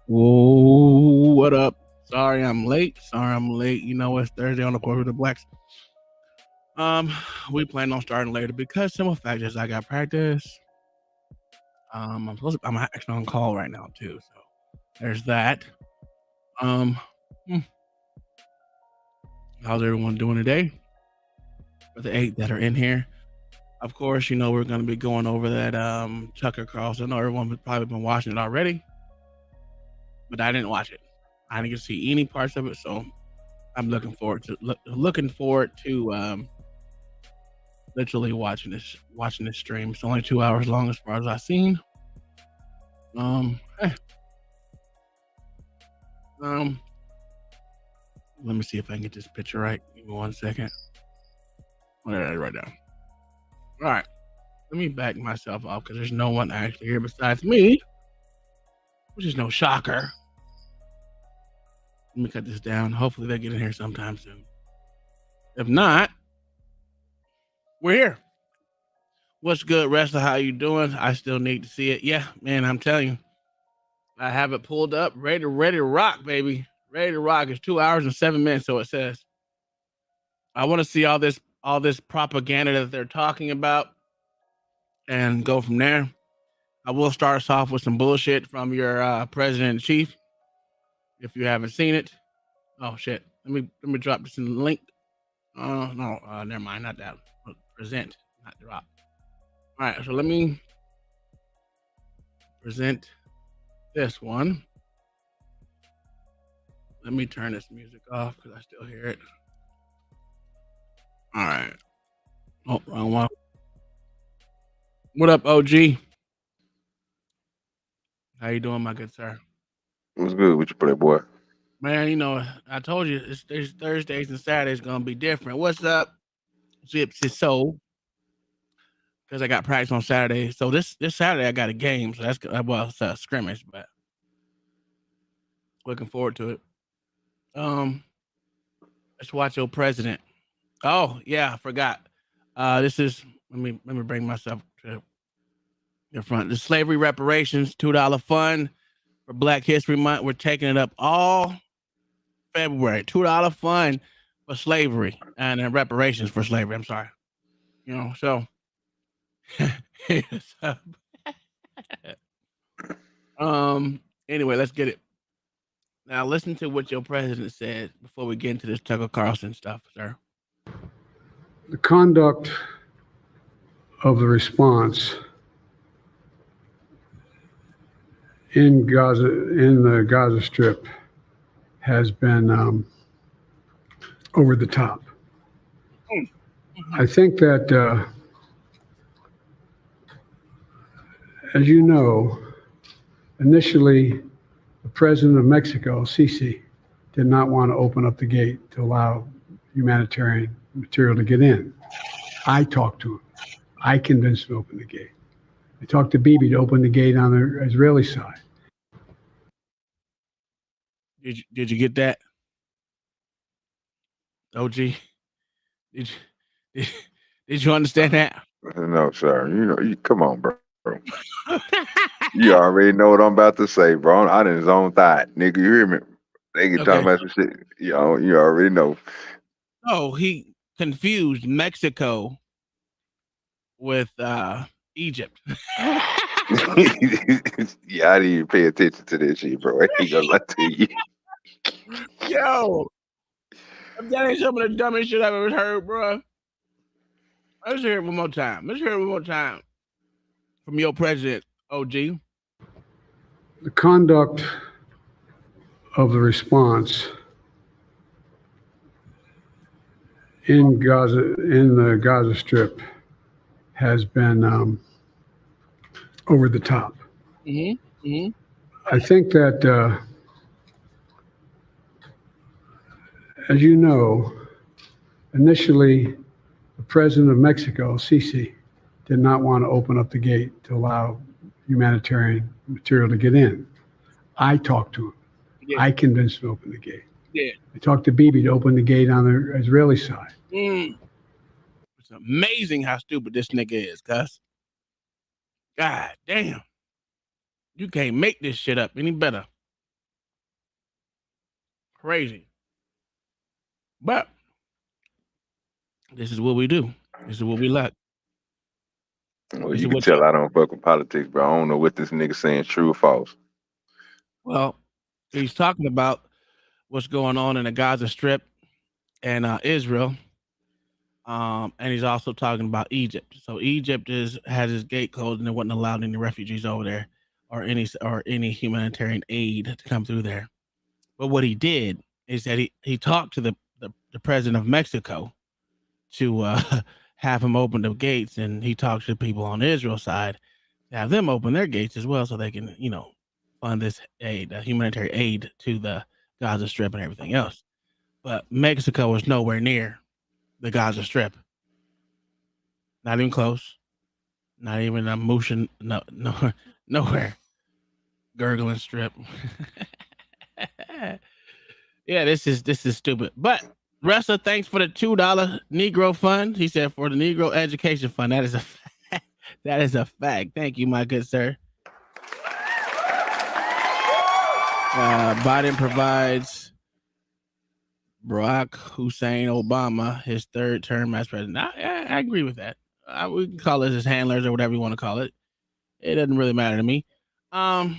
Whoa, what up? Sorry I'm late. You know it's Thursday on the Court with the Blacks. Um, we plan on starting later because simple fact is I got practice. I'm actually on call right now too. So there's that. Um, hmm, how's everyone doing today? For the 8 that are in here, of course, you know we're gonna be going over that Tucker Carlson. I know everyone has probably been watching it already, but I didn't watch it. I didn't get to see any parts of it, so I'm looking forward to literally watching this stream. It's only 2 hours long as far as I've seen. Eh, um, let me see if I can get this picture right. Give me 1 second. All right now. All right, let me back myself up because there's no one actually here besides me, which is no shocker. Let me cut this down. Hopefully they get in here sometime soon. If not, we're here. What's good, wrestler? How you doing? I still need to see it. Yeah, man, I'm telling you, I have it pulled up, ready to rock, baby. Ready to rock. It's 2 hours and 7 minutes, so it says. I want to see all this propaganda that they're talking about and go from there. I will start us off with some bullshit from your president in chief. If you haven't seen it, oh shit. Let me drop this in the link. No, never mind, not that. Present, not drop. All right, so let me present this one. Let me turn this music off because I still hear it. All right. Oh, wrong one. What up, OG? How you doing, my good sir? What's good with you, playboy? Man, you know, I told you it's Thursdays and Saturdays gonna be different. What's up, Gypsy Soul? Because I got practice on Saturday. So this Saturday I got a game. So that's well, it's a scrimmage, but looking forward to it. Um, let's watch your president. Oh yeah, I forgot. This is let me bring myself to the front. The slavery reparations $2 fund for Black History Month. We're taking it up all February. $2 fund for slavery and reparations for slavery. I'm sorry. You know, so anyway, let's get it. Now listen to what your president said before we get into this Tucker Carlson stuff, sir. The conduct of the response in the Gaza Strip, has been over the top. Mm-hmm. I think that, as you know, initially the president of Mexico, Sisi, did not want to open up the gate to allow humanitarian material to get in. I talked to him. I convinced him to open the gate. I talked to Bibi to open the gate on the Israeli side. Did you get that? OG? Did did, did you understand that? No, sir. Come on, bro. You already know what I'm about to say, bro. I done zone thought, nigga. You hear me? They get talking Okay. about some shit. You already know. Oh, he confused Mexico with Egypt. Yeah, I didn't even pay attention to this shit, bro. I ain't gonna lie to you. Yo, I'm telling you some of the dumbest shit I've ever heard, bro. Let's hear it one more time. Let's hear it one more time from your president, OG. The conduct of the response in the Gaza Strip, has been over the top. Mm-hmm. Mm-hmm. I think that, as you know, initially the president of Mexico, Sisi, did not want to open up the gate to allow humanitarian material to get in. I talked to him. Yeah. I convinced him to open the gate. Yeah. I talked to Bibi to open the gate on the Israeli side. It's amazing how stupid this nigga is, cuz. God damn. You can't make this shit up any better. Crazy. But this is what we do. This is what we like. Well, This you is can what you tell I don't fuck with politics, bro. I don't know what this nigga saying true or false. well, he's talking about what's going on in the Gaza Strip and Israel. And he's also talking about Egypt. So Egypt has its gate closed and they wouldn't allow any refugees over there or any humanitarian aid to come through there. But what he did is that he talked to the president of Mexico to have him open the gates, and he talked to the people on the Israel side to have them open their gates as well, so they can fund this aid, humanitarian aid to the Gaza Strip and everything else. But Mexico is nowhere near the Gaza Strip, not even close, not even a motion, no, nowhere. Gurgling Strip. Yeah, this is stupid. But Wrestler, thanks for the $2 Negro fund. He said for the Negro Education Fund. That is a fact. That is a fact. Thank you, my good sir. Biden provides Barack Hussein Obama his third term as president. I agree with that. We can call it his handlers or whatever you want to call it. It doesn't really matter to me. I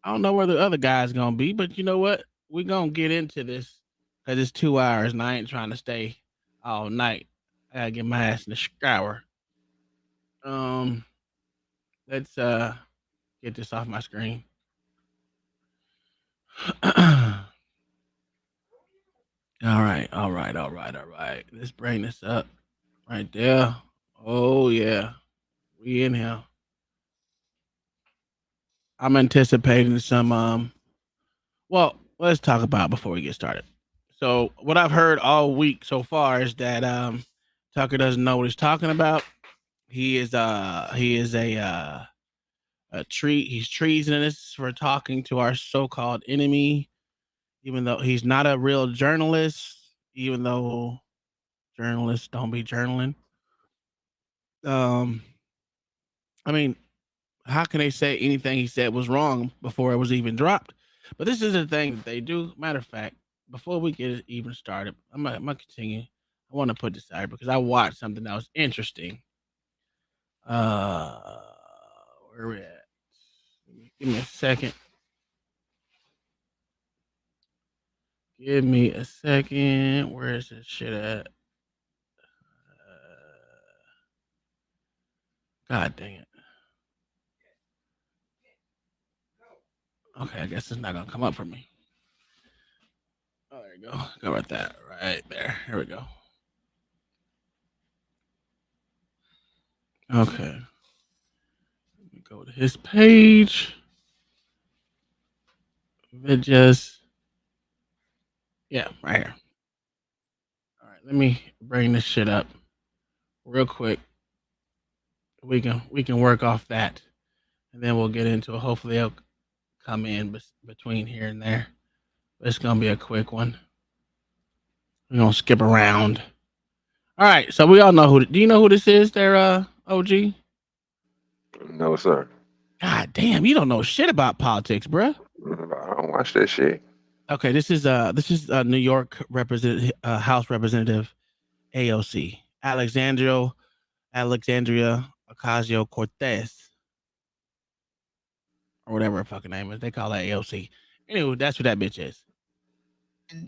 don't know where the other guy's gonna be, but you know what? We're gonna get into this because it's 2 hours and I ain't trying to stay all night. I gotta get my ass in the shower. Let's get this off my screen. All right. Let's bring this up right there. Oh yeah, we in here. I'm anticipating some. Well, let's talk about it before we get started. So what I've heard all week so far is that Tucker doesn't know what he's talking about. He is a treat. He's treasonous for talking to our so-called enemy, even though he's not a real journalist. Even though journalists don't be journaling. Um, I mean, how can they say anything he said was wrong before it was even dropped? But this is the thing that they do. Matter of fact, before we get it even started, I'm gonna continue. I want to put this out because I watched something that was interesting. Uh, where we at? Give me a second. Give me a second. Where is this shit at? God dang it. Okay, I guess it's not gonna come up for me. Oh, there you go. Go right that right there. Here we go. Okay. Let me go to his page. It just right here. All right, let me bring this shit up real quick. We can work off that, and then we'll get into it. Hopefully, they'll come in between here and there. But it's gonna be a quick one. We're gonna skip around. All right, so we all know who. Do you know who this is? There, OG. No, sir. God damn, you don't know shit about politics, bruh. I don't watch that shit. Okay, this is New York House Representative AOC Alexandria Ocasio Cortez or whatever her fucking name is. They call that AOC. Anyway, that's who that bitch is.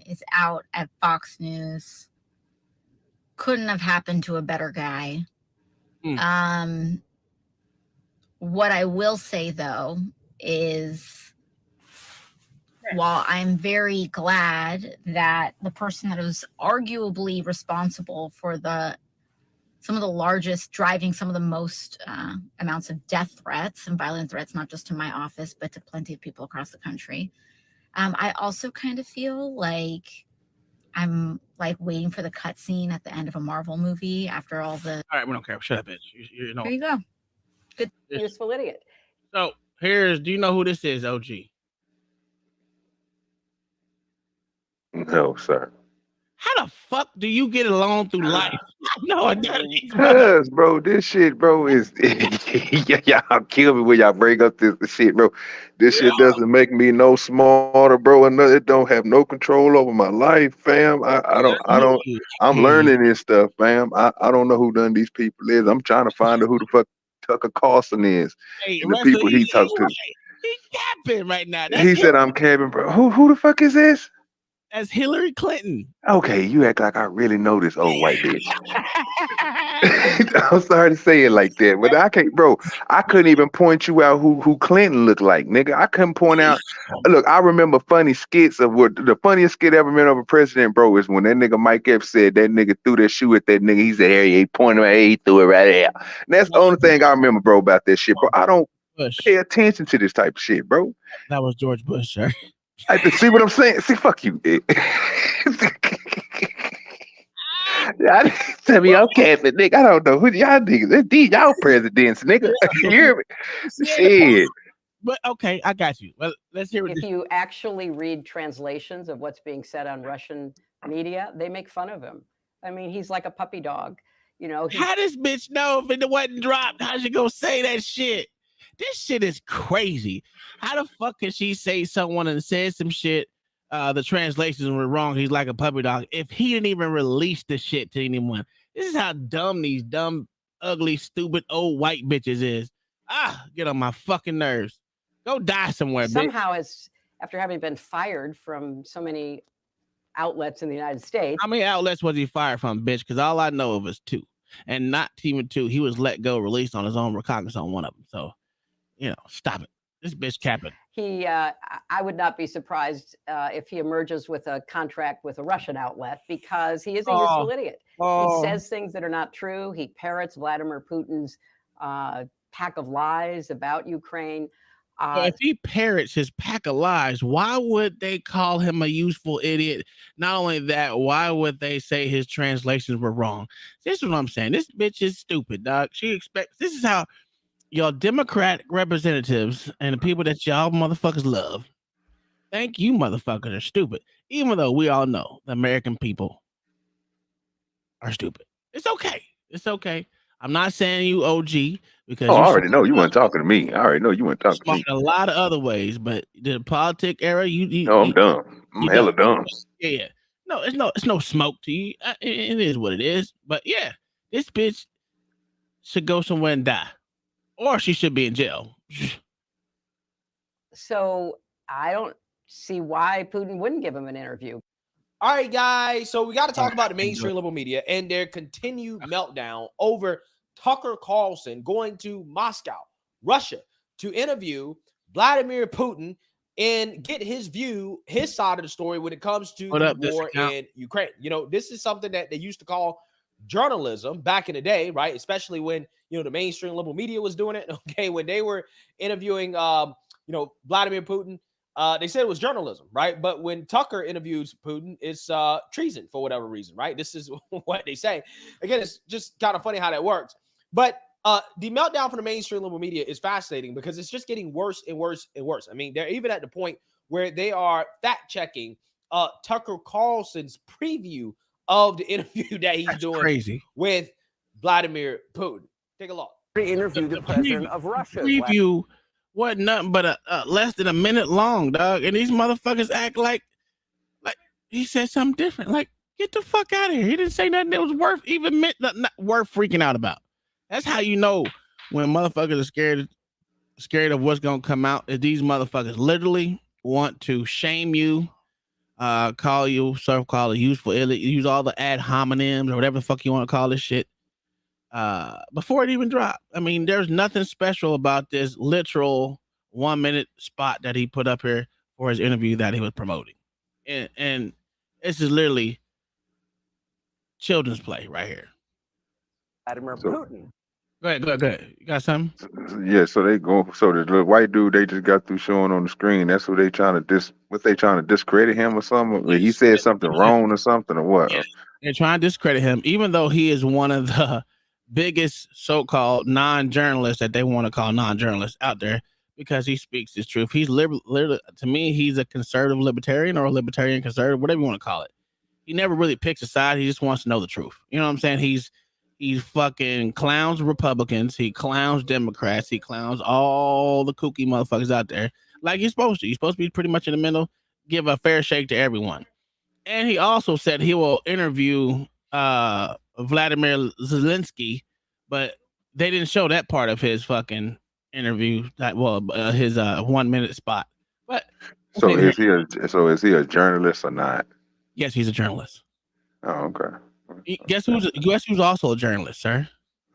Is out at Fox News. Couldn't have happened to a better guy. What I will say though is, while I'm very glad that the person that was arguably responsible for some of the largest, driving some of the most amounts of death threats and violent threats, not just to my office, but to plenty of people across the country. I also kind of feel like I'm like waiting for the cutscene at the end of a Marvel movie after all the. All right, we don't care. Shut up, bitch. You know. There you go. Good. Useful idiot. So do you know who this is, OG? No, sir. How the fuck do you get along through life? No, I don't. Cuz, bro, this shit, bro, is y'all kill me when y'all bring up this shit, bro. This shit doesn't make me no smarter, bro, and it don't have no control over my life, fam. I'm learning this stuff, fam. I don't know who done these people is. I'm trying to find out who the fuck Tucker Carlson is Hey, and the Russell, people he talked to. He capping right now. That's He said I'm capping, bro. Who the fuck is this? That's Hillary Clinton. Okay, you act like I really know this old white bitch. I'm sorry to say it like that, but I can't, bro. I couldn't even point you out who Clinton looked like, nigga. I couldn't point out. Look, I remember funny skits of what the funniest skit ever made of a president, bro, is when that nigga Mike Epps said that nigga threw that shoe at that nigga. He said, "Hey, he pointed right, he threw it right there." And that's the only thing I remember, bro, about that shit, bro. I don't Bush. pay attention to this type of shit, bro. That was George Bush, sir. I see what I'm saying. See, fuck you. Y'all tell me I'm Catholic, nigga. I don't know who y'all niggas. These y'all presidents, nigga. You hear me? Shit. But okay, I got you. Well, let's hear what If you actually read translations of what's being said on Russian media, they make fun of him. I mean, he's like a puppy dog. You know, how this bitch know if it wasn't dropped? How she gonna say that shit? This shit is crazy. How the fuck can she say someone and said some shit? The translations were wrong. He's like a puppy dog. If he didn't even release the shit to anyone, this is how dumb these dumb, ugly, stupid old white bitches is. Get on my fucking nerves. Go die somewhere, somehow bitch. After having been fired from so many outlets in the United States. How many outlets was he fired from, bitch? Because all I know of is 2, and not even 2. He was let go, released on his own recognizance on one of them. So, stop it. This bitch capping. I would not be surprised if he emerges with a contract with a Russian outlet because he is a useful idiot. He says things that are not true. He parrots Vladimir Putin's pack of lies about Ukraine. If he parrots his pack of lies, why would they call him a useful idiot? Not only that, why would they say his translations were wrong? This is what I'm saying. This bitch is stupid, dog. This is how your Democratic representatives and the people that y'all motherfuckers love, thank you motherfuckers, are stupid. Even though we all know the American people are stupid. It's okay. It's okay. I'm not saying you OG because I already know you weren't talking to me. I already know you weren't talking to me. A lot of other ways, but the politic era, I'm dumb. I'm hella dumb. Yeah. No, it's no smoke to you. It is what it is. But yeah, this bitch should go somewhere and die, or she should be in jail. So I don't see why Putin wouldn't give him an interview. All right, guys. So we got to talk about the mainstream liberal media and their continued meltdown over Tucker Carlson going to Moscow, Russia, to interview Vladimir Putin and get his side of the story when it comes to the war in Ukraine. This is something that they used to call journalism back in the day, right? Especially when, the mainstream liberal media was doing it. Okay, when they were interviewing, Vladimir Putin, they said it was journalism, right? But when Tucker interviews Putin, it's treason for whatever reason, right? This is what they say. Again, it's just kind of funny how that works. But the meltdown from the mainstream liberal media is fascinating because it's just getting worse and worse and worse. I mean, they're even at the point where they are fact-checking Tucker Carlson's preview of the interview that he's doing with Vladimir Putin. Take a look. Interview the president of Russia. Preview wasn't nothing but less than a minute long, dog. And these motherfuckers act like he said something different. Like, get the fuck out of here. He didn't say nothing that was worth not worth freaking out about. That's how you know when motherfuckers are scared of what's gonna come out. Is these motherfuckers literally want to shame you, call you useful idiot, use all the ad hominems or whatever the fuck you want to call this shit. Before it even dropped. I mean, there's nothing special about this literal 1 minute spot that he put up here for his interview that he was promoting. And this is literally children's play right here. Vladimir Putin. Go ahead. You got something? Yeah, so they go. So the little white dude they just got through showing on the screen. That's what they trying to discredit him or something. He said something wrong or something or what? Yeah. They're trying to discredit him, even though he is one of the biggest so-called non-journalists that they want to call non-journalists out there because he speaks his truth. He's literally, to me, he's a conservative libertarian or a libertarian conservative, whatever you want to call it. he never really picks a side. He just wants to know the truth. You know what I'm saying? He fucking clowns Republicans. He clowns Democrats. He clowns all the kooky motherfuckers out there like he's supposed to. He's supposed to be pretty much in the middle, give a fair shake to everyone. And he also said he will interview Vladimir Zelensky, but they didn't show that part of his fucking interview. His 1 minute spot. But so is he a journalist or not? Yes, he's a journalist. Oh, okay. Guess who's also a journalist, sir?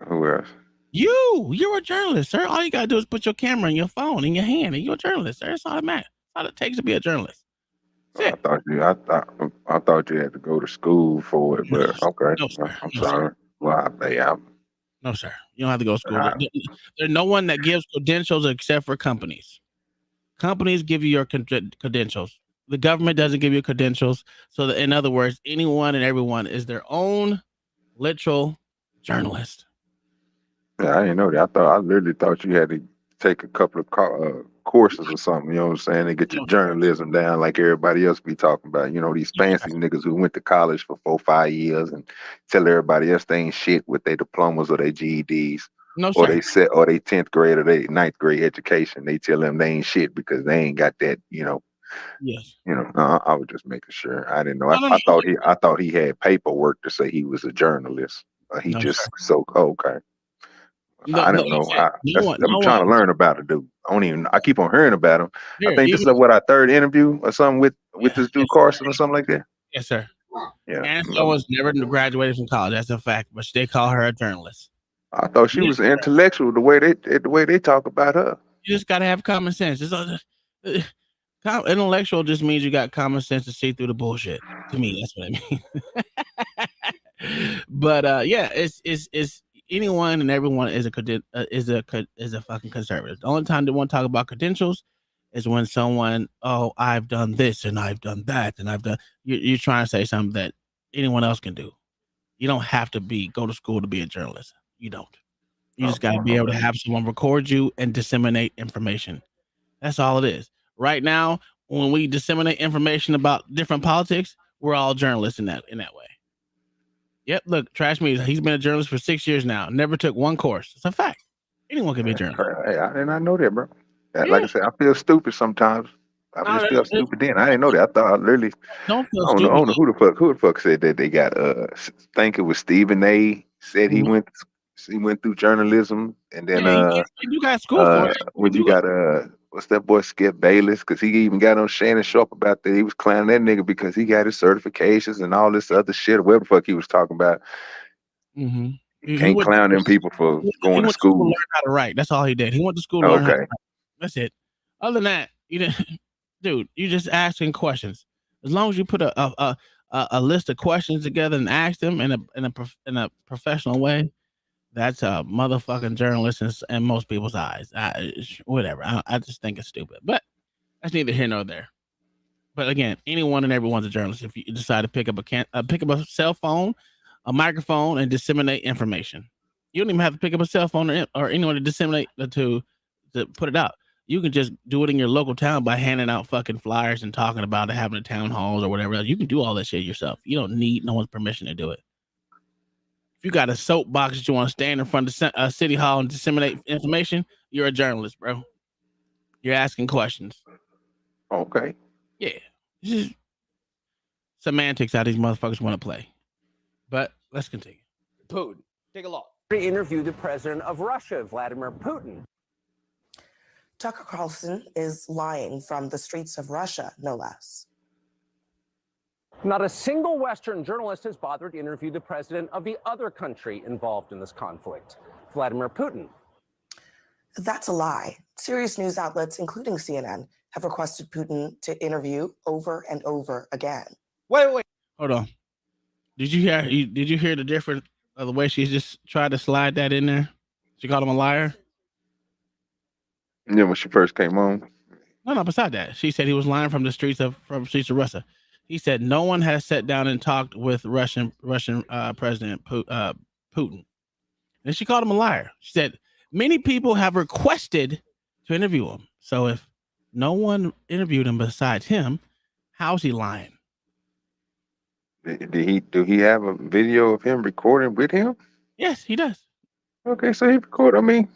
Who else? You're a journalist, sir. All you gotta do is put your camera in your phone in your hand, and you're a journalist, sir. That's all that matters. That's all it takes to be a journalist. I thought you had to go to school for it, but okay. No, sir. I'm sorry. Well, no, sir. You don't have to go to school. There's no one that gives credentials except for companies. Companies give you your credentials. The government doesn't give you credentials. So that, in other words, anyone and everyone is their own literal journalist. Yeah, I didn't know that. I literally thought you had to take a couple of courses or something. You know what I'm saying? To get your journalism down like everybody else be talking about. You know, these fancy niggas who went to college for 4-5 years and tell everybody else they ain't shit with their diplomas or their GEDs. No, or sir. they 10th grade or they 9th grade education. They tell them they ain't shit because they ain't got that, you know. Yes. You know, I was just making sure. I didn't know. I thought he had paperwork to say he was a journalist. He No, just sir. so okay. I don't know. I'm trying to learn about it, dude. I keep on hearing about him. I think this is what our third interview or something with this dude Carson or something like that. Yes, sir. Yeah. And someone's never graduated from college. That's a fact. But they call her a journalist. I thought she was intellectual the way they talk about her. You just gotta have common sense. Intellectual just means you got common sense to see through the bullshit. To me, that's what I mean. But yeah, it's anyone and everyone is a fucking conservative. The only time they want to talk about credentials is when someone, I've done this and I've done that and I've done. You're trying to say something that anyone else can do. You don't have to go to school to be a journalist. You don't. You just got to be able to have someone record you and disseminate information. That's all it is. Right now, when we disseminate information about different politics, we're all journalists in that way. Yep. Look, Trash Media. He's been a journalist for 6 years now. Never took one course. It's a fact. Anyone can be a journalist. Hey, I did not know that, bro. Like I said, I feel stupid sometimes. I just feel stupid then. I didn't know that. I thought I literally. Don't feel stupid. I don't know who the fuck said that they got. Think it was Stephen A. Said he went through journalism, and then you got school for it. When you got what's that boy Skip Bayless? Because he even got on Shannon Sharp about that. He was clowning that nigga because he got his certifications and all this other shit. Whatever the fuck he was talking about. Mm-hmm. You can't clown them people for going to school. Learn how to write. That's all he did. He went to school to learn how to write. That's it. Other than that, you didn't, dude. You just asking questions. As long as you put a list of questions together and ask them in a professional way, that's a motherfucking journalist in most people's eyes. Whatever. I just think it's stupid. But that's neither here nor there. But again, anyone and everyone's a journalist. If you decide to pick up a cell phone, a microphone, and disseminate information, you don't even have to pick up a cell phone or anyone to disseminate to put it out. You can just do it in your local town by handing out fucking flyers and talking about it, having a town halls or whatever else. You can do all that shit yourself. You don't need no one's permission to do it. If you got a soapbox that you want to stand in front of City Hall and disseminate information, you're a journalist, bro. You're asking questions. Okay. Yeah. This is semantics how these motherfuckers want to play. But let's continue. Putin, take a look. He interviewed the president of Russia, Vladimir Putin. Tucker Carlson is lying from the streets of Russia, no less. Not a single Western journalist has bothered to interview the president of the other country involved in this conflict, Vladimir Putin. That's a lie. Serious news outlets, including CNN, have requested Putin to interview over and over again. Wait. Hold on. Did you hear the difference of the way she just tried to slide that in there? She called him a liar. Yeah, when she first came on. No. Beside that, she said he was lying from the streets of Russia. He said no one has sat down and talked with Russian President Putin, and she called him a liar. She said many people have requested to interview him. So if no one interviewed him besides him, how's he lying? Do he have a video of him recording with him? Yes, he does. Okay, so he recorded. I mean,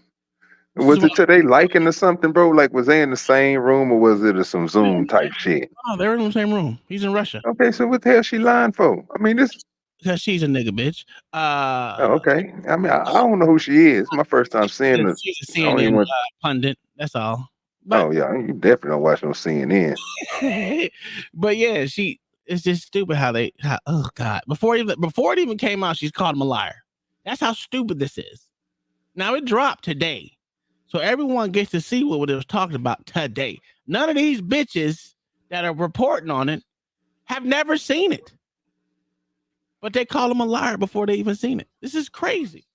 This is was what it today liking or something, bro? Like, was they in the same room or was it some Zoom type shit? oh, they're in the same room. He's in Russia Okay, so what the hell she lying for? I mean, this. because she's a nigga bitch. Oh, okay. I mean, I don't know who she is. My first time seeing her. She's a I don't even CNN want. pundit. That's all. But Oh yeah, you definitely don't watch no CNN. but yeah, it's just stupid oh god. Before it even came out, she's called him a liar. That's how stupid this is. Now it dropped today. So everyone gets to see what it was talking about today. None of these bitches that are reporting on it have never seen it. But they call him a liar before they even seen it. This is crazy.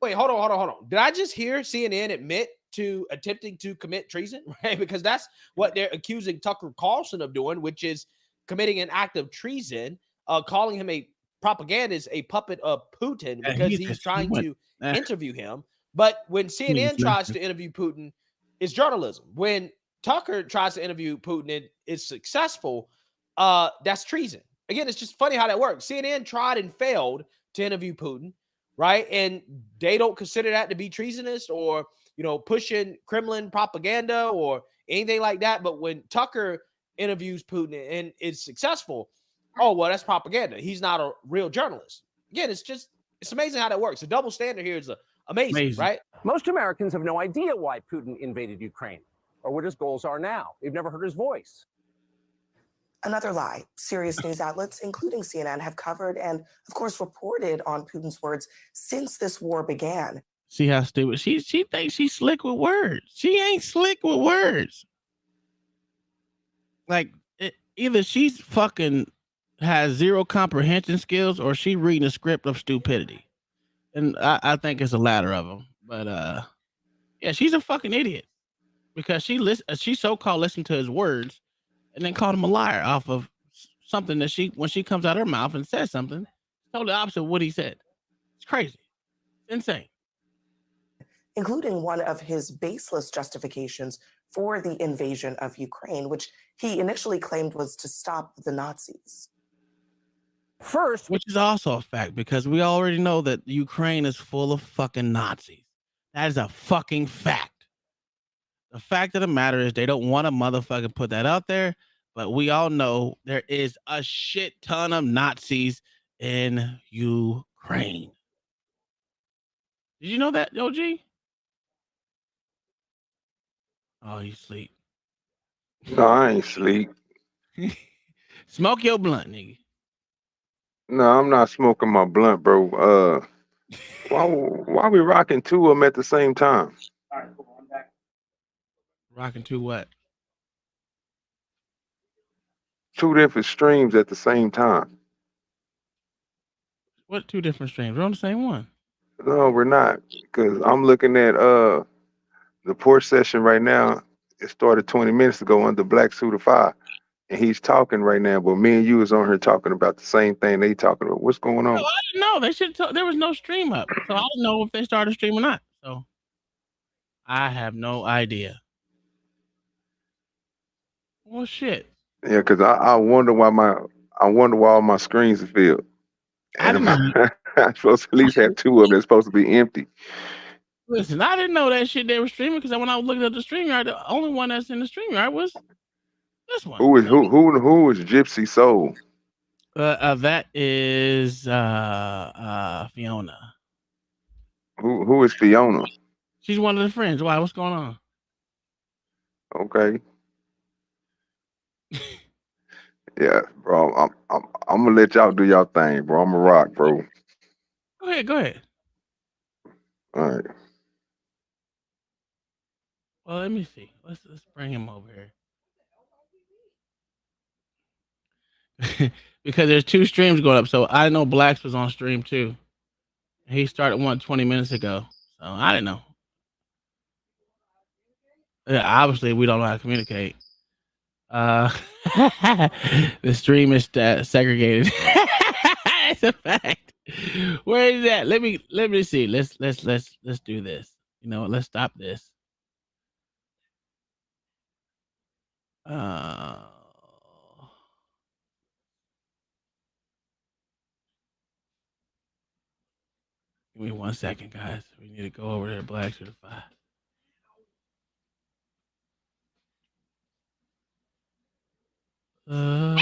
Wait, hold on. Did I just hear CNN admit to attempting to commit treason? Right? Because that's what they're accusing Tucker Carlson of doing, which is committing an act of treason, calling him a propagandist, a puppet of Putin, because he's trying to interview him. But when CNN tries to interview Putin, it's journalism. When Tucker tries to interview Putin and is successful, that's treason. Again, it's just funny how that works. CNN tried and failed to interview Putin, right? And they don't consider that to be treasonous or, pushing Kremlin propaganda or anything like that. But when Tucker interviews Putin and is successful, oh, well, that's propaganda. He's not a real journalist. Again, it's amazing how that works. The double standard here is amazing, right? Most Americans have no idea why Putin invaded Ukraine or what his goals are now. They've never heard his voice. Another lie. Serious news outlets, including CNN, have covered and, of course, reported on Putin's words since this war began. See how stupid she thinks she's slick with words. She ain't slick with words. Like either she's fucking has zero comprehension skills or she reading a script of stupidity. And I think it's the latter of them. But yeah, she's a fucking idiot because she so-called listened to his words and then called him a liar off of something that when she comes out of her mouth and says something totally opposite of what he said. It's crazy. It's insane. Including one of his baseless justifications for the invasion of Ukraine, which he initially claimed was to stop the Nazis. First, which is also a fact because we already know that Ukraine is full of fucking Nazis. That is a fucking fact. The fact of the matter is they don't want to motherfucking put that out there, but we all know there is a shit ton of Nazis in Ukraine. Did you know that, OG? Oh, you sleep. No, I ain't sleep. Smoke your blunt, nigga. No, I'm not smoking my blunt, bro. Why we rocking two of them at the same time? All right, cool. I'm back. Rocking to what? Two different streams at the same time. What two different streams? We're on the same one. No, we're not. Because I'm looking at the Porch session right now. It started 20 minutes ago under Black Suit of Fire. And he's talking right now, but me and you is on here talking about the same thing they talking about. What's going on? I didn't know. They should there was no stream up. So I didn't know if they started a stream or not. So I have no idea. Well, shit. Yeah, because I wonder why all my screens are filled. And I'm supposed to at least have two of them that's supposed to be empty. Listen, I didn't know that shit they were streaming because when I was looking at the StreamYard, the only one that's in the StreamYard was this one. Who is Gypsy Soul? That is Fiona. Who is Fiona? She's one of the friends. Why? What's going on? Okay. Yeah, bro. I'm gonna let y'all do y'all thing, bro. I'm a rock, bro. Go ahead. All right. Well, let me see. Let's bring him over here. Because there's two streams going up. So I know Blacks was on stream too. He started one 20 minutes ago. So I didn't know. Yeah, obviously we don't know how to communicate. The stream is segregated. It's a fact. Where is that? Let me see. Let's do this. You know what? Let's stop this. Give me 1 second, guys. We need to go over there. Black Certified. All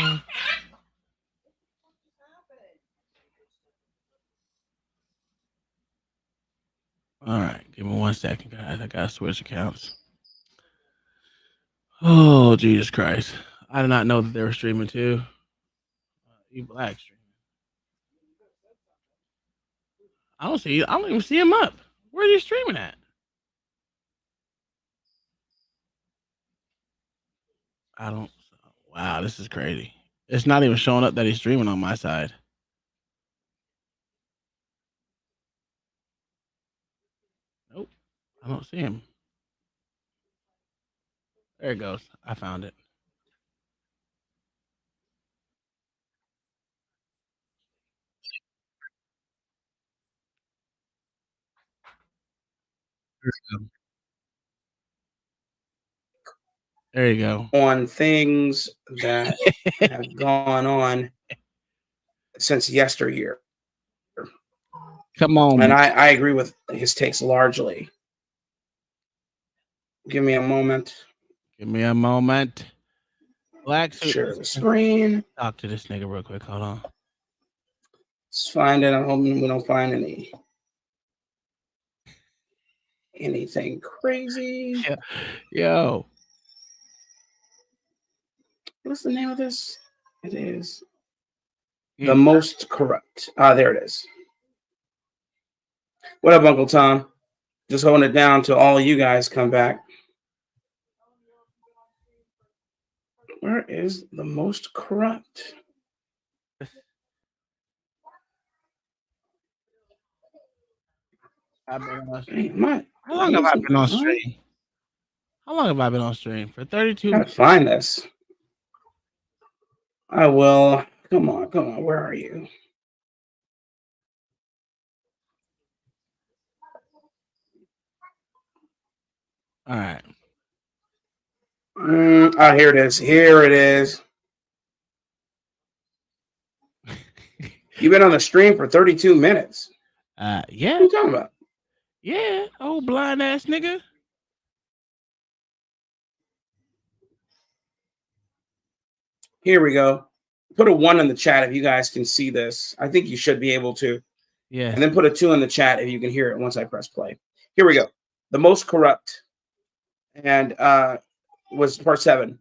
right, give me 1 second, guys. I gotta switch accounts. Oh, Jesus Christ! I did not know that they were streaming too. E Black streaming. I don't even see him up. Where are you streaming at? I don't. Wow, this is crazy. It's not even showing up that he's streaming on my side. Nope, I don't see him. There it goes. I found it. There you go. On things that have gone on since yesteryear. Come on. And I agree with his takes largely. Give me a moment. Give me a moment. Black suit. Share the screen. Talk to this nigga real quick. Hold on. Let's find it. I'm hoping we don't find anything crazy. Yeah. Yo. What's the name of this? It is The Most Corrupt. There it is. What up, Uncle Tom? Just holding it down till all you guys come back. Where is The Most Corrupt? How long have I been on stream? How long have I been on stream? For 32 minutes. Gotta find this. I will. Come on. Where are you? All right. Here it is. You've been on the stream for 32 minutes. Yeah. What are you talking about? Yeah. Old blind ass nigga. Here we go. Put a 1 in the chat if you guys can see this. I think you should be able to. Yeah. And then put a 2 in the chat if you can hear it once I press play. Here we go. The Most Corrupt. And was part 7.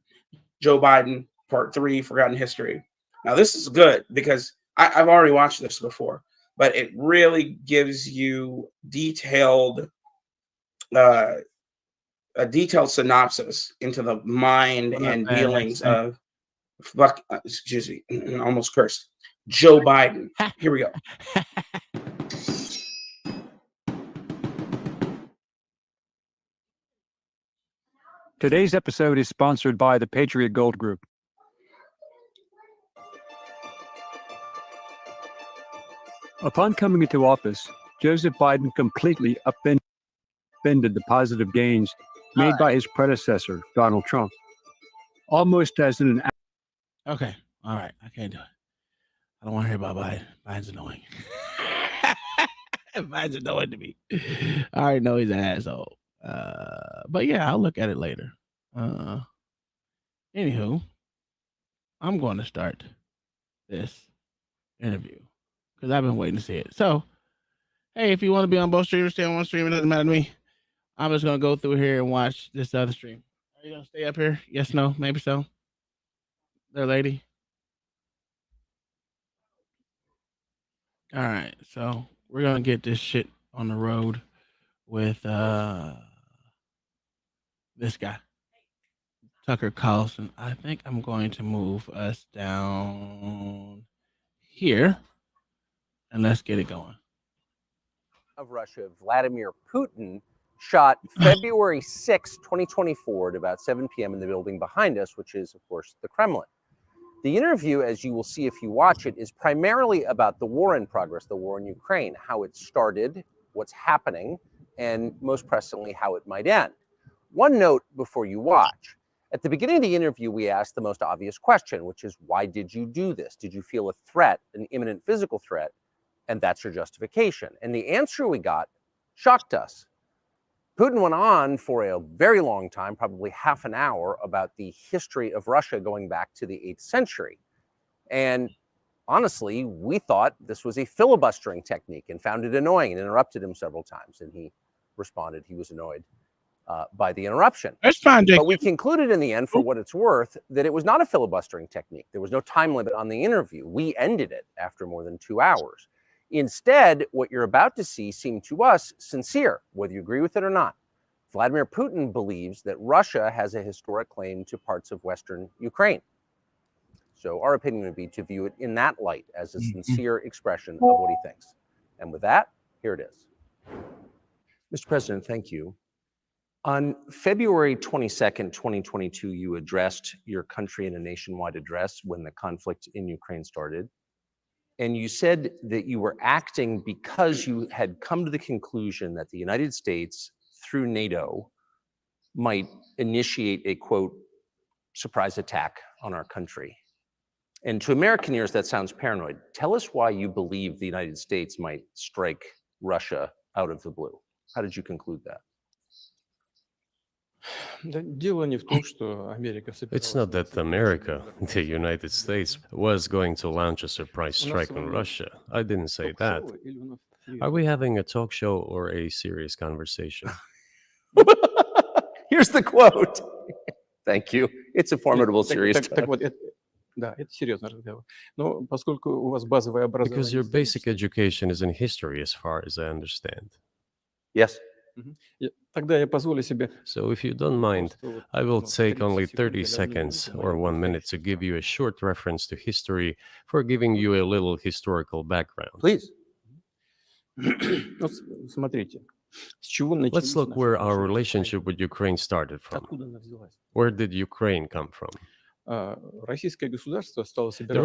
Joe Biden, part 3, Forgotten History. Now, this is good because I've already watched this before, but it really gives you a detailed synopsis into the mind and dealings of excuse me, almost cursed, Joe Biden. Here we go. Today's episode is sponsored by the Patriot Gold Group. Upon coming into office, Joseph Biden completely upended the positive gains made by his predecessor, Donald Trump. Almost as an... Okay. All right. I can't do it. I don't want to hear about Biden. Biden's annoying. Biden's annoying to me. I already know he's an asshole. But yeah, I'll look at it later. Anywho, I'm going to start this interview because I've been waiting to see it. So, hey, if you want to be on both streams, stay on one stream. It doesn't matter to me. I'm just going to go through here and watch this other stream. Are you going to stay up here? Yes, no, maybe so. There, lady. All right, so we're going to get this shit on the road with this guy, Tucker Carlson. I think I'm going to move us down here and let's get it going. Of Russia, Vladimir Putin, shot February 6, 2024 at about 7 p.m. in the building behind us, which is, of course, the Kremlin. The interview, as you will see if you watch it, is primarily about the war in progress, the war in Ukraine, how it started, what's happening, and most pressingly, how it might end. One note before you watch. At the beginning of the interview, we asked the most obvious question, which is, why did you do this? Did you feel a threat, an imminent physical threat, And that's your justification. And the answer we got shocked us. Putin went on for a very long time, probably half an hour, about the history of Russia going back to the 8th century. And honestly, we thought this was a filibustering technique and found it annoying and interrupted him several times. And he responded he was annoyed by the interruption. That's fine, Jake. But we concluded in the end, for what it's worth, that it was not a filibustering technique. There was no time limit on the interview. We ended it after more than 2 hours. Instead, what you're about to see seemed to us sincere, whether you agree with it or not. Vladimir Putin believes that Russia has a historic claim to parts of Western Ukraine. So our opinion would be to view it in that light as a sincere expression of what he thinks. And with that, here it is. Mr. President, thank you. On February 22nd, 2022, you addressed your country in a nationwide address when the conflict in Ukraine started. And you said that you were acting because you had come to the conclusion that the United States, through NATO, might initiate a, quote, surprise attack on our country. And to American ears, that sounds paranoid. Tell us why you believe the United States might strike Russia out of the blue. How did you conclude that? It's not that America, the United States, was going to launch a surprise strike on Russia. I didn't say that. Are we having a talk show or a serious conversation? Here's the quote. Thank you. It's a formidable, serious talk. Because your basic education is in history, as far as I understand. Yes. So if you don't mind, I will take only 30 seconds or 1 minute to give you a short reference to history for giving you a little historical background. Please. Let's look where our relationship with Ukraine started from. Where did Ukraine come from? The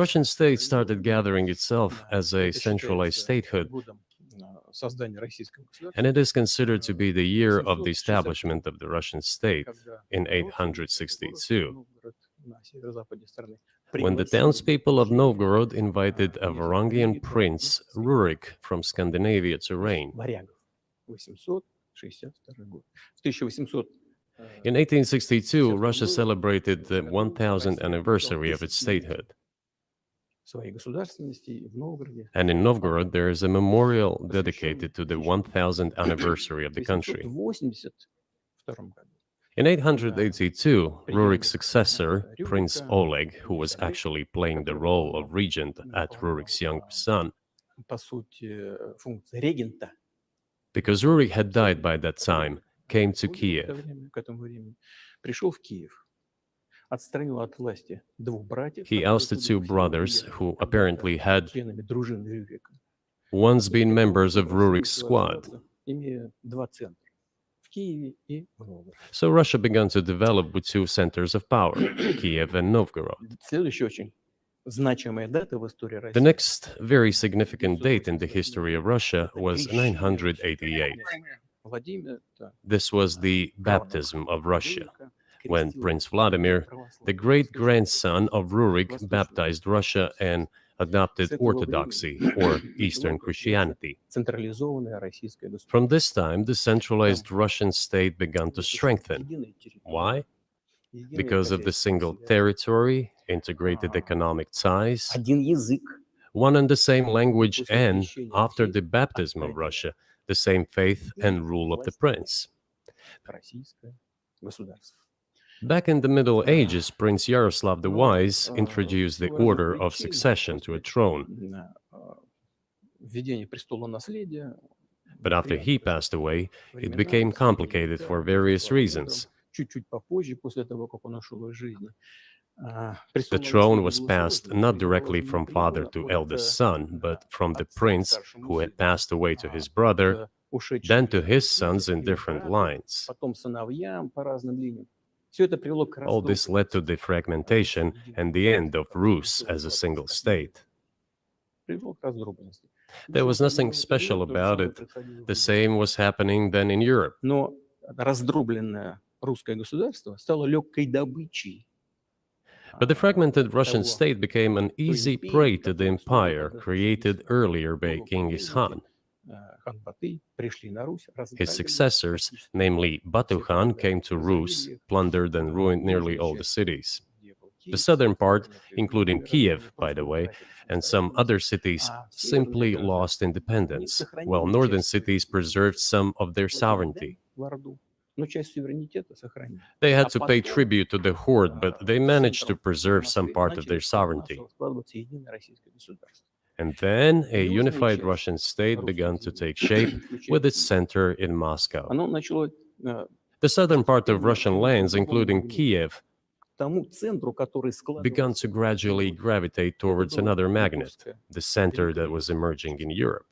Russian state started gathering itself as a centralized statehood, and it is considered to be the year of the establishment of the Russian state in 862, when the townspeople of Novgorod invited a Varangian prince, Rurik, from Scandinavia to reign. In 1862, Russia celebrated the 1000th anniversary of its statehood. And in Novgorod, there is a memorial dedicated to the 1000th anniversary of the country. In 882, Rurik's successor, Prince Oleg, who was actually playing the role of regent at Rurik's younger son, because Rurik had died by that time, came to Kiev. He ousted two brothers who apparently had once been members of Rurik's squad. So Russia began to develop with two centers of power, Kiev and Novgorod. The next very significant date in the history of Russia was 988. This was the baptism of Russia, when Prince Vladimir, the great-grandson of Rurik, baptized Russia and adopted Orthodoxy, or Eastern Christianity. From this time, the centralized Russian state began to strengthen. Why? Because of the single territory, integrated economic ties, one and the same language, and, after the baptism of Russia, the same faith and rule of the prince. Back in the Middle Ages, Prince Yaroslav the Wise introduced the order of succession to a throne. But after he passed away, it became complicated for various reasons. The throne was passed not directly from father to eldest son, but from the prince who had passed away to his brother, then to his sons in different lines. All this led to the fragmentation and the end of Rus as a single state. There was nothing special about it. The same was happening then in Europe. But the fragmented Russian state became an easy prey to the empire created earlier by Genghis Khan. His successors, namely Batu Khan, came to Rus, plundered and ruined nearly all the cities. The southern part, including Kiev, by the way, and some other cities, simply lost independence, while northern cities preserved some of their sovereignty. They had to pay tribute to the horde, but they managed to preserve some part of their sovereignty. And then a unified Russian state began to take shape with its center in Moscow. The southern part of Russian lands, including Kiev, began to gradually gravitate towards another magnet, the center that was emerging in Europe.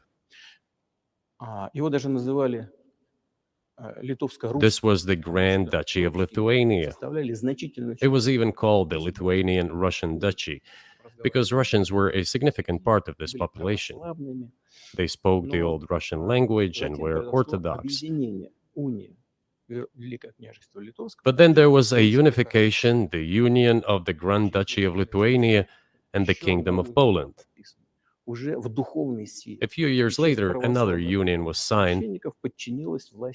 This was the Grand Duchy of Lithuania. It was even called the Lithuanian Russian Duchy, because Russians were a significant part of this population. They spoke the old Russian language and were Orthodox. But then there was a unification, the union of the Grand Duchy of Lithuania and the Kingdom of Poland. A few years later, another union was signed,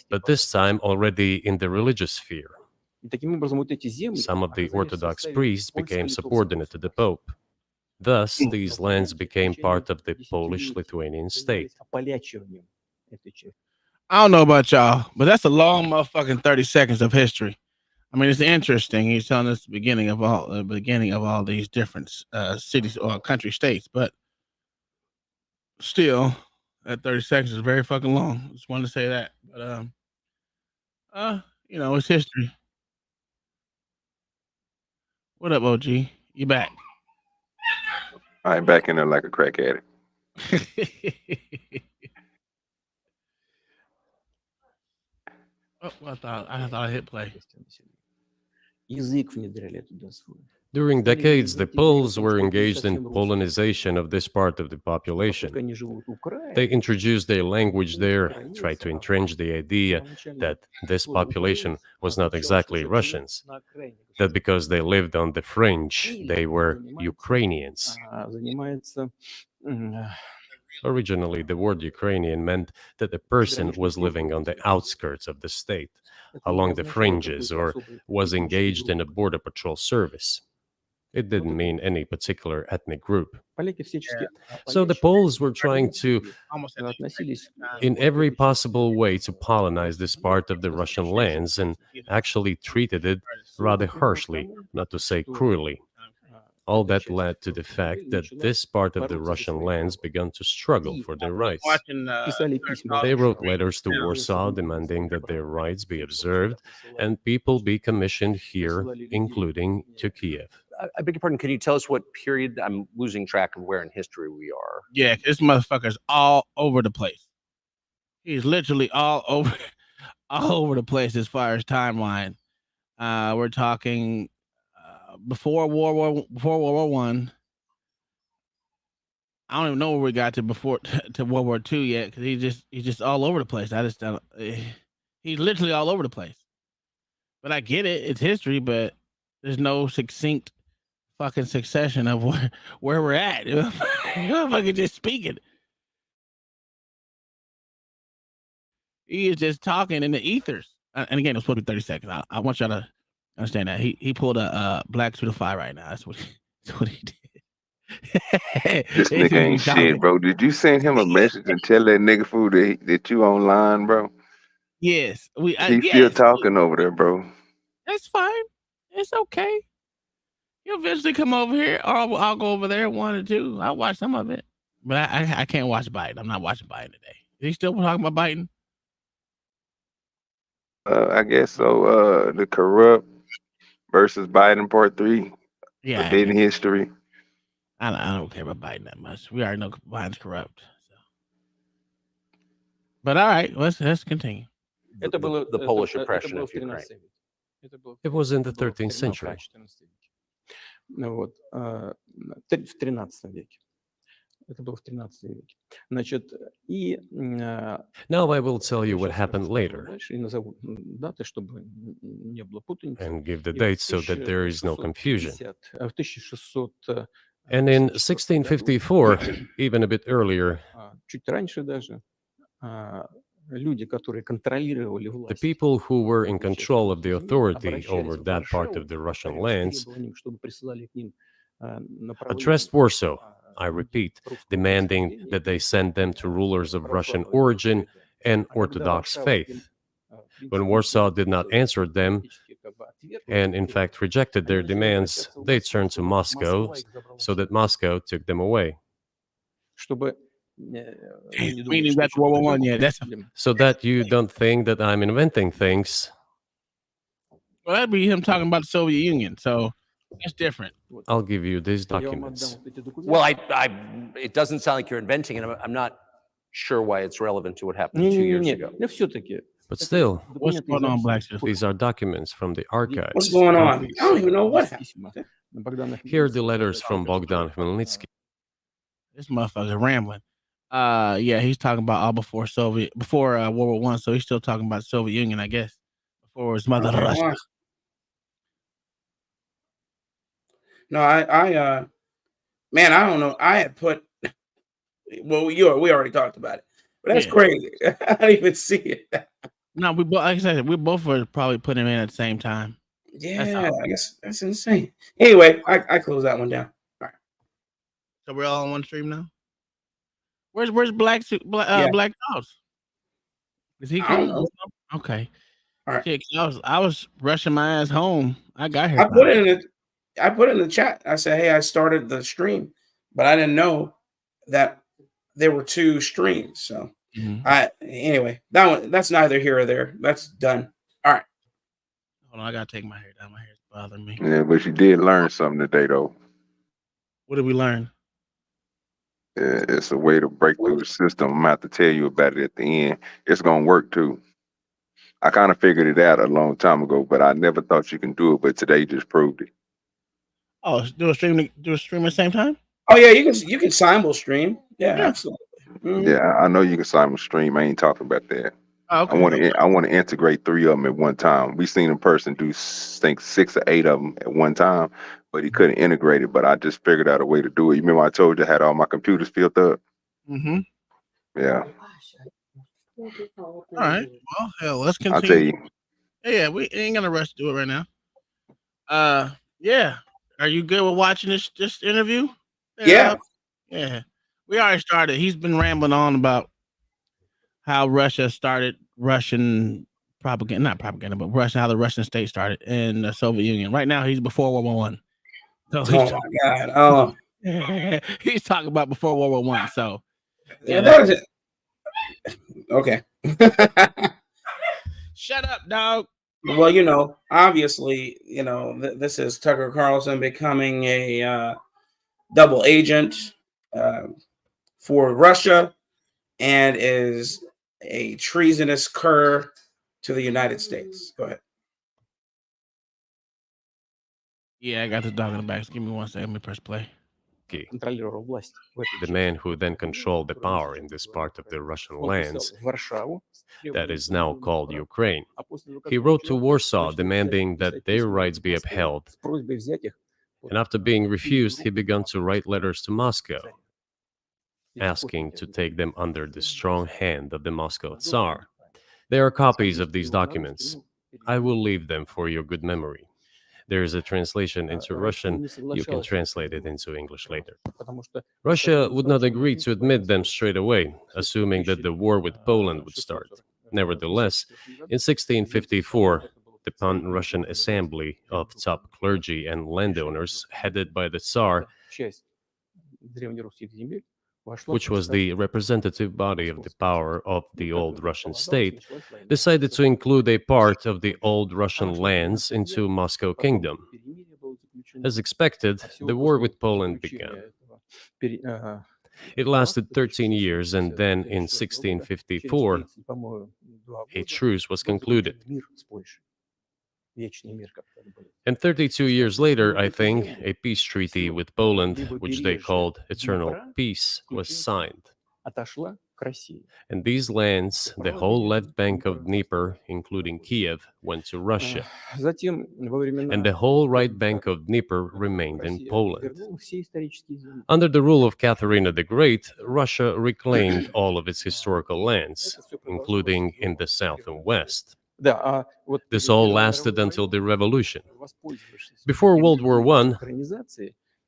but this time already in the religious sphere. Some of the Orthodox priests became subordinate to the Pope. Thus, these lands became part of the Polish-Lithuanian state. I don't know about y'all, but that's a long motherfucking 30 seconds of history. I mean, it's interesting. He's telling us the beginning of all these different cities or country states, but still, that 30 seconds is very fucking long. Just wanted to say that. But it's history. What up, OG? You back? I ain't back in there like a crack addict. I thought I hit play. During decades, the Poles were engaged in Polonization of this part of the population. They introduced their language there, tried to entrench the idea that this population was not exactly Russians, that because they lived on the fringe, they were Ukrainians. Originally, the word Ukrainian meant that a person was living on the outskirts of the state, along the fringes, or was engaged in a border patrol service. It didn't mean any particular ethnic group. So the Poles were trying to, in every possible way, to colonize this part of the Russian lands, and actually treated it rather harshly, not to say cruelly. All that led to the fact that this part of the Russian lands began to struggle for their rights. They wrote letters to Warsaw demanding that their rights be observed and people be commissioned here, including to Kiev. I beg your pardon, can you tell us what period? I'm losing track of where in history we are. Yeah, this motherfucker's all over the place. He's literally all over the place as far as timeline. We're talking before World War One. I don't even know where we got to before to World War II yet, because he's just all over the place. I just don't. He's literally all over the place. But I get it; it's history, but there's no succinct fucking succession of where we're at. If I could just speak it. He is just talking in the ethers. And again, it was supposed to be 30 seconds. I want y'all to understand that. He pulled a black to the fire right now. That's what he did. This nigga ain't shit, bro. Did you send him a message and tell that nigga fool that you online, bro? Yes. He's still talking over there, bro. That's fine. It's okay. He'll eventually come over here, or I'll go over there 1 or 2. I'll watch some of it. But I can't watch Biden. I'm not watching Biden today. Is he still talking about Biden? I guess so. The corrupt versus Biden part 3. Yeah. Forbidden history. I don't care about Biden that much. We already know Biden's corrupt. So. But all right, let's continue. The Polish oppression of Ukraine. It was in the 13th century. Это было в 13 веке. Значит, и Now I will tell you what happened later дальше и назову даты, чтобы не было путаницы. and give the И в dates so that there is no confusion. 1650, And in 1654, even a bit earlier, чуть раньше даже, люди, которые контролировали the власть, people who were in control of the authority over that part of the Russian lands чтобы присылали к ним addressed Warsaw, I repeat, demanding that they send them to rulers of Russian origin and Orthodox faith. When Warsaw did not answer them, and in fact rejected their demands, they turned to Moscow so that Moscow took them away. чтобы Meaning that's World War One. Yeah, that's So that you don't think that I'm inventing things. well, that'd be him talking about the Soviet Union. So that's different. I'll give you these documents. Well, it doesn't sound like you're inventing it. I'm not sure why it's relevant to what happened 2 years ago. Но все-таки But still, What's going on, Black Shift? these are documents from the archives. What's going on? I don't even know what happened. Here are the letters from Bogdan Khmelnytsky. This motherfucker rambling. Yeah, he's talking about all before World War One. So he's still talking about the Soviet Union, I guess. Before his mother Russia. No, man, I don't know. I had put, well, we already talked about it, but that's crazy. I didn't even see it. No, we both, like I said, we both were probably putting him in at the same time. Yeah, I guess that's insane. Anyway, I close that one down. All right. So we're all on one stream now. Where's Black House? Is he I don't coming? know. Okay. All right. Shit, I was rushing my ass home. I got here. I put it in the chat. I said, hey, I started the stream, but I didn't know that there were 2 streams. So anyway, that's neither here or there. That's done. All right. Hold on, I gotta take my hair down. My hair's bothering me. Yeah, but you did learn something today, though. What did we learn? It's a way to break through the system. I'm gonna have to tell you about it at the end. It's gonna work too. I kind of figured it out a long time ago, but I never thought you can do it. But today just proved it. Oh, do a stream at the same time? Oh yeah, you can simul stream. Yeah, absolutely. Mm-hmm. Yeah, I know you can simul stream. I ain't talking about that. Oh, okay. I want to integrate 3 of them at one time. We seen a person do, think 6 or 8 of them at one time, but he couldn't integrate it. But I just figured out a way to do it. You remember I told you I had all my computers filled up? Mm-hmm. Yeah. All right. Well, hell, let's continue. I'll tell you. Yeah, we ain't gonna rush to do it right now. Yeah. Are you good with watching this interview? Yeah. Yeah. We already started. He's been rambling on about how Russia started Russian propaganda, not propaganda, but how the Russian state started in the Soviet Union. Right now, he's before World War One. So oh my God! Oh, he's talking about before World War One. So yeah, that was it. Okay. Shut up, dog. Well, obviously, this is Tucker Carlson becoming a double agent for Russia and is a treasonous cur to the United States. Go ahead. Yeah, I got the dog in the back. Give me 1 second. Let me press play. The man who then controlled the power in this part of the Russian lands that is now called Ukraine. He wrote to Warsaw demanding that their rights be upheld. And after being refused, he began to write letters to Moscow, asking to take them under the strong hand of the Moscow Tsar. There are copies of these documents. I will leave them for your good memory. There is a translation into Russian. You can translate it into English later. Russia would not agree to admit them straight away, assuming that the war with Poland would start. Nevertheless, in 1654, the Pan-Russian Assembly of top clergy and landowners, headed by the Tsar, which was the representative body of the power of the old Russian state, decided to include a part of the old Russian lands into Moscow Kingdom. As expected, the war with Poland began. It lasted 13 years, and then in 1654, a truce was concluded. And 32 years later, I think, a peace treaty with Poland, which they called Eternal Peace, was signed. And these lands, the whole left bank of Dnieper, including Kiev, went to Russia. And the whole right bank of Dnieper remained in Poland. Under the rule of Catherine the Great, Russia reclaimed all of its historical lands, including in the south and west. This all lasted until the revolution. Before World War I,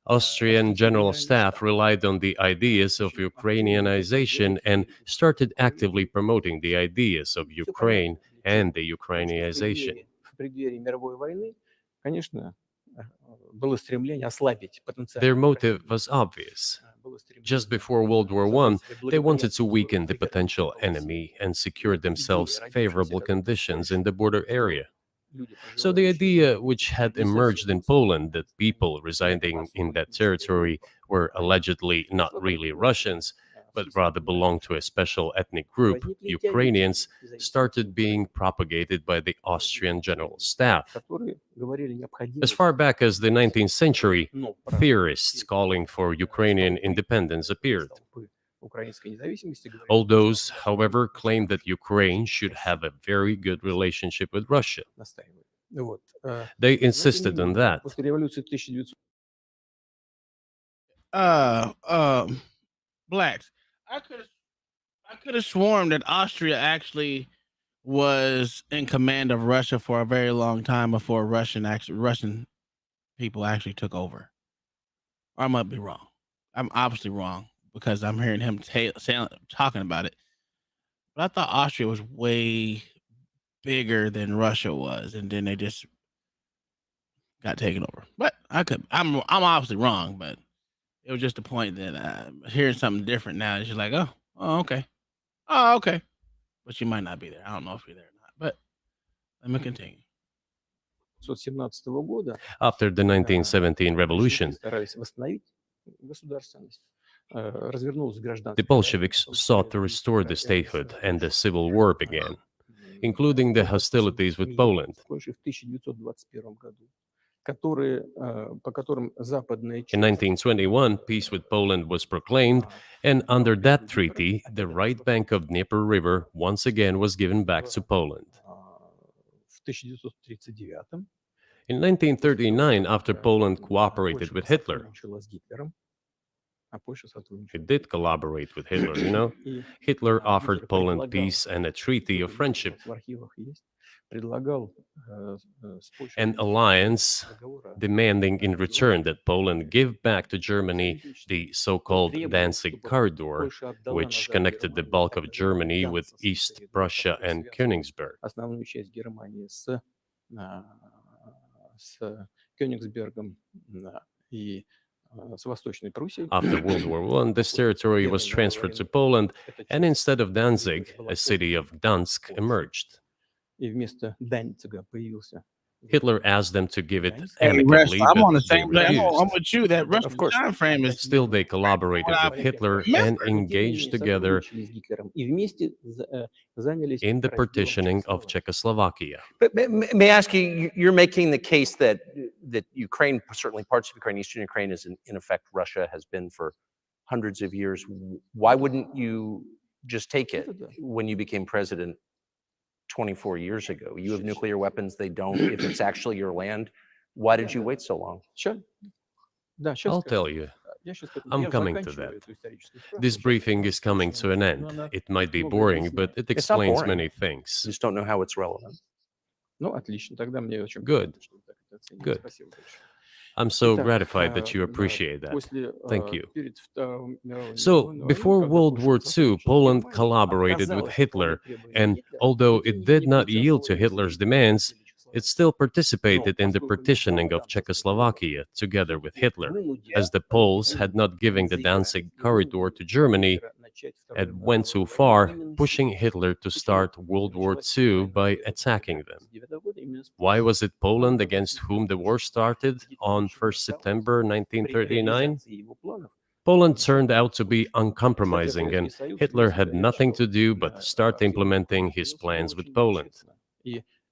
Austrian General Staff relied on the ideas of Ukrainianization and started actively promoting the ideas of Ukraine and the Ukrainianization. Their motive was obvious. Just before World War I, they wanted to weaken the potential enemy and secure themselves favorable conditions in the border area. So the idea which had emerged in Poland that people residing in that territory were allegedly not really Russians, but rather belonged to a special ethnic group, Ukrainians, started being propagated by the Austrian General Staff. As far back as the 19th century, theorists calling for Ukrainian independence appeared. All those, however, claimed that Ukraine should have a very good relationship with Russia. They insisted on that. Blacks. I could have sworn that Austria actually was in command of Russia for a very long time before Russian people actually took over. Or I might be wrong. I'm obviously wrong because I'm hearing him talking about it. But I thought Austria was way bigger than Russia was, and then they just got taken over. But I'm obviously wrong, but it was just the point that hearing something different now is just like, oh, okay. Oh, okay. But you might not be there. I don't know if you're there or not. But let me continue. After the 1917 revolution, the Bolsheviks sought to restore the statehood, and the civil war began, including the hostilities with Poland. In 1921, peace with Poland was proclaimed, and under that treaty, the right bank of Dnieper River once again was given back to Poland. In 1939, after Poland cooperated with Hitler, it did collaborate with Hitler, you know? Hitler offered Poland peace and a treaty of friendship. An alliance demanding in return that Poland give back to Germany the so-called Danzig corridor, which connected the bulk of Germany with East Prussia and Königsberg. After World War I, this territory was transferred to Poland, and instead of Danzig, a city of Gdansk emerged. Hitler asked them to give it amicably, I'm on the but they same level. refused. I'm with you. That Russian time frame is Still, they collaborated with Hitler and engaged together in the partitioning of Czechoslovakia. But may I ask you, you're making the case that Ukraine, certainly parts of Ukraine, Eastern Ukraine, is in effect Russia has been for hundreds of years. Why wouldn't you just take it when you became president 24 years ago? You have nuclear weapons, they don't. If it's actually your land, why did you wait so long? I'll tell you. I'm coming to that. This briefing is coming to an end. It might be boring, but it explains many things. Just don't know how it's relevant. Good. Good. I'm so gratified that you appreciate that. Thank you. So, before World War II, Poland collaborated with Hitler, and although it did not yield to Hitler's demands, it still participated in the partitioning of Czechoslovakia together with Hitler, as the Poles had not given the Danzig corridor to Germany and went too far, pushing Hitler to start World War II by attacking them. Why was it Poland against whom the war started on 1st September 1939? Poland turned out to be uncompromising, and Hitler had nothing to do but start implementing his plans with Poland.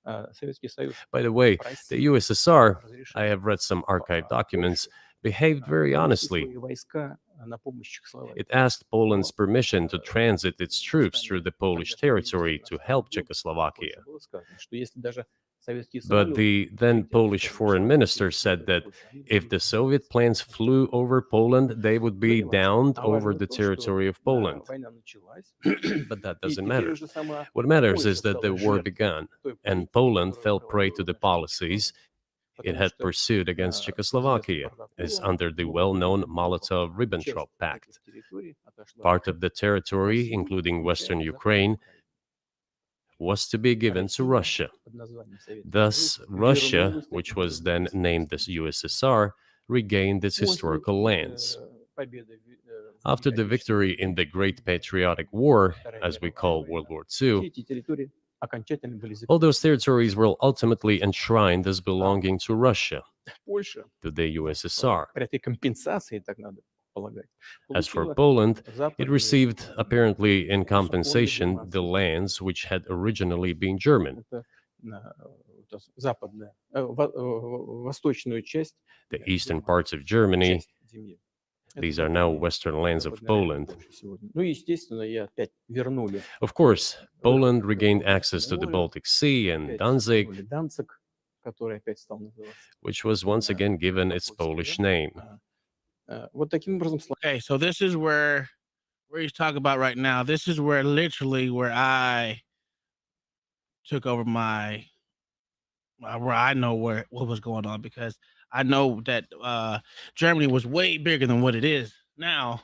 By the way, the USSR, I have read some archived documents, behaved very honestly. It asked Poland's permission to transit its troops through the Polish territory to help Czechoslovakia. But the then Polish foreign minister said that if the Soviet planes flew over Poland, they would be downed over the territory of Poland. But that doesn't matter. What matters is that the war began, and Poland fell prey to the policies it had pursued against Czechoslovakia, as under the well-known Molotov-Ribbentrop Pact. Part of the territory, including Western Ukraine, was to be given to Russia. Thus, Russia, which was then named the USSR, regained its historical lands. After the victory in the Great Patriotic War, as we call World War II, all those territories were ultimately enshrined as belonging to Russia, to the USSR. As for Poland, it received, apparently in compensation, the lands which had originally been German. The eastern parts of Germany, these are now western lands of Poland. Of course, Poland regained access to the Baltic Sea and Danzig, which was once again given its Polish name. Okay, so this is where he's talking about right now. This is where literally where I took over where I know what was going on, because I know that Germany was way bigger than what it is now,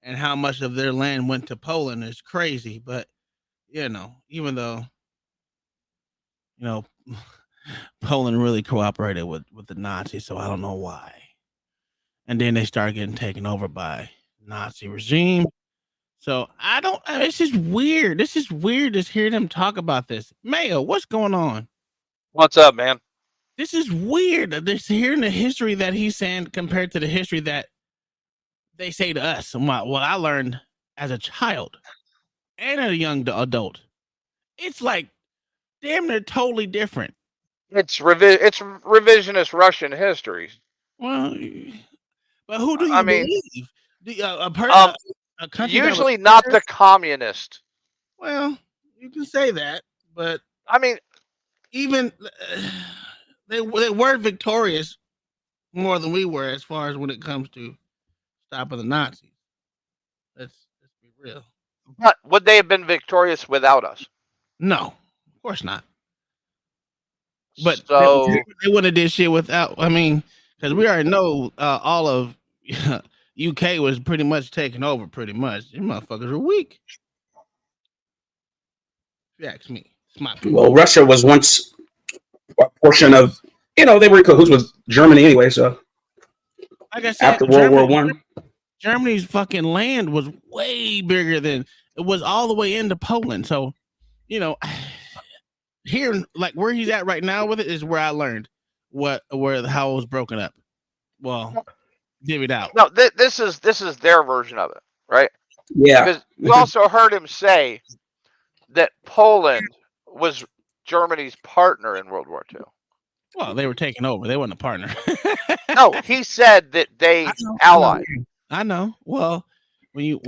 and how much of their land went to Poland is crazy. But even though Poland really cooperated with the Nazis, so I don't know why. And then they start getting taken over by Nazi regime. So it's just weird. This is weird to hear them talk about this. Mayo, what's going on? What's up, man? This is weird. Just hearing the history that he's saying compared to the history that they say to us. And what I learned as a child and a young adult. It's like damn near totally different. It's revisionist Russian history. Well, but who do you believe? A country usually not the communist. Well, you can say that, but I mean, even they were victorious more than we were as far as when it comes to stopping the Nazis. Let's be real. But would they have been victorious without us? No, of course not. But so they wouldn't have did shit without. I mean, because we already know all of UK was pretty much taken over. Pretty much, you motherfuckers are weak. If you ask me, it's my opinion. Well, Russia was once a portion of, they were in cahoots with Germany anyway. So, like I said, after World War I, Germany's fucking land was way bigger than it was all the way into Poland. So, here, like where he's at right now with it is where I learned how it was broken up. Well, divvied out. No, this is their version of it, right? Yeah. Because you also heard him say that Poland was Germany's partner in World War II. Well, they were taking over. They weren't a partner. No, he said that they allied. I know. Well, when you're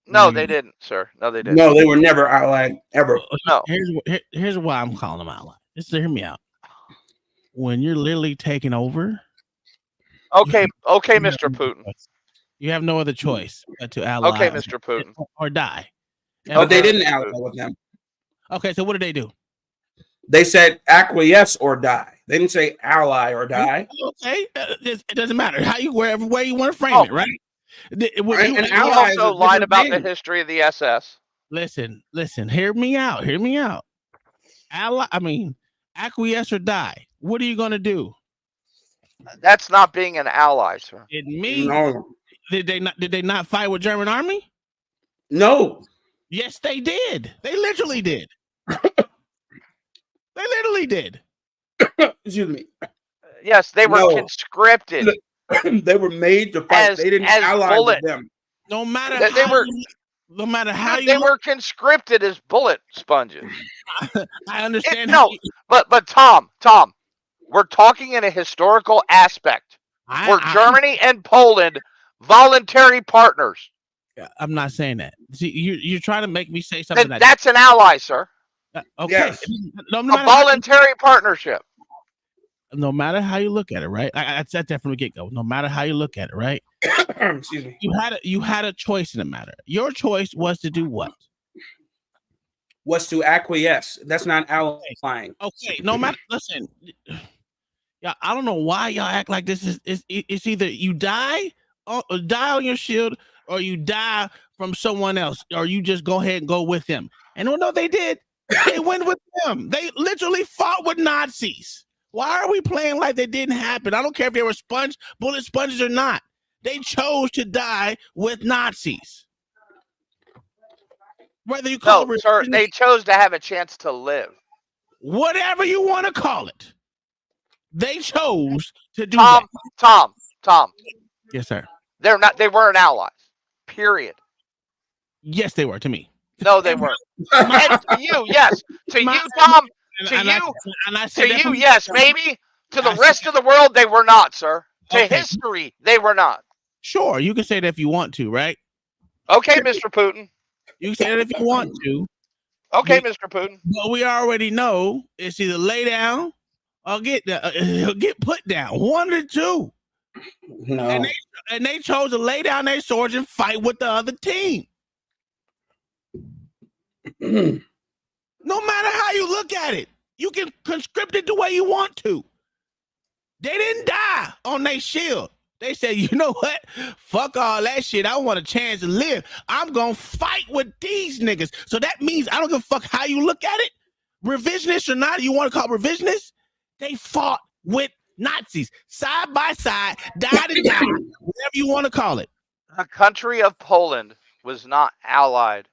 no, they didn't, sir. No, they didn't. No, they were never allied ever. No. Here's why I'm calling them allied. Just hear me out. When you're literally taking over. Okay, Mr. Putin. You have no other choice but to ally. Okay, Mr. Putin. Or die. But they didn't ally with them. Okay, so what did they do? They said acquiesce or die. They didn't say ally or die. Okay, it doesn't matter how wherever way you want to frame it, right? And he also lied about the history of the SS. Listen. Hear me out. Acquiesce or die. What are you gonna do? That's not being an ally, sir. It means no. Did they not fight with German army? No. Yes, they did. They literally did. They literally did. Excuse me. Yes, they were conscripted. They were made to fight. They didn't ally with them. No matter No matter how Dude, you they were conscripted as bullet sponges. I understand. But Tom, we're talking in a historical aspect. Were Germany and Poland voluntary partners? I'm not saying that. See, you're trying to make me say something. Then that's an ally, sir. Okay. Yes. A voluntary partnership. No matter how you look at it, right? I said that from the get go. No matter how you look at it, right? Excuse me. You had a choice in the matter. Your choice was to do what? Was to acquiesce. That's not allying. Okay. No matter. Listen. Yeah, I don't know why y'all act like this is. It's either you die on your shield, or you die from someone else, or you just go ahead and go with them. And no, they did. They went with them. They literally fought with Nazis. Why are we playing like they didn't happen? I don't care if they were bullet sponges or not. They chose to die with Nazis. Whether you call it, sir, they chose to have a chance to live. Whatever you want to call it. They chose to do that. Tom. Yes, sir. They weren't allies. Period. Yes, they were to me. No, they weren't. And to you, yes. To you, Tom. To you, yes, maybe. To the rest of the world, they were not, sir. To history, they were not. Sure, you can say that if you want to, right? Okay, Mr. Putin. You can say that if you want to. Okay, Mr. Putin. But we already know it's either lay down or get put down. One or two. No. And they chose to lay down their swords and fight with the other team. No matter how you look at it, you can conscript it the way you want to. They didn't die on their shield. They said, you know what? Fuck all that shit. I want a chance to live. I'm going to fight with these niggas. So that means I don't give a fuck how you look at it. Revisionist or not, you want to call it revisionist? They fought with Nazis side by side, die to die, whatever you want to call it. The country of Poland was not allied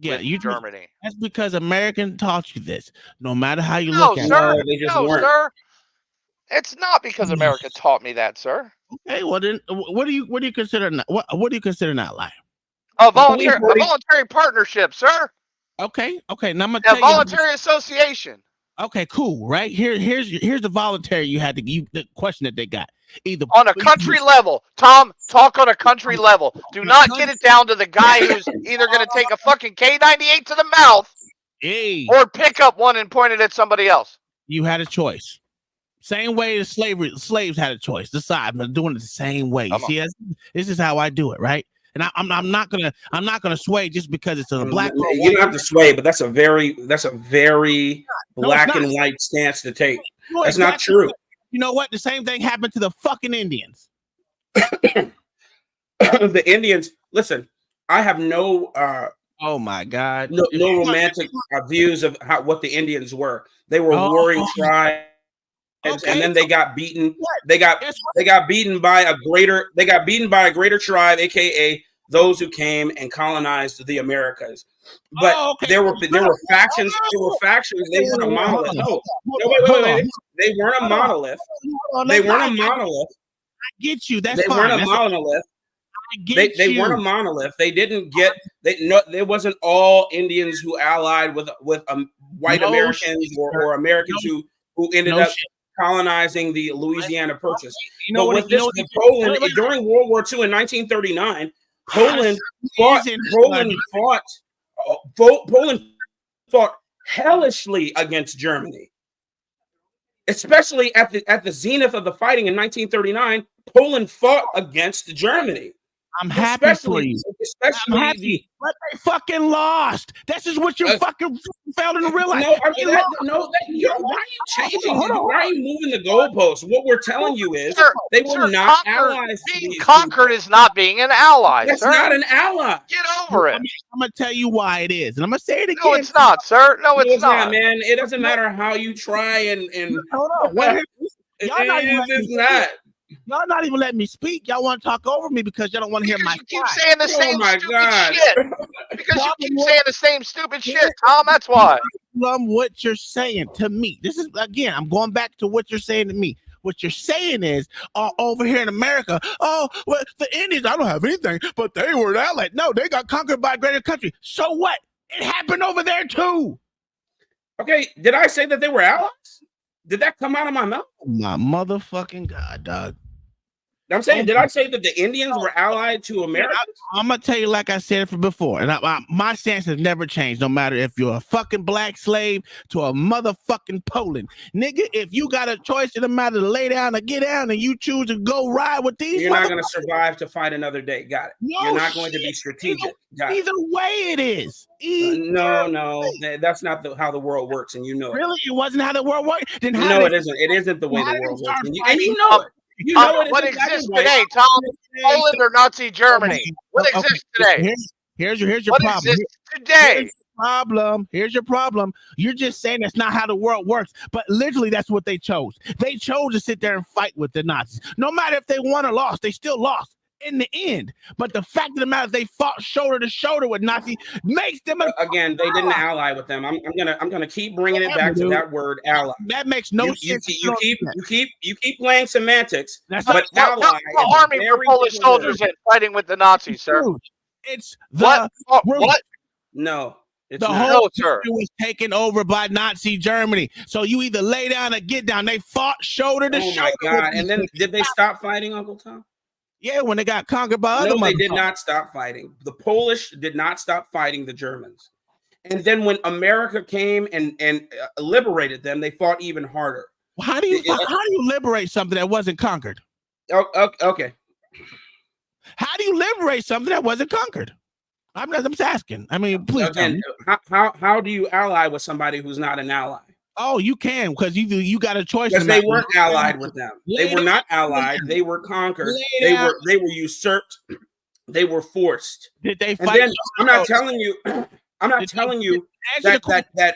with Germany. That's because American taught you this. No matter how you look at it. No, sir. It's not because America taught me that, sir. Okay, well then, what do you consider? What do you consider not lying? A voluntary partnership, sir. Okay. Now I'm gonna tell you. A voluntary association. Okay, cool. Right here's the voluntary the question that they got. Either on a country level, Tom. Talk on a country level. Do not get it down to the guy who's either going to take a fucking K98 to the mouth, or pick up one and point it at somebody else. You had a choice. Same way as slaves had a choice. Decide. I'm doing it the same way. You see, this is how I do it, right? And I'm not gonna sway just because it's a black. You don't have to sway, but that's a very black and white stance to take. No, that's not true. You know what? The same thing happened to the fucking Indians. The Indians. Listen, I have no. Oh my God! No romantic views of what the Indians were. They were warring tribes. Okay. And then they got beaten. They got beaten by a greater tribe, aka those who came and colonized the Americas. But there were factions. There were factions. They weren't a monolith. No, wait. They weren't a monolith. They weren't a monolith. I get you. That's they fine. weren't a monolith. They weren't a monolith. They didn't get. There wasn't all Indians who allied with white Americans or Americans who ended up colonizing the Louisiana Purchase. But with this, Poland during World War II in 1939, Poland fought hellishly against Germany. Especially at the zenith of the fighting in 1939, Poland fought against Germany. I'm happy for you. But they fucking lost. This is what you fucking failed to realize. Why are you changing? Why are you moving the goalposts? What we're telling you is they were not allies. Being conquered is not being an ally. That's not an ally. Get over it. I'm gonna tell you why it is, and I'm gonna say it again. No, it's not, sir. No, it's not, man. It doesn't matter how you try and hold on. It's not. Y'all not even letting me speak. Y'all want to talk over me because y'all don't want to hear my. You keep saying the same stupid shit. Because you keep saying the same stupid shit, Tom. That's why. What you're saying to me. This is again. I'm going back to what you're saying to me. What you're saying is, over here in America, oh, well, the Indians, I don't have anything, but they were an ally. No, they got conquered by a greater country. So what? It happened over there too. Okay, did I say that they were allies? Did that come out of my mouth? My motherfucking God, dog. I'm saying, did I say that the Indians were allied to America? I'm gonna tell you, like I said it before, and my stance has never changed. No matter if you're a fucking black slave to a motherfucking Poland, nigga. If you got a choice in the matter to lay down or get down, and you choose to go ride with these, you're not gonna survive to fight another day. Got it. No, you're not going to be strategic. Either way, it is. No, that's not how the world works, and you know it. Really, it wasn't how the world worked. Then no, it isn't. It isn't the way the world works, and you know it. You know what exists today, Tom? Poland or Nazi Germany? What exists today? Here's your what problem. Exists today? Here's your problem. You're just saying that's not how the world works, but literally that's what they chose. They chose to sit there and fight with the Nazis. No matter if they won or lost, they still lost in the end. But the fact of the matter is they fought shoulder to shoulder with Nazis makes them again. They didn't ally with them. I'm gonna keep bringing it back to that word ally. That makes no sense. You keep playing semantics. But ally. The army were Polish soldiers in fighting with the Nazis, sir. It's the what? No. It's the not. whole country was taken over by Nazi Germany. So you either lay down or get down. They fought shoulder to shoulder. Oh my God! And then did they stop fighting, Uncle Tom? Yeah, when they got conquered by other. No, they did not stop fighting. The Polish did not stop fighting the Germans. And then when America came and liberated them, they fought even harder. Well, how do you liberate something that wasn't conquered? Okay. How do you liberate something that wasn't conquered? I'm just asking. I mean, please. Again, how do you ally with somebody who's not an ally? Oh, you can, because you got a choice. Because they weren't allied with them. They were not allied. They were conquered. They were usurped. They were forced. Did they fight? And then, I'm not telling you. I'm not telling you that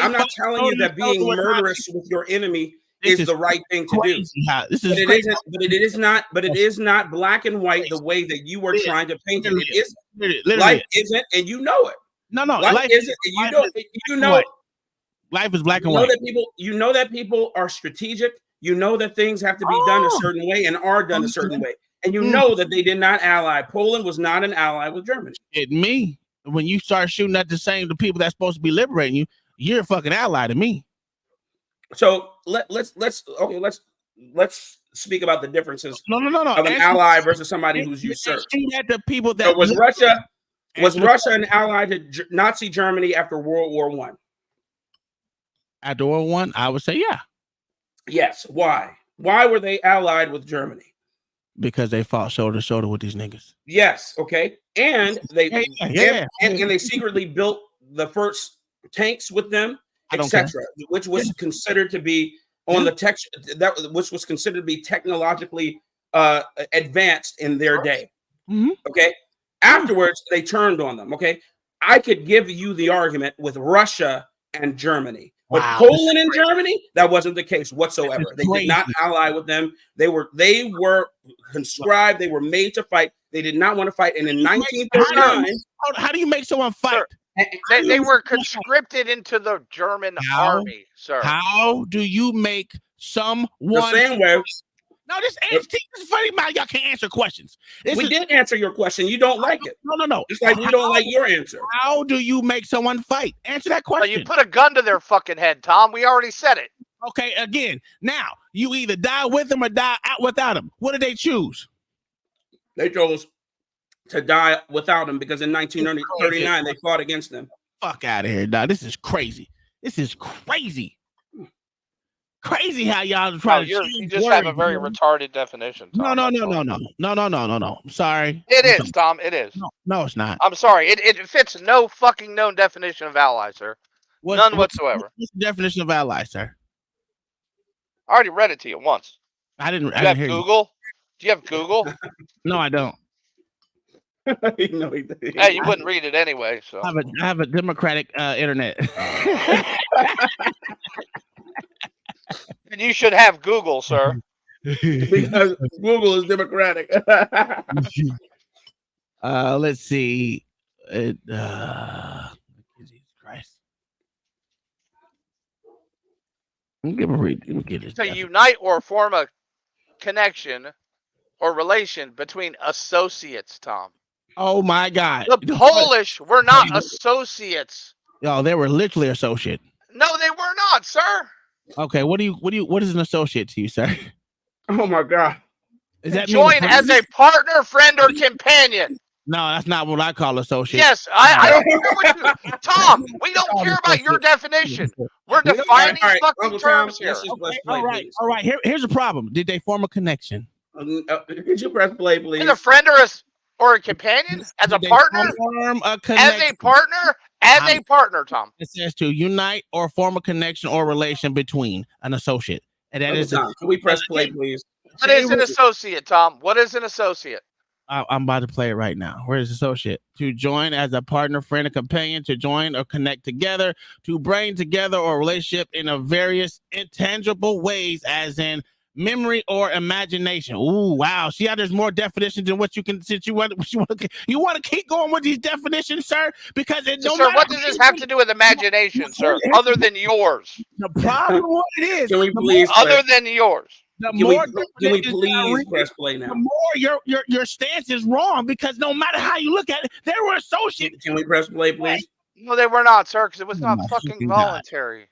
I'm not telling you that being murderous with your enemy is the right thing to do. But it is not black and white the way that you are trying to paint it. It isn't. Life isn't, and you know it. No, life isn't. You know. Life is black and white. You know that people are strategic. You know that things have to be done a certain way and are done a certain way. And you know that they did not ally. Poland was not an ally with Germany. When you start shooting at the people that's supposed to be liberating you, you're a fucking ally to me. So let's speak about the differences. No. Of an ally versus somebody who's usurped. At the people that so was Russia an ally to Nazi Germany after World War I? After World War I would say yeah. Yes. Why? Why were they allied with Germany? Because they fought shoulder to shoulder with these niggas. Yes. Okay. And they and they secretly built the first tanks with them, etc., which was considered to be which was considered to be technologically advanced in their day. Mm-hmm. Okay. Afterwards, they turned on them. Okay. I could give you the argument with Russia and Germany. But Poland and Germany, that wasn't the case whatsoever. They did not ally with them. They were conscribed. They were made to fight. They did not want to fight. And in 1939, how do you make someone fight? They were conscripted into the German army, sir. How do you make someone the same way? No, this is funny, man. Y'all can't answer questions. We did answer your question. You don't like it. No. It's like we don't like your answer. How do you make someone fight? Answer that question. Well, you put a gun to their fucking head, Tom. We already said it. Okay, again. Now, you either die with them or die out without them. What did they choose? They chose to die without them because in 1939 they fought against them. Fuck out of here, dog. This is crazy. Crazy how y'all try to you just have a very retarded definition, Tom. No. I'm sorry. It is, Tom. It is. No, it's not. I'm sorry. It fits no fucking known definition of ally, sir. None whatsoever. What's the definition of ally, sir? I already read it to you once. I didn't hear Google? Do you have Google? No, I don't. No, hey, you wouldn't read it anyway. So I have a democratic internet. And you should have Google, sir. Because Google is democratic. Let's see. Jesus Christ. Give a read. Let me get it. To unite or form a connection or relation between associates, Tom. Oh my God. The Polish were not associates. Yo, they were literally associate. No, they were not, sir. Okay, what is an associate to you, sir? Oh my God. Is that join as a partner, friend, or companion? No, that's not what I call associate. Yes, I don't care what you, Tom. We don't care about your definition. We're defining fucking terms here. All right. Here's the problem. Did they form a connection? Could you press play, please? As a friend or a companion? As a partner? As a partner? As a partner, Tom. It says to unite or form a connection or relation between an associate. And that is. Tom, can we press play, please? What is an associate, Tom? What is an associate? I'm about to play it right now. Where is associate? To join as a partner, friend, or companion, to join or connect together, to bring together or relationship in a various intangible ways, as in memory or imagination. Ooh, wow. See how there's more definitions than what you can, since you want to keep going with these definitions, sir? Because it don't sir, what does this have to do with imagination, sir? Other than yours. The problem what it is. Can we please other than yours? The can more we please press play now? The more your stance is wrong, because no matter how you look at it, they were associates. Can we press play, please? No, they were not, sir, because it was not fucking voluntary.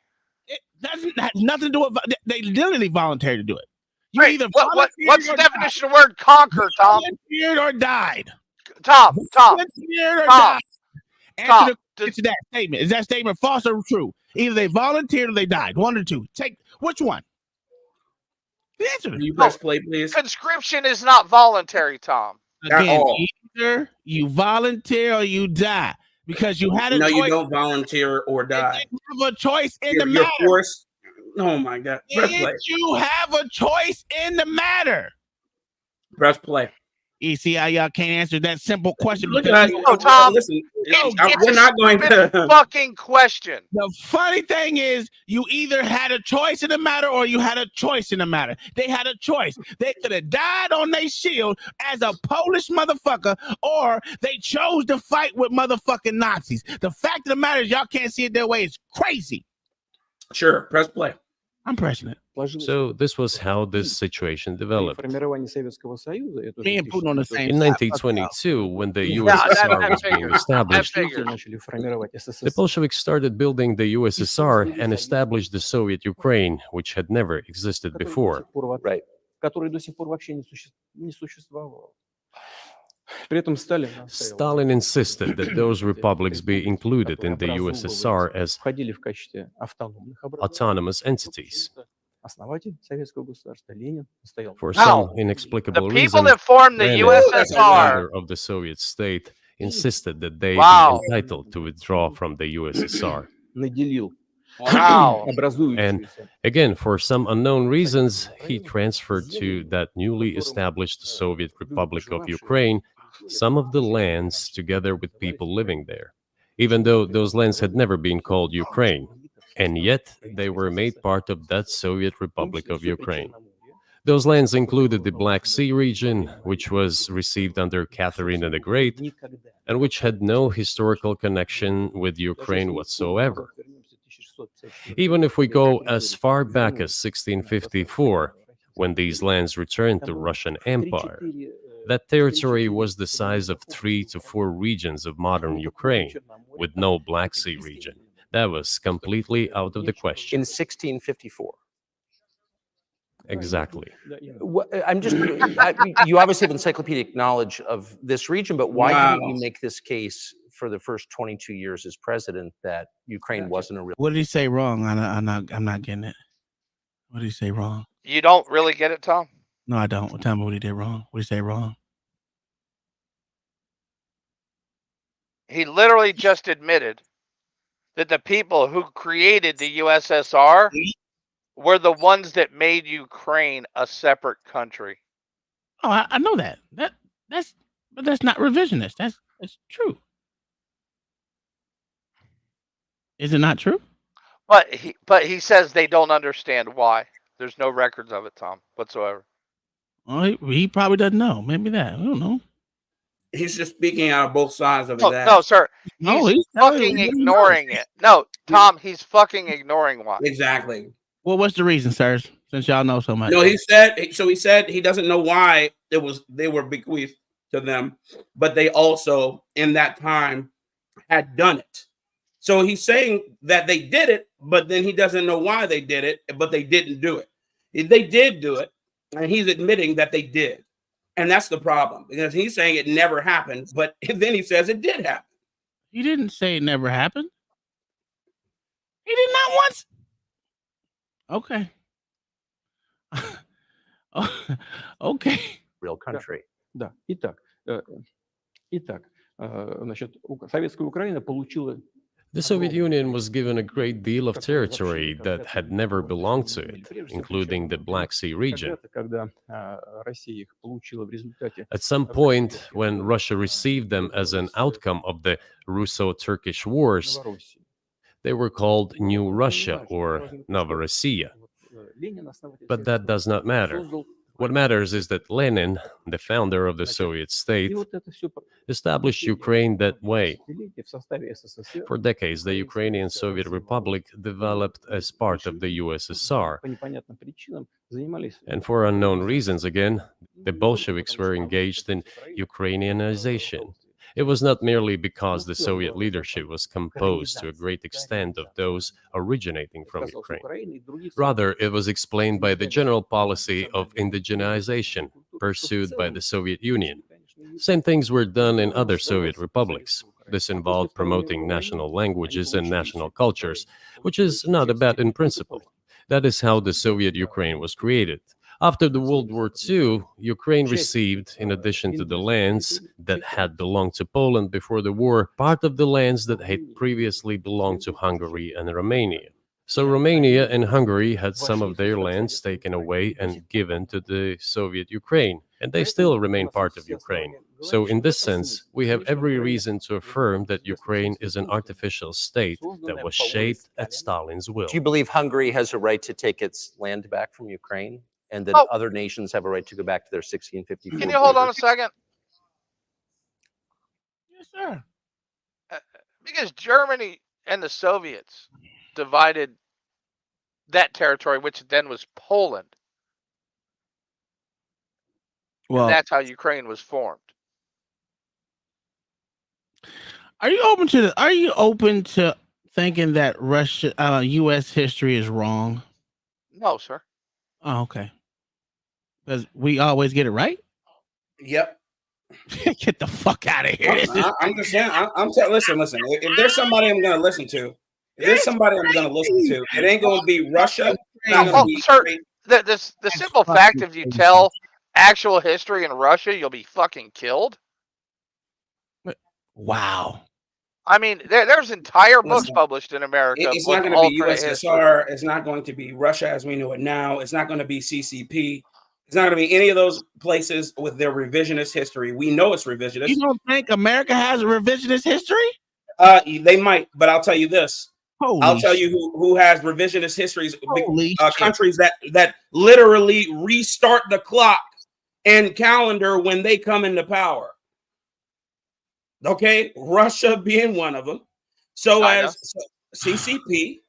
It doesn't have nothing to do with they literally voluntary to do it. You right. either what's the definition of the word conquer, Tom? Volunteered or died. Tom. Volunteered or died. Answer to that statement. Is that statement false or true? Either they volunteered or they died. One or two. Take which one? The answer. Can you press play, please? Conscription is not voluntary, Tom. Again, either you volunteer or you die, because you had a choice. No, you don't volunteer or die. You have a choice in the matter. Forced. Oh my God! Press play. You have a choice in the matter. Press play. You see how y'all can't answer that simple question? Look at Tom. Listen, we're not going to fucking question. The funny thing is, you either had a choice in the matter or you had a choice in the matter. They had a choice. They could have died on their shield as a Polish motherfucker, or they chose to fight with motherfucking Nazis. The fact of the matter is, y'all can't see it their way. It's crazy. Sure, press play. I'm pressing it. So this was how this situation developed. Me and Putin on the same In 1922, when the USSR was being established, the Bolsheviks started building the USSR and established the Soviet Ukraine, which had never existed before. Right. Stalin insisted that those republics be included in the USSR as autonomous entities. For some inexplicable reason, the people that formed the USSR of the Soviet state insisted that they be entitled to withdraw from the USSR. Wow. And again, for some unknown reasons, he transferred to that newly established Soviet Republic of Ukraine some of the lands together with people living there, even though those lands had never been called Ukraine, and yet they were made part of that Soviet Republic of Ukraine. Those lands included the Black Sea region, which was received under Catherine the Great, and which had no historical connection with Ukraine whatsoever. Even if we go as far back as 1654, when these lands returned to Russian Empire, that territory was the size of 3 to 4 regions of modern Ukraine, with no Black Sea region. That was completely out of the question. In 1654. Exactly. I'm just, you obviously have encyclopedic knowledge of this region, but why didn't you make this case for the first 22 years as president that Ukraine wasn't a real? What did he say wrong? I'm not getting it. What did he say wrong? You don't really get it, Tom? No, I don't. Tell me what he did wrong. What did he say wrong? He literally just admitted that the people who created the USSR were the ones that made Ukraine a separate country. Oh, I know that. But that's not revisionist. That's true. Is it not true? But he says they don't understand why. There's no records of it, Tom, whatsoever. Well, he probably doesn't know. Maybe that. I don't know. He's just speaking out of both sides of his ass. No, sir. He's fucking ignoring it. No, Tom, he's fucking ignoring why. Exactly. Well, what's the reason, sirs? Since y'all know so much. No, he said he doesn't know why they were bequeathed to them, but they also in that time had done it. So he's saying that they did it, but then he doesn't know why they did it, but they didn't do it. They did do it, and he's admitting that they did. And that's the problem, because he's saying it never happened, but then he says it did happen. He didn't say it never happened. He did not once. Okay. Okay. Real country. Да. Итак, значит, Советская Украина получила. The Soviet Union was given a great deal of territory that had never belonged to it, including the Black Sea region. At some point, when Russia received them as an outcome of the Russo-Turkish Wars, they were called New Russia or Novorossiya. But that does not matter. What matters is that Lenin, the founder of the Soviet state, established Ukraine that way. For decades, the Ukrainian Soviet Republic developed as part of the USSR. And for unknown reasons, again, the Bolsheviks were engaged in Ukrainianization. It was not merely because the Soviet leadership was composed to a great extent of those originating from Ukraine. Rather, it was explained by the general policy of indigenization pursued by the Soviet Union. Same things were done in other Soviet republics. This involved promoting national languages and national cultures, which is not a bad in principle. That is how the Soviet Ukraine was created. After the World War II, Ukraine received, in addition to the lands that had belonged to Poland before the war, part of the lands that had previously belonged to Hungary and Romania. So Romania and Hungary had some of their lands taken away and given to the Soviet Ukraine, and they still remain part of Ukraine. So in this sense, we have every reason to affirm that Ukraine is an artificial state that was shaped at Stalin's will. Do you believe Hungary has a right to take its land back from Ukraine? And that other nations have a right to go back to their 1654. Can you hold on a second? Yes, sir. Because Germany and the Soviets divided that territory, which then was Poland. Well, and that's how Ukraine was formed. Are you open to thinking that U.S. history is wrong? No, sir. Oh, okay. Because we always get it right. Yep. Get the fuck out of here. I'm just saying. Listen. If there's somebody I'm going to listen to, it ain't going to be Russia. Sir, the simple fact if you tell actual history in Russia, you'll be fucking killed. Wow. I mean, there's entire books published in America. It's not going to be USSR. It's not going to be Russia as we know it now. It's not going to be CCP. It's not going to be any of those places with their revisionist history. We know it's revisionist. You don't think America has a revisionist history? They might, but I'll tell you this. I'll tell you who has revisionist histories. Countries that literally restart the clock and calendar when they come into power. Okay, Russia being one of them. So China. As CCP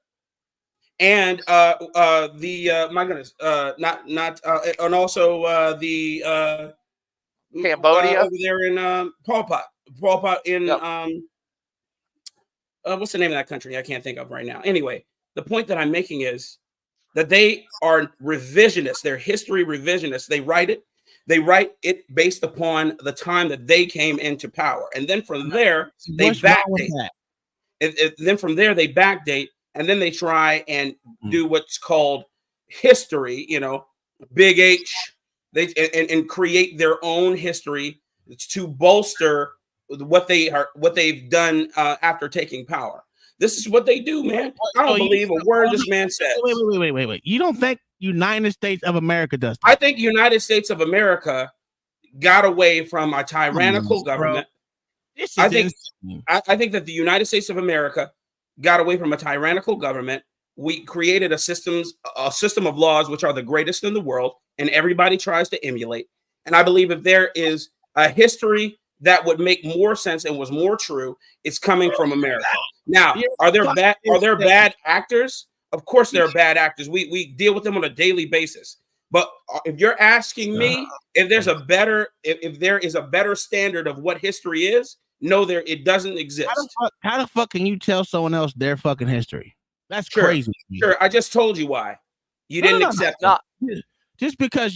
and my goodness, and also the Cambodia over there in Pol Pot in what's the name of that country? I can't think of right now. Anyway, the point that I'm making is that they are revisionists. They're history revisionists. They write it based upon the time that they came into power. And then from there, they backdate. Then from there, they backdate, and then they try and do what's called history, big H. They and create their own history to bolster what they've done after taking power. This is what they do, man. I don't believe a word this man says. Wait. You don't think United States of America does that? I think United States of America got away from a tyrannical government. I think that the United States of America got away from a tyrannical government. We created a system of laws which are the greatest in the world, and everybody tries to emulate. And I believe if there is a history that would make more sense and was more true, it's coming from America. Now, are there bad actors? Of course, they're bad actors. We deal with them on a daily basis. But if you're asking me if there's a better, if there is a better standard of what history is, no, it doesn't exist. How the fuck can you tell someone else their fucking history? That's Sure, crazy. Sure, I just told you why. You didn't accept it. Just because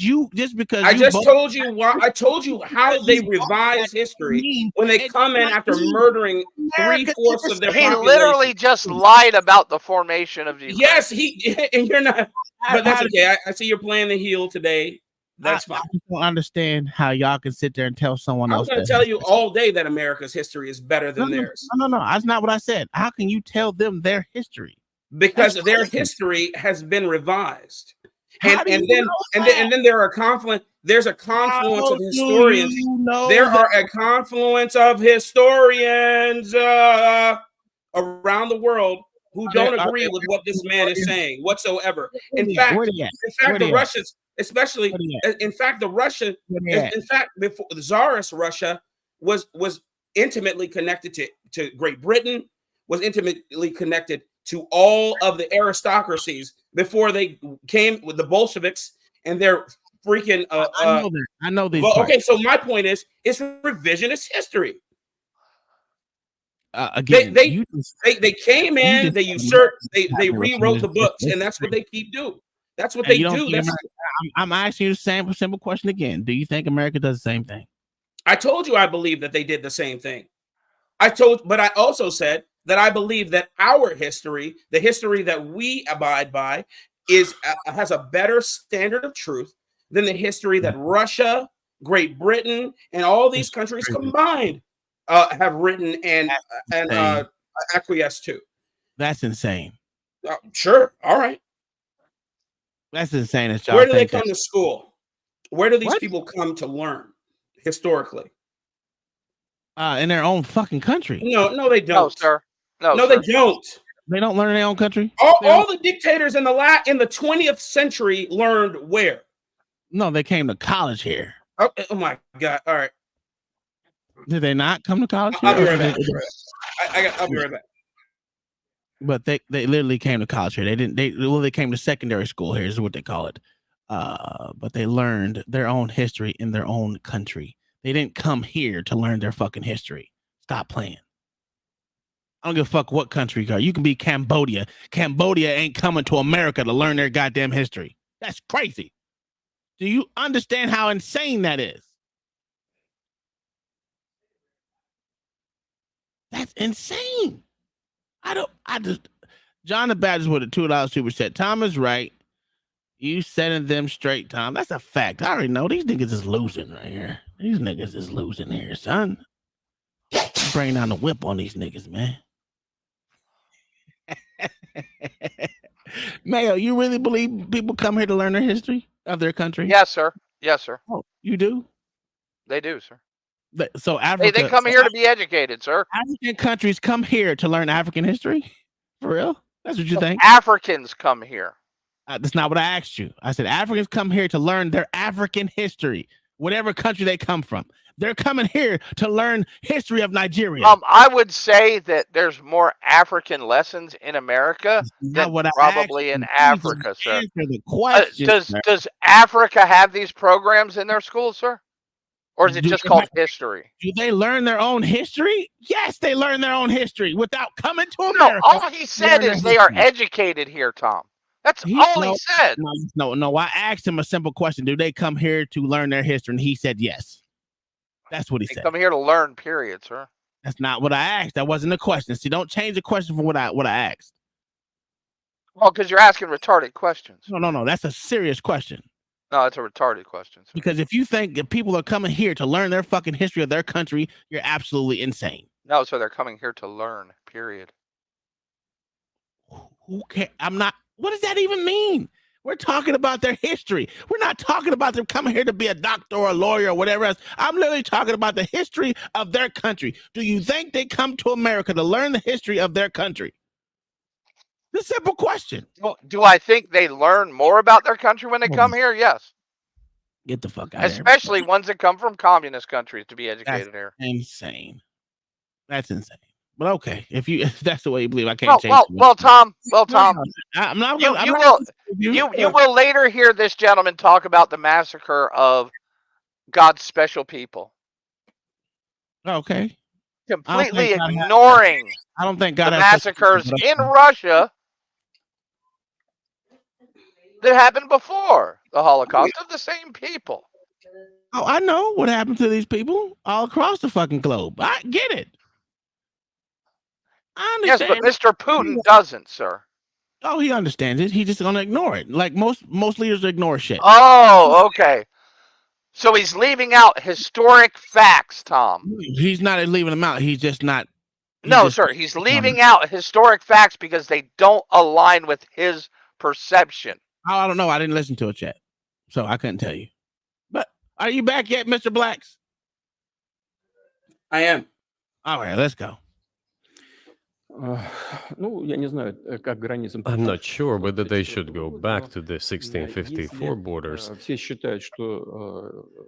I just told you why. I told you how they revise history when they come in after murdering 3/4 of their He population. literally just lied about the formation of Ukraine. Yes, and you're not. But that's okay. I see you're playing the heel today. That's fine. I don't understand how y'all can sit there and tell someone else. I'm going to tell you all day that America's history is better than theirs. No, that's not what I said. How can you tell them their history? Because their history has been revised. And then there are confluence. There's a confluence of historians. There are a confluence of historians around the world who don't agree with what this man is saying whatsoever. In fact, the Russians, especially, before the Tsarist Russia was intimately connected to Great Britain, was intimately connected to all of the aristocracies before they came with the Bolsheviks and their freaking. I know these. Well, okay, so my point is, it's revisionist history. Again, they came in, they usurped, they rewrote the books, and that's what they keep doing. That's what they do. I'm asking you the same simple question again. Do you think America does the same thing? I told you I believe that they did the same thing. But I also said that I believe that our history, the history that we abide by, has a better standard of truth than the history that Russia, Great Britain, and all these countries combined have written and acquiesced to. That's insane. Sure. All right. That's insane. Where do they come to school? Where do these people come to learn historically? In their own fucking country. No, they don't. No, sir. No, they don't. They don't learn in their own country. All the dictators in the 20th century learned where? No, they came to college here. Oh my God! All right. Did they not come to college here? I'll be right back. I'll be right back. But they literally came to college here. They came to secondary school here is what they call it. But they learned their own history in their own country. They didn't come here to learn their fucking history. Stop playing. I don't give a fuck what country you are. You can be Cambodia. Cambodia ain't coming to America to learn their goddamn history. That's crazy. Do you understand how insane that is? That's insane. John the Baptist with a $2 super chat. Tom is right. You setting them straight, Tom. That's a fact. I already know these niggas is losing right here. These niggas is losing here, son. Bring down the whip on these niggas, man. Mayo, you really believe people come here to learn their history of their country? Yes, sir. Yes, sir. Oh, you do? They do, sir. So Africa, they come here to be educated, sir. African countries come here to learn African history? For real? That's what you think? Africans come here. That's not what I asked you. I said Africans come here to learn their African history, whatever country they come from. They're coming here to learn history of Nigeria. I would say that there's more African lessons in America than probably in Africa, sir. Does Africa have these programs in their schools, sir? Or is it just called history? Do they learn their own history? Yes, they learn their own history without coming to America. No, all he said is they are educated here, Tom. That's all he said. No. I asked him a simple question. Do they come here to learn their history? And he said yes. That's what he said. They come here to learn, period, sir. That's not what I asked. That wasn't the question. See, don't change the question from what I asked. Well, because you're asking retarded questions. No. That's a serious question. No, it's a retarded question, sir. Because if you think that people are coming here to learn their fucking history of their country, you're absolutely insane. No, sir, they're coming here to learn, period. Who cares? What does that even mean? We're talking about their history. We're not talking about them coming here to be a doctor or a lawyer or whatever else. I'm literally talking about the history of their country. Do you think they come to America to learn the history of their country? The simple question. Well, do I think they learn more about their country when they come here? Yes. Get the fuck out of here. Especially ones that come from communist countries to be educated here. Insane. That's insane. But okay, if that's the way you believe, I can't change. Tom. Well, Tom. I'm not. You will later hear this gentleman talk about the massacre of God's special people. Okay. Completely ignoring I don't think God the has massacres in Russia that happened before the Holocaust of the same people. Oh, I know what happened to these people all across the fucking globe. I get it. I understand. Yes, but Mr. Putin doesn't, sir. Oh, he understands it. He's just gonna ignore it. Like most leaders ignore shit. Oh, okay. So he's leaving out historic facts, Tom. He's not leaving them out. He's just not. No, sir. He's leaving out historic facts because they don't align with his perception. Oh, I don't know. I didn't listen to it yet, so I couldn't tell you. But are you back yet, Mr. Blacks? I am. All right, let's go. I'm not sure whether they should go back to the 1654 borders.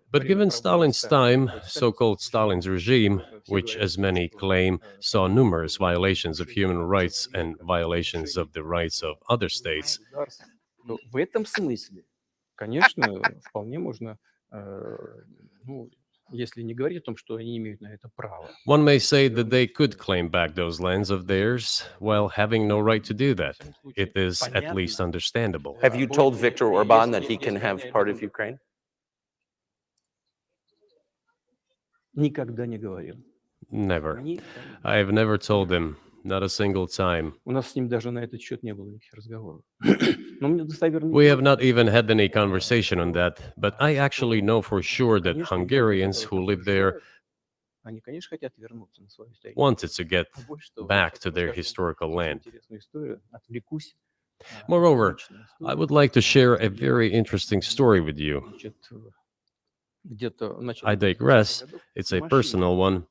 But given Stalin's time, so-called Stalin's regime, which, as many claim, saw numerous violations of human rights and violations of the rights of other states, В этом смысле, конечно, вполне можно, если не говорить о том, что они имеют на это право. One may say that they could claim back those lands of theirs while having no right to do that. It is at least understandable. Have you told Viktor Orban that he can have part of Ukraine? Никогда не говорил. Never. I have never told him, not a single time. У нас с ним даже на этот счет не было никаких разговоров. We have not even had any conversation on that, but I actually know for sure that Hungarians who live there wanted to get back to their historical land. Moreover, I would like to share a very interesting story with you. I digress. It's a personal one.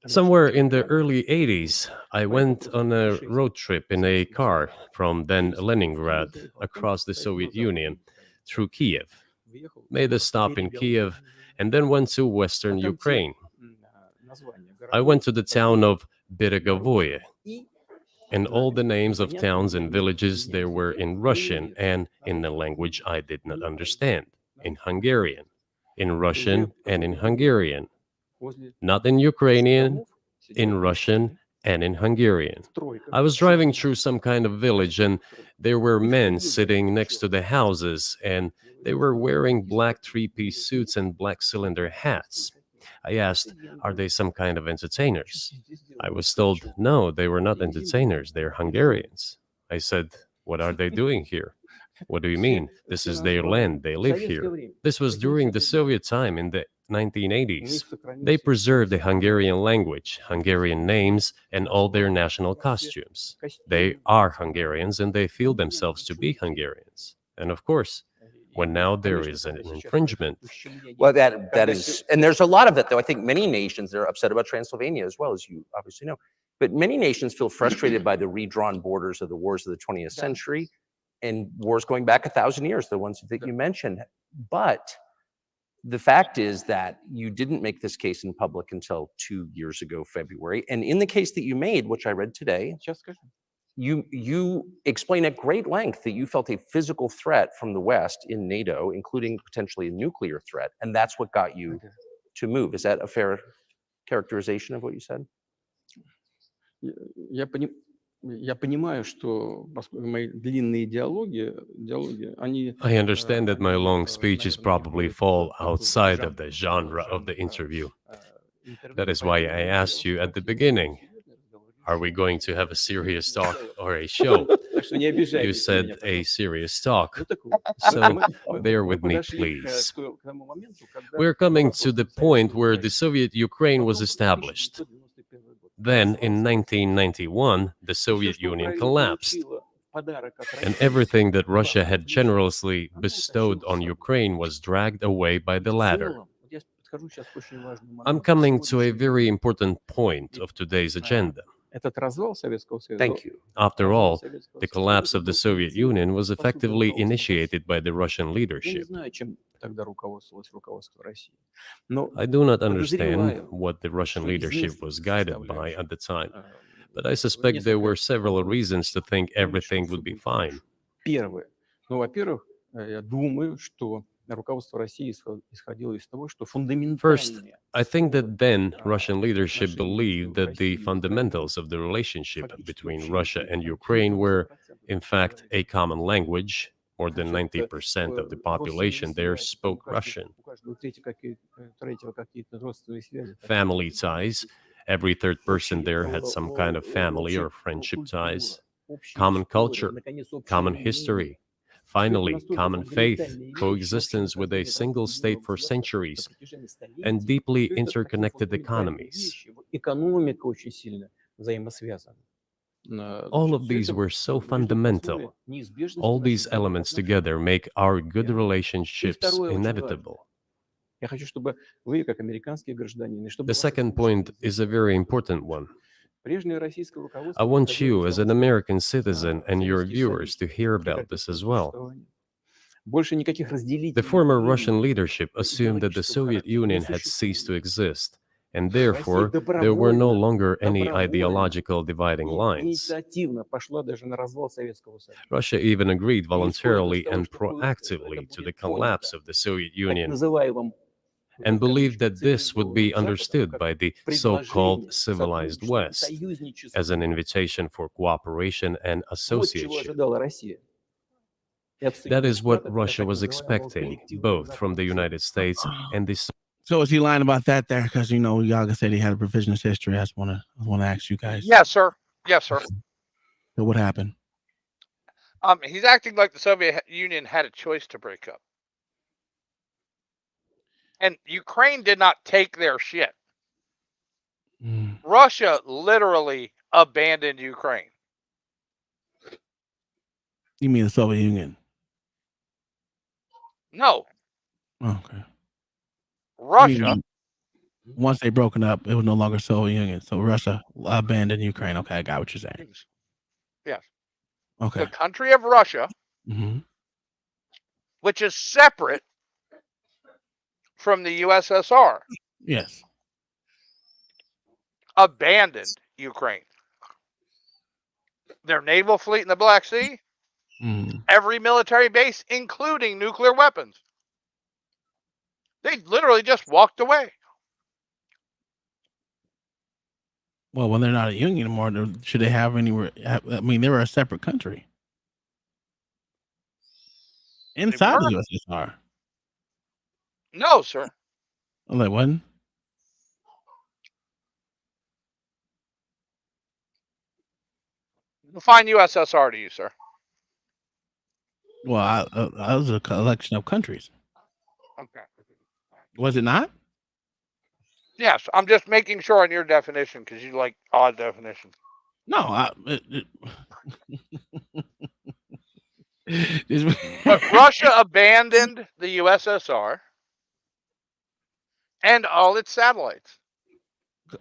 Somewhere in the early 80s, I went on a road trip in a car from then Leningrad across the Soviet Union through Kiev, made a stop in Kiev, and then went to Western Ukraine. I went to the town of Beregovoye, and all the names of towns and villages there were in Russian and in a language I did not understand, in Hungarian, in Russian and in Hungarian. Not in Ukrainian, in Russian, and in Hungarian. I was driving through some kind of village, and there were men sitting next to the houses, and they were wearing black three-piece suits and black cylinder hats. I asked, are they some kind of entertainers? I was told, no, they were not entertainers, they're Hungarians. I said, what are they doing here? What do you mean? This is their land, they live here. This was during the Soviet time in the 1980s. They preserved the Hungarian language, Hungarian names, and all their national costumes. They are Hungarians and they feel themselves to be Hungarians. And of course, when now there is an infringement. Well, that is, and there's a lot of that, though. I think many nations are upset about Transylvania as well, as you obviously know. But many nations feel frustrated by the redrawn borders of the wars of the 20th century and wars going back 1,000 years, the ones that you mentioned. But the fact is that you didn't make this case in public until 2 years ago, February. And in the case that you made, which I read today, you explain at great length that you felt a physical threat from the West in NATO, including potentially a nuclear threat. And that's what got you to move. Is that a fair characterization of what you said? Я понимаю, что мои длинные диалоги, они... I understand that my long speeches probably fall outside of the genre of the interview. That is why I asked you at the beginning, are we going to have a serious talk or a show? You said a serious talk. So bear with me, please. We're coming to the point where the Soviet Ukraine was established. Then, in 1991, the Soviet Union collapsed, and everything that Russia had generously bestowed on Ukraine was dragged away by the latter. I'm coming to a very important point of today's agenda. Thank you. After all, the collapse of the Soviet Union was effectively initiated by the Russian leadership. I do not understand what the Russian leadership was guided by at the time, but I suspect there were several reasons to think everything would be fine. First, I think that then Russian leadership believed that the fundamentals of the relationship between Russia and Ukraine were, in fact, a common language. More than 90% of the population there spoke Russian. Family ties. Every third person there had some kind of family or friendship ties. Common culture, common history. Finally, common faith, coexistence with a single state for centuries, and deeply interconnected economies. All of these were so fundamental. All these elements together make our good relationships inevitable. The second point is a very important one. I want you, as an American citizen, and your viewers to hear about this as well. The former Russian leadership assumed that the Soviet Union had ceased to exist, and therefore there were no longer any ideological dividing lines. Russia even agreed voluntarily and proactively to the collapse of the Soviet Union, and believed that this would be understood by the so-called civilized West as an invitation for cooperation and association. That is what Russia was expecting, both from the United States and the... So is he lying about that there? Because, you know, Yaga said he had a revisionist history. I just want to ask you guys. Yes, sir. Yes, sir. So what happened? He's acting like the Soviet Union had a choice to break up. And Ukraine did not take their shit. Russia literally abandoned Ukraine. You mean the Soviet Union? No. Okay. Russia. Once they broken up, it was no longer Soviet Union. So Russia abandoned Ukraine. Okay, I got what you're saying. Yes. Okay. The country of Russia, which is separate from the USSR. Yes. Abandoned Ukraine. Their naval fleet in the Black Sea, every military base, including nuclear weapons. They literally just walked away. Well, when they're not a union anymore, should they have anywhere? I mean, they were a separate country inside the USSR. No, sir. Oh, they wasn't? Define USSR to you, sir. Well, I was a collection of countries. Okay. Was it not? Yes, I'm just making sure on your definition because you like odd definitions. No, But Russia abandoned the USSR and all its satellites.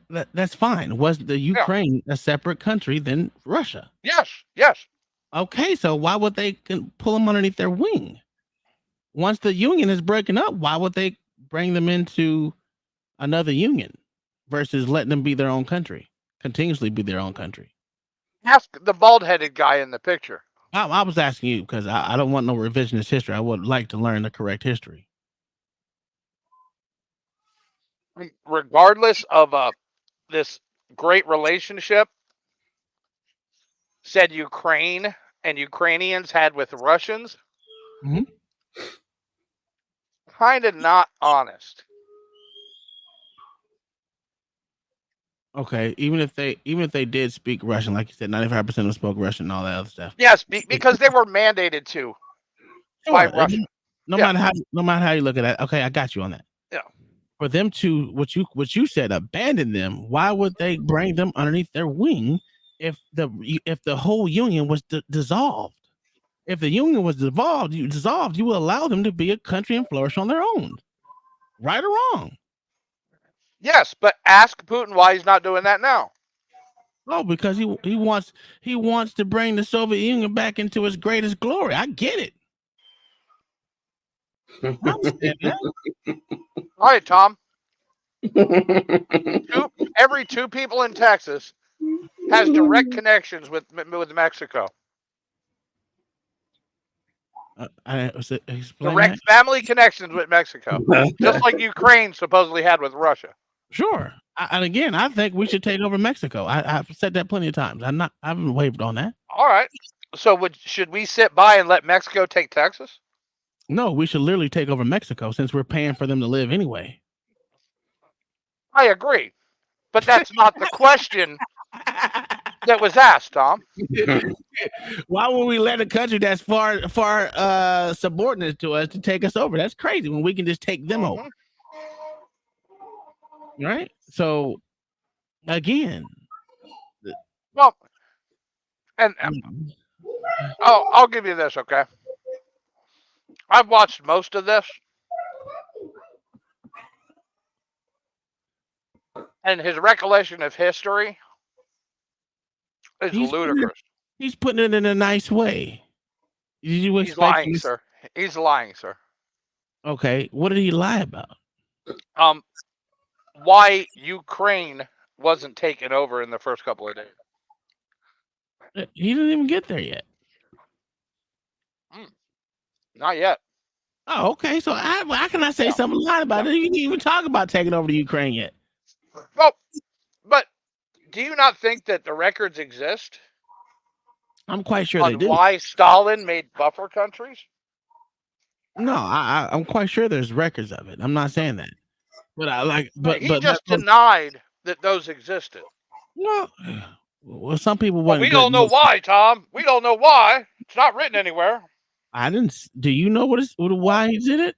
That's fine. Was the Ukraine a separate country than Russia? Yes, yes. Okay, so why would they pull them underneath their wing? Once the union is breaking up, why would they bring them into another union versus letting them be their own country, continuously be their own country? Ask the bald-headed guy in the picture. I was asking you because I don't want no revisionist history. I would like to learn the correct history. Regardless of this great relationship, said Ukraine and Ukrainians had with Russians, kind of not honest. Okay, even if they did speak Russian, like you said, 95% of them spoke Russian and all that other stuff. Yes, because they were mandated to by Russia. No matter how you look at that. Okay, I got you on that. Yeah. For them to what you said, abandon them, why would they bring them underneath their wing if the whole union was dissolved? If the union was dissolved, you will allow them to be a country and flourish on their own. Right or wrong? Yes, but ask Putin why he's not doing that now. Oh, because he wants to bring the Soviet Union back into its greatest glory. I get it. I understand that. All right, Tom. Every two people in Texas has direct connections with Mexico. Direct family connections with Mexico, just like Ukraine supposedly had with Russia. Sure, and again, I think we should take over Mexico. I've said that plenty of times. I haven't wavered on that. All right. So should we sit by and let Mexico take Texas? No, we should literally take over Mexico since we're paying for them to live anyway. I agree, but that's not the question that was asked, Tom. Why would we let a country that's far subordinate to us to take us over? That's crazy when we can just take them over. Right? So, again. Well, and I'll give you this, okay? I've watched most of this. And his recollection of history is ludicrous. He's putting it in a nice way. He's lying, sir. He's lying, sir. Okay, what did he lie about? Why Ukraine wasn't taken over in the first couple of days. He didn't even get there yet. Not yet. Oh, okay. So how can I say something lying about it? You didn't even talk about taking over the Ukraine yet. Well, but do you not think that the records exist? I'm quite sure they do. Why Stalin made buffer countries? No, I'm quite sure there's records of it. I'm not saying that, but he just denied that those existed. Well, some people. Well, we don't know why, Tom. We don't know why. It's not written anywhere. I didn't. Do you know why he did it?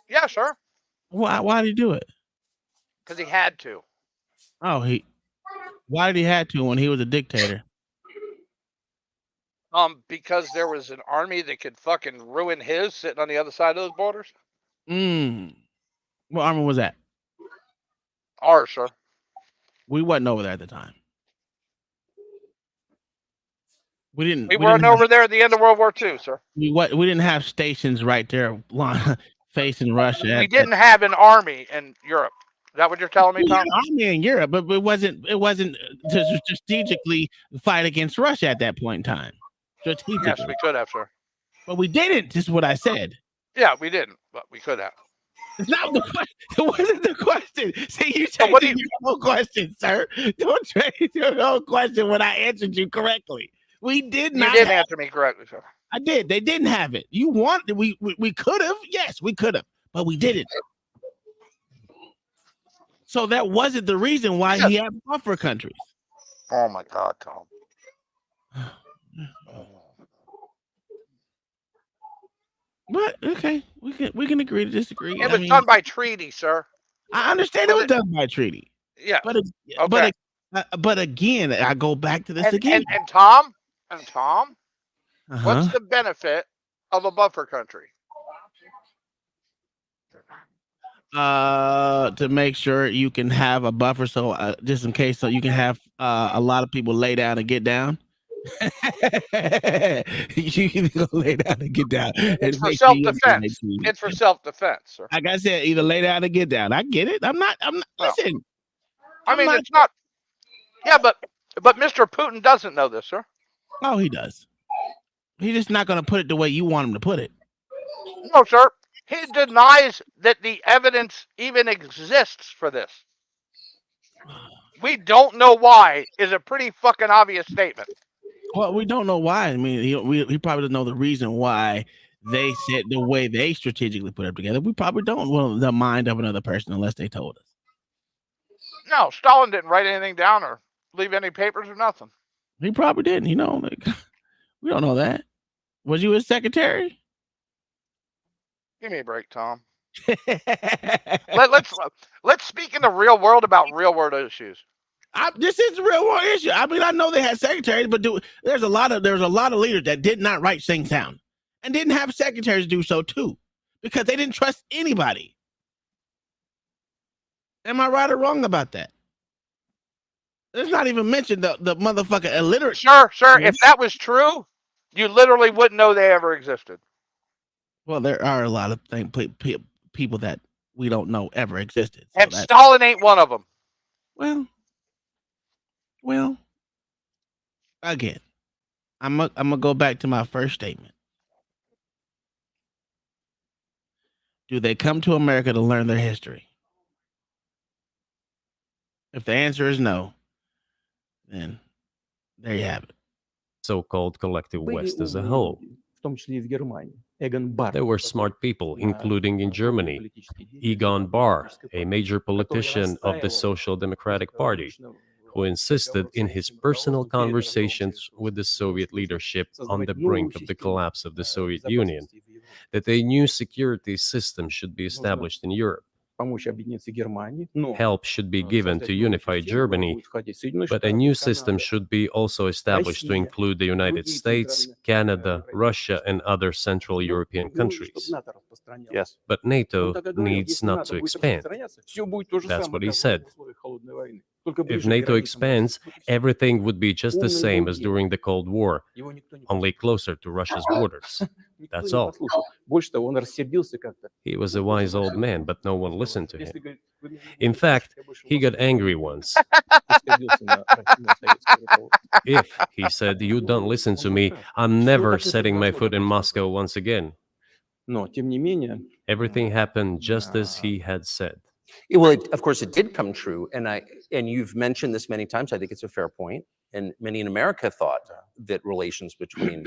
Yeah, sure. Why did he do it? Because he had to. Oh, why did he have to when he was a dictator? Because there was an army that could fucking ruin his sitting on the other side of those borders. What army was that? Ours, sir. We wasn't over there at the time. We weren't over there at the end of World War II, sir. We didn't have stations right there facing Russia. We didn't have an army in Europe. Is that what you're telling me, Tom? Army in Europe, but it wasn't to strategically fight against Russia at that point in time. Strategically. Yes, we could have, sir. But we didn't. Just what I said. Yeah, we didn't, but we could have. It's not the question. It wasn't the question. See, you changing your whole question, sir. Don't change your whole question when I answered you correctly. We did not. You did answer me correctly, sir. I did. They didn't have it. You wanted. We could have. Yes, we could have, but we didn't. So that wasn't the reason why he had buffer countries. Oh my God, Tom. But okay, we can agree to disagree. It was done by treaty, sir. I understand it was done by treaty. Yeah. But again, I go back to this again. And Tom, what's the benefit of a buffer country? To make sure you can have a buffer, so just in case, so you can have a lot of people lay down and get down. You can go lay down and get down. It's for self-defense. It's for self-defense, sir. Like I said, either lay down or get down. I get it. I'm not. Listen. It's not. Yeah, but Mr. Putin doesn't know this, sir. Oh, he does. He's just not going to put it the way you want him to put it. No, sir. He denies that the evidence even exists for this. We don't know why is a pretty fucking obvious statement. Well, we don't know why. I mean, he probably doesn't know the reason why they said the way they strategically put it together. We probably don't know the mind of another person unless they told us. No, Stalin didn't write anything down or leave any papers or nothing. He probably didn't. We don't know that. Was you his secretary? Give me a break, Tom. Let's speak in the real world about real world issues. This is the real world issue. I mean, I know they had secretaries, but there's a lot of leaders that did not write things down and didn't have secretaries do so too, because they didn't trust anybody. Am I right or wrong about that? Let's not even mention the motherfucker illiterate. Sir, if that was true, you literally wouldn't know they ever existed. Well, there are a lot of people that we don't know ever existed. So and Stalin ain't one of them. Well, again, I'm gonna go back to my first statement. Do they come to America to learn their history? If the answer is no, then there you have it. So-called collective West as a whole. There were smart people, including in Germany, Egon Bahr, a major politician of the Social Democratic Party, who insisted in his personal conversations with the Soviet leadership on the brink of the collapse of the Soviet Union that a new security system should be established in Europe. Help should be given to unify Germany, but a new system should be also established to include the United States, Canada, Russia, and other Central European countries. Yes. But NATO needs not to expand. That's what he said. If NATO expands, everything would be just the same as during the Cold War, only closer to Russia's borders. That's all. He was a wise old man, but no one listened to him. In fact, he got angry once. If, he said, you don't listen to me, I'm never setting my foot in Moscow once again. Everything happened just as he had said. Well, of course, it did come true, and you've mentioned this many times. I think it's a fair point, and many in America thought that relations between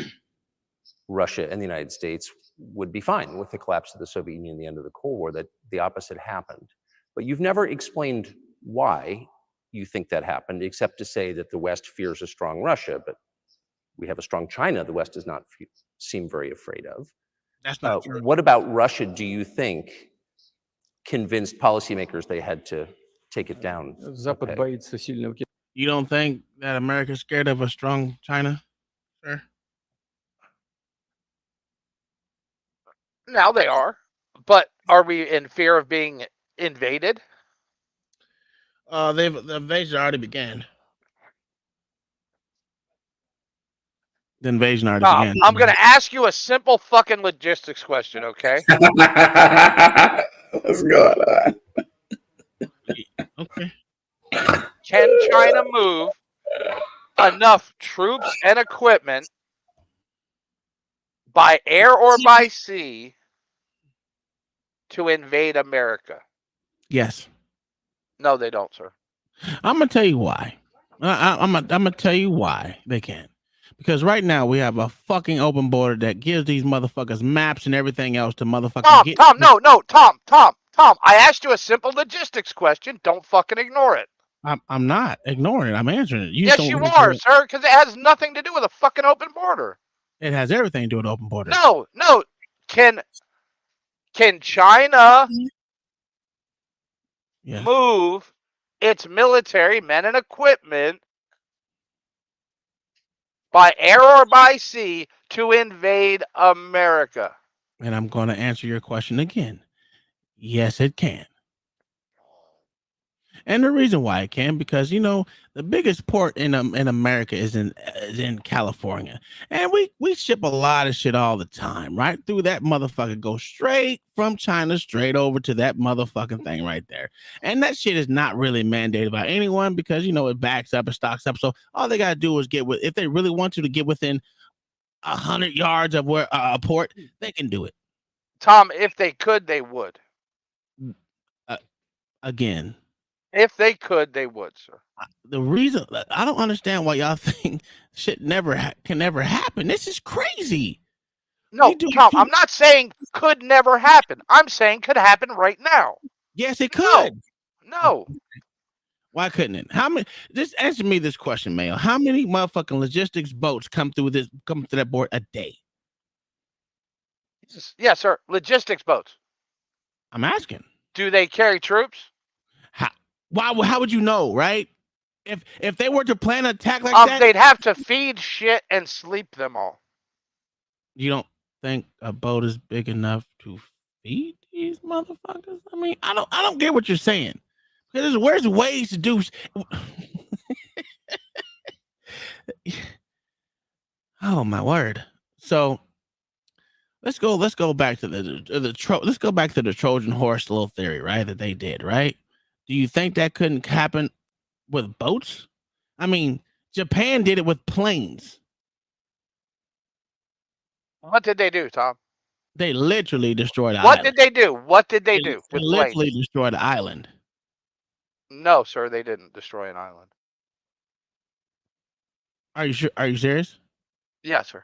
Russia and the United States would be fine with the collapse of the Soviet Union and the end of the Cold War, that the opposite happened. But you've never explained why you think that happened, except to say that the West fears a strong Russia, but we have a strong China the West does not seem very afraid of. That's not true. What about Russia do you think convinced policymakers they had to take it down? You don't think that America's scared of a strong China, sir? Now they are, but are we in fear of being invaded? The invasion already began. The invasion already began. I'm going to ask you a simple fucking logistics question, okay? What's going on? Okay. Can China move enough troops and equipment by air or by sea to invade America? Yes. No, they don't, sir. I'm gonna tell you why. I'm gonna tell you why they can't. Because right now we have a fucking open border that gives these motherfuckers maps and everything else to motherfucking Tom, I asked you a simple logistics question. Don't fucking ignore it. I'm not ignoring it. I'm answering it. Yes, you are, sir, because it has nothing to do with a fucking open border. It has everything to do with open border. No. Can China move its military men and equipment by air or by sea to invade America? And I'm going to answer your question again. Yes, it can. And the reason why it can, because the biggest port in America is in California, and we ship a lot of shit all the time, right through that motherfucker. Go straight from China straight over to that motherfucking thing right there, and that shit is not really mandated by anyone because it backs up and stocks up. So all they gotta do is if they really want to get within 100 yards of where a port, they can do it. Tom, if they could, they would. Again. If they could, they would, sir. The reason I don't understand why y'all think shit can never happen. This is crazy. No, Tom, I'm not saying could never happen. I'm saying could happen right now. Yes, it could. No. Why couldn't it? Just answer me this question, Mayo. How many motherfucking logistics boats come through that port a day? Yes, sir. Logistics boats. I'm asking. Do they carry troops? How would you know, right? If they were to plan an attack like that, they'd have to feed shit and sleep them all. You don't think a boat is big enough to feed these motherfuckers? I mean, I don't get what you're saying. Because there's ways to do. Oh my word! So let's go back to let's go back to the Trojan horse little theory, right? That they did, right? Do you think that couldn't happen with boats? I mean, Japan did it with planes. What did they do, Tom? They literally destroyed the What island. did they do? What did they do They with literally planes? destroyed the island. No, sir, they didn't destroy an island. Are you sure? Are you serious? Yes, sir.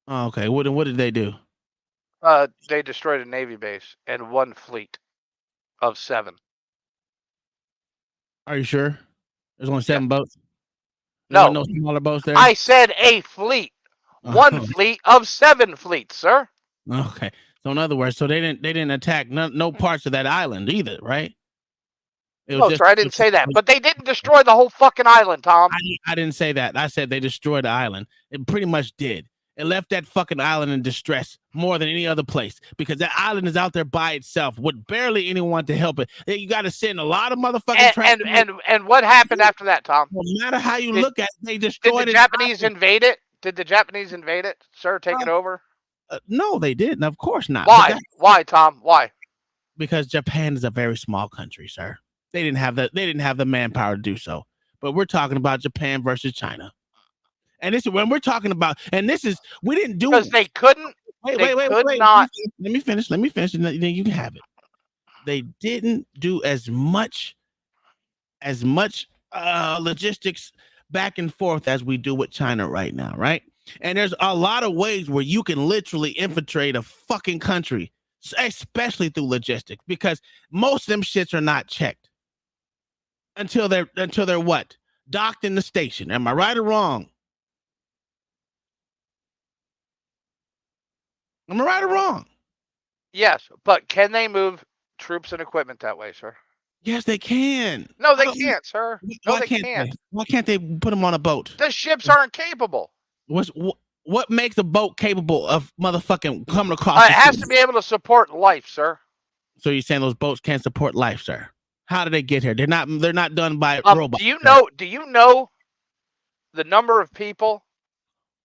Oh, okay. What did they do? They destroyed a Navy base and one fleet of 7. Are you sure? There's only 7 boats. There No. were no smaller boats there. I said a fleet. One Oh. fleet of 7 fleets, sir. Okay. So in other words, so they didn't attack no parts of that island either, right? It was No, just, sir, I didn't say that. But they didn't destroy the whole fucking island, Tom. I didn't say that. I said they destroyed the island. It pretty much did. It left that fucking island in distress more than any other place because that island is out there by itself with barely anyone to help it. You got to send a lot of motherfucking and what happened after that, Tom? No matter how you look at it, they destroyed Did the it. Japanese invade it? Did the Japanese invade it, sir? Take it over? No, they didn't. Of course not. Why? Why, Tom? Why? Because Japan is a very small country, sir. They didn't have the manpower to do so. But we're talking about Japan versus China. And this is when we're talking about, and this is we didn't do because they couldn't. Wait, not. Let me finish, and then you can have it. They didn't do as much logistics back and forth as we do with China right now, right? And there's a lot of ways where you can literally infiltrate a fucking country, especially through logistics, because most of them shits are not checked until they're what? Docked in the station. Am I right or wrong? Am I right or wrong? Yes, but can they move troops and equipment that way, sir? Yes, they can. No, they can't, sir. No, they can't. Why can't they put them on a boat? The ships aren't capable. What makes a boat capable of motherfucking coming across? It has to be able to support life, sir. So you're saying those boats can't support life, sir? How do they get here? They're not done by robots. Do you know the number of people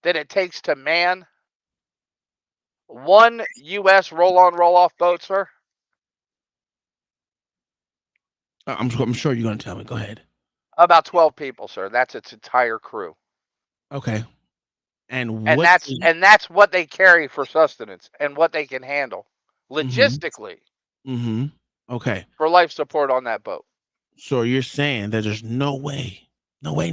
that it takes to man one U.S. roll-on, roll-off boat, sir? I'm sure you're going to tell me. Go ahead. About 12 people, sir. That's its entire crew. Okay. And that's what they carry for sustenance and what they can handle logistically. Mm-hmm. Okay. For life support on that boat. So you're saying that there's no way, no way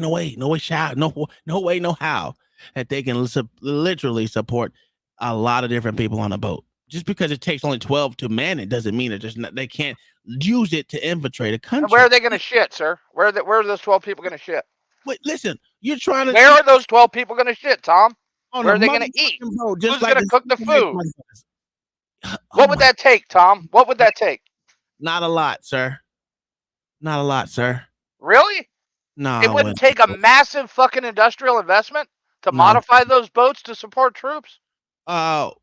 how that they can literally support a lot of different people on a boat. Just because it takes only 12 to man it doesn't mean they can't use it to infiltrate a country. And where are they going to shit, sir? Where are those 12 people going to shit? Wait, listen, you're trying to. Where are those 12 people going to shit, Tom? Where are they going to eat? Boat, Who's going to cook the food? What would that take, Tom? What would that take? Not a lot, sir. Not a lot, sir. Really? No. It wouldn't take a massive fucking industrial investment to modify those boats to support troops? Well,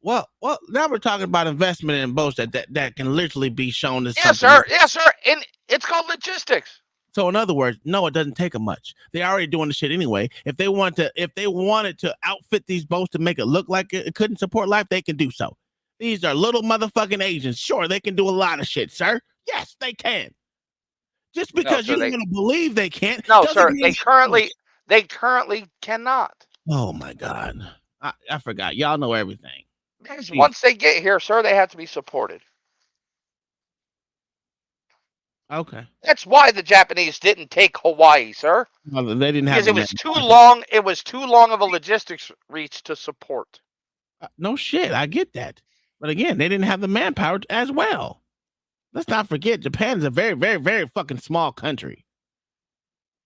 now we're talking about investment in boats that can literally be shown as Yes, sir. Yes, sir. And it's called logistics. So in other words, no, it doesn't take them much. They're already doing the shit anyway. If they wanted to outfit these boats to make it look like it couldn't support life, they can do so. These are little motherfucking Asians. Sure, they can do a lot of shit, sir. Yes, they can. Just because you don't want to believe they can't. No, sir. They currently cannot. Oh my God. I forgot. Y'all know everything. Because once they get here, sir, they have to be supported. Okay. That's why the Japanese didn't take Hawaii, sir. Well, they didn't have because it was too long. It was too long of a logistics reach to support. No shit. I get that. But again, they didn't have the manpower as well. Let's not forget, Japan is a very, very, very fucking small country.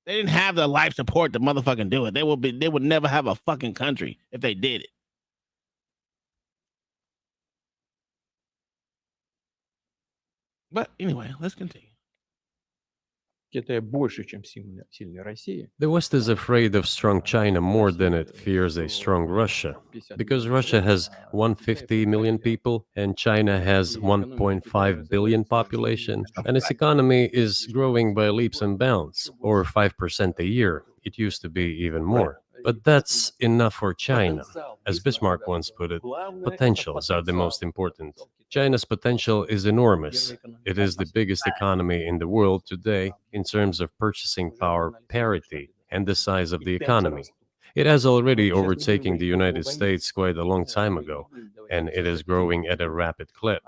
They didn't have the life support to motherfucking do it. They would never have a fucking country if they did it. But anyway, let's continue. The West is afraid of strong China more than it fears a strong Russia, because Russia has 150 million people and China has 1.5 billion population, and its economy is growing by leaps and bounds, or 5% a year. It used to be even more. But that's enough for China. As Bismarck once put it, potentials are the most important. China's potential is enormous. It is the biggest economy in the world today in terms of purchasing power parity and the size of the economy. It has already overtaken the United States quite a long time ago, and it is growing at a rapid clip.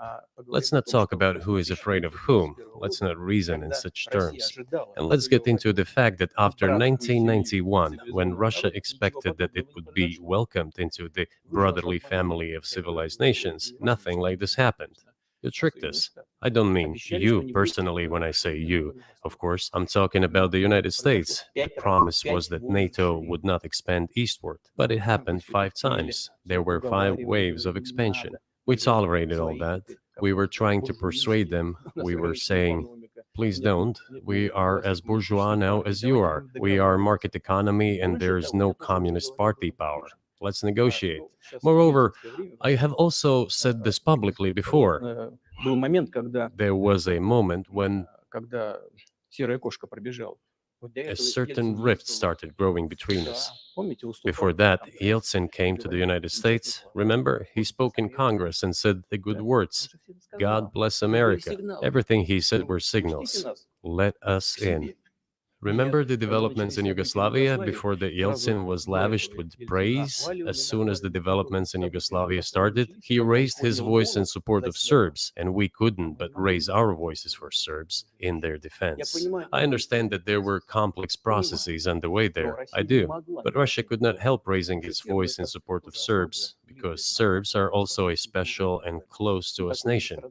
Let's not talk about who is afraid of whom. Let's not reason in such terms. And let's get into the fact that after 1991, when Russia expected that it would be welcomed into the brotherly family of civilized nations, nothing like this happened. You tricked us. I don't mean you personally when I say you. Of course, I'm talking about the United States. The promise was that NATO would not expand eastward, but it happened 5 times. There were 5 waves of expansion. We tolerated all that. We were trying to persuade them. We were saying, please don't. We are as bourgeois now as you are. We are market economy and there is no communist party power. Let's negotiate. Moreover, I have also said this publicly before. There was a moment when a certain rift started growing between us. Before that, Yeltsin came to the United States. Remember, he spoke in Congress and said the good words. God bless America. Everything he said were signals. Let us in. Remember the developments in Yugoslavia before the Yeltsin was lavished with praise? As soon as the developments in Yugoslavia started, he raised his voice in support of Serbs, and we couldn't but raise our voices for Serbs in their defense. I understand that there were complex processes underway there. I do. But Russia could not help raising its voice in support of Serbs, because Serbs are also a special and close to us nation,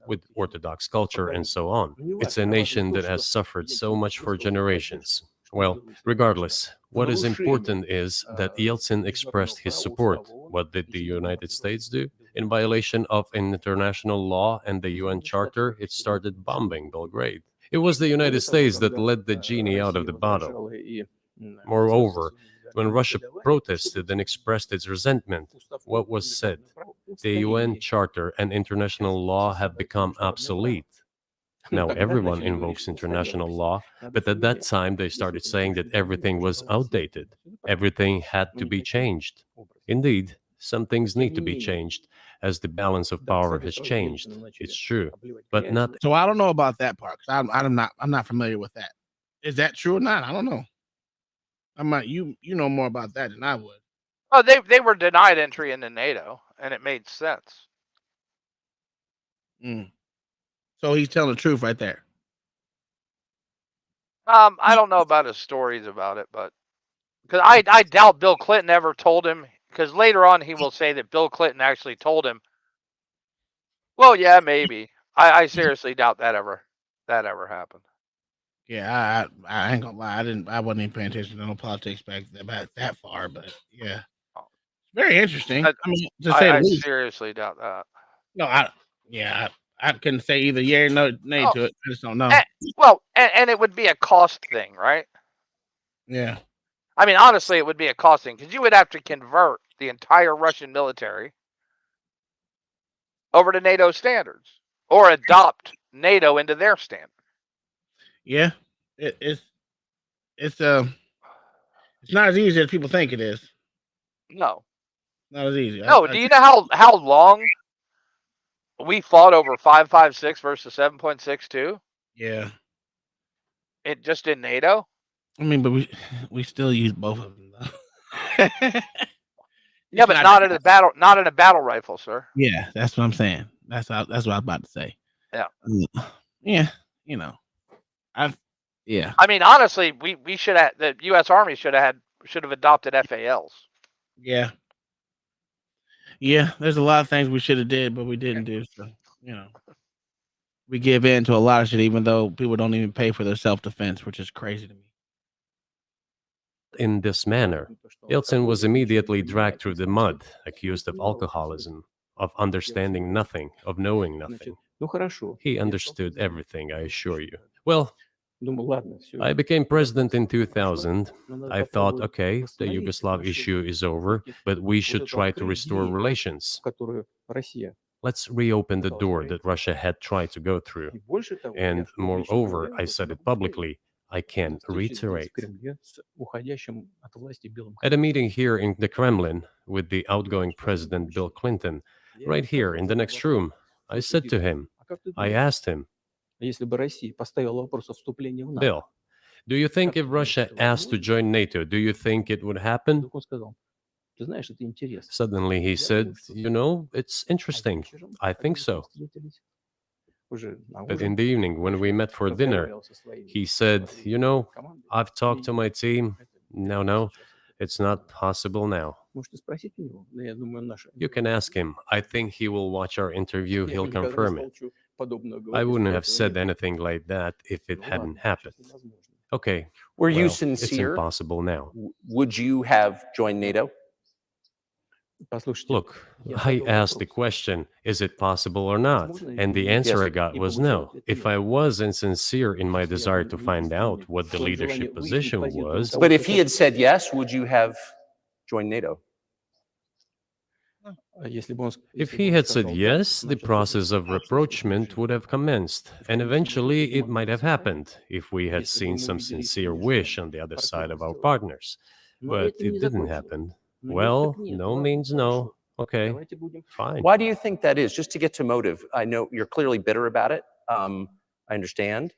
with Orthodox culture and so on. It's a nation that has suffered so much for generations. Well, regardless, what is important is that Yeltsin expressed his support. What did the United States do? In violation of international law and the UN Charter, it started bombing Belgrade. It was the United States that let the genie out of the bottle. Moreover, when Russia protested and expressed its resentment, what was said? The UN Charter and international law have become obsolete. Now everyone invokes international law, but at that time they started saying that everything was outdated. Everything had to be changed. Indeed, some things need to be changed as the balance of power has changed. It's true, but not. So I don't know about that part. 'Cause I'm not familiar with that. Is that true or not? I don't know. You know more about that than I would. Oh, they were denied entry into NATO, and it made sense. So he's telling the truth right there. I don't know about his stories about it, but because I doubt Bill Clinton ever told him. Because later on he will say that Bill Clinton actually told him. Well, yeah, maybe. I seriously doubt that ever happened. Yeah, I ain't gonna lie. I wasn't even paying attention to no politics back that far, but yeah, very interesting. I seriously doubt that. No, I couldn't say either yay or no nay to it. I just don't know. And it would be a cost thing, right? Yeah. I mean, honestly, it would be a cost thing because you would have to convert the entire Russian military over to NATO standards or adopt NATO into their standard. Yeah, it's not as easy as people think it is. No, not as easy. No, do you know how long we fought over 5.56 versus 7.62? Yeah. It just in NATO. I mean, but we still use both of them though. Yeah, but not in a battle rifle, sir. Yeah, that's what I'm saying. That's what I was about to say. Yeah. Yeah, you know. Yeah. I mean, honestly, we should have the U.S. Army should have adopted FALs. Yeah. Yeah, there's a lot of things we should have did, but we didn't do. So, we give in to a lot of shit, even though people don't even pay for their self-defense, which is crazy to me. In this manner, Yeltsin was immediately dragged through the mud, accused of alcoholism, of understanding nothing, of knowing nothing. He understood everything, I assure you. Well, I became president in 2000. I thought, okay, the Yugoslav issue is over, but we should try to restore relations. Let's reopen the door that Russia had tried to go through. And moreover, I said it publicly, I can reiterate. в Кремле с уходящим от власти Биллом At a meeting here in the Kremlin with the outgoing President Bill Clinton, right here in the next room, I said to him, I asked him, Если бы Россия поставила вопрос о вступлении в НАТО, Bill, do you think if Russia asked to join NATO, do you think it would happen? вдруг он сказал, ты знаешь, это интересно. Suddenly he said, you know, it's interesting. I think so. Уже на But ужин in the evening, when we met for dinner, разговаривал со своими he said, you know, командой. I've talked to my team. No, it's not possible now. Можете спросить у него. Но я думаю, наши... You can ask him. I think he will watch our interview. Я He'll никогда не confirm it. столчу подобного I говорить, wouldn't если have этого said нет. anything like that if it Ну hadn't ладно, happened. сейчас невозможно. Okay, Were you well, it's sincere? impossible now. Would you have joined NATO? Послушайте, Look, я I задал asked the вопрос. question, is it possible or not? And the answer I got was no. If I was insincere in my desire to find out what the leadership position was, But if he had said yes, would you have joined NATO? Если бы он, if если бы he он had said сказал да, yes, the значит, process of это rapprochement would have commenced, and eventually it might have happened if we had seen some sincere wish on the other side of our partners. But it didn't happen. Well, no means no. Okay, Давайте будем. fine. Why do you think that is? Just to get to motive, I know you're clearly bitter about it. I understand.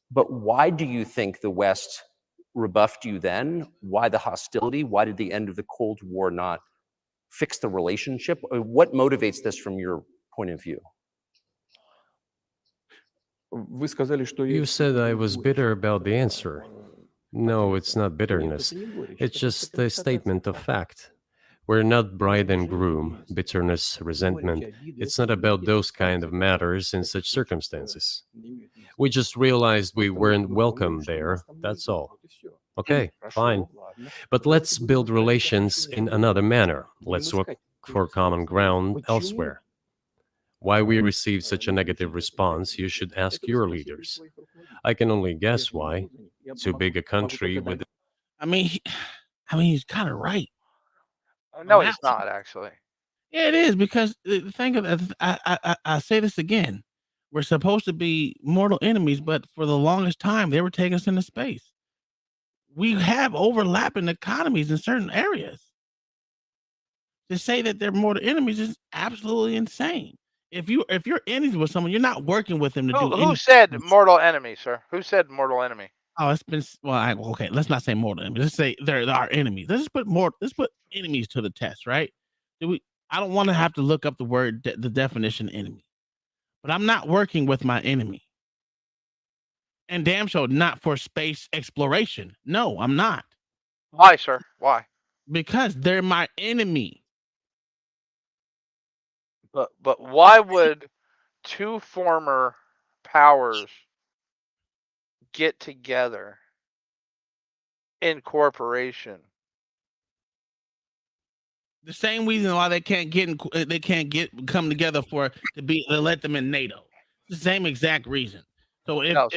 But why do you think the West rebuffed you then? Why the hostility? Why did the end of the Cold War not fix the relationship? What motivates this from your point of view? Вы сказали, что я You said I испытываю was горечь. bitter about the answer. No, it's not bitterness. Нет, это не горечь. It's Это just a констатация statement of факта. fact. We're not bride and groom, bitterness, resentment. It's not about those kind of matters in such circumstances. We just realized we weren't welcome there, that's all. Okay, fine. But let's build relations in another manner. Let's look for common ground elsewhere. Why we received such a negative response, you should ask your leaders. I can only guess why. Too big a country with... I mean, he's kind of right. No, Wow. he's not actually. Yeah, it is because the thing of I say this again. We're supposed to be mortal enemies, but for the longest time they were taking us into space. We have overlapping economies in certain areas. To say that they're mortal enemies is absolutely insane. If you're enemies with someone, you're not working with them to do Who anything. said mortal enemy, sir? Who said mortal enemy? Oh, it's been okay. Let's not say mortal enemies. Let's say they're our enemies. Let's put enemies to the test, right? I don't want to have to look up the word, the definition enemy, but I'm not working with my enemy, and damn sure not for space exploration. No, I'm not. Why, sir? Why? Because they're my enemy. But why would two former powers get together in cooperation? The same reason why they can't come together to let them in NATO. The same exact reason. So No,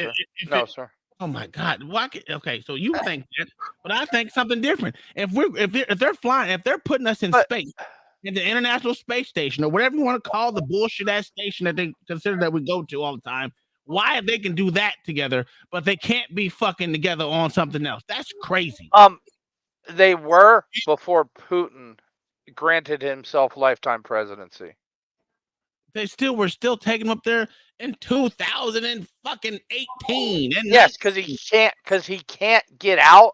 sir. Oh my God! Okay, so you think that, but I think something different. If they're putting us in space, in the International Space Station, or whatever you want to call the bullshit ass station that they consider that we go to all the time, why they can do that together, but they can't be fucking together on something else? That's crazy. They were before Putin granted himself lifetime presidency. They were still taking them up there in 2018. Yes, because he can't get out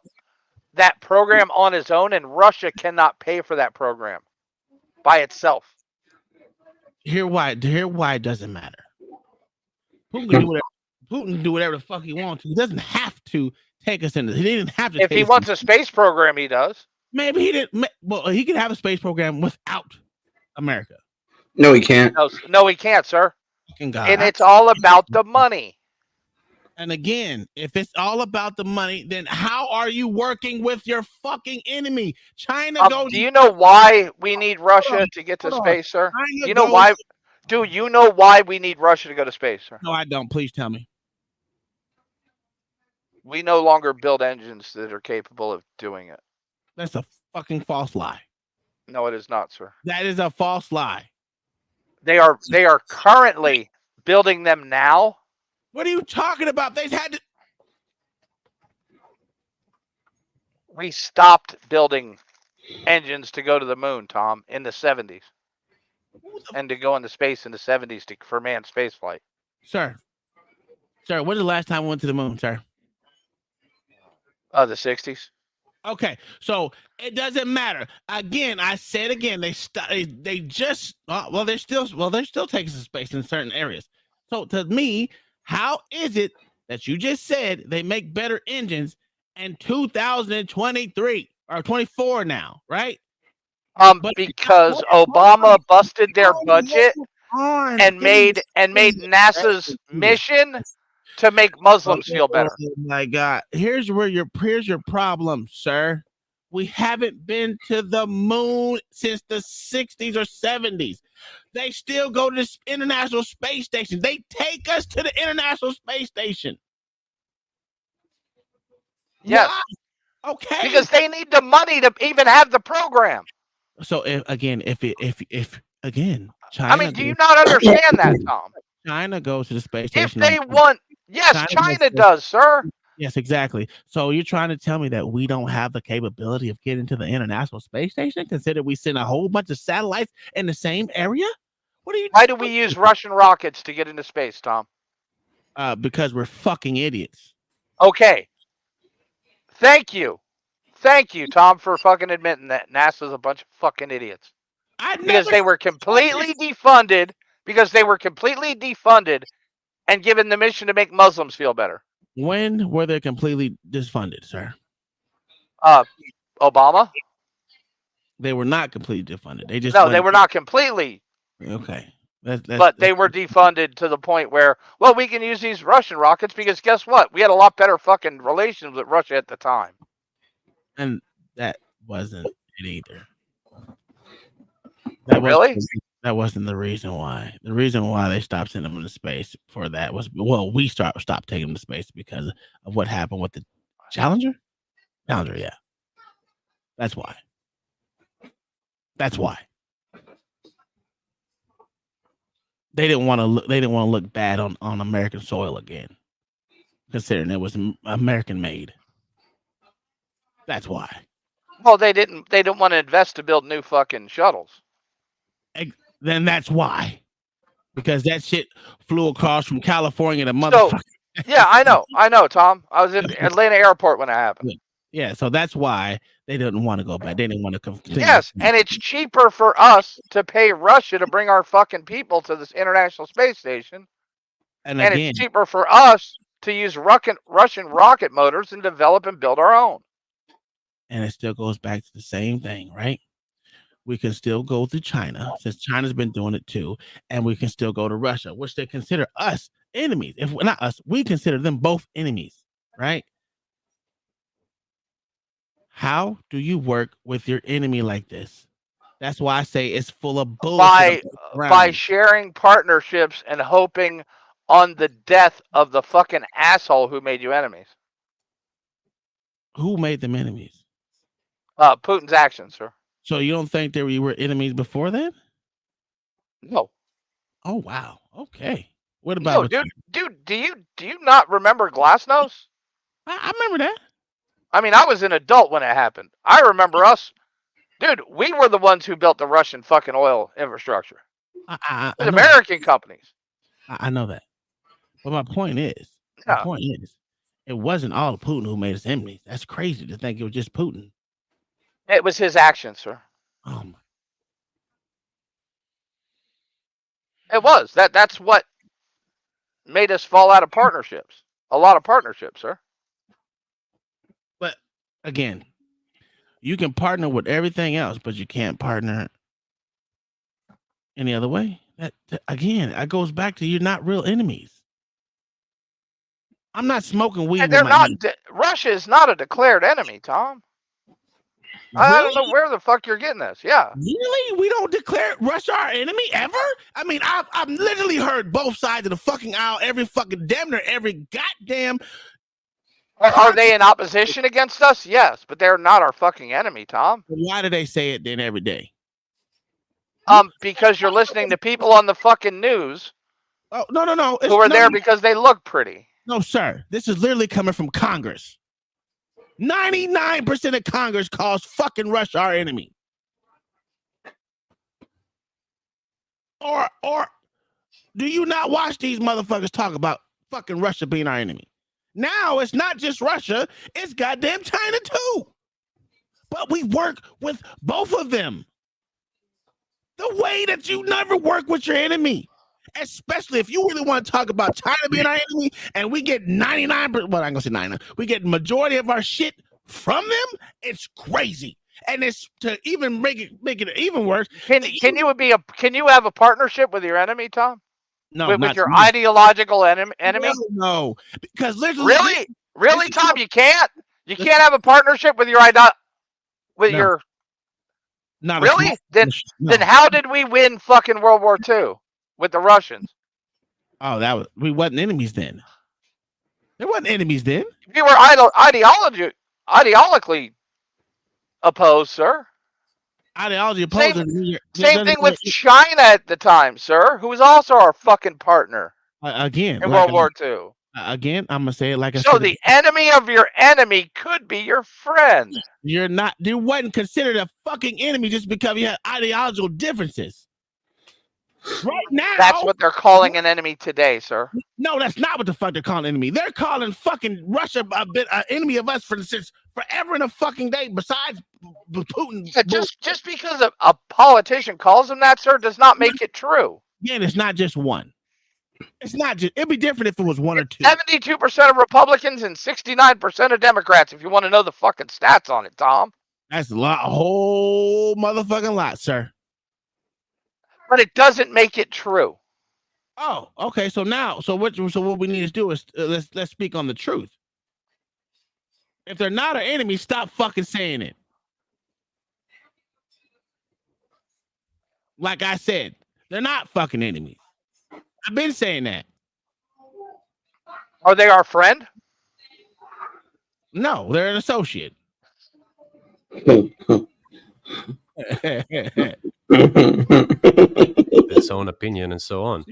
that program on his own, and Russia cannot pay for that program by itself. Hear why it doesn't matter. Putin can do whatever the fuck he wants to. He doesn't have to take us into. He didn't have to. If he wants a space program, he does. Maybe he didn't. Well, he could have a space program without America. No, he can't. No, he can't, sir. God. And it's all about the money. And again, if it's all about the money, then how are you working with your fucking enemy? China goes. Do you know why we need Russia to get to space, sir? Do you know why? Do you know why we need Russia to go to space, sir? No, I don't. Please tell me. We no longer build engines that are capable of doing it. That's a fucking false lie. No, it is not, sir. That is a false lie. They are currently building them now. What are you talking about? They've had to. we stopped building engines to go to the moon, Tom, in the 70s. And to go into space in the 70s for manned space flight. Sir, when was the last time we went to the moon, sir? The 60s. Okay, so it doesn't matter. Again, I said again, they're still taking some space in certain areas. So to me, how is it that you just said they make better engines in 2023 or 24 now, right? Because Obama busted their budget and made NASA's mission to make Muslims feel better. Oh my God! Here's your problem, sir. We haven't been to the moon since the 60s or 70s. They still go to the International Space Station. They take us to the International Space Station. Yes. Why? Okay. Because they need the money to even have the program. So if China. I mean, do you not understand that, Tom? China goes to the space station. If they want, yes, China does, sir. Yes, exactly. So you're trying to tell me that we don't have the capability of getting to the International Space Station, consider we send a whole bunch of satellites in the same area? Why do we use Russian rockets to get into space, Tom? Because we're fucking idiots. Okay. Thank you, Tom, for fucking admitting that NASA's a bunch of fucking idiots. Because they were completely defunded. And given the mission to make Muslims feel better. When were they completely disfunded, sir? Obama. They were not completely defunded. They were not completely. Okay. But they were defunded to the point where, well, we can use these Russian rockets because guess what? We had a lot better fucking relations with Russia at the time. And that wasn't it either. That wasn't the reason why. The reason why they stopped sending them into space for that was, well, we stopped taking them to space because of what happened with the Challenger. Yeah. That's why. They didn't want to look bad on American soil again, considering it was American made. That's why. Well, they didn't want to invest to build new fucking shuttles. Then that's why. Because that shit flew across from California to motherfucker. Yeah, I know, Tom. I was at Atlanta airport when it happened. Yeah, so that's why they didn't want to go back. They didn't want to continue. Yes, and it's cheaper for us to pay Russia to bring our fucking people to this International Space Station. And again, it's cheaper for us to use Russian rocket motors and develop and build our own. And it still goes back to the same thing, right? We can still go to China, since China's been doing it too, and we can still go to Russia, which they consider us enemies. If we're not us, we consider them both enemies, right? How do you work with your enemy like this? That's why I say it's full of bullshit. By sharing partnerships and hoping on the death of the fucking asshole who made you enemies. Who made them enemies? Putin's actions, sir. So you don't think we were enemies before then? No. Oh wow. Okay. What about dude? Do you not remember Glasnost? I remember that. I mean, I was an adult when it happened. I remember us, dude. We were the ones who built the Russian fucking oil infrastructure. With American companies. I know that, but my point is, it wasn't all Putin who made us enemies. That's crazy to think it was just Putin. It was his actions, sir. Oh my. It was. That's what made us fall out of partnerships. A lot of partnerships, sir. But again, you can partner with everything else, but you can't partner any other way. That goes back to you're not real enemies. I'm not smoking weed. And they're not. Russia is not a declared enemy, Tom. I don't know where the fuck you're getting this. Yeah. Really? We don't declare Russia our enemy ever? I mean, I've literally heard both sides of the fucking aisle damn near every goddamn. Are they in opposition against us? Yes, but they're not our fucking enemy, Tom. Why do they say it then every day? Because you're listening to people on the fucking news. Oh, no. Who are there because they look pretty. No, sir. This is literally coming from Congress. 99% of Congress calls fucking Russia our enemy. Or do you not watch these motherfuckers talk about fucking Russia being our enemy? Now it's not just Russia, it's goddamn China too. But we work with both of them. The way that you never work with your enemy, especially if you really want to talk about China being our enemy, and we get 99%, well, I'm gonna say 99, we get majority of our shit from them, it's crazy. And it's to even make it even worse. Can you have a partnership with your enemy, Tom? No, with your ideological enemy? No, because literally, really, Tom, you can't. You can't have a partnership with your your. Not really? Then how did we win fucking World War II with the Russians? Oh, we wasn't enemies then. There wasn't enemies then. We were ideologically opposed, sir. Ideology opposed. Same thing with China at the time, sir, who was also our fucking partner again in World War II. Again, I'm gonna say it like I said. So the enemy of your enemy could be your friend. You wasn't considered a fucking enemy just because you had ideological differences. Right now, that's what they're calling an enemy today, sir. No, that's not what the fuck they're calling an enemy. They're calling fucking Russia an enemy of us since forever and a fucking day. Besides Putin, yeah, just because a politician calls them that, sir, does not make it true. Again, it's not just one. It's not just. It'd be different if it was one or two. 72% of Republicans and 69% of Democrats. If you want to know the fucking stats on it, Tom. That's a whole motherfucking lot, sir. But it doesn't make it true. Oh, okay. So what we need to do is let's speak on the truth. If they're not our enemy, stop fucking saying it. Like I said, they're not fucking enemies. I've been saying that. Are they our friend? No, they're an associate. Its own opinion and so on.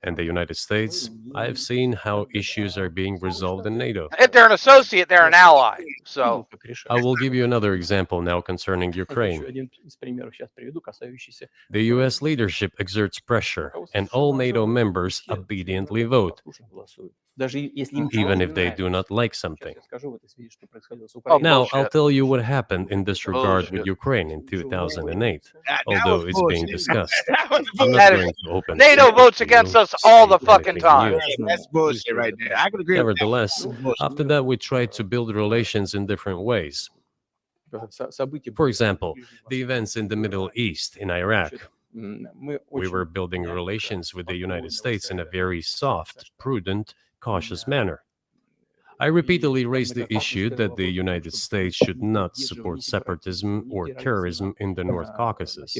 And the United States, I have seen how issues are being resolved in NATO. If they're an associate, they're an ally. So I will give you another example now concerning Ukraine. The US leadership exerts pressure, and all NATO members obediently vote, even if they do not like something. Now, I'll tell you what happened in this regard with Ukraine in 2008, although it's being discussed. I'm not going to open NATO votes against us all the fucking time. That's bullshit right there. I could agree. Nevertheless, after that, we tried to build relations in different ways. For example, the events in the Middle East, in Iraq. We were building relations with the United States in a very soft, prudent, cautious manner. I repeatedly raised the issue that the United States should not support separatism or terrorism in the North Caucasus.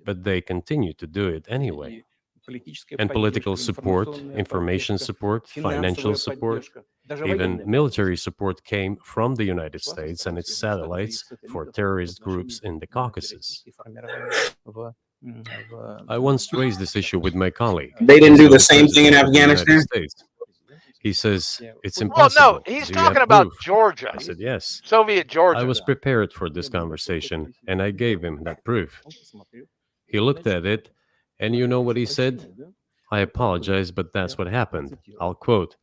But they continue to do it anyway. And political support, information support, financial support, even military support came from the United States and its satellites for terrorist groups in the Caucasus. I once raised this issue with my colleague. They didn't do the same thing in Afghanistan? He says, it's impossible. Well, no, he's talking about Georgia. I said, yes. Soviet Georgia. I was prepared for this conversation, and I gave him that proof. He looked at it, and you know what he said? I apologize, but that's what happened. I'll quote.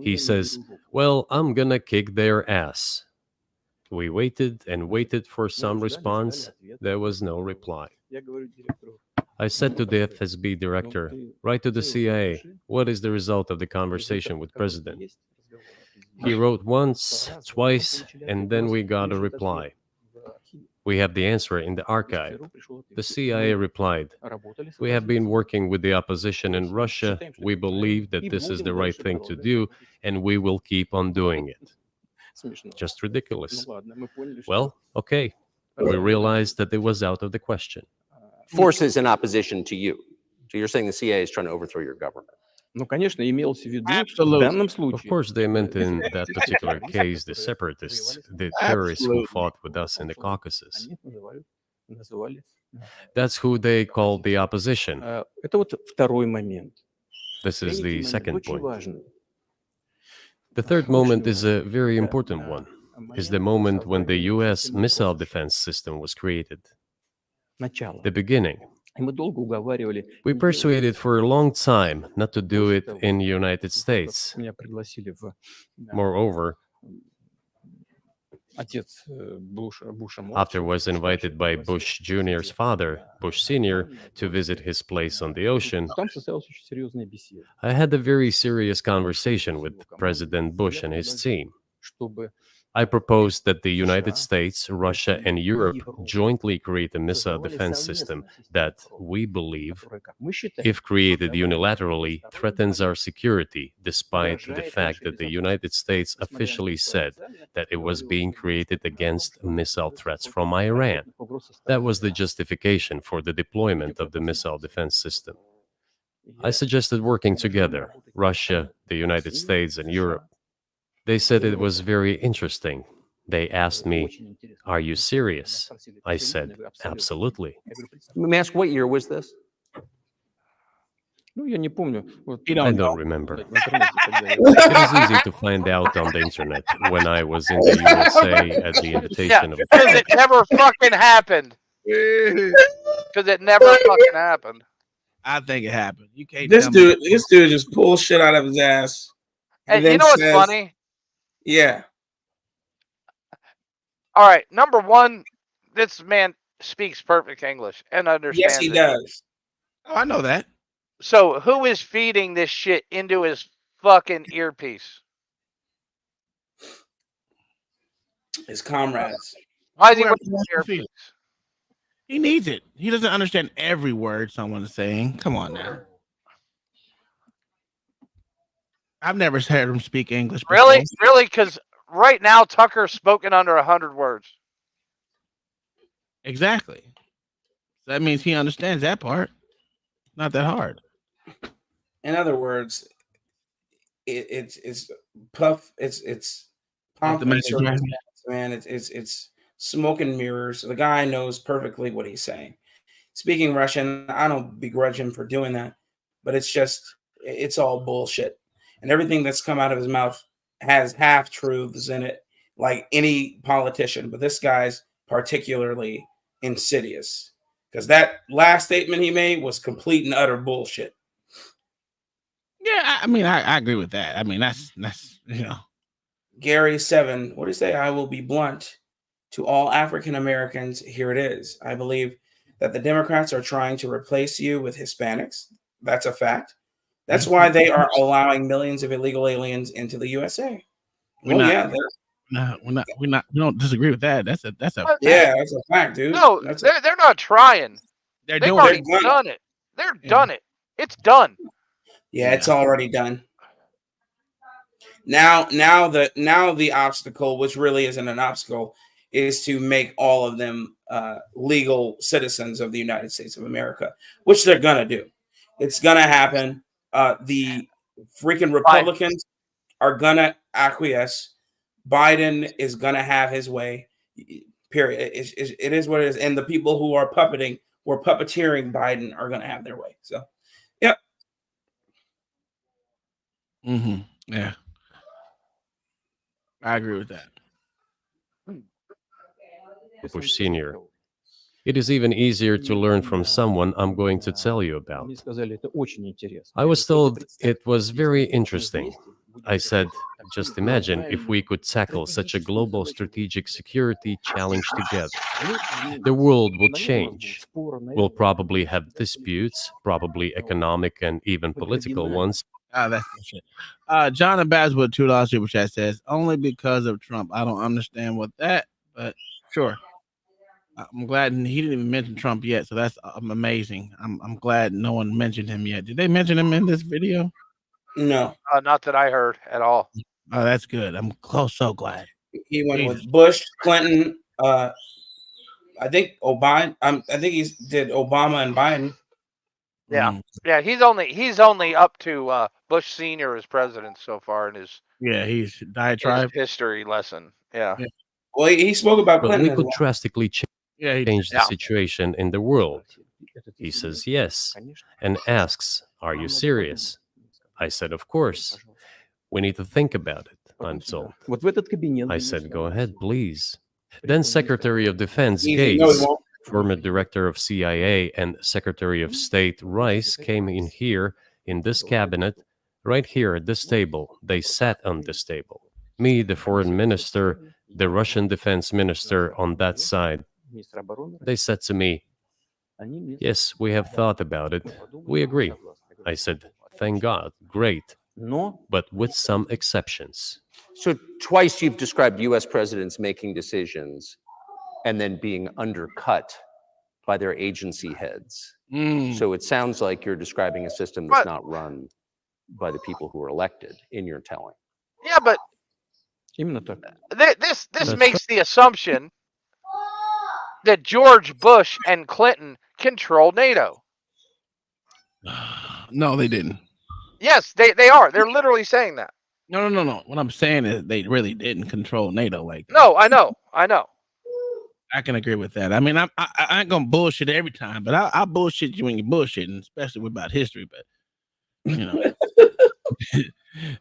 He says, well, I'm gonna kick their ass. We waited and waited for some response. There was no reply. I said to the FSB director, write to the CIA, what is the result of the conversation with President? He wrote once, twice, and then we got a reply. We have the answer in the archive. The CIA replied, we have been working with the opposition in Russia. We believe that this is the right thing to do, and we will keep on doing it. Just ridiculous. Well, okay. We realized that it was out of the question. Forces in opposition to you. So you're saying the CIA is trying to overthrow your government? Absolutely. Of course, they meant in that particular case the separatists, the terrorists who fought with us in the Caucasus. That's who they call the opposition. This is the second point. The third moment is a very important one. Is the moment when the US missile defense system was created. The beginning. We persuaded for a long time not to do it in the United States. Moreover, after was invited by Bush Jr.'s father, Bush Sr., to visit his place on the ocean, I had a very serious conversation with President Bush and his team. I proposed that the United States, Russia, and Europe jointly create a missile defense system that, we believe, if created unilaterally, threatens our security, despite the fact that the United States officially said that it was being created against missile threats from Iran. That was the justification for the deployment of the missile defense system. I suggested working together, Russia, the United States, and Europe. They said it was very interesting. They asked me, "Are you serious?" I said, "Absolutely." May I ask, what year was this? I don't remember. It is easy to find out on the internet when I was in the USA at the invitation of... Because it never fucking happened. Because it never fucking happened. I think it happened. You can't. This dude just pulls shit out of his ass. And you know what's funny? Yeah. All right. Number one, this man speaks perfect English and understands. Yes, he does. Oh, I know that. So who is feeding this shit into his fucking earpiece? His comrades. Why is he wearing an earpiece? He needs it. He doesn't understand every word someone is saying. Come on now. I've never heard him speak English before. Really? Really? Because right now, Tucker's spoken under 100 words. Exactly. That means he understands that part. Not that hard. In other words, it's puff. It's pomp and circumstance, man. It's smoke and mirrors. The guy knows perfectly what he's saying. Speaking Russian, I don't begrudge him for doing that, but it's all bullshit. And everything that's come out of his mouth has half truths in it, like any politician. But this guy's particularly insidious because that last statement he made was complete and utter bullshit. Yeah, I mean, I agree with that. I mean, that's Gary 7. What do you say? I will be blunt to all African Americans. Here it is. I believe that the Democrats are trying to replace you with Hispanics. That's a fact. That's why they are allowing millions of illegal aliens into the USA. We don't disagree with that. That's a that's a fact, dude. No, they're not trying. They've already done it. They're done it. It's done. Yeah, it's already done. Now the obstacle, which really isn't an obstacle, is to make all of them legal citizens of the United States of America, which they're gonna do. It's gonna happen. The freaking Republicans are gonna acquiesce. Biden is gonna have his way. Period. It is what it is. And the people who are puppeteering Biden are gonna have their way. So, yep. Yeah, I agree with that. Bush Sr. It is even easier to learn from someone I'm going to tell you about. I was told it was very interesting. I said, just imagine if we could tackle such a global strategic security challenge together. The world will change. We'll probably have disputes, probably economic and even political ones. That's bullshit. John and Basswood $2 super chat says, only because of Trump. I don't understand what that, but sure. I'm glad he didn't even mention Trump yet, so that's amazing. I'm glad no one mentioned him yet. Did they mention him in this video? No, not that I heard at all. Oh, that's good. I'm so glad. He went with Bush, Clinton. I think Obama. I think he did Obama and Biden. Yeah, yeah. He's only up to Bush Sr. as president so far in his he's diatribe history lesson. Yeah. Well, he spoke about Clinton. But we could drastically change the situation in the world. He says yes and asks, "Are you serious?" I said, "Of course. We need to think about it." I'm told. Вот в этот кабинет. I said, go ahead, please. Then Secretary of Defense Easy. No, he Gates, won't. former director of CIA, and Secretary of State Rice came in here in this cabinet, right here at this table. They sat on this table. Me, the foreign minister, the Russian defense minister on that side. They said to me, yes, we have thought about it. We agree. I said, thank God, great, but with some exceptions. So twice you've described US presidents making decisions and then being undercut by their agency heads. So it sounds like you're describing a system that's not run by the people who are elected in your telling. Yeah, but Именно так. this makes the assumption that George Bush and Clinton controlled NATO. No, they didn't. Yes, they are. They're literally saying that. No. What I'm saying is they really didn't control NATO like that. No, I know. I can agree with that. I mean, I ain't gonna bullshit every time, but I bullshit you when you're bullshitting, especially about history. But you know,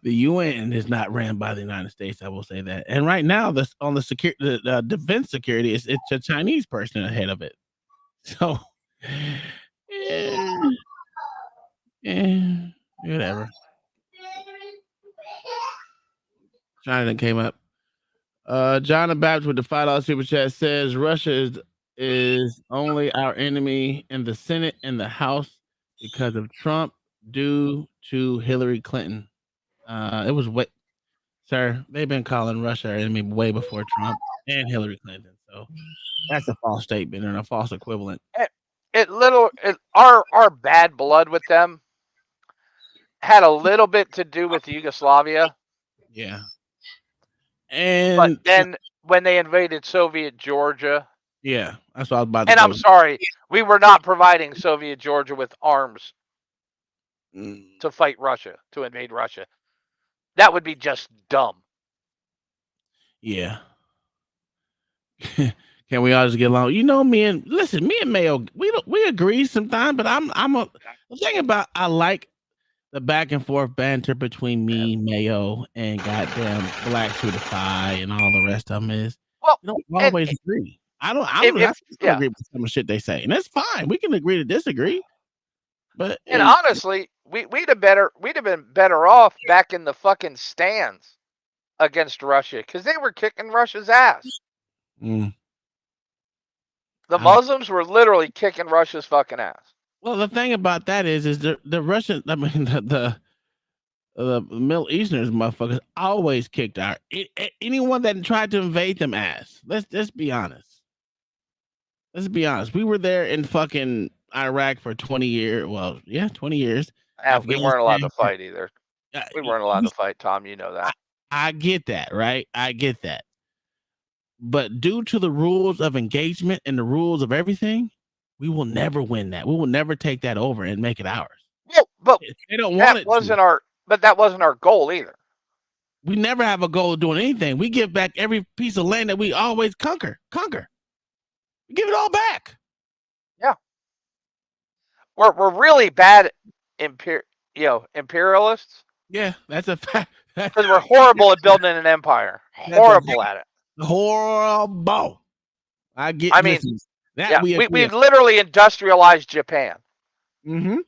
the UN is not ran by the United States. I will say that. And right now, on the security, the defense security, it's a Chinese person ahead of it. So, whatever. China came up. John the Baptist with the $5 super chat says Russia is only our enemy in the Senate and the House because of Trump due to Hillary Clinton. It was what, sir? They've been calling Russia our enemy way before Trump and Hillary Clinton. So that's a false statement and a false equivalent. Our bad blood with them had a little bit to do with Yugoslavia. Yeah. And but then when they invaded Soviet Georgia. Yeah, that's what I was about to And I'm sorry, we were not providing Soviet Georgia with arms to fight Russia, to invade Russia. That would be just dumb. Yeah. Can we all just get along? You know, me and Mayo, we agree sometimes, but the thing about I like the back and forth banter between me, Mayo, and goddamn Black Certify and all the rest of them is we don't always agree. I don't agree with some of the shit they say, and that's fine. We can agree to disagree. But honestly, we'd have been better off back in the fucking stands against Russia because they were kicking Russia's ass. The Muslims were literally kicking Russia's fucking ass. Well, the thing about that is the Russian, I mean, the Middle Easterners motherfuckers always kicked anyone that tried to invade them ass. Let's be honest. Let's be honest. We were there in fucking Iraq for 20 years. Well, yeah, 20 years. We weren't allowed to fight either. We weren't allowed to fight, Tom. You know that. I get that, right? I get that. But due to the rules of engagement and the rules of everything, we will never win that. We will never take that over and make it ours. Yeah, but they don't want it. That wasn't our goal either. We never have a goal of doing anything. We give back every piece of land that we always conquer. We give it all back. Yeah. We're really bad imperialists. Yeah, that's a fact. Because we're horrible at building an empire. Horrible at it. Horrible. We've literally industrialized Japan. Mm-hmm.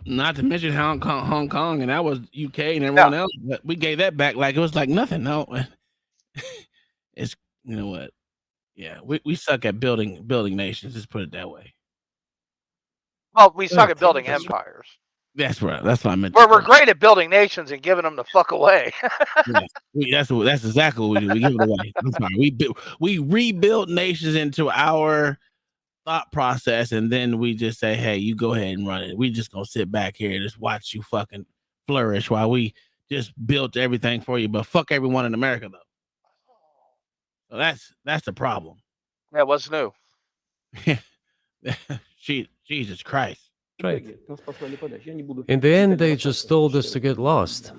Not to mention Hong Kong, and that was UK and everyone else. But we gave that back like it was like nothing. No, it's you know what? Yeah, we suck at building nations. Let's put it that way. Well, we suck at building empires. That's right. That's what I meant. We're great at building nations and giving them the fuck away. That's exactly what we do. We give it away. I'm sorry. We rebuild nations into our thought process, and then we just say, "Hey, you go ahead and run it." We just gonna sit back here and just watch you fucking flourish while we just built everything for you. But fuck everyone in America though. So that's the problem. Yeah, what's new? Jesus Christ. Right. In the end, they just told us to get lost.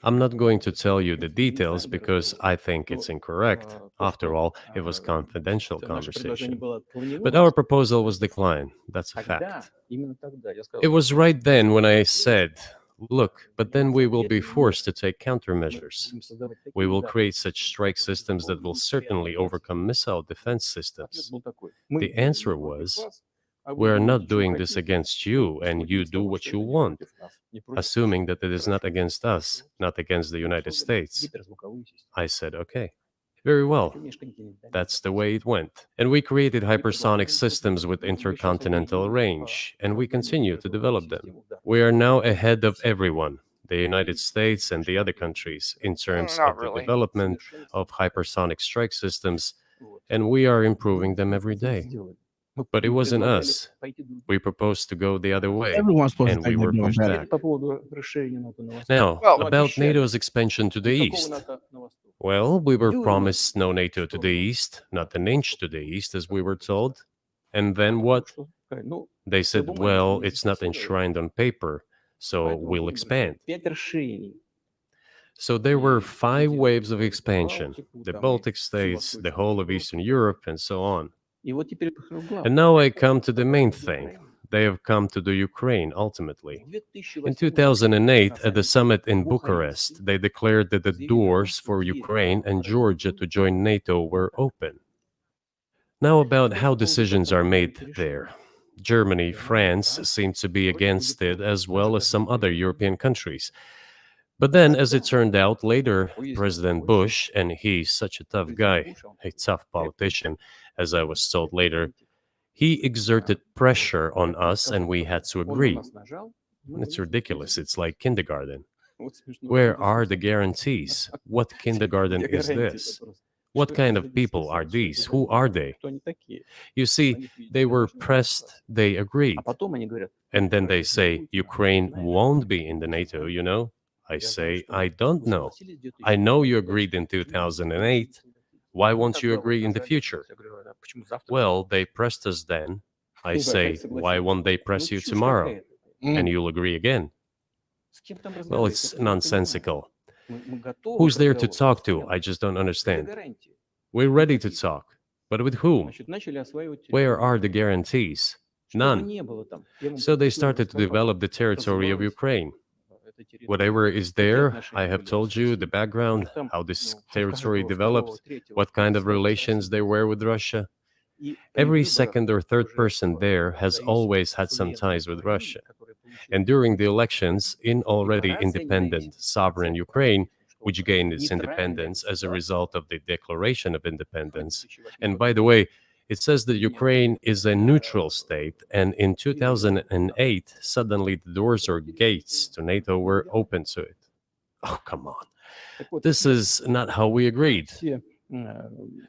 I'm not going to tell you the details because I think it's incorrect. After all, it was confidential conversation. But our proposal was declined. That's a fact. It was right then when I said, Look, but then we will be forced to take countermeasures. We will create such strike systems that will certainly overcome missile defense systems. The answer was, we are not doing this against you, and you do what you want, assuming that it is not against us, not against the United States. I said, okay. Very well. That's the way it went. And we created hypersonic systems with intercontinental range, and we continue to develop them. We are now ahead of everyone, the United States and the other countries, in terms Not of the really. development of hypersonic strike systems, and we are improving them every day. But it wasn't us. We proposed to go the other way, Everyone's supposed and to we think they're were doing pushed better. back. Now, Well, about NATO's expansion to the east. Well, we were promised no NATO to the east, not an inch to the east, as we were told. And then what? They said, well, it's not enshrined on paper, so we'll expand. So there were 5 waves of expansion: the Baltic states, the whole of Eastern Europe, and so on. And now I come to the main thing. They have come to the Ukraine ultimately. In 2008, at the summit in Bucharest, they declared that the doors for Ukraine and Georgia to join NATO were open. Now, about how decisions are made there. Germany, France seem to be against it, as well as some other European countries. But then, as it turned out later, President Bush, and he's such a tough guy, a tough politician, as I was told later, he exerted pressure on us and we had to agree. It's ridiculous. It's like kindergarten. Where are the guarantees? What kindergarten is this? What kind of people are these? Who are they? You see, they were pressed, they agreed. And then they say, Ukraine won't be in the NATO, you know? I say, I don't know. I know you agreed in 2008. Why won't you agree in the future? Well, they pressed us then. I say, why won't they press you tomorrow? And you'll agree again. Well, it's nonsensical. Who's there to talk to? I just don't understand. We're ready to talk. But with whom? Where are the guarantees? None. So they started to develop the territory of Ukraine. Whatever is there, I have told you the background, how this territory developed, what kind of relations there were with Russia. Every second or third person there has always had some ties with Russia. And during the elections in already independent, sovereign Ukraine, which gained its independence as a result of the Declaration of Independence. And by the way, it says that Ukraine is a neutral state, and in 2008, suddenly the doors or gates to NATO were open to it. Oh, come on. This is not how we agreed.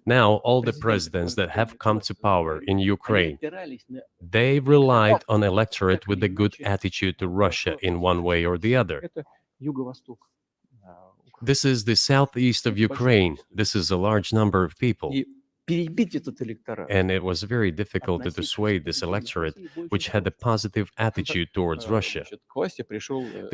Now, all the presidents that have come to power in Ukraine, they relied on electorate with a good attitude to Russia in one way or the other. This is the southeast of Ukraine. This is a large number of people. And it was very difficult to dissuade this electorate, which had a positive attitude towards Russia.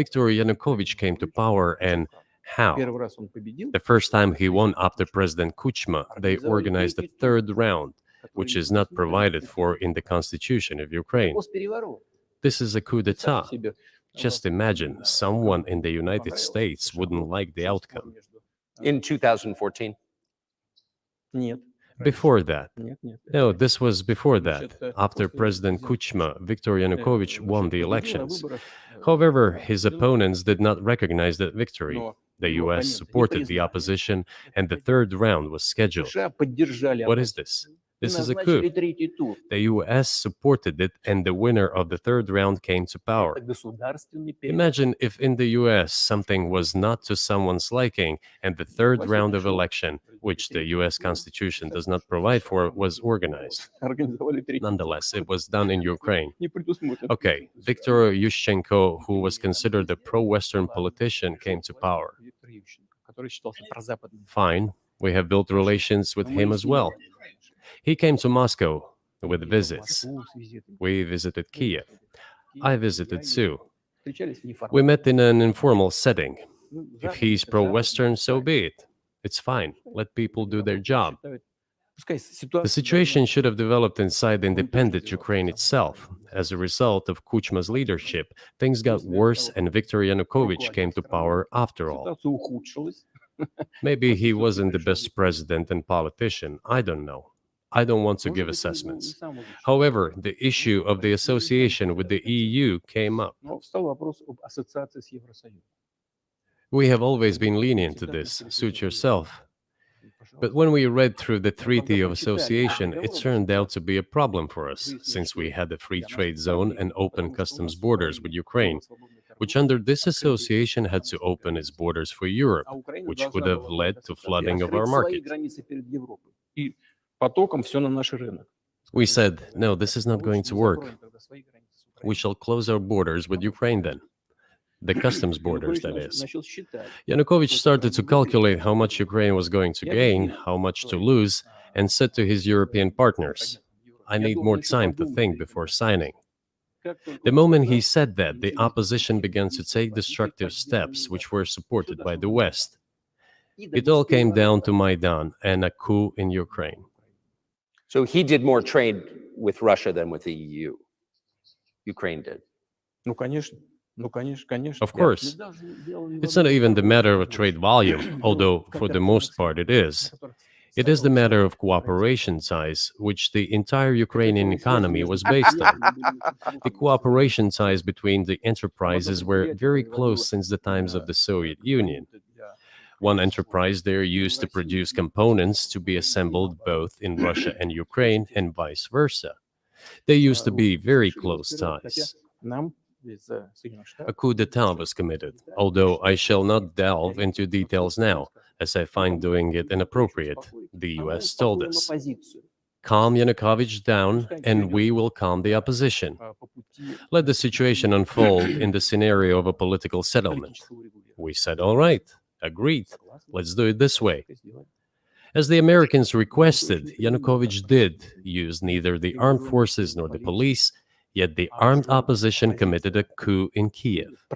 Viktor Yanukovych came to power, and how? The first time he won after President Kuchma, they organized a third round, which is not provided for in the constitution of Ukraine. This is a coup d'etat. Just imagine, someone in the United States wouldn't like the outcome. In 2014? Before that. No, this was before that. After President Kuchma, Viktor Yanukovych won the elections. However, his opponents did not recognize that victory. The US supported the opposition, and the third round was scheduled. What is this? This is a coup. The US supported it, and the winner of the third round came to power. Imagine if in the US something was not to someone's liking, and the third round of election, which the US Constitution does not provide for, was organized. Nonetheless, it was done in Ukraine. Okay, Viktor Yushchenko, who was considered a pro-Western politician, came to power. Fine, we have built relations with him as well. He came to Moscow with visits. We visited Kiev. I visited too. We met in an informal setting. If he's pro-Western, so be it. It's fine. Let people do their job. The situation should have developed inside the independent Ukraine itself. As a result of Kuchma's leadership, things got worse and Viktor Yanukovych came to power after all. Maybe he wasn't the best president and politician, I don't know. I don't want to give assessments. However, the issue of the association with the EU came up. We have always been lenient to this, suit yourself. But when we read through the Treaty of Association, it turned out to be a problem for us, since we had a free trade zone and open customs borders with Ukraine, which under this association had to open its borders for Europe, which would have led to flooding of our market. We said, no, this is not going to work. We shall close our borders with Ukraine then. The customs borders, that is. Yanukovych started to calculate how much Ukraine was going to gain, how much to lose, and said to his European partners, I need more time to think before signing. The moment he said that, the opposition began to take destructive steps which were supported by the West. It all came down to Maidan and a coup in Ukraine. So he did more trade with Russia than with the EU. Ukraine did. Of course. It's not even the matter of trade volume, although for the most part it is. It is the matter of cooperation ties, which the entire Ukrainian economy was based on. The cooperation ties between the enterprises were very close since the times of the Soviet Union. One enterprise there used to produce components to be assembled both in Russia and Ukraine and vice versa. They used to be very close ties. A coup d'etat was committed, although I shall not delve into details now, as I find doing it inappropriate, the US told us. Calm Yanukovych down, and we will calm the opposition. Let the situation unfold in the scenario of a political settlement. We said, all right, agreed, let's do it this way. As the Americans requested, Yanukovych did use neither the armed forces nor the police, yet the armed opposition committed a coup in Kiev.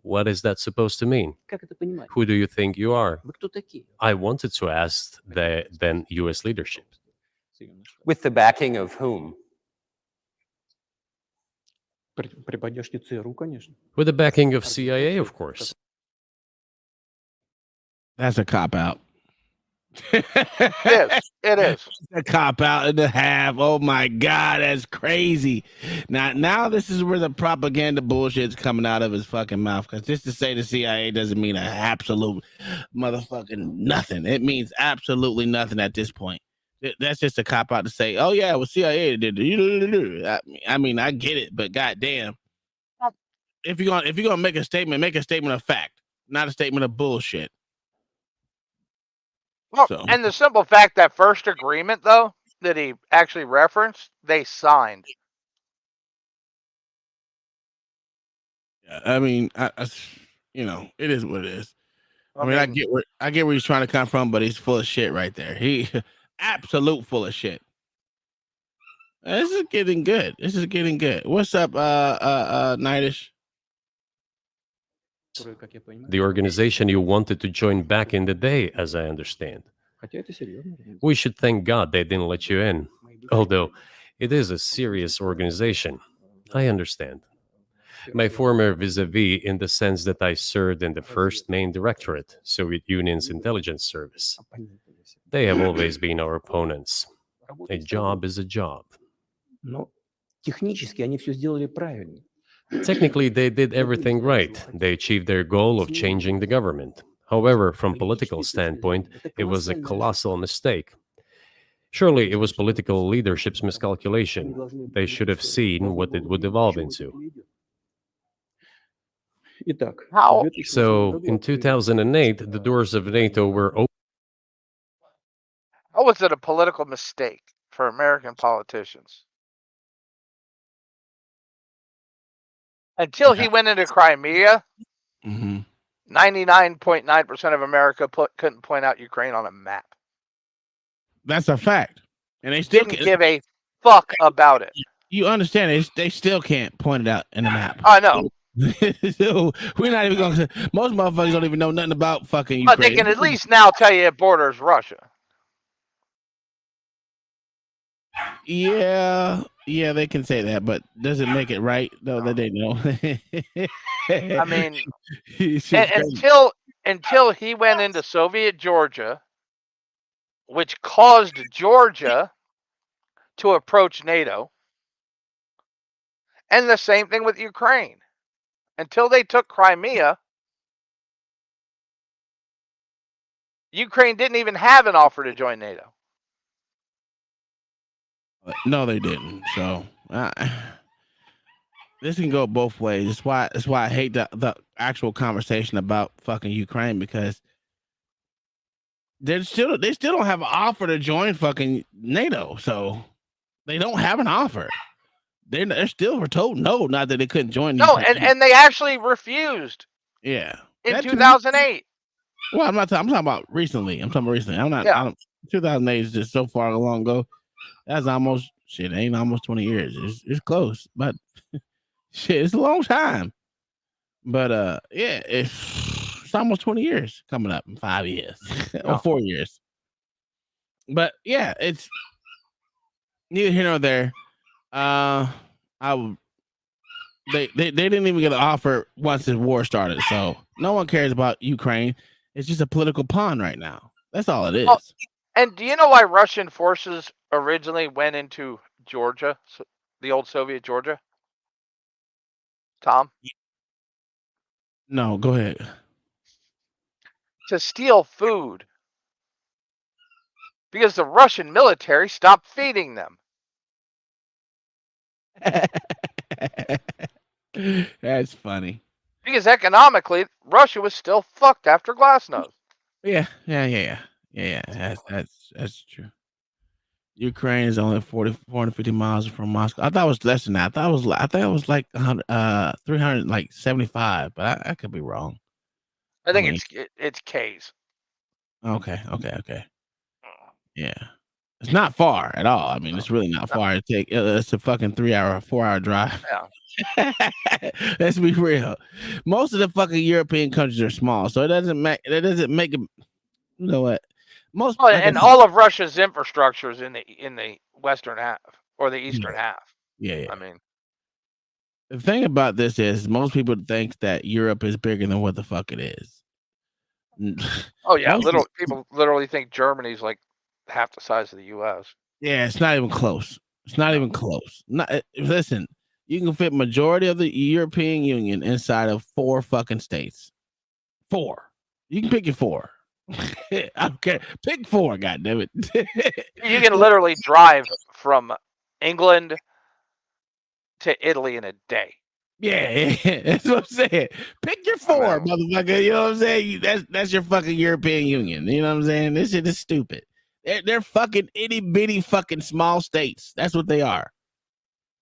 What is that supposed to mean? Who do you think you are? I wanted to ask the then US leadership. With the backing of whom? With the backing of CIA, of course. That's a cop-out. Yes, it is. A cop-out and a half. Oh my God, that's crazy. Now this is where the propaganda bullshit's coming out of his fucking mouth. Because just to say the CIA doesn't mean an absolute motherfucking nothing. It means absolutely nothing at this point. That's just a cop-out to say, oh yeah, well CIA did it. I mean, I get it, but goddamn. If you're gonna make a statement of fact, not a statement of bullshit. Well, and the simple fact that first agreement, though, that he actually referenced, they signed. I mean, it is what it is. I mean, I get where he's trying to come from, but he's full of shit right there. He absolute full of shit. This is getting good. What's up, Nightish? The organization you wanted to join back in the day, as I understand. We should thank God they didn't let you in, although it is a serious organization. I understand. My former vis-a-vis in the sense that I served in the first main directorate, Soviet Union's intelligence service. They have always been our opponents. A job is a job. Technically, they did everything right. They achieved their goal of changing the government. However, from political standpoint, it was a colossal mistake. Surely it was political leadership's miscalculation. They should have seen what it would evolve into. So, in 2008, the doors of NATO were open. How was it a political mistake for American politicians? Until he went into Crimea, 99.9% of America couldn't point out Ukraine on a map. That's a fact. And they still didn't give a fuck about it. You understand, they still can't point it out in the map. I know. So we're not even going to. Most motherfuckers don't even know nothing about fucking Ukraine. But they can at least now tell you it borders Russia. Yeah, they can say that, but does it make it right though that they know? I mean, It's just crazy. until he went into Soviet Georgia, which caused Georgia to approach NATO, and the same thing with Ukraine. Until they took Crimea, Ukraine didn't even have an offer to join NATO. No, they didn't. So this can go both ways. That's why I hate the actual conversation about fucking Ukraine, because they still don't have an offer to join fucking NATO. So they don't have an offer. They're still were told no, not that they couldn't join. No, Ukraine. and they actually refused. Yeah. In 2008. Well, I'm talking about recently. I'm talking about recently. I'm not. Yeah. 2008 is just so far long ago. That's almost shit. Ain't almost 20 years. It's close, but shit, it's a long time. But yeah, it's almost 20 years coming up in 5 years or 4 years. But yeah, it's neither here nor there. They didn't even get an offer once the war started. So no one cares about Ukraine. It's just a political pawn right now. That's all it is. Oh, and do you know why Russian forces originally went into Georgia, the old Soviet Georgia? Tom? No, go ahead. To steal food. Because the Russian military stopped feeding them. That's funny. Because economically, Russia was still fucked after Glasnost. Yeah. That's true. Ukraine is only 450 miles from Moscow. I thought it was less than that. I thought it was like 375, but I could be wrong. I think it's K's. Okay. Yeah. It's not far at all. I mean, it's really not far. It's a fucking 4-hour drive. Yeah. Let's be real. Most of the fucking European countries are small, so it doesn't make it. You know what? All of Russia's infrastructure is in the western half or the eastern half. Yeah. I mean, the thing about this is most people think that Europe is bigger than what the fuck it is. Oh yeah, people literally think Germany's like half the size of the U.S. Yeah, it's not even close. Listen, you can fit majority of the European Union inside of 4 fucking states. 4. You can pick your 4. Okay, pick 4. God damn it! You can literally drive from England to Italy in a day. Yeah, that's what I'm saying. Pick your 4, motherfucker. You know what I'm saying? That's your fucking European Union. You know what I'm saying? This shit is stupid. They're fucking itty bitty fucking small states. That's what they are.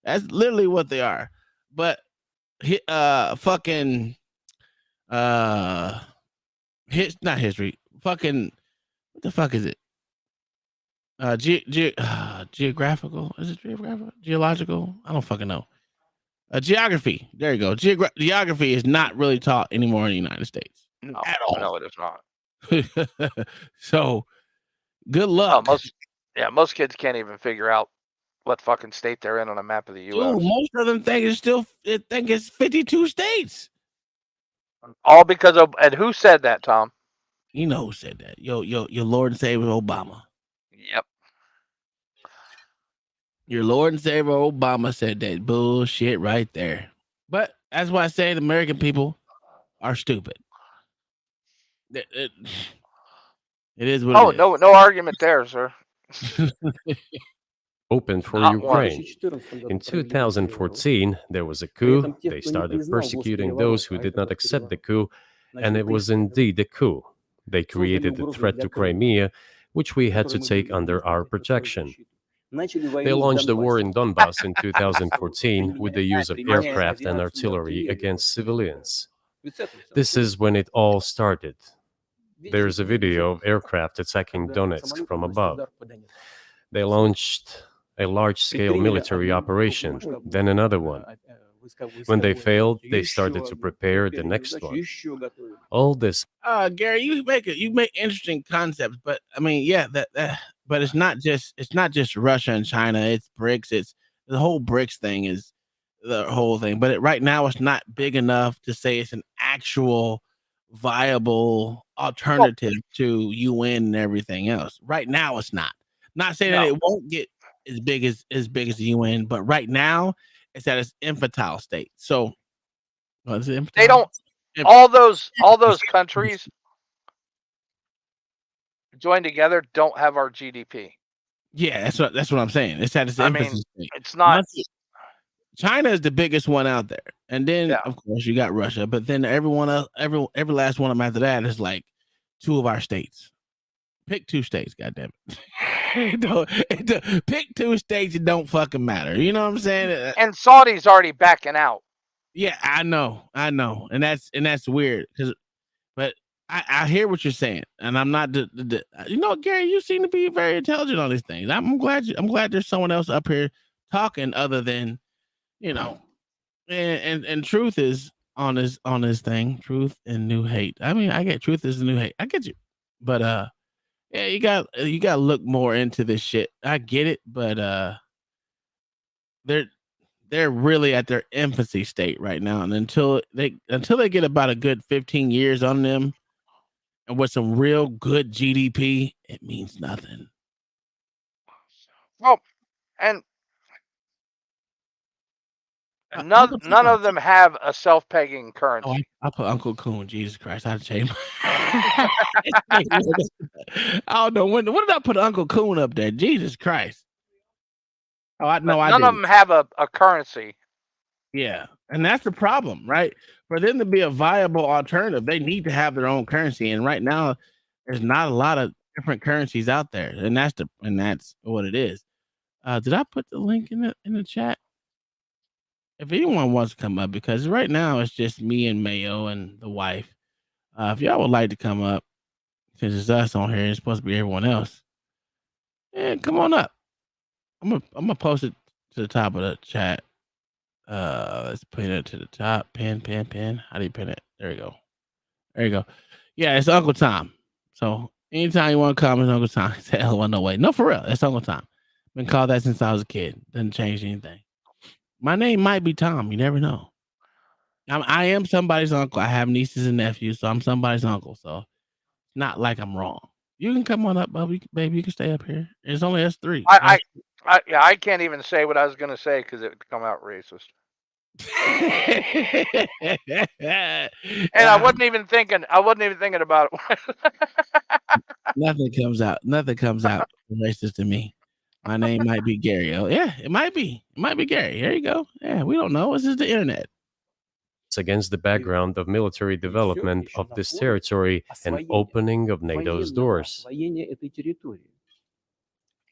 That's literally what they are. But fucking not history. Fucking what the fuck is it? Geographical? Is it geographical? Geological? I don't fucking know. Geography. There you go. Geography is not really taught anymore in the United States. No, at all. No, it is not. So, good luck. Most kids can't even figure out what fucking state they're in on a map of the U.S. Dude, most of them think it's 52 states. All because of, and who said that, Tom? You know who said that? Your Lord and Savior Obama. Yep. Your Lord and Savior Obama said that bullshit right there. But that's why I say the American people are stupid. It is what it is. No argument there, sir. Open for Ukraine. In 2014, there was a coup. They started persecuting those who did not accept the coup, and it was indeed a coup. They created the threat to Crimea, which we had to take under our protection. They launched the war in Donbass in 2014 with the use of aircraft and artillery against civilians. This is when it all started. There is a video of aircraft attacking Donetsk from above. They launched a large-scale military operation, then another one. When they failed, they started to prepare the next one. All this. Gary, you make interesting concepts, but I mean, yeah, but it's not just Russia and China. It's BRICS. It's the whole BRICS thing is the whole thing. But right now, it's not big enough to say it's an actual viable alternative to UN and everything else. Right now, it's not. Not saying that it won't get as big as the UN, but right now, it's at its infantile state. So, they don't. All those countries joined together don't have our GDP. Yeah, that's what I'm saying. It's at its infancy state. It's not. China is the biggest one out there, and then of course you got Russia, but then everyone else, every last one of them after that is like 2 of our states. Pick 2 states, goddamn it. Pick 2 states. It don't fucking matter. You know what I'm saying? And Saudi's already backing out. Yeah, I know, and that's weird but I hear what you're saying, and I'm not. Gary, you seem to be very intelligent on these things. I'm glad there's someone else up here talking other than. And truth is on this thing. Truth and new hate. I mean, I get truth is the new hate. I get you, but yeah, you got to look more into this shit. I get it, but they're really at their infancy state right now, and until they get about a good 15 years on them, and with some real good GDP, it means nothing. Well, and none of them have a self-pegging currency. Oh, I put Uncle Coon. Jesus Christ, I'd change. I don't know when did I put Uncle Coon up there? Jesus Christ. Oh, I know. None of them have a currency. Yeah, and that's the problem, right? For them to be a viable alternative, they need to have their own currency, and right now, there's not a lot of different currencies out there, and that's what it is. Did I put the link in the chat? If anyone wants to come up, because right now it's just me and Mayo and the wife. If y'all would like to come up, since it's us on here, it's supposed to be everyone else. Yeah, come on up. I'm gonna post it to the top of the chat. Let's pin it to the top. Pin. How do you pin it? There you go. Yeah, it's Uncle Tom. So anytime you want to come, it's Uncle Tom. Say hell, no way. No, for real, it's Uncle Tom. Been called that since I was a kid. Doesn't change anything. My name might be Tom. You never know. I am somebody's uncle. I have nieces and nephews, so I'm somebody's uncle. So it's not like I'm wrong. You can come on up, baby. You can stay up here. It's only us 3. I can't even say what I was going to say because it would come out racist. And I wasn't even thinking about it. Nothing comes out racist to me. My name might be Gary. Oh, yeah, it might be. It might be Gary. Here you go. Yeah, we don't know. This is the internet. It's against the background of military development of this territory and opening of NATO's doors.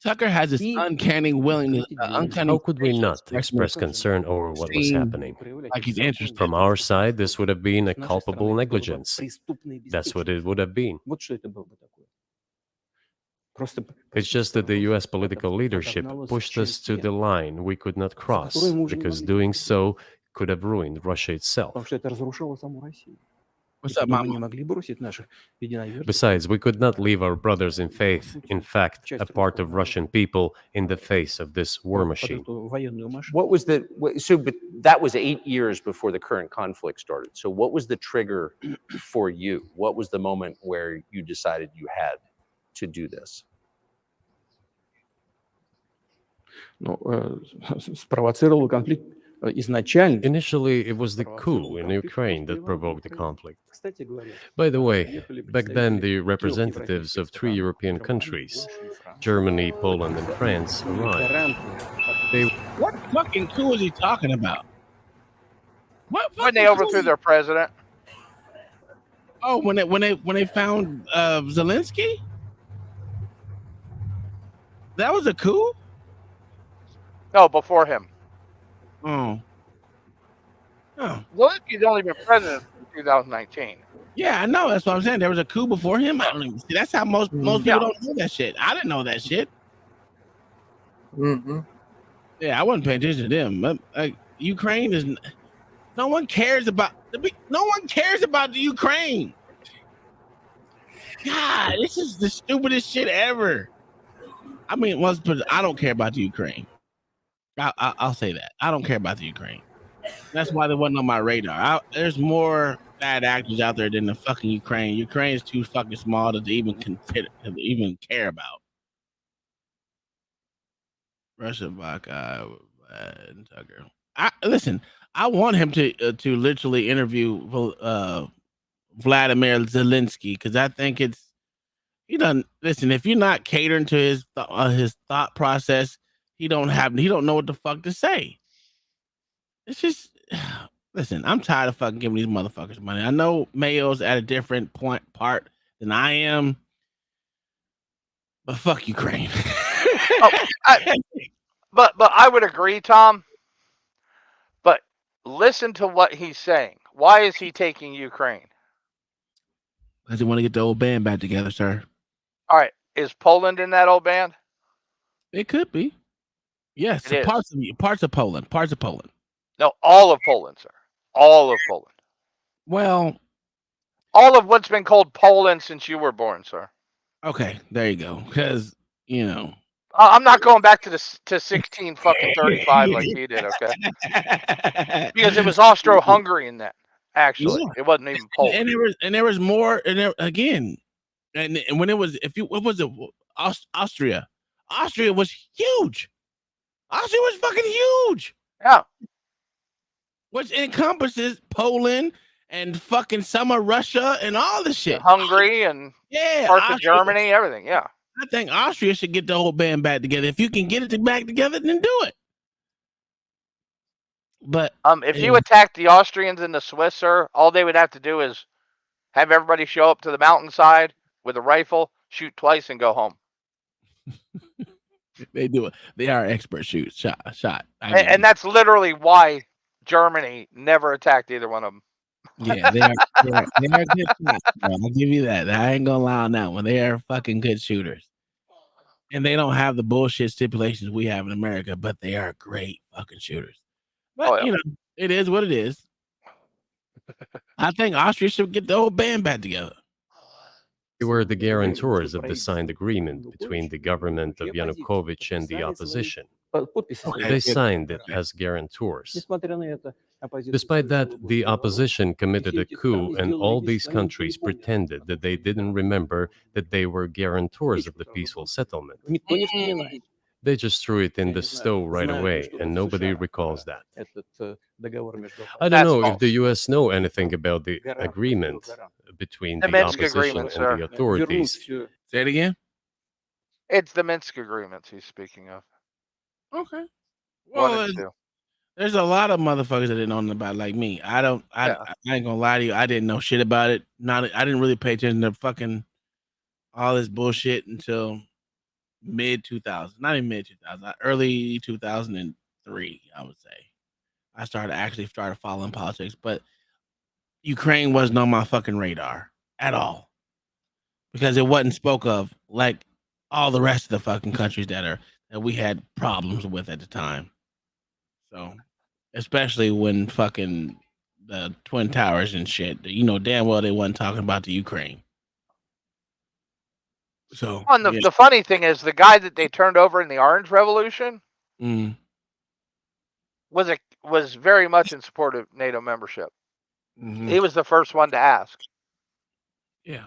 Tucker has this uncanny willingness. How could we not express concern over what was happening? Like he's interested. From our side, this would have been a culpable negligence. That's what it would have been. It's just that the US political leadership pushed us to the line we could not cross, because doing so could have ruined Russia itself. What's up, Mama? Besides, we could not leave our brothers in faith, in fact, a part of Russian people, in the face of this war machine. But that was 8 years before the current conflict started. So what was the trigger for you? What was the moment where you decided you had to do this? Initially, it was the coup in Ukraine that provoked the conflict. By the way, back then the representatives of 3 European countries, Germany, Poland, and France, arrived. What fucking coup is he talking about? When they overthrew their president. Oh, when they found Zelensky? That was a coup? No, before him. Oh. Zelensky's only been president in 2019. Yeah, I know. That's what I'm saying. There was a coup before him. I don't even see. That's how most people don't know that shit. I didn't know that shit. Mm-hmm. Yeah, I wasn't paying attention to them. Ukraine is. No one cares about the Ukraine. God, this is the stupidest shit ever. I mean, I don't care about the Ukraine. I'll say that. I don't care about the Ukraine. That's why they wasn't on my radar. There's more bad actors out there than the fucking Ukraine. Ukraine is too fucking small to even consider, to even care about. Russia, vodka, and Tucker. Listen. I want him to literally interview Vladimir Zelensky because I think he doesn't listen. If you're not catering to his thought process, he don't know what the fuck to say. It's just listen. I'm tired of fucking giving these motherfuckers money. I know Mayo's at a different part than I am, but fuck Ukraine. But I would agree, Tom. But listen to what he's saying. Why is he taking Ukraine? Because he want to get the old band back together, sir. All right. Is Poland in that old band? It could be. Yes, parts of Poland. Parts of Poland. No, all of Poland, sir. All of Poland. Well, all of what's been called Poland since you were born, sir. Okay, there you go. Because I'm not going back to 16 fucking 35 like he did. Okay, because it was Austro-Hungarian then. Actually, it wasn't even Poland. And there was more. And again, and when it was, what was it? Austria. Austria was huge. Austria was fucking huge. Yeah. Which encompasses Poland and fucking some of Russia and all the shit. Hungary and parts of Germany, everything. Yeah. I think Austria should get the whole band back together. If you can get it back together, then do it. But if you attack the Austrians and the Swiss, sir, all they would have to do is have everybody show up to the mountainside with a rifle, shoot twice, and go home. They do it. They are expert shot. And that's literally why Germany never attacked either one of them. Yeah, they are good shots. I'll give you that. I ain't gonna lie on that one. They are fucking good shooters. And they don't have the bullshit stipulations we have in America, but they are great fucking shooters. But it is what it is. I think Austria should get the whole band back together. They were the guarantors of the signed agreement between the government of Yanukovych and the opposition. They signed it as guarantors. Despite that, the opposition committed a coup, and all these countries pretended that they didn't remember that they were guarantors of the peaceful settlement. They just threw it in the stove right away, and nobody recalls that. I don't know if the U.S. know anything about the agreement between the opposition and the authorities. Say it again? It's the Minsk agreements he's speaking of. Okay. Well, there's a lot of motherfuckers that didn't know about it, like me. I ain't gonna lie to you. I didn't know shit about it. I didn't really pay attention to fucking all this bullshit until mid 2000s. Not even mid 2000s. Early 2003, I would say. I started following politics, but Ukraine wasn't on my fucking radar at all because it wasn't spoke of like all the rest of the fucking countries that we had problems with at the time. So, especially when fucking the Twin Towers and shit, damn well they wasn't talking about the Ukraine. So, and the funny thing is, the guy that they turned over in the Orange Revolution was very much in support of NATO membership. Mm-hmm. He was the first one to ask. Yeah.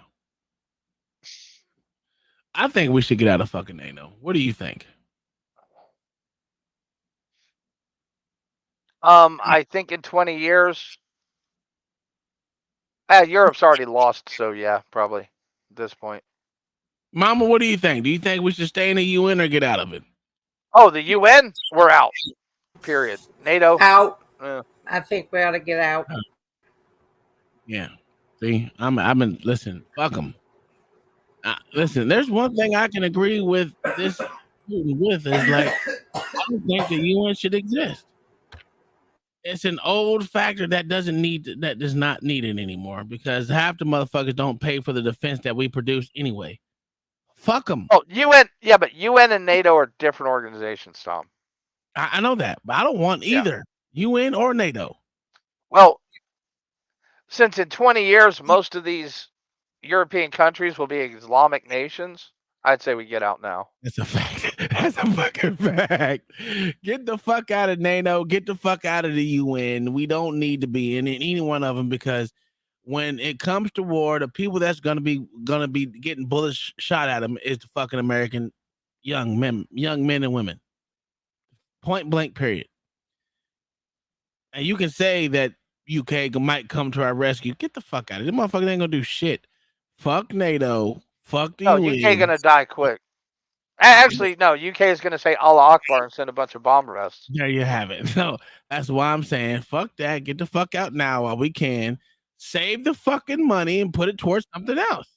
I think we should get out of fucking NATO. What do you think? I think in 20 years, Europe's already lost. So yeah, probably at this point. Mama, what do you think? Do you think we should stay in the UN or get out of it? Oh, the UN? We're out. Period. NATO? Out. I think we ought to get out. Yeah. See, listen, fuck them. Listen, there's one thing I can agree with this with is like, I don't think the UN should exist. It's an old factor that does not need it anymore because half the motherfuckers don't pay for the defense that we produce anyway. Fuck them. Oh, UN, yeah, but UN and NATO are different organizations, Tom. I know that, but I don't want either UN or NATO. Well, since in 20 years, most of these European countries will be Islamic nations, I'd say we get out now. That's a fact. That's a fucking fact. Get the fuck out of NATO. Get the fuck out of the UN. We don't need to be in any one of them, because when it comes to war, the people that's gonna be getting bullets shot at them is the fucking American young men and women. Point blank. Period. And you can say that UK might come to our rescue. Get the fuck out of it. Them motherfuckers ain't gonna do shit. Fuck NATO. Fuck the UN. UK gonna die quick. Actually, no. UK is gonna say Allah Akbar and send a bunch of bomb vests. There you have it. No, that's why I'm saying fuck that. Get the fuck out now while we can. Save the fucking money and put it towards something else.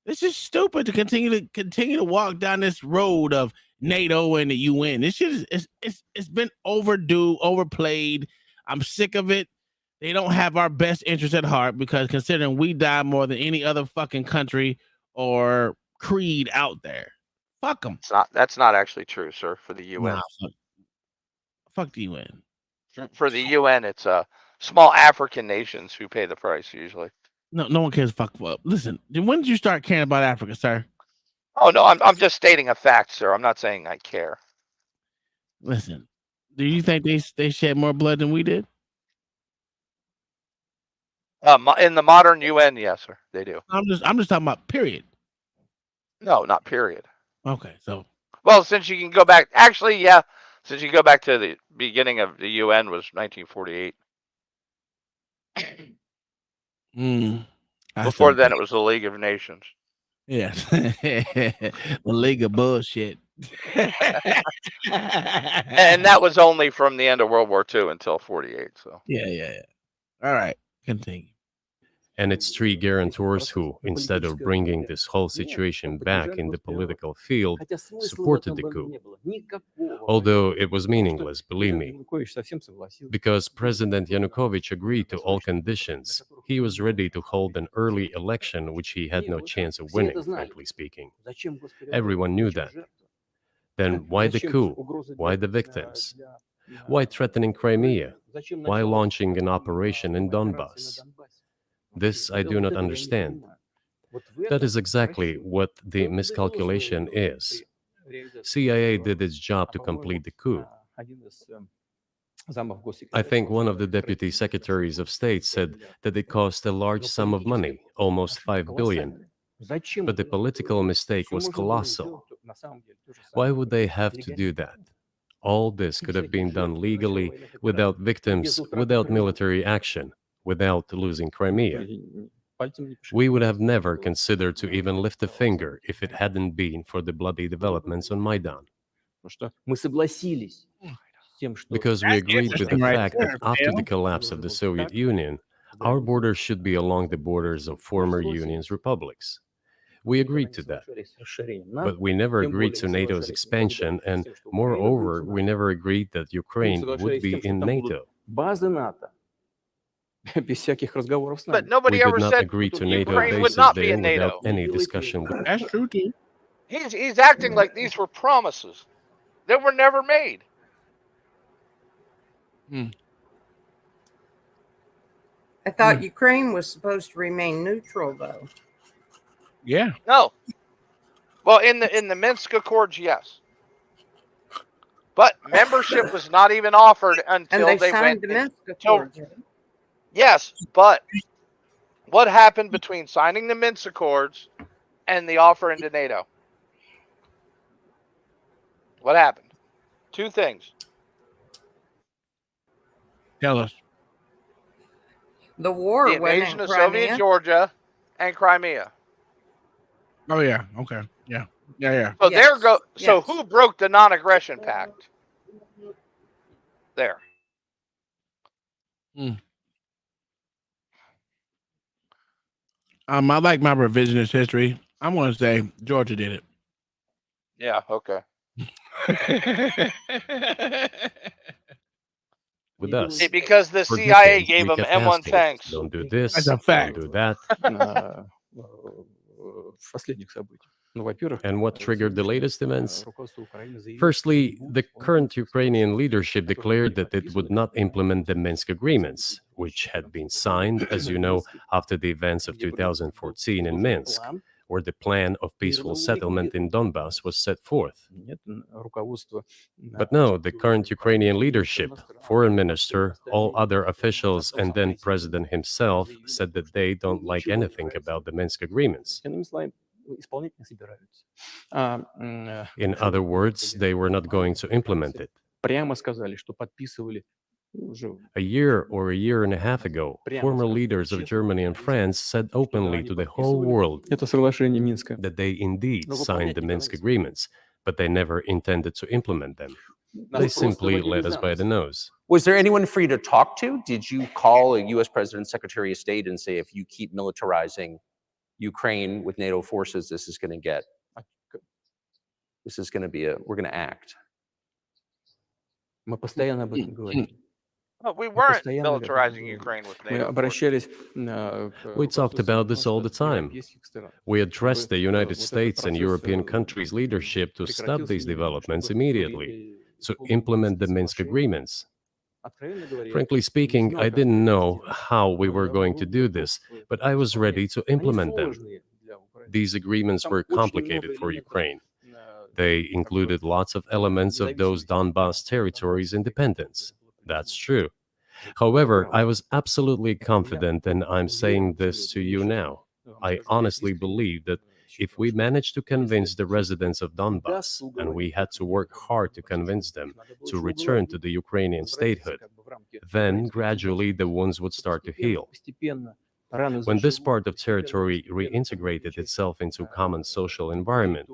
It's just stupid to continue to walk down this road of NATO and the UN. This shit it's been overdue, overplayed. I'm sick of it. They don't have our best interest at heart, because considering we die more than any other fucking country or creed out there. Fuck them. That's not actually true, sir. For the UN. Nah, fuck the UN. For the UN, it's small African nations who pay the price usually. No one cares. Fuck. Well, listen. When did you start caring about Africa, sir? Oh no, I'm just stating a fact, sir. I'm not saying I care. Listen. Do you think they shed more blood than we did? In the modern UN, yes, sir, they do. I'm just talking about period. No, not period. Okay, so. Well, since you can go back, actually, yeah. Since you go back to the beginning of the UN was 1948. Before then, it was the League of Nations. Yes, the League of Bullshit. And that was only from the end of World War II until 48. So. Yeah. All right, continue. And its three guarantors who, instead of bringing this whole situation back in the political field, supported the coup. Although it was meaningless, believe me, because President Yanukovych agreed to all conditions. He was ready to hold an early election, which he had no chance of winning, frankly speaking. Everyone knew that. Then why the coup? Why the victims? Why threatening Crimea? Why launching an operation in Donbass? This I do not understand. That is exactly what the miscalculation is. CIA did its job to complete the coup. I think one of the deputy secretaries of state said that it cost a large sum of money, almost 5 billion. But the political mistake was colossal. Why would they have to do that? All this could have been done legally, without victims, without military action, without losing Crimea. We would have never considered to even lift a finger if it hadn't been for the bloody developments on Maidan. Because we agreed with the fact that after the collapse of the Soviet Union, our borders should be along the borders of former Union's republics. We agreed to that. But we never agreed to NATO's expansion, and moreover, we never agreed that Ukraine would be in NATO. But nobody ever said agree to Ukraine would not be in NATO. Any discussion. That's true too. He's acting like these were promises that were never made. I thought Ukraine was supposed to remain neutral, though. Yeah. No. Well, in the Minsk Accords, yes. But membership was not even offered until and they went signed the Minsk Accords. Yes, but what happened between signing the Minsk Accords and the offer into NATO? What happened? Two things. Tell us. The war The went invasion in of Crimea. Soviet Georgia and Crimea. Oh yeah. Okay. Yeah. So Yes. So who broke the non-aggression pact? There. I like my revisionist history. I'm going to say Georgia did it. Yeah. Okay. With us. See, because the For CIA decades, gave we them kept M1 asking, tanks. Don't do this. That's a fact. Don't do that. And what triggered the latest events? Firstly, the current Ukrainian leadership declared that it would not implement the Minsk agreements, which had been signed, as you know, after the events of 2014 in Minsk, where the plan of peaceful settlement in Donbass was set forth. But no, the current Ukrainian leadership, foreign minister, all other officials, and then president himself said that they don't like anything about the Minsk agreements. In other words, they were not going to implement it. A year or a year and a half ago, former leaders of Germany and France said openly to the whole world that they indeed signed the Minsk agreements, but they never intended to implement them. They simply led us by the nose. Was there anyone for you to talk to? Did you call a U.S. President, Secretary of State, and say, if you keep militarizing Ukraine with NATO forces, this is going to be we're going to act? Well, we weren't militarizing Ukraine with NATO forces. We talked about this all the time. We addressed the United States and European countries' leadership to stop these developments immediately, to implement the Minsk agreements. Frankly speaking, I didn't know how we were going to do this, but I was ready to implement them. These agreements were complicated for Ukraine. They included lots of elements of those Donbass territories' independence. That's true. However, I was absolutely confident, and I'm saying this to you now. I honestly believe that if we managed to convince the residents of Donbass, and we had to work hard to convince them to return to the Ukrainian statehood, then gradually the wounds would start to heal. When this part of territory reintegrated itself into a common social environment,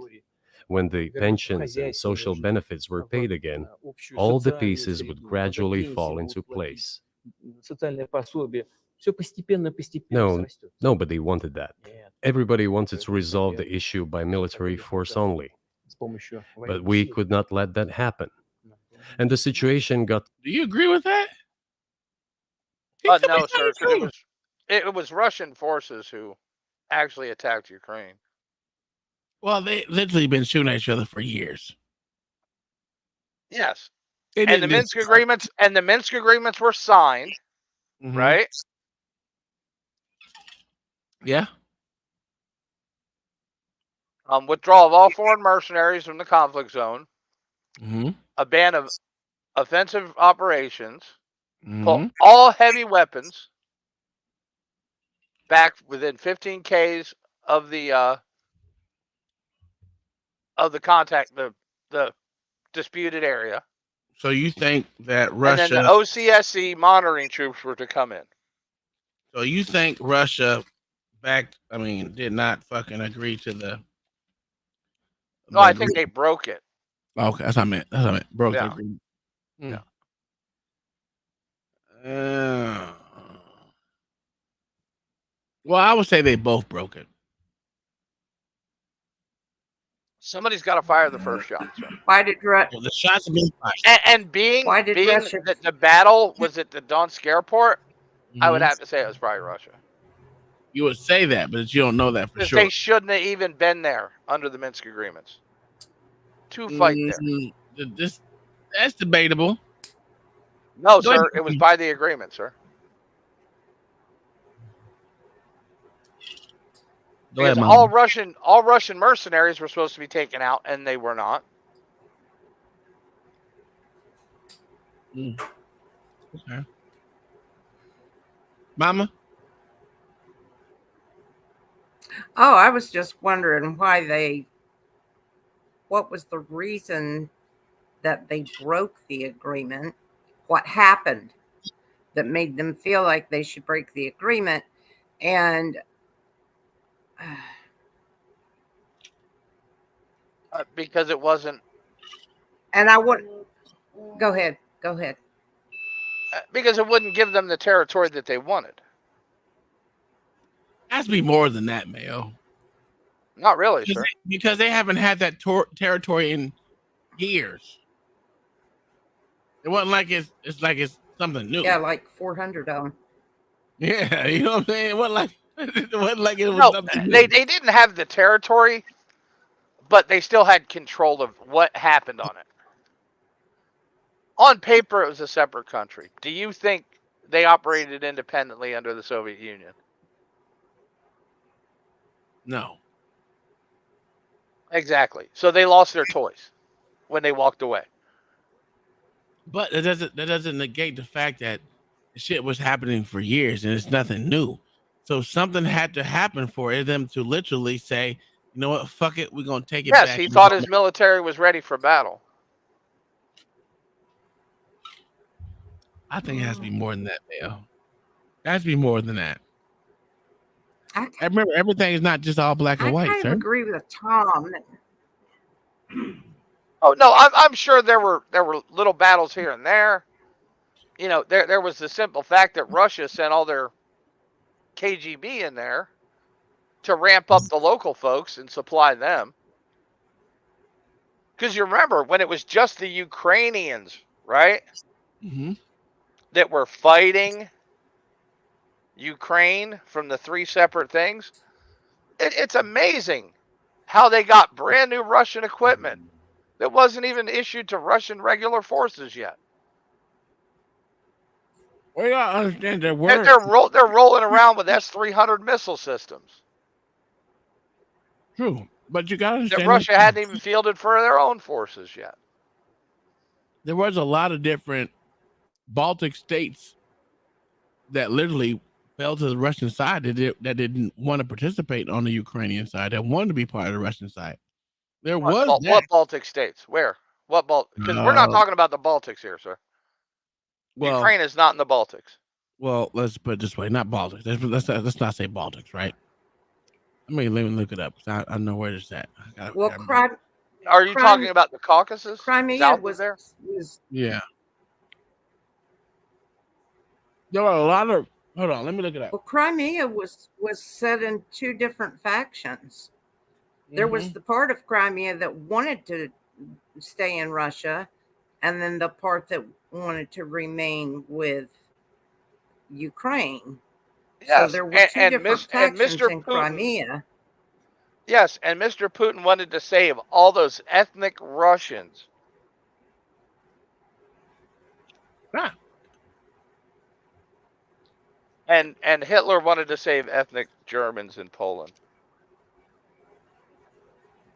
when the pensions and social benefits were paid again, all the pieces would gradually fall into place. No, nobody wanted that. Everybody wanted to resolve the issue by military force only. But we could not let that happen. And the situation got... Do you agree with that? No, sir, because it was Russian forces who actually attacked Ukraine. Well, they literally been shooting at each other for years. Yes. And the Minsk agreements were signed, right? Yeah. Withdrawal of all foreign mercenaries from the conflict zone, a ban of offensive operations, pull all heavy weapons back within 15 Ks of the contact, the disputed area. So you think that Russia... And then the OCSC monitoring troops were to come in. So you think Russia did not fucking agree to the... No, I think they broke it. Okay, that's what I meant. Broke the agreement. Yeah. Well, I would say they both broke it. Somebody's got to fire the first shot. Sir. Why did the shots have been fired? And being the battle was at the Donetsk airport, I would have to say it was probably Russia. You would say that, but you don't know that for sure. They shouldn't have even been there under the Minsk agreements to fight there. That's debatable. No, sir, it was by the agreement, sir. Because all Russian mercenaries were supposed to be taken out, and they were not. Okay. Mama? Oh, I was just wondering what was the reason that they broke the agreement? What happened that made them feel like they should break the agreement? And because it wasn't. And I would go ahead. Because it wouldn't give them the territory that they wanted. It has to be more than that, Mayo. Not really, sir. Because they haven't had that territory in years. It wasn't like it's something new. Yeah, like 400 of them. Yeah, you know what I'm saying? It wasn't like it was something new. They didn't have the territory, but they still had control of what happened on it. On paper, it was a separate country. Do you think they operated independently under the Soviet Union? No. Exactly. So they lost their toys when they walked away. But that doesn't negate the fact that shit was happening for years and it's nothing new. So something had to happen for them to literally say, you know what, fuck it, we're gonna take it Yes, back. he thought his military was ready for battle. I think it has to be more than that, Dale. It has to be more than that. I remember, everything is not just all black and I white, kind sir. of agree with Tom. Oh no, I'm sure there were little battles here and there. You know, there was the simple fact that Russia sent all their KGB in there to ramp up the local folks and supply them. Because you remember when it was just the Ukrainians, right? Mm-hmm. That were fighting Ukraine from the three separate things. It's amazing how they got brand new Russian equipment that wasn't even issued to Russian regular forces yet. Well, you gotta understand that They're rolling around with S-300 missile systems. True, but you gotta understand that Russia hadn't even fielded for their own forces yet. There was a lot of different Baltic states that literally fell to the Russian side that didn't want to participate on the Ukrainian side, that wanted to be part of the Russian side. There was What Baltic states? Where? What Baltic? Because we're not talking about the Baltics here, sir. Well, Ukraine is not in the Baltics. Well, let's put it this way: not Baltics. Let's not say Baltics, right? Let me look it up. I know where it's at. Well, are you talking about the Caucasus? Crimea was there. Yeah. There are a lot of. Hold on, let me look it up. Well, Crimea was set in two different factions. There was the part of Crimea that wanted to stay in Russia, and then the part that wanted to remain with Ukraine. Yes, so there were two different factions in Putin, Crimea. Yes, and Mr. Putin wanted to save all those ethnic Russians. Ah. And Hitler wanted to save ethnic Germans in Poland.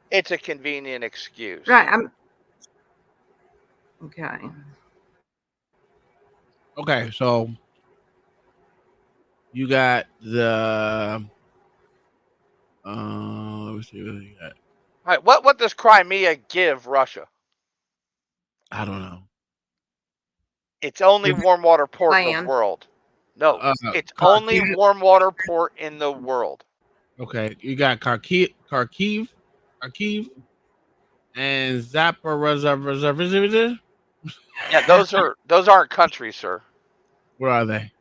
It's a convenient excuse. Right. Okay. Okay, so you got the. Let me see what you got. All right, what does Crimea give Russia? I don't know. It's only warm water port in the world. No, it's only warm water port in the world. Okay, you got Kharkiv, and Zaporizhzhia. Yeah, those aren't countries, sir. Where are they?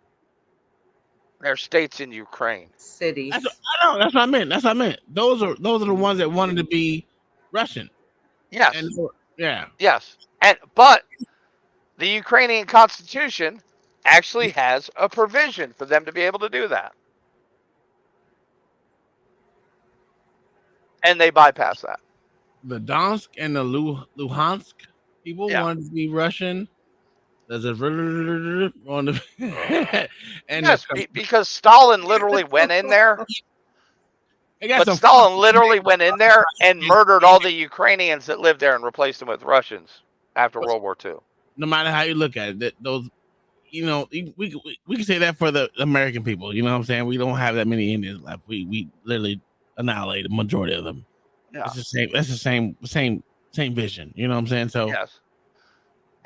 They're states in Ukraine. Cities. I know. That's what I meant. Those are the ones that wanted to be Russian. Yes. And, yeah. Yes. But the Ukrainian Constitution actually has a provision for them to be able to do that. And they bypass that. The Donetsk and the Luhansk people wanted to be Russian. There's a and yes, because Stalin literally went in there. But Stalin literally went in there and murdered all the Ukrainians that lived there and replaced them with Russians after World War II. No matter how you look at it, those, you know, we can say that for the American people. You know what I'm saying? We don't have that many Indians left. We literally annihilated the majority of them. Yeah. It's the same. That's the same vision. You know what I'm saying? So yes.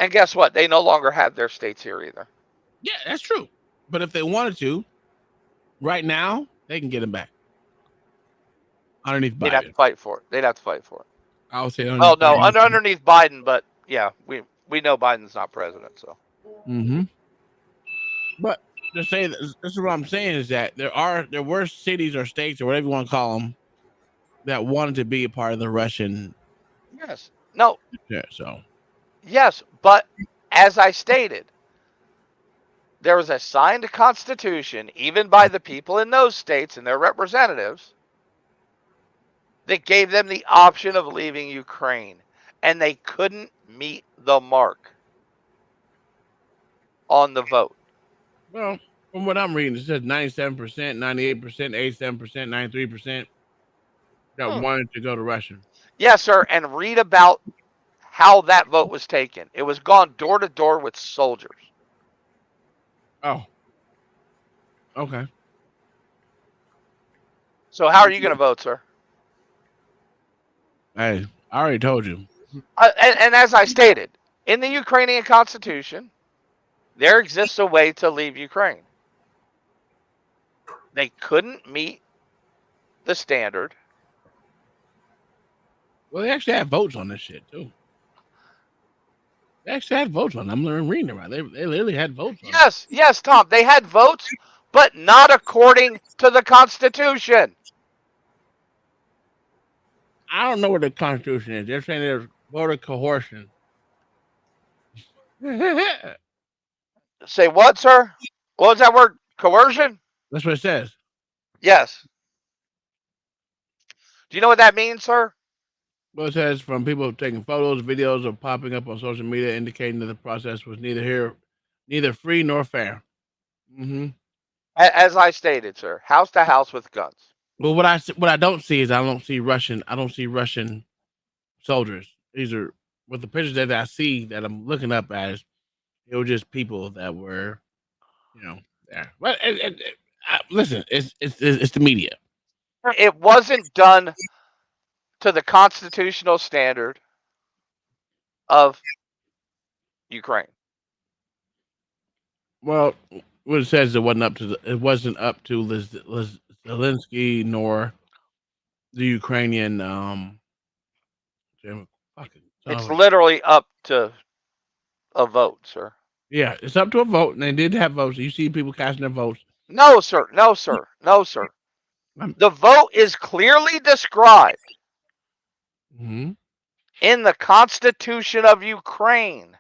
And guess what? They no longer have their states here either. Yeah, that's true. But if they wanted to, right now they can get them back. Underneath Biden. They'd have to fight for it. I would say underneath Biden, but yeah, we know Biden's not president, so. Mm-hmm. But to say this is what I'm saying is that there were cities or states or whatever you want to call them that wanted to be a part of the Russian. Yes. No. Yeah. So. Yes, but as I stated, there was a signed constitution, even by the people in those states and their representatives, that gave them the option of leaving Ukraine, and they couldn't meet the mark on the vote. Well, from what I'm reading, it says 97%, 98%, 87%, 93%. that wanted to go to Russia. Yes, sir. And read about how that vote was taken. It was gone door to door with soldiers. Oh. Okay. So how are you going to vote, sir? Hey, I already told you. And as I stated, in the Ukrainian constitution, there exists a way to leave Ukraine. They couldn't meet the standard. Well, they actually had votes on this shit too. They actually had votes on it. I'm reading about it. They literally had votes on it. Yes, Tom. They had votes, but not according to the Constitution. I don't know what the Constitution is. They're saying there's voter coercion. Say what, sir? What was that word? Coercion? That's what it says. Yes. Do you know what that means, sir? Well, it says from people taking photos, videos, or popping up on social media indicating that the process was neither free nor fair. Mm-hmm. As I stated, sir, house to house with guns. Well, what I don't see is I don't see Russian soldiers. These are with the pictures that I see that I'm looking up as. It was just people that were, there. But listen, it's the media. It wasn't done to the constitutional standard of Ukraine. Well, what it says it wasn't up to Zelensky nor the Ukrainian. It's literally up to a vote, sir. Yeah, it's up to a vote, and they did have votes. You see people casting their votes. No, sir. No, sir. No, sir. The vote is clearly described in the Constitution of Ukraine.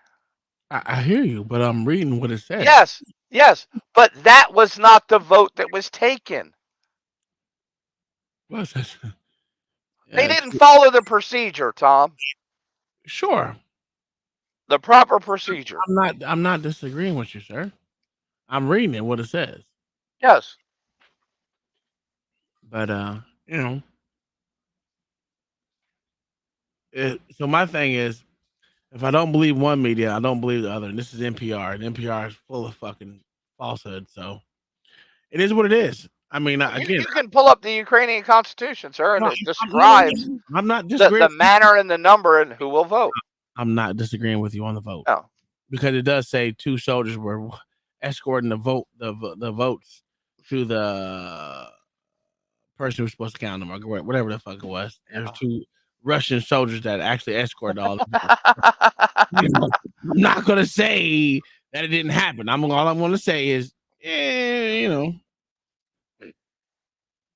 I hear you, but I'm reading what it says. Yes, but that was not the vote that was taken. What's that? They didn't follow the procedure, Tom. Sure. The proper procedure. I'm not disagreeing with you, sir. I'm reading it what it says. Yes. But so my thing is, if I don't believe one media, I don't believe the other. And this is NPR, and NPR is full of fucking falsehood. So it is what it is. I mean, again, you can pull up the Ukrainian Constitution, sir, and it describes I'm not disagreeing the manner and the number and who will vote. I'm not disagreeing with you on the vote. No. Because it does say 2 soldiers were escorting the votes to the person who's supposed to count them, or whatever the fuck it was. There's 2 Russian soldiers that actually escorted all of them. I'm not gonna say that it didn't happen. All I'm gonna say is,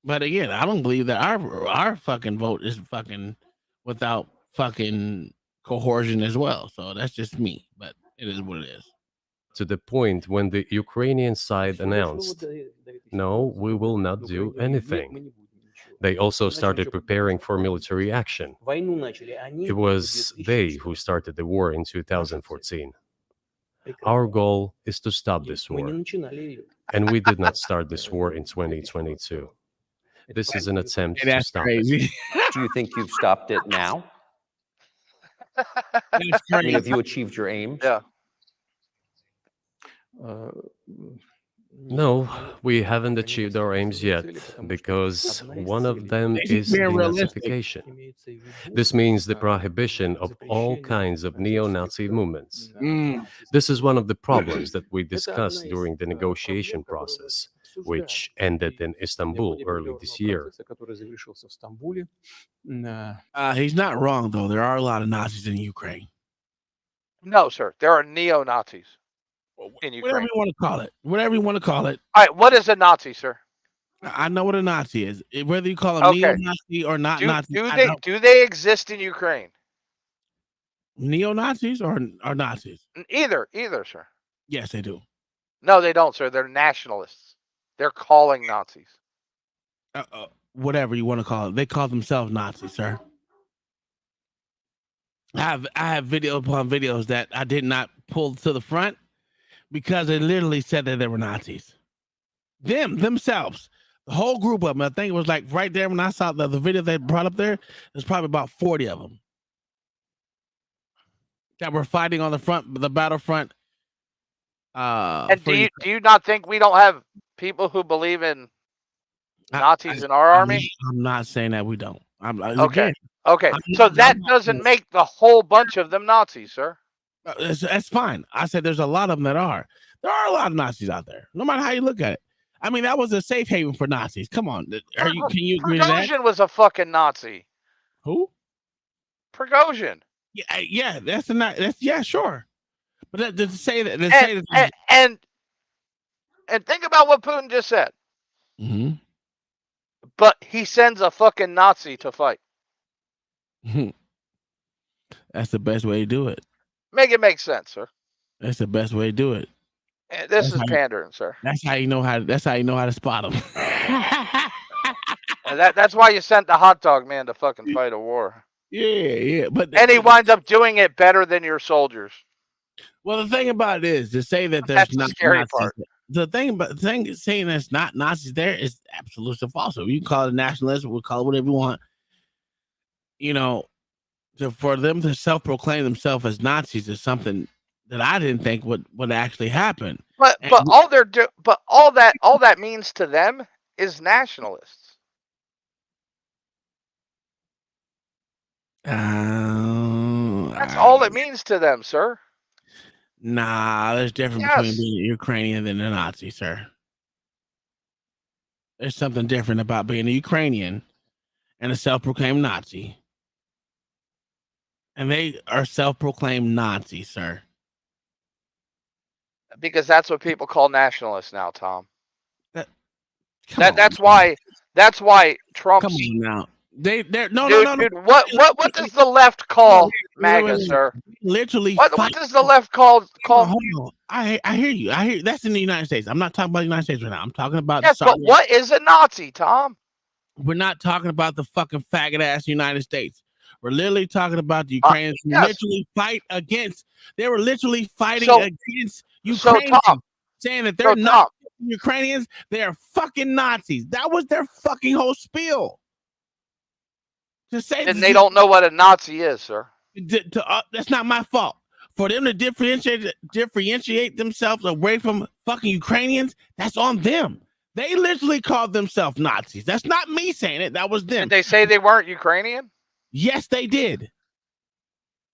But again, I don't believe that our fucking vote is fucking without fucking coercion as well. So that's just me. But it is what it is. To the point when the Ukrainian side announced, no, we will not do anything. They also started preparing for military action. It was they who started the war in 2014. Our goal is to stop this war. And we did not start this war in 2022. This is an attempt to stop it. Do you think you've stopped it now? I mean, have you achieved your aims? Yeah. No, we haven't achieved our aims yet, because one of them is denazification. This means the prohibition of all kinds of neo-Nazi movements. This is one of the problems that we discussed during the negotiation process, which ended in Istanbul early this year. He's not wrong, though. There are a lot of Nazis in Ukraine. No, sir. There are neo-Nazis in Ukraine. Whatever you want to call it. Whatever you want to call it. All right. What is a Nazi, sir? I know what a Nazi is. Whether you call them neo-Nazi or not Nazi. Do they exist in Ukraine? Neo-Nazis or Nazis? Either, sir. Yes, they do. No, they don't, sir. They're nationalists. They're calling Nazis. Whatever you want to call it. They call themselves Nazis, sir. I have video upon videos that I did not pull to the front because they literally said that they were Nazis. Themselves. The whole group of them. I think it was like right there when I saw the video they brought up there. There's probably about 40 of them that were fighting on the battlefront. And do you not think we don't have people who believe in Nazis in our army? I'm not saying that we don't. Okay. So that doesn't make the whole bunch of them Nazis, sir. That's fine. I said there's a lot of them that are. There are a lot of Nazis out there, no matter how you look at it. I mean, that was a safe haven for Nazis. Come on, can you agree to that? Prigozhin was a fucking Nazi. Who? Prigozhin. Yeah, that's sure. But to say that, and think about what Putin just said. Mm-hmm. But he sends a fucking Nazi to fight. That's the best way to do it. Make it make sense, sir. That's the best way to do it. This is pandering, sir. That's how you know how. That's how you know how to spot them. And that's why you sent the hot dog man to fucking fight a war. Yeah. And he winds up doing it better than your soldiers. Well, the thing about it is to say that there's not the scary Nazis, part. The thing saying there's not Nazis there is absolutely false. You can call it nationalism, we'll call it whatever you want. You know, for them to self-proclaim themselves as Nazis is something that I didn't think would actually happen. But all that means to them is nationalists. That's all it means to them, sir. Nah, there's difference between being a Ukrainian and a Nazi, sir. There's something different about being a Ukrainian and a self-proclaimed Nazi. And they are self-proclaimed Nazis, sir. Because that's what people call nationalists now, Tom. That's why Trump's. Come on now. Dude, what does the left call MAGA, sir? Literally, what does the left call? Hold on. I hear you. That's in the United States. I'm not talking about the United States right now. I'm talking about. Yes, but what is a Nazi, Tom? We're not talking about the fucking faggot ass United States. We're literally talking about the Ukrainians who literally fight against. They were literally fighting against Ukraine, saying that they're not Ukrainians. They are fucking Nazis. That was their fucking whole spiel. And they don't know what a Nazi is, sir. That's not my fault. For them to differentiate themselves away from fucking Ukrainians, that's on them. They literally called themselves Nazis. That's not me saying it. That was them. Did they say they weren't Ukrainian? Yes, they did.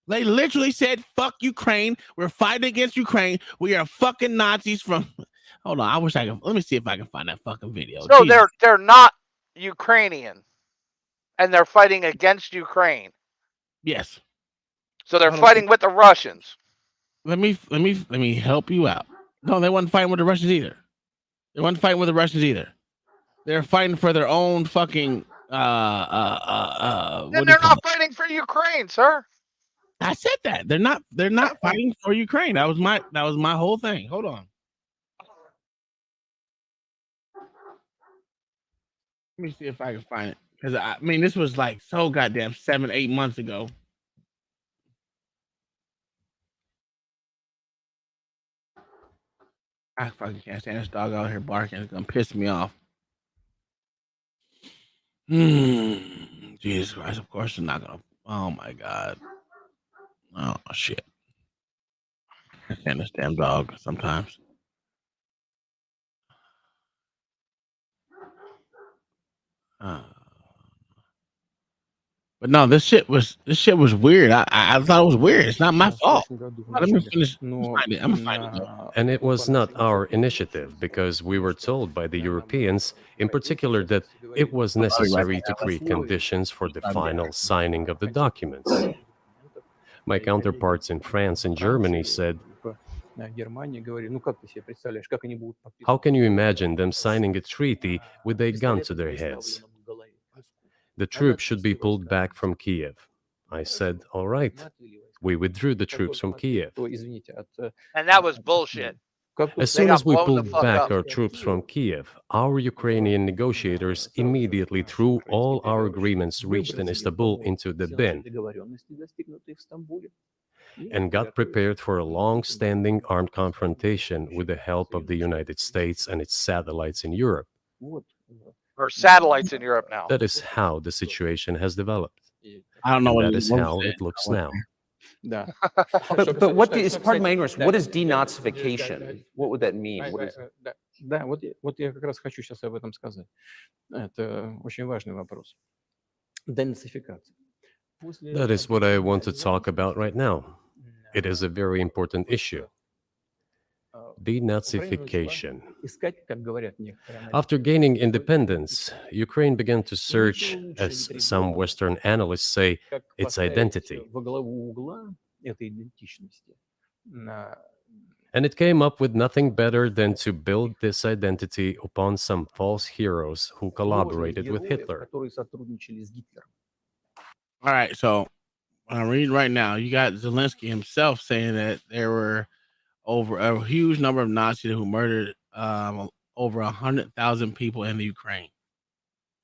They literally said, fuck Ukraine. We're fighting against Ukraine. We are fucking Nazis from... Hold on. I wish I could... Let me see if I can find that fucking video. So they're not Ukrainian. And they're fighting against Ukraine. Yes. So they're fighting with the Russians. Let me help you out. No, they wasn't fighting with the Russians either. They wasn't fighting with the Russians either. They're fighting for their own fucking And they're not fighting for Ukraine, sir. I said that. They're not fighting for Ukraine. That was my whole thing. Hold on. Let me see if I can find it. Because I mean, this was like so goddamn 7-8 months ago. I fucking can't stand this dog out here barking. It's gonna piss me off. Jesus Christ! Of course, it's not gonna. Oh my God! Oh shit! I can't stand this damn dog sometimes. But no, this shit was weird. I thought it was weird. It's not my fault. Let me finish. I'm fine. And it was not our initiative because we were told by the Europeans, in particular, that it was necessary to create conditions for the final signing of the documents. My counterparts in France and Germany said, how can you imagine them signing a treaty with a gun to their heads? The troops should be pulled back from Kiev. I said, all right. We withdrew the troops from Kiev. And that was bullshit. As soon as we pulled back our troops from Kiev, our Ukrainian negotiators immediately threw all our agreements reached in Istanbul into the bin and got prepared for a long-standing armed confrontation with the help of the United States and its satellites in Europe. or satellites in Europe now. That is how the situation has developed. I don't know And what that you is both how said. it looks now. Да. But what is, pardon my ignorance, what is denazification? What would that mean? What is Да, да, вот я как раз хочу сейчас об этом сказать. Это очень важный вопрос. Денацификация. That is what I want to talk about right now. It is a very important issue. Denazification. Искать, как говорят некоторые аналитики. After gaining independence, Ukraine began to search, as some Western analysts say, Как its поставить identity. во главу угла этой идентичности на And it came up with nothing better than to build this identity upon some false heroes who collaborated with героев, Hitler. которые сотрудничали с Гитлером. All right, so when I'm reading right now, you got Zelensky himself saying that there were over a huge number of Nazis who murdered over 100,000 people in the Ukraine.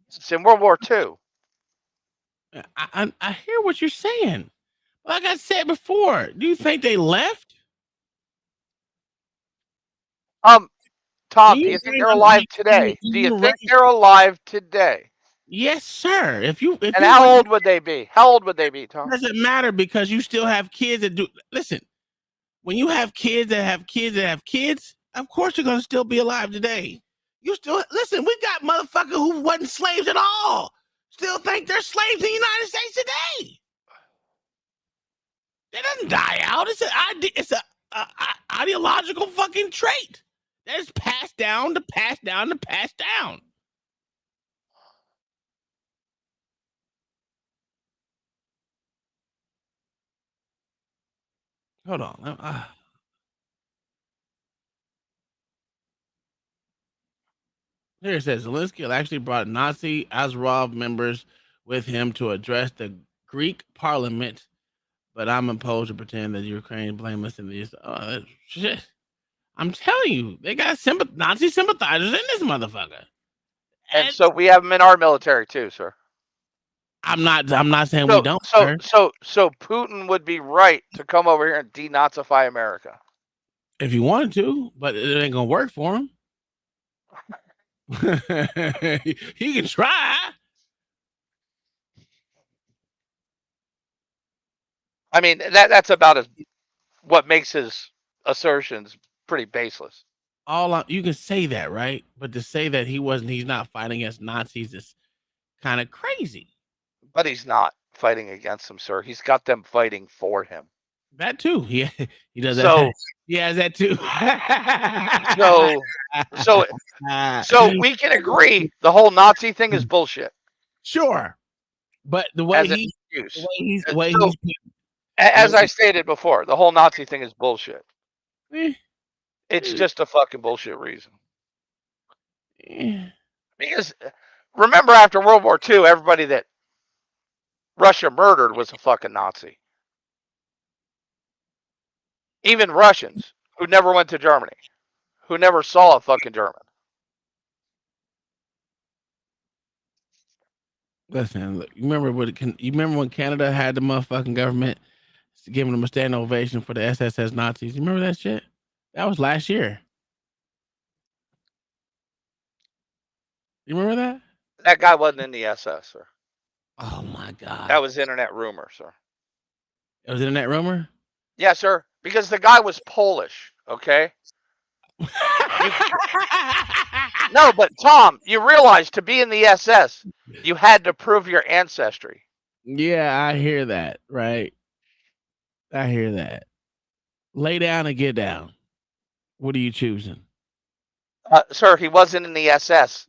It's in World War II. I hear what you're saying. Like I said before, do you think they left? Tom, do you think they're alive today? Do you think they're alive today? Yes, sir. And how old would they be? How old would they be, Tom? Doesn't matter because you still have kids that do. Listen, when you have kids that have kids that have kids, of course you're gonna still be alive today. You still listen. We got motherfuckers who wasn't slaves at all. Still think they're slaves in the United States today. They doesn't die out. It's a ideological fucking trait that is passed down to pass down to pass down. Hold on. Here it says Zelensky actually brought Nazi Azarov members with him to address the Greek parliament, but I'm opposed to pretend that Ukraine is blameless in this. Shit. I'm telling you, they got Nazi sympathizers in this motherfucker. And so we have them in our military too, sir. I'm not saying we don't. So Putin would be right to come over here and denazify America if he wanted to, but it ain't gonna work for him. He can try. I mean, that's about what makes his assertions pretty baseless. You can say that, right? But to say that he's not fighting against Nazis is kind of crazy. But he's not fighting against them, sir. He's got them fighting for him. That too. He does that. He has that too. So we can agree the whole Nazi thing is bullshit. Sure, but the way as I stated before, the whole Nazi thing is bullshit. It's just a fucking bullshit reason. Because remember, after World War II, everybody that Russia murdered was a fucking Nazi. Even Russians who never went to Germany, who never saw a fucking German. Listen, look, you remember when Canada had the motherfucking government giving them a standing ovation for the SSS Nazis? You remember that shit? That was last year. You remember that? That guy wasn't in the SS, sir. Oh my God. That was internet rumor, sir. It was internet rumor? Yeah, sir. Because the guy was Polish, okay? No, but Tom, you realize to be in the SS, you had to prove your ancestry. Yeah, I hear that, right? I hear that. Lay down and get down. What are you choosing? Sir, he wasn't in the SS.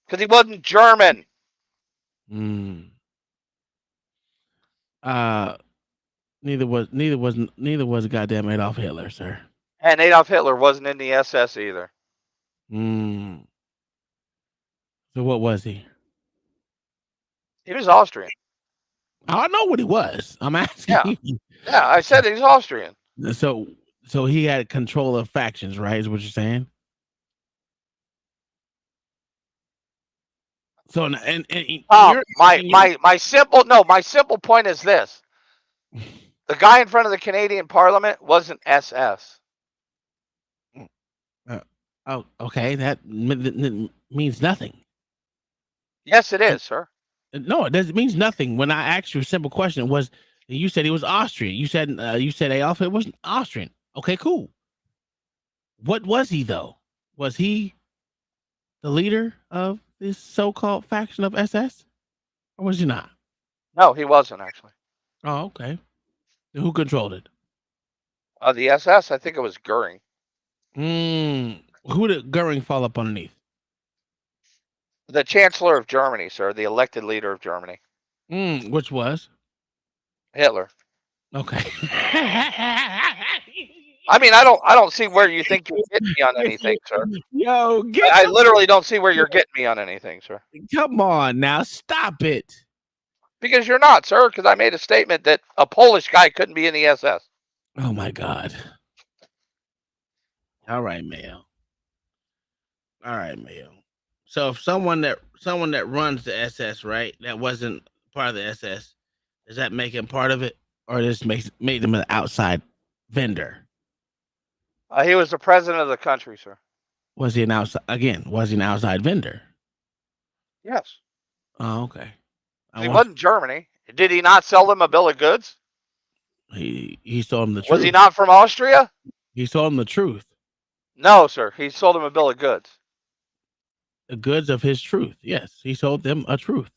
Because he wasn't German. Neither was goddamn Adolf Hitler, sir. And Adolf Hitler wasn't in the SS either. So what was he? He was Austrian. I know what he was. I'm asking. Yeah, I said he's Austrian. So he had control of factions, right? Is what you're saying? So my simple point is this: the guy in front of the Canadian Parliament wasn't SS. Oh, okay. That means nothing. Yes, it is, sir. No, it means nothing. When I asked you a simple question, you said he was Austrian. You said Adolf Hitler was Austrian. Okay, cool. What was he though? Was he the leader of this so-called faction of SS, or was he not? No, he wasn't actually. Oh, okay. Who controlled it? The SS, I think it was Goering. Who did Goering fall up underneath? The Chancellor of Germany, sir, the elected leader of Germany. Which was Hitler. Okay. I mean, I don't see where you think you're getting me on anything, sir. Yo, I literally don't see where you're getting me on anything, sir. Come on now, stop it. Because you're not, sir, because I made a statement that a Polish guy couldn't be in the SS. Oh my God. All right, Mayo. So if someone that runs the SS, right, that wasn't part of the SS, does that make him part of it, or just made him an outside vendor? He was the president of the country, sir. Was he an outside vendor? Yes. Oh, okay. He wasn't Germany. Did he not sell them a bill of goods? He sold them the truth. Was he not from Austria? He sold them the truth. No, sir. He sold them a bill of goods. The goods of his truth. Yes, he sold them a truth.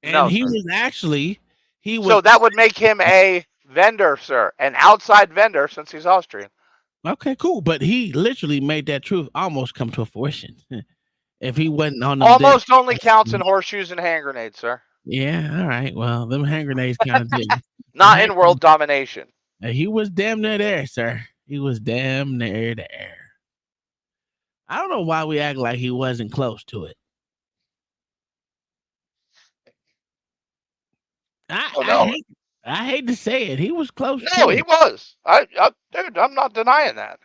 And no, he sir. was actually So that would make him a vendor, sir, an outside vendor, since he's Austrian. Okay, cool. But he literally made that truth almost come to fruition. If he wasn't on the almost only counts in horseshoes and hand grenades, sir. Yeah, all right. Well, them hand grenades kind of did. Not in world domination. He was damn near there, sir. He was damn near there. I don't know why we act like he wasn't close to it. I hate to say it. He was close to it. No, he was. Dude, I'm not denying that.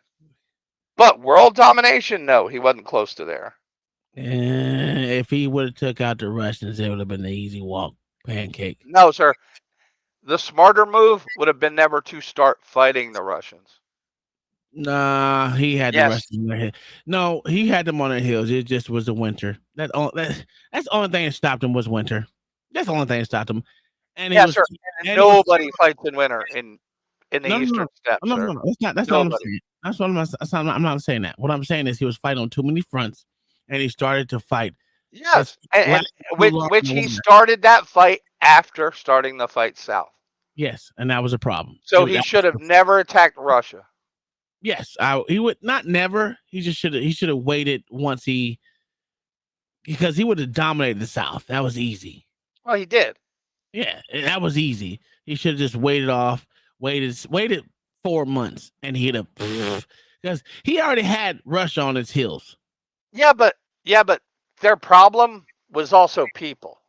But world domination, no, he wasn't close to there. If he would have took out the Russians, it would have been an easy walk, pancake. No, sir. The smarter move would have been never to start fighting the Russians. Nah, he had the Russians on their head. No, he had them on their heels. It just was the winter. That's the only thing that stopped him was winter. That's the only thing that stopped him. And sir. And nobody fights in winter in the Eastern Steppes. No. That's not what I'm saying. I'm not saying that. What I'm saying is he was fighting on too many fronts, and he started to fight. Yes, and which he started that fight after starting the fight south. Yes, and that was a problem. So he should have never attacked Russia. Yes, he would not never. He just should have waited because he would have dominated the South. That was easy. Well, he did. Yeah, that was easy. He should have just waited 4 months, and he'd have because he already had Russia on his heels. Yeah, but their problem was also people.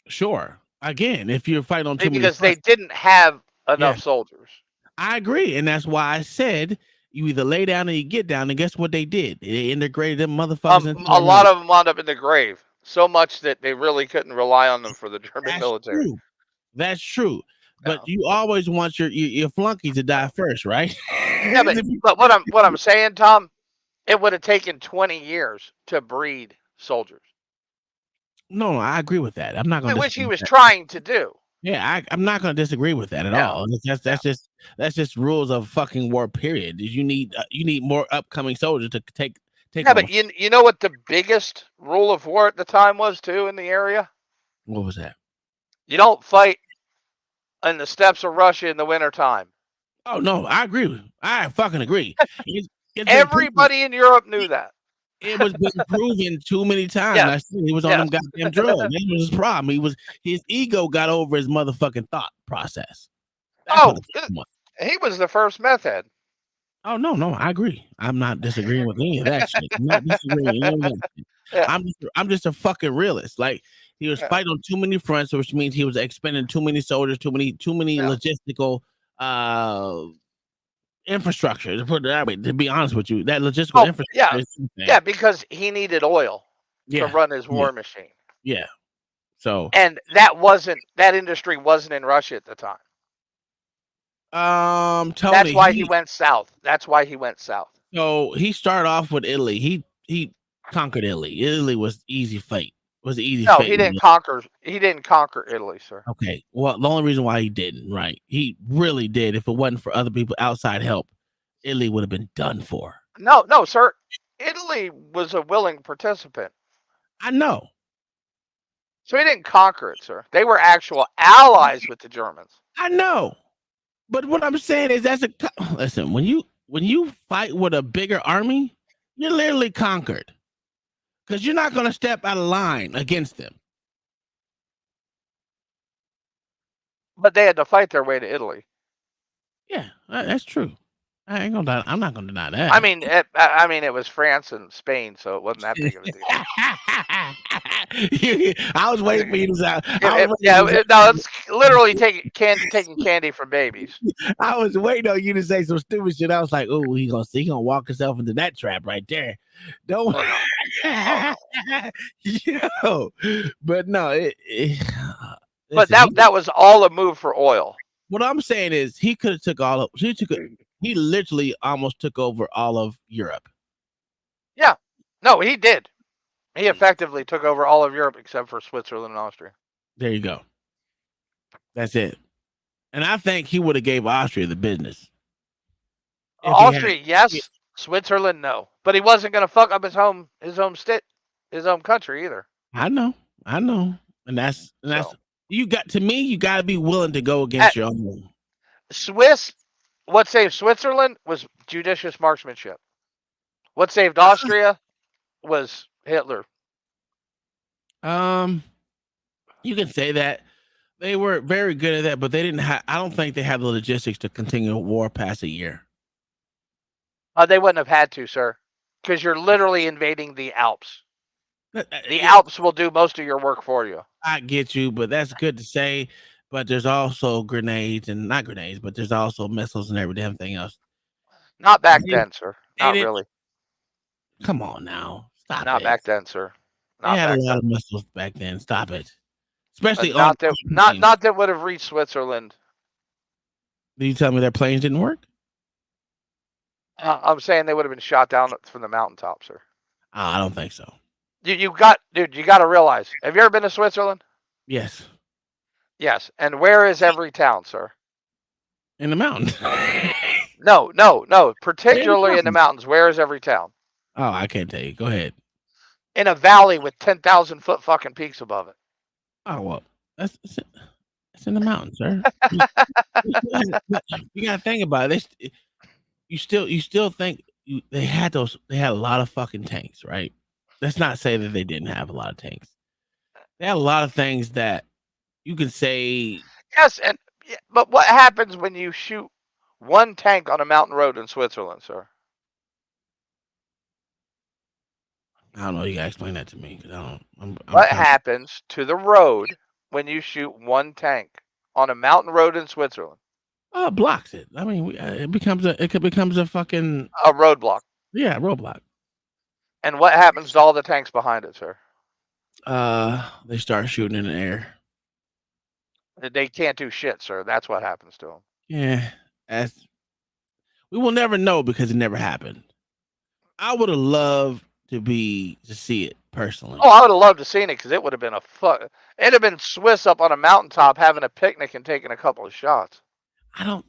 Sure. Again, if you're fighting on too many because they didn't have enough soldiers. I agree, and that's why I said you either lay down or you get down. And guess what they did? They integrated them motherfuckers. A lot of them wound up in the grave. So much that they really couldn't rely on them for the German military. True. That's true. But you always want your flunky to die first, right? Yeah, but what I'm saying, Tom, it would have taken 20 years to breed soldiers. No, I agree with that. I'm not going to. Which he was trying to do. Yeah, I'm not going to disagree with that at all. That's just rules of fucking war. Period. You need more upcoming soldiers to take. Yeah, but you know what the biggest rule of war at the time was too in the area? What was that? You don't fight in the steppes of Russia in the wintertime. Oh no, I agree. I fucking agree. Everybody in Europe knew that. It was been proven too many times. Yes. I said he was on them goddamn drugs. That was his problem. His ego got over his motherfucking thought process. He was the first meth head. Oh no, I agree. I'm not disagreeing with any of that shit. I'm not disagreeing with any of that shit. Yeah. I'm just a fucking realist. Like he was fighting on too many fronts, which means he was expending too many soldiers, too many logistical infrastructure. To put it that way, to be honest with you, that logistical infrastructure. Yeah, because he needed oil to run his war machine. Yeah. So and that industry wasn't in Russia at the time. Tony, that's why he went south. So he started off with Italy. He conquered Italy. Italy was easy fate. Was an easy No, fate. he didn't conquer. He didn't conquer Italy, sir. Okay. Well, the only reason why he didn't, right? He really did. If it wasn't for other people outside help, Italy would have been done for. No, no, sir. Italy was a willing participant. I know. So he didn't conquer it, sir. They were actual allies with the Germans. I know. But what I'm saying is listen, when you fight with a bigger army, you're literally conquered. Because you're not going to step out of line against them. But they had to fight their way to Italy. Yeah, that's true. I ain't gonna. I'm not gonna deny that. I mean, it was France and Spain, so it wasn't that big of a deal. I was waiting for you to say. No, it's literally taking candy from babies. I was waiting on you to say some stupid shit. I was like, "Oh, he gonna walk himself into that trap right there." Don't. Yo, but no, but that was all a move for oil. What I'm saying is, he could have took all of. He literally almost took over all of Europe. Yeah, no, he did. He effectively took over all of Europe except for Switzerland and Austria. There you go. That's it. And I think he would have gave Austria the business. Austria, yes. Switzerland, no. But he wasn't going to fuck up his home country either. I know, and that's you got to be willing to go against your own. What saved Switzerland was judicious marksmanship. What saved Austria was Hitler. You can say that they were very good at that, but they didn't have. I don't think they had the logistics to continue a war past a year. They wouldn't have had to, sir, because you're literally invading the Alps. The Alps will do most of your work for you. I get you, but that's good to say. But there's also grenades and not grenades, but there's also missiles and everything else. Not back then, sir. Not really. Come on now. Stop it. Not back then, sir. They had a lot of missiles back then. Stop it. Especially not that would have reached Switzerland. Did you tell me their planes didn't work? I'm saying they would have been shot down from the mountaintop, sir. Oh, I don't think so. You got to realize. Have you ever been to Switzerland? Yes. Yes. And where is every town, sir? In the mountains. No. Particularly in the mountains. Where is every town? Oh, I can't tell you. Go ahead. In a valley with 10,000 foot fucking peaks above it. Oh, well, it's in the mountains, sir. You got to think about it. You still think they had a lot of fucking tanks, right? Let's not say that they didn't have a lot of tanks. They had a lot of things that you could say. Yes, but what happens when you shoot one tank on a mountain road in Switzerland, sir? I don't know. You gotta explain that to me. What happens to the road when you shoot one tank on a mountain road in Switzerland? Blocks it. I mean, it becomes a fucking roadblock. Yeah, roadblock. And what happens to all the tanks behind it, sir? They start shooting in the air. They can't do shit, sir. That's what happens to them. Yeah, we will never know because it never happened. I would have loved to see it personally. Oh, I would have loved to seen it because it would have been it'd have been Swiss up on a mountaintop having a picnic and taking a couple of shots. I don't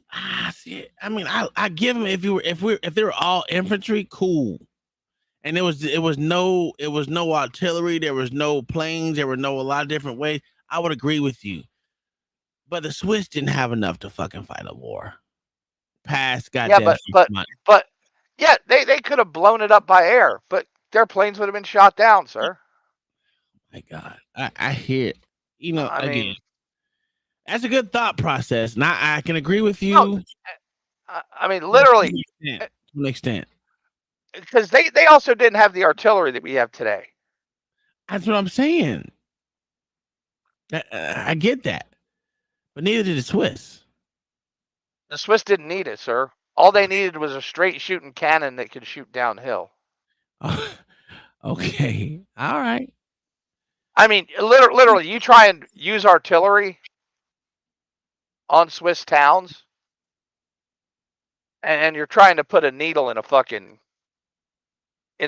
see it. I mean, I give them if they were all infantry, cool. And it was no artillery, there was no planes, there were a lot of different ways. I would agree with you. But the Swiss didn't have enough to fucking fight a war. Past goddamn. But yeah, they could have blown it up by air, but their planes would have been shot down, sir. My God, I hear it. You know, again, that's a good thought process. Now I can agree with you. No, I mean, literally, to an extent, because they also didn't have the artillery that we have today. That's what I'm saying. I get that, but neither did the Swiss. The Swiss didn't need it, sir. All they needed was a straight shooting cannon that could shoot downhill. Okay, all right. I mean, literally, you try and use artillery on Swiss towns, and you're trying to put a needle in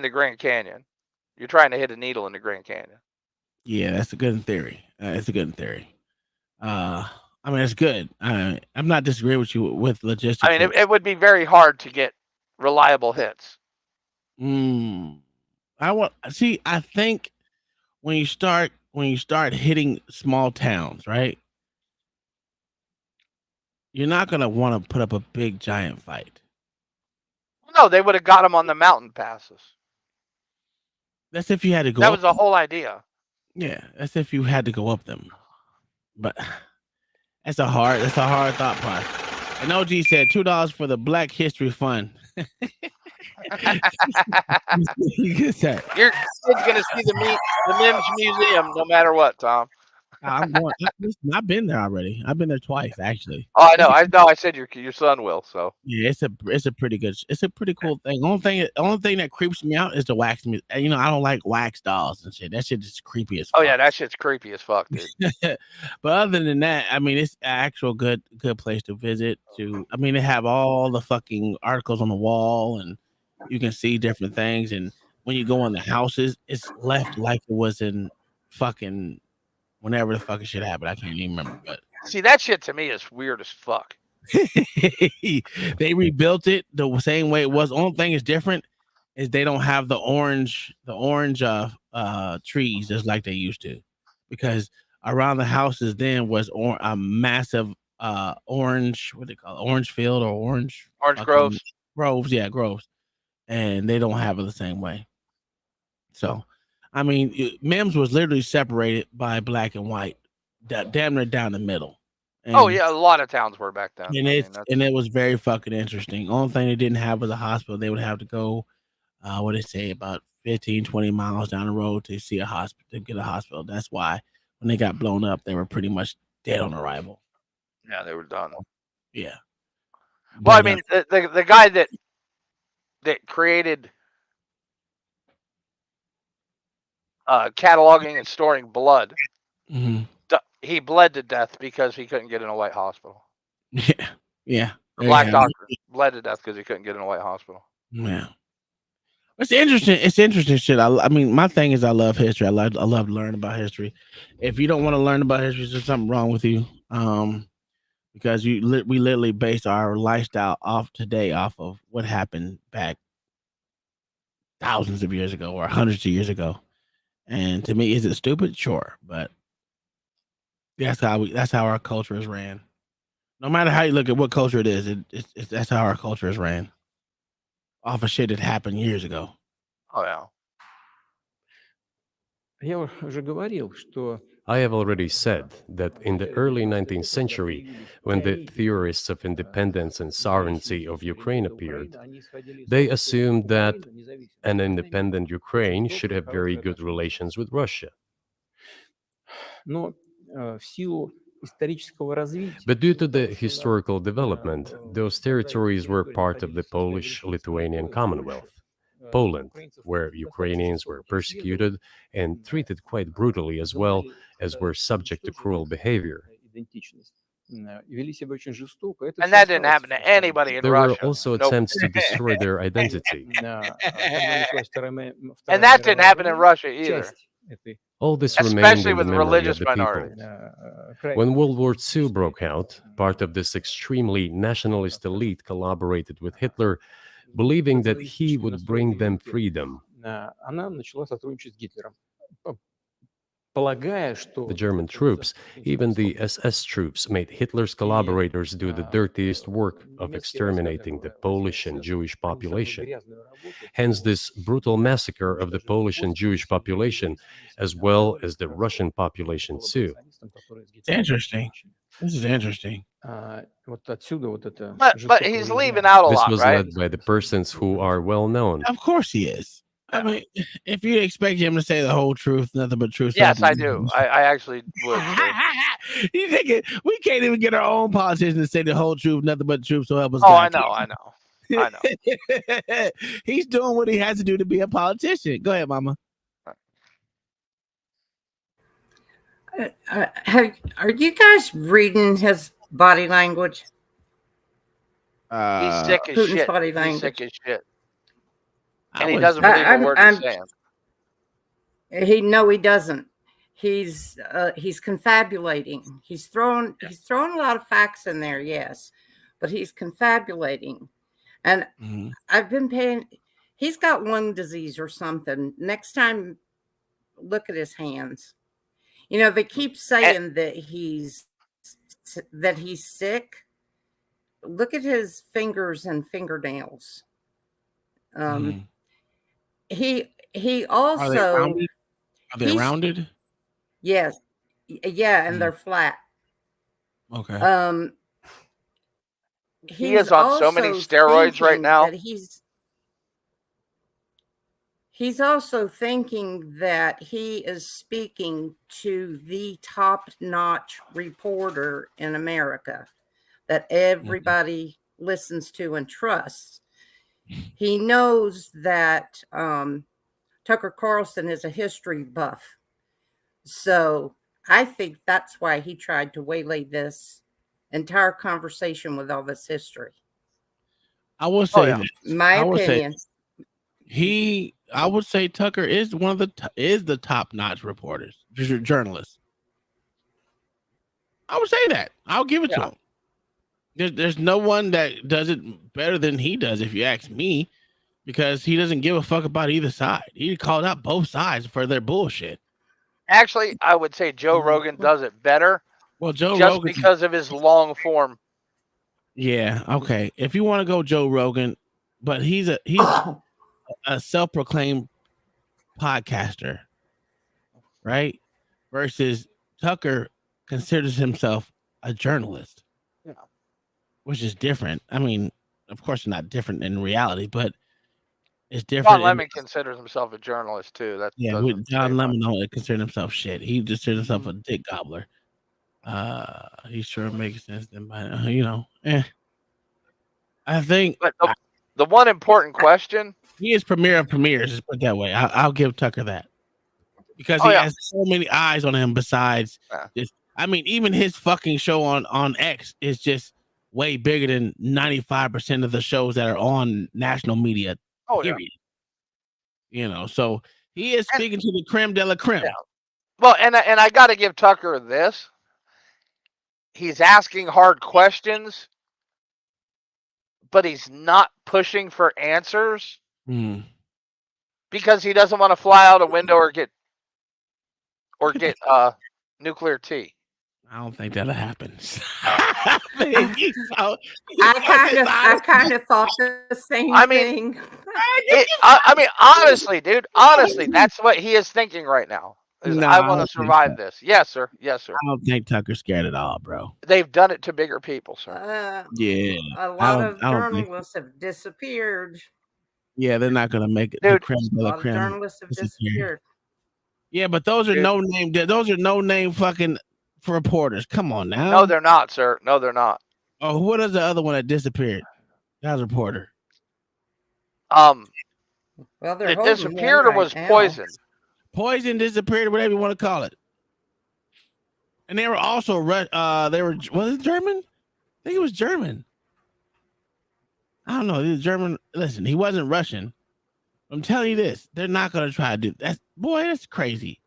the Grand Canyon. You're trying to hit a needle in the Grand Canyon. Yeah, that's a good theory. It's a good theory. I mean, it's good. I'm not disagreeing with you with logistics. I mean, it would be very hard to get reliable hits. I think when you start hitting small towns, right? You're not gonna want to put up a big giant fight. No, they would have got them on the mountain passes. That's if you had to go. That was the whole idea. Yeah, that's if you had to go up them. But that's a hard thought process. And OG said $2 for the Black History Fund. Your kid's gonna see the Mims Museum no matter what, Tom. I'm going. I've been there already. I've been there twice, actually. Oh, I know. I said your son will. So yeah, it's a pretty cool thing. Only thing that creeps me out is the wax. You know, I don't like wax dolls and shit. That shit is creepy as fuck. Oh yeah, that shit's creepy as fuck, dude. But other than that, I mean, it's an actual good place to visit. I mean, they have all the fucking articles on the wall, and you can see different things. And when you go in the houses, it's left like it was in fucking whenever the fucking shit happened. I can't even remember. But see, that shit to me is weird as fuck. They rebuilt it the same way it was. Only thing is different is they don't have the orange trees just like they used to, because around the houses then was a massive orange, what they call it, orange field or orange groves. Groves, and they don't have it the same way. So I mean, Mims was literally separated by black and white, damn near down the middle. And, oh yeah, a lot of towns were back then. And it was very fucking interesting. Only thing they didn't have was a hospital. They would have to go, what they say, about 15, 20 miles down the road to see a hospital, to get a hospital. That's why when they got blown up, they were pretty much dead on arrival. Yeah, they were done. Yeah. Well, I mean, the guy that created cataloging and storing blood, he bled to death because he couldn't get in a white hospital. Yeah. The black doctor bled to death because he couldn't get in a white hospital. Yeah. It's interesting. It's interesting shit. I mean, my thing is I love history. I love to learn about history. If you don't want to learn about history, there's something wrong with you. Because we literally base our lifestyle off of what happened back thousands of years ago or hundreds of years ago. And to me, is it stupid? Sure, but that's how our culture is ran. No matter how you look at what culture it is, that's how our culture is ran. Off of shit that happened years ago. Oh yeah. I have already said that in the early 19th century, when the theorists of independence and sovereignty of Ukraine appeared, they assumed that an independent Ukraine should have very good relations with Russia. But due to the historical development, those territories were part of the Polish-Lithuanian Commonwealth, Poland, where Ukrainians were persecuted and treated quite brutally, as well as were subject to cruel behavior. And that didn't happen to anybody in there Russia. There were also attempts to destroy their identity. And that didn't happen in Russia either. All this especially remained in with the memory religious of the minorities. people. When World War II broke out, part of this extremely nationalist elite collaborated with Hitler, believing that he would bring them freedom. The German troops, even the SS troops, made Hitler's collaborators do the dirtiest work of exterminating the Polish and Jewish population. Hence this brutal massacre of the Polish and Jewish population, as well as the Russian population too. It's interesting. This is interesting. But he's leaving out a This lot, was right? led by the persons who are well known. Of course he is. I mean, if you expect him to say the whole truth, nothing but truth. Yes, I do. I actually would. You think we can't even get our own politicians to say the whole truth, nothing but truth, so help us Oh, God. I know. He's doing what he has to do to be a politician. Go ahead, Mama. Are you guys reading his body language? He's sick as Putin's shit. body He's language. sick as shit. And he doesn't believe a word he's saying. He doesn't. He's confabulating. He's throwing a lot of facts in there, yes, but he's confabulating. And I've been paying. He's got lung disease or something. Next time, look at his hands. You know, they keep saying that he's sick. Look at his fingers and fingernails. He also Are they rounded? Yes. Yeah, and they're flat. Okay. He is on so many steroids right now. He's also thinking that he is speaking to the top-notch reporter in America that everybody listens to and trusts. He knows that Tucker Carlson is a history buff. So I think that's why he tried to waylay this entire conversation with all this history. I will say that. My opinion. I would say Tucker is one of the top-notch reporters, journalists. I would say that. I'll give it to him. There's no one that does it better than he does, if you ask me, because he doesn't give a fuck about either side. He called out both sides for their bullshit. Actually, I would say Joe Rogan does it better. Well, Joe just Rogan, because of his long form. Yeah. Okay. If you want to go Joe Rogan, but he's a self-proclaimed podcaster, right? Versus Tucker considers himself a journalist. Yeah. Which is different. I mean, of course, not different in reality, but it's different. John Lemon considers himself a journalist too. That with John Lemon don't consider himself shit. He considers himself a dick gobbler. He sure makes sense. Then, I think. But the one important question. He is premier of premiers. Just put it that way. I'll give Tucker that because he has so many eyes on him. Besides, I mean, even his fucking show on X is just way bigger than 95% of the shows that are on national media. Period. So he is speaking to the creme de la creme. Yeah. Well, and I got to give Tucker this. He's asking hard questions, but he's not pushing for answers because he doesn't want to fly out a window or get nuclear tea. I don't think that'll happen. I kind of thought the same thing. I mean, honestly, dude, that's what he is thinking right now. I want to survive this. Yes, sir. Yes, sir. I don't think Tucker's scared at all, bro. They've done it to bigger people, sir. Yeah. A lot of journalists have disappeared. Yeah, they're not gonna make it. Dude, the creme de la creme. Journalists have disappeared. Yeah, but those are no name. Those are no name fucking reporters. Come on now. No, they're not, sir. No, they're not. Oh, what is the other one that disappeared? That was a reporter. Well, the disappeared was Poison. Poison disappeared, whatever you want to call it. And they were also was it German? I think it was German. I don't know. He was German. Listen, he wasn't Russian. I'm telling you this. They're not going to try to do that. Boy, that's crazy.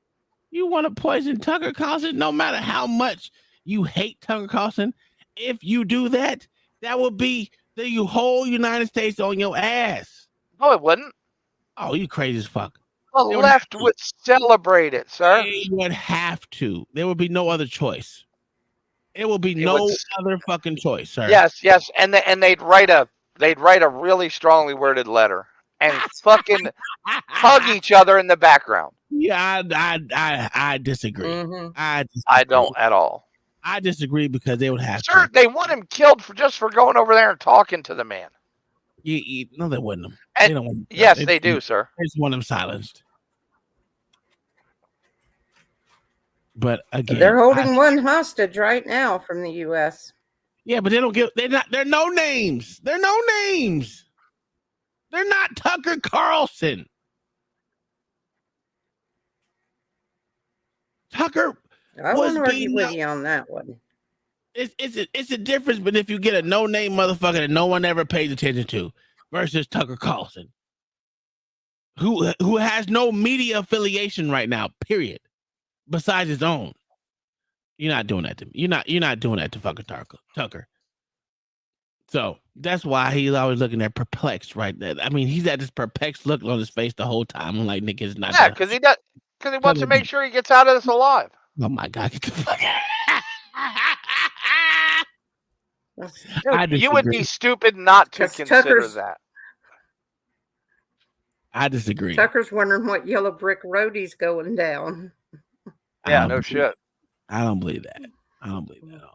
You want to poison Tucker Carlson? No matter how much you hate Tucker Carlson, if you do that, that will be the whole United States on your ass. No, it wouldn't. Oh, you crazy as fuck. The left would celebrate it, sir. They would have to. There would be no other choice. It will be no other fucking choice, sir. Yes, and they'd write a really strongly worded letter and fucking hug each other in the background. Yeah, I disagree. Mm-hmm. I don't at all. I disagree because they would have to. Sir, they want him killed for going over there and talking to the man. No, they wouldn't. They don't want him. Yes, they do, sir. They just want him silenced. But again, they're holding one hostage right now from the U.S. Yeah, but they're no names. They're no names. They're not Tucker Carlson. Tucker. I wouldn't argue with you on that one. It's a difference, but if you get a no-name motherfucker that no one ever pays attention to versus Tucker Carlson, who has no media affiliation right now, period, besides his own. You're not doing that to me. You're not doing that to fucking Tucker. So that's why he's always looking at perplexed right there. I mean, he's had this perplexed look on his face the whole time. I'm like, Nick is not. Yeah, because he wants to make sure he gets out of this alive. Oh my God, get the fuck Dude, you would be stupid not to consider that. I disagree. Tucker's wondering what yellow brick road he's going down. Yeah, no shit. I don't believe that. I don't believe that at all.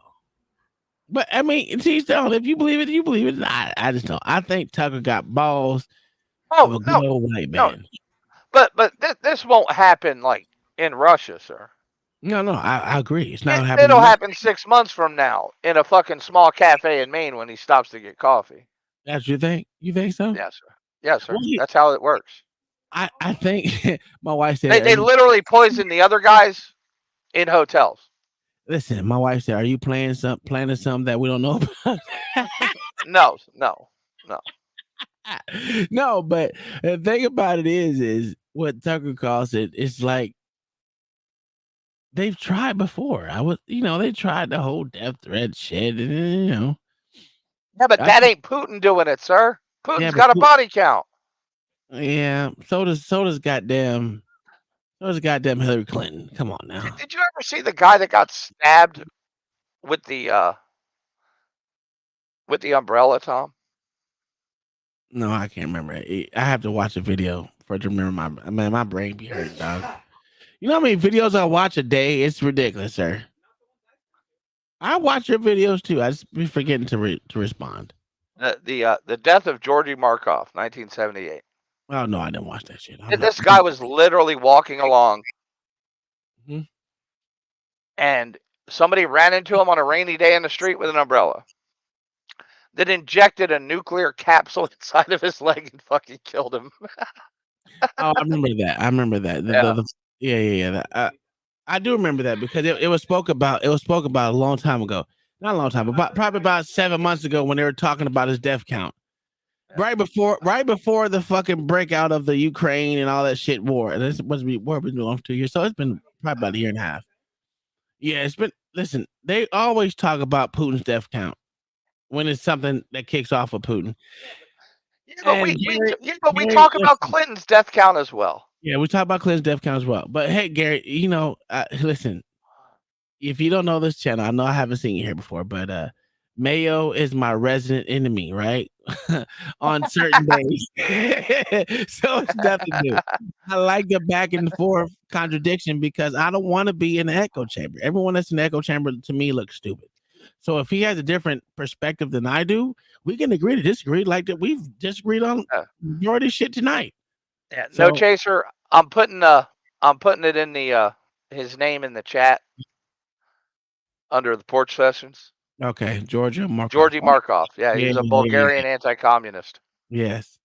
But I mean, if you believe it, you believe it. I just don't. I think Tucker got balls of a good old white man. No. But this won't happen like in Russia, sir. No, I agree. It's not happening. It'll happen 6 months from now in a fucking small cafe in Maine when he stops to get coffee. That's what you think? You think so? Yes, sir. Yes, sir. That's how it works. I think my wife said they literally poison the other guys in hotels. Listen, my wife said, "Are you planning something that we don't know about?" No. No, but the thing about it is what Tucker calls it. It's like they've tried before. They tried the whole death threat shit, and Yeah, but that ain't Putin doing it, sir. Putin's got a body count. Yeah, so does goddamn Hillary Clinton. Come on now. Did you ever see the guy that got stabbed with the umbrella, Tom? No, I can't remember. I have to watch a video for it to remember my brain be hurt, dog. You know how many videos I watch a day? It's ridiculous, sir. I watch your videos too. I just be forgetting to respond. The death of Georgy Markov, 1978. Oh no, I didn't watch that shit. This guy was literally walking along, and somebody ran into him on a rainy day in the street with an umbrella. That injected a nuclear capsule inside of his leg and fucking killed him. Oh, I remember that. Yeah. I do remember that because it was spoke about a long time ago. Not a long time, but probably about 7 months ago when they were talking about his death count. Right before the fucking breakout of the Ukraine and all that shit war. And this must be war been going for 2 years. So it's been probably about a year and a half. Yeah, listen, they always talk about Putin's death count when it's something that kicks off with Putin. Yeah, but we talk about Clinton's death count as well. Yeah, we talk about Clinton's death count as well. But hey, Gary, listen, if you don't know this channel, I know I haven't seen you here before, but Mayo is my resident enemy, right? On certain days. So it's nothing new. I like the back and forth contradiction because I don't want to be in the echo chamber. Everyone that's in the echo chamber to me looks stupid. So if he has a different perspective than I do, we can agree to disagree like that. We've disagreed on majority shit tonight. Yeah, so, no chaser. I'm putting it in the his name in the chat under the porch sessions. Okay, Georgy Markov. Yeah, he's a Bulgarian anti-communist. Yes.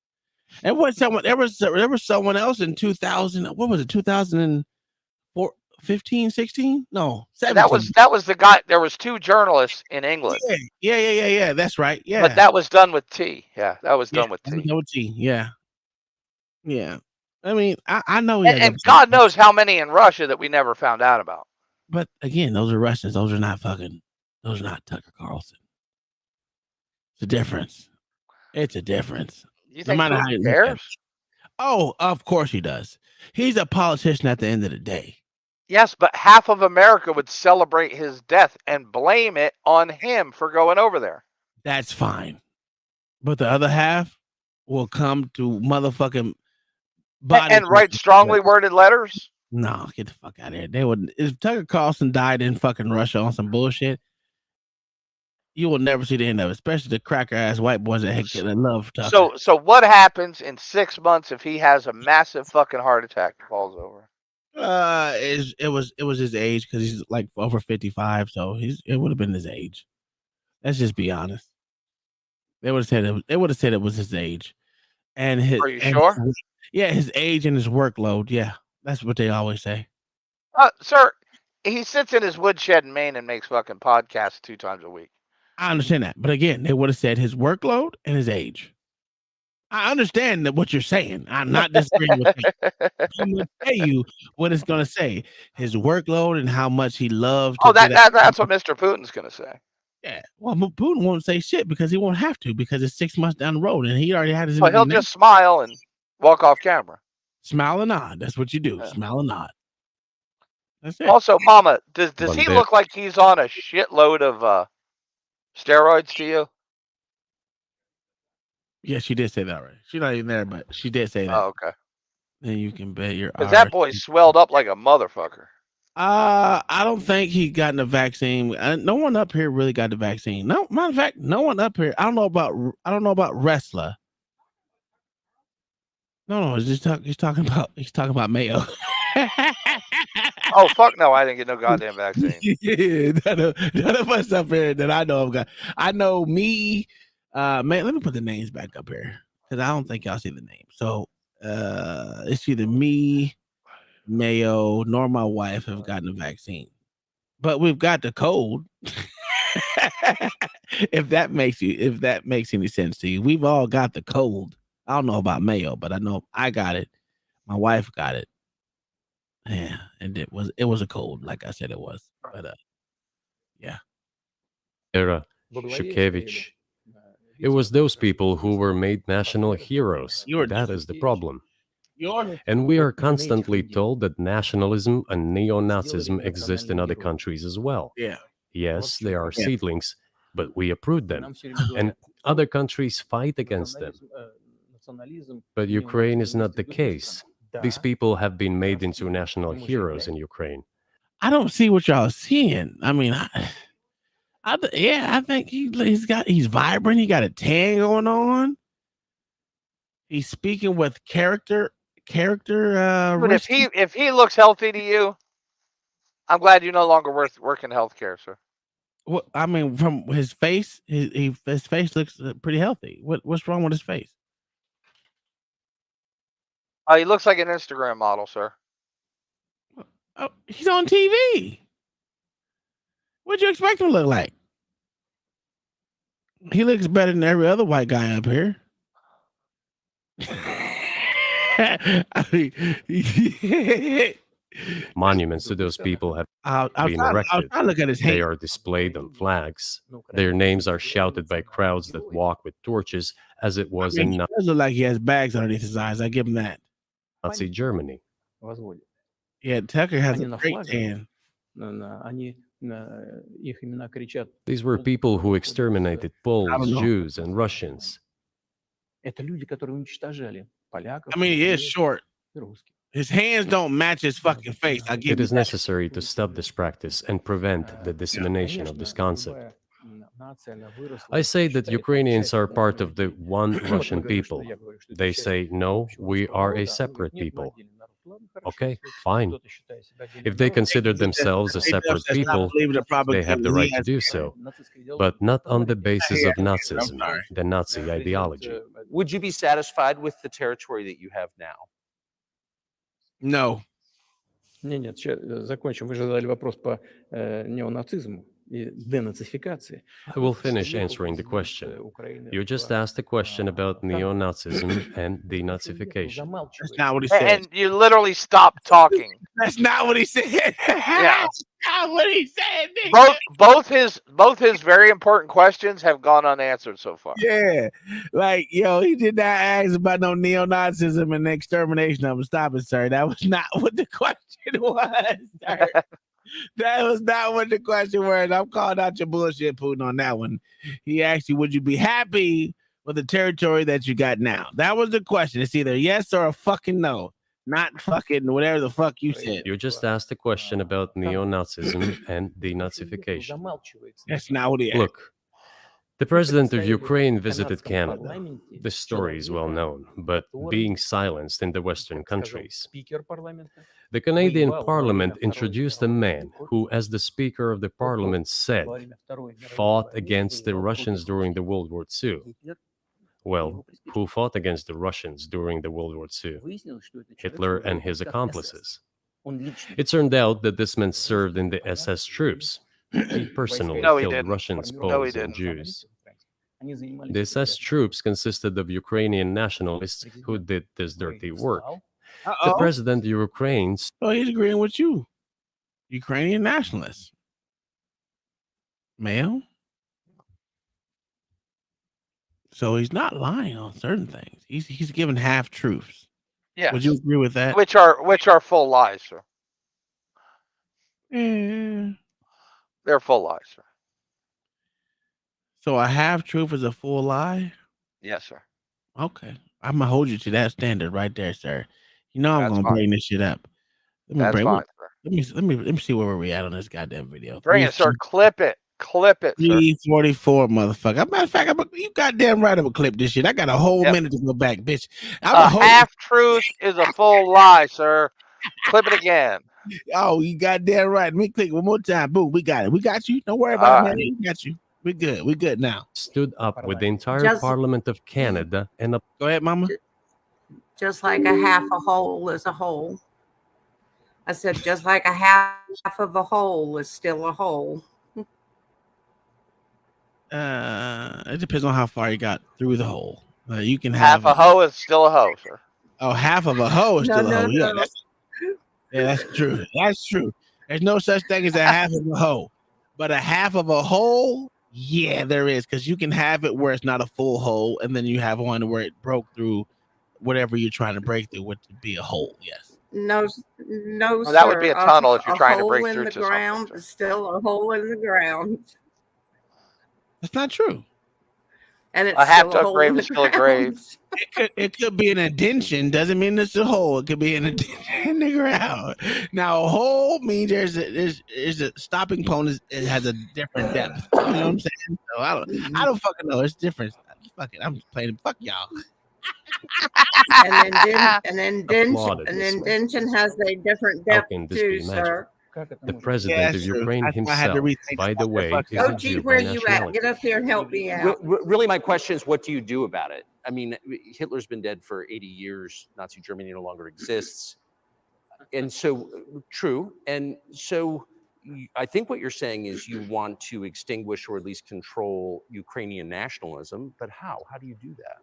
And there was someone else in 2000. What was it? 2004, 15, 16? No, 17. That was the guy. There was 2 journalists in England. Yeah. That's right. Yeah. But that was done with T. Yeah, that was done with T. Yeah. Yeah. I mean, I know. And God knows how many in Russia that we never found out about. But again, those are Russians. Those are not Tucker Carlson. It's a difference. It's a difference. You think he cares? Oh, of course he does. He's a politician at the end of the day. Yes, but half of America would celebrate his death and blame it on him for going over there. That's fine. But the other half will come to motherfucking and write strongly worded letters. No, get the fuck out of here. They would. If Tucker Carlson died in fucking Russia on some bullshit, you will never see the end of it. Especially the cracker ass white boys that love Tucker. So what happens in 6 months if he has a massive fucking heart attack and falls over? It was his age because he's like over 55, so it would have been his age. Let's just be honest. They would have said it was his age, and his. Are you sure? Yeah, his age and his workload. Yeah, that's what they always say. Sir, he sits in his woodshed in Maine and makes fucking podcasts 2 times a week. I understand that, but again, they would have said his workload and his age. I understand that what you're saying. I'm not disagreeing with that. I'm gonna tell you what it's gonna say. His workload and how much he loved to Oh, get out. that's what Mr. Putin's gonna say. Yeah. Well, Putin won't say shit because he won't have to because it's 6 months down the road and he already had his Well, interview. he'll just smile and walk off camera. Smile and nod. That's what you do. Yeah. Smile and nod. That's it. Also, Mama, does he look like he's on a shitload of steroids to you? Yeah, she did say that right. She's not even there, but she did say that. Oh, okay. Then you can bet your Because that boy swelled up like a motherfucker. I don't think he gotten the vaccine. No one up here really got the vaccine. No, matter of fact, no one up here. I don't know about wrestler. No, he's talking about Mayo. Oh fuck no! I didn't get no goddamn vaccine. Yeah, none of us up here that I know of got. I know me. Man, let me put the names back up here because I don't think y'all see the names. So it's either me, Mayo, nor my wife have gotten the vaccine, but we've got the cold. if that makes any sense to you, we've all got the cold. I don't know about Mayo, but I know I got it. My wife got it. Yeah, and it was a cold, like I said it was. But yeah. Era, Shukevich. It was those people who were made national heroes. That is the problem. And we are constantly told that nationalism and neo-Nazism exist in other countries as well. Yeah. Yes, they are seedlings, but we uproot them. And other countries fight against them. But Ukraine is not the case. These people have been made into national heroes in Ukraine. I don't see what y'all are seeing. I mean, I think he's vibrant. He got a tan going on. He's speaking with character. But if he looks healthy to you, I'm glad you no longer work in healthcare, sir. Well, I mean, from his face, his face looks pretty healthy. What's wrong with his face? He looks like an Instagram model, sir. Oh, he's on TV. What'd you expect him to look like? He looks better than every other white guy up here. I mean, monuments to those people have been erected. Look at his they are displayed on flags. Their names are shouted by crowds that walk with torches, as it was in It does look like he has bags underneath his eyes. I give him that. Nazi Germany. Yeah, Tucker has a great tan. These were people who exterminated Poles, Jews, and Russians. I mean, he is short. His hands don't match his fucking face. It is necessary to stop this practice and prevent the dissemination of this concept. I say that Ukrainians are part of the one Russian people. They say, no, we are a separate people. Okay, fine. If they consider themselves a separate people, they have the right to do so, but not on the basis of Nazism, the Nazi ideology. Would you be satisfied with the territory that you have now? No. Нет, закончим. Вы же задали вопрос по неонацизму и денацификации. I will finish answering the question. You just asked a question about neo-Nazism and denazification. That's not what he said. And you literally stopped talking. That's not what he said. Yeah. That's not what he said. Nigga. Both his very important questions have gone unanswered so far. Yeah. Like, he did not ask about no neo-Nazism and the extermination of them. Stop it, sir. That was not what the question was, sir. That was not what the question was. I'm calling out your bullshit, Putin, on that one. He asked you, would you be happy with the territory that you got now? That was the question. It's either yes or a fucking no. Not fucking whatever the fuck you said. You just asked a question about neo-Nazism and denazification. That's not what he asked. Look, the president of Ukraine visited Canada. The story is well known, but being silenced in the Western countries. The Canadian Parliament introduced a man who, as the Speaker of the Parliament said, fought against the Russians during the World War II. Well, who fought against the Russians during the World War II? Hitler and his accomplices. It turned out that this man served in the SS troops. He personally killed Russians, Poles, and Jews. занимались The SS troops consisted of Ukrainian nationalists who did this dirty work. The president of Ukraine. Oh, he's agreeing with you. Ukrainian nationalists. Male. So he's not lying on certain things. He's giving half truths. Yes. Would you agree with that? Which are full lies, sir. Yeah. They're full lies, sir. So a half truth is a full lie? Yes, sir. Okay. I'm gonna hold you to that standard right there, sir. You know I'm That's gonna fine. bring this shit up. That's fine, sir. Let me see where we at on this goddamn video. Bring it, sir. Clip it. Clip it, sir. 3:44, motherfucker. Matter of fact, you goddamn right I'm gonna clip this shit. I got a whole minute to go back, bitch. A half truth is a full lie, sir. Clip it again. Oh, you goddamn right. Let me click one more time. Boom, we got it. We got you. Don't worry about it, man. We got you. We're good. We're good now. Stood up with the entire Parliament of Canada and a. Go ahead, Mama. Just like a half a whole is a whole. I said, just like a half of a whole is still a whole. It depends on how far you got through the hole. You can half a hoe is still a hoe, sir. Oh, half of a hoe is still a hoe. No. Yeah, that's true. That's true. There's no such thing as a half of a hoe, but a half of a hole, yeah, there is, because you can have it where it's not a full hole, and then you have one where it broke through whatever you're trying to break through, which would be a hole. Yes. No, Well, sir. that would be a tunnel if you're trying to break hole in through the to ground is still a hole in the ground. That's not true. And it's a half still a dug hole grave in is the still a grave. It could be an indention. Doesn't mean it's a hole. It could be an indention in the ground. Now, a hole means there's a stopping point. It has a different depth. You know what I'm saying? So I don't fucking know. It's different. Fuck it. I'm playing. Fuck y'all. An indention has a different depth can this too, be imagined? sir. The president of Ukraine himself, by the way, is a OG, Jew where by you at? nationality. Get up here and help me out. Really, my question is, what do you do about it? I mean, Hitler's been dead for 80 years. Nazi Germany no longer exists. And so, true. And so I think what you're saying is you want to extinguish or at least control Ukrainian nationalism. But how? How do you do that?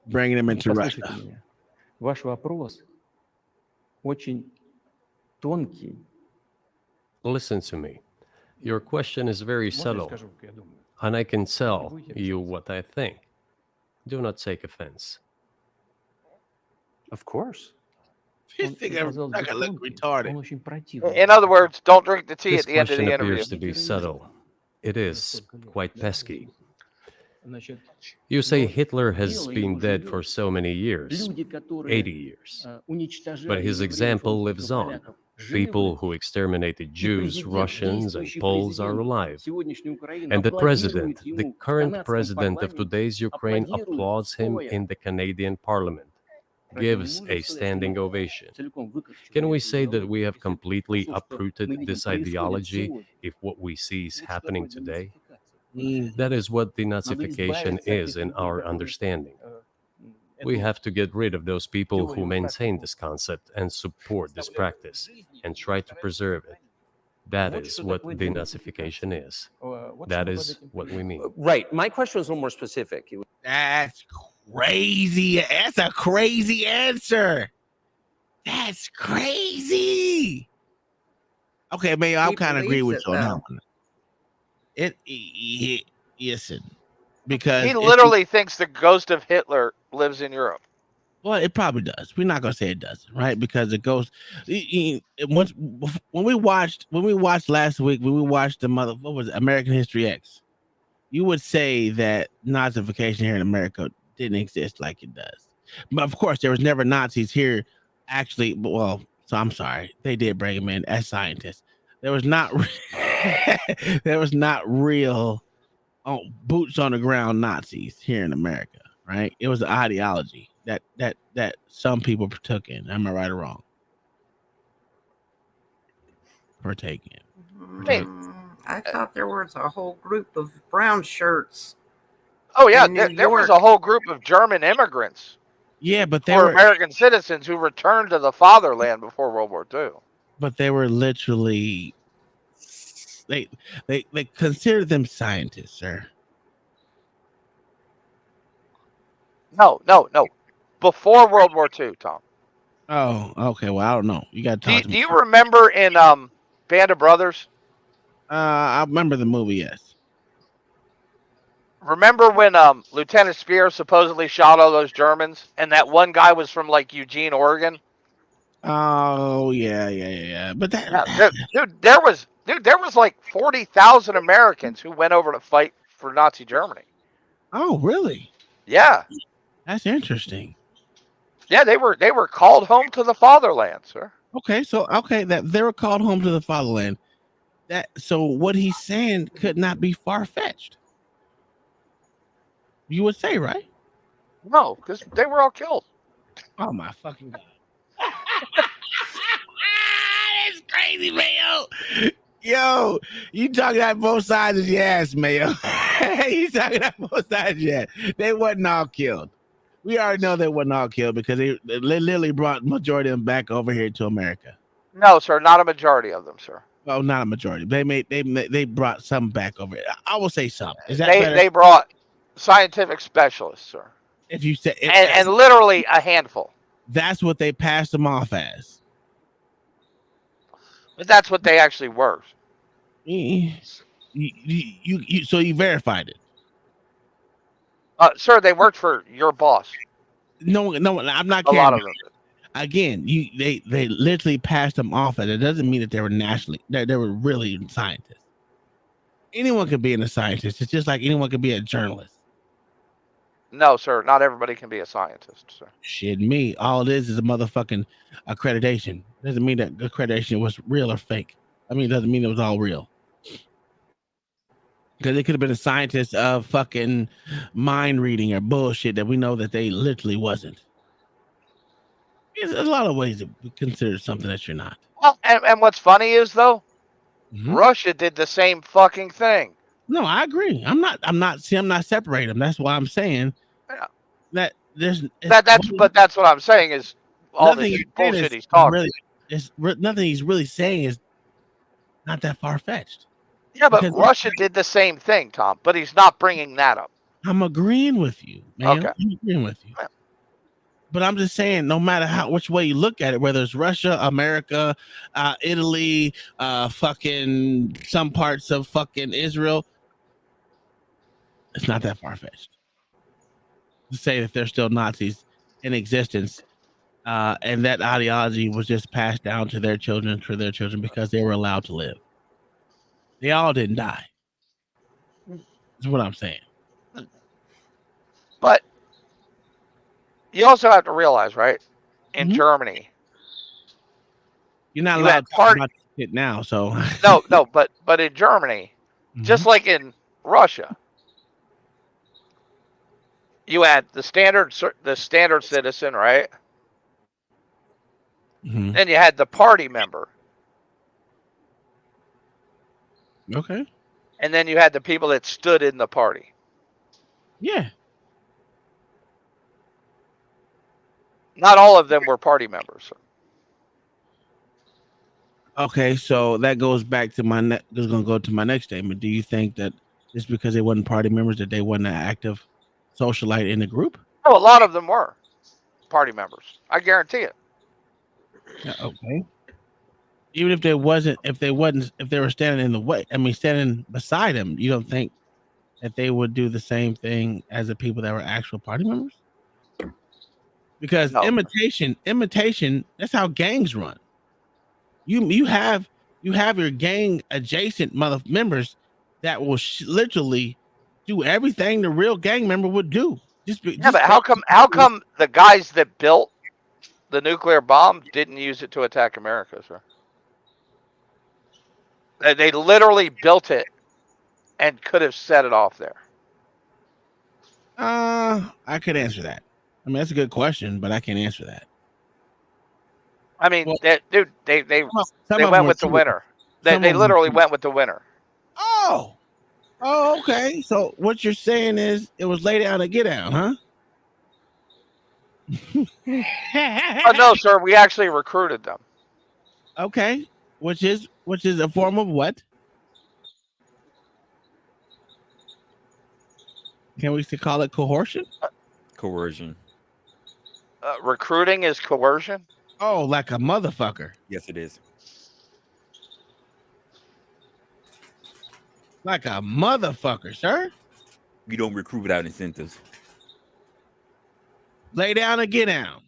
Bringing them into Послушайте Russia. меня. Ваш вопрос очень тонкий. Listen to me. Your question is very Можно я subtle, скажу, как я думаю? and I can tell you what I think. Do not take offense. Of course. This thing I look retarded. Он очень противный. In other words, don't drink the tea This at the end of question the interview. appears to be subtle. It is quite pesky. Значит, You say Hitler has been dead for so many years, люди, которые 80 years. уничтожали But his евреев, example русских, lives on. поляков, жили People бы. who exterminated Jews, Russians, and Действующий Poles are президент alive. сегодняшней Украины And the аплодирует president, ему the в current канадском president of парламенте, today's Ukraine, аплодирует applauds him стоя. in the Canadian parliament, Разве gives мы a можем сказать, что standing мы ovation. целиком выкрутили Can we эту say that идеологию? we have completely То, что мы uprooted видим this происходит ideology сегодня. if what we see is Вот что happening такое today? денацификация. That is what Надо denazification избавиться от is этих in людей, our которые, understanding. We эту have to get rid of those people who теорию maintain практику this concept and support this оставляют practice в жизни and и try to устраивают preserve it. That Вот is что what такое denazification денацификация. is. Вот That что под is этим what we понимаем. mean. Right. My question was a little more specific. That's crazy. That's a crazy answer. That's crazy. Okay, man, I'll He kind of agree believes with it, you on that though. one. Listen, because He literally thinks the ghost of Hitler lives in Europe. well, it probably does. We're not gonna say it doesn't, right? Because it goes. Once when we watched last week, when we watched what was it, American History X, you would say that Nazification here in America didn't exist like it does. But of course, there was never Nazis here. Actually, well, so I'm sorry, they did bring them in as scientists. There was not real boots on the ground Nazis here in America, right? It was an ideology that some people partook in. Am I right or wrong? Partake in. I thought there was a whole group of brown shirts. Oh yeah, in New there was York. a whole group of German immigrants Yeah, but they who were were American citizens who returned to the fatherland before World War II. but they were literally they considered them scientists, sir. No. Before World War II, Tom. Oh, okay. Well, I don't know. You got to talk to Do me. you remember in Band of Brothers? I remember the movie. Yes. Remember when Lieutenant Spear supposedly shot all those Germans, and that one guy was from like Eugene, Oregon? Oh yeah. But that, Yeah, dude, there was like 40,000 Americans who went over to fight for Nazi Germany. oh really? Yeah, That's interesting. yeah, they were called home to the fatherland, sir. Okay, so that they were called home to the fatherland. So what he's saying could not be far fetched. You would say, right? No, because they were all killed. Oh my fucking god! That's crazy, Mayo. Yo, you talking out both sides of your ass, Mayo. You talking out both sides of your ass. They wasn't all killed. We already know they wasn't all killed because they literally brought majority of them back over here to America. No, sir, not a majority of them, sir. Well, not a majority. They brought some back over. I will say some. Is that better? They brought scientific specialists, sir. If you say and literally a handful. That's what they passed them off as. But that's what they actually were. So you verified it. Sir, they worked for your boss. No, I'm not. A lot of them. Again, they literally passed them off, and it doesn't mean that they were they were really scientists. Anyone could be a scientist. It's just like anyone could be a journalist. No, sir, not everybody can be a scientist, sir. Shit, me. All it is a motherfucking accreditation. Doesn't mean that accreditation was real or fake. I mean, it doesn't mean it was all real. Because they could have been a scientist of fucking mind reading or bullshit that we know that they literally wasn't. There's a lot of ways to consider something that you're not. Well, and what's funny is though, Russia did the same fucking thing. No, I agree. I'm not separating them. That's why I'm saying that that's what I'm saying is all this bullshit he's talking. Nothing he's really saying is not that far fetched. Yeah, but Russia did the same thing, Tom. But he's not bringing that up. I'm agreeing with you, man. Okay. I'm agreeing with you. But I'm just saying, no matter which way you look at it, whether it's Russia, America, Italy, fucking some parts of fucking Israel, it's not that far fetched to say that there's still Nazis in existence, and that ideology was just passed down to their children because they were allowed to live. They all didn't die. That's what I'm saying. But you also have to realize, right? In Germany, you're not allowed to talk about it now. So no, but in Germany, just like in Russia, you had the standard citizen, right? Then you had the party member. Okay. And then you had the people that stood in the party. Yeah. Not all of them were party members. Okay, so that goes back to my going to go to my next statement. Do you think that just because they wasn't party members that they wasn't an active socialite in the group? Oh, a lot of them were party members. I guarantee it. Yeah, okay. Even if they were standing in the way, standing beside him, you don't think that they would do the same thing as the people that were actual party members? Because imitation, that's how gangs run. You have your gang adjacent members that will literally do everything the real gang member would do. But how come the guys that built the nuclear bomb didn't use it to attack America, sir? They literally built it and could have set it off there. I could answer that. I mean, that's a good question, but I can't answer that. I mean, they went with the winner. They literally went with the winner. Oh, okay. So what you're saying is it was lay down and get down, huh? Oh no, sir. We actually recruited them. Okay, which is a form of what? Can we still call it coercion? Coercion. Recruiting is coercion? Oh, like a motherfucker. Yes, it is. Like a motherfucker, sir. You don't recruit without incentives. Lay down or get down.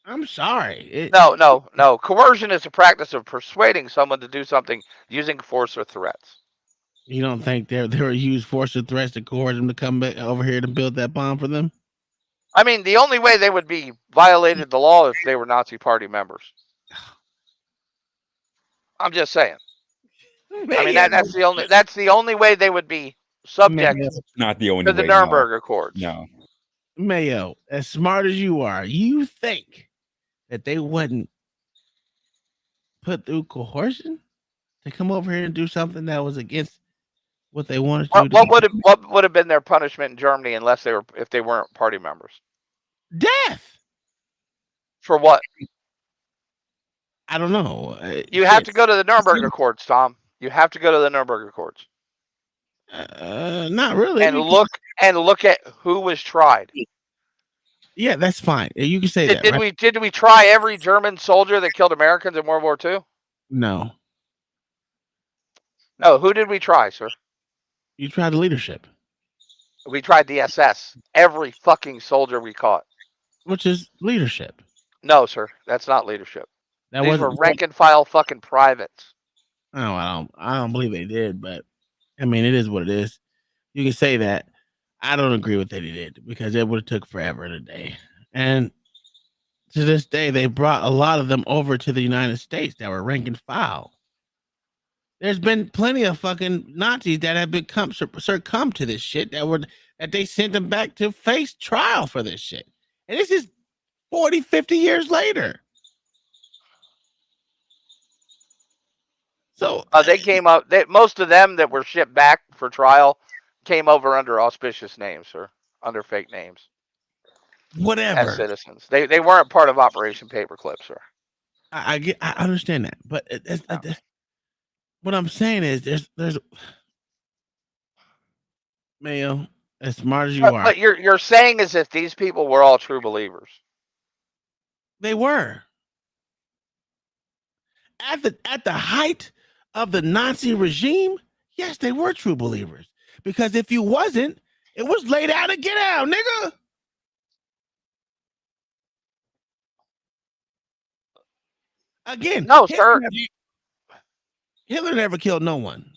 I'm sorry. No. Coercion is a practice of persuading someone to do something using force or threats. You don't think they were used force or threats to coerce them to come back over here to build that bomb for them? I mean, the only way they would be violated the law if they were Nazi Party members. I'm just saying. I mean, that's the only way they would be subject Not the only to the way, Nuremberg no. Accords. No. Mayo, as smart as you are, you think that they wouldn't put through coercion to come over here and do something that was against what they wanted to do? What would have been their punishment in Germany if they weren't party members? Death. For what? I don't know. You have to go to the Nuremberg Accords, Tom. You have to go to the Nuremberg Accords. Not really. And look at who was tried. Yeah, that's fine. You can say that. Did we try every German soldier that killed Americans in World War II? No. No. Who did we try, sir? You tried the leadership. We tried the SS. Every fucking soldier we caught. Which is leadership. No, sir. That's not leadership. These were rank and file fucking privates. Oh, I don't believe they did, but I mean, it is what it is. You can say that. I don't agree with what they did because it would have took forever today. And to this day, they brought a lot of them over to the United States that were rank and file. There's been plenty of fucking Nazis that have succumbed to this shit that they sent them back to face trial for this shit. And this is 40, 50 years later. So they came up. Most of them that were shipped back for trial came over under auspicious names, sir, under fake names. Whatever. As citizens, they weren't part of Operation Paperclip, sir. I understand that, but what I'm saying is there's Mayo, as smart as you are. But you're saying as if these people were all true believers. They were. At the height of the Nazi regime, yes, they were true believers. Because if you wasn't, it was lay down and get out, nigga. Again, no, sir. Hitler never killed no one.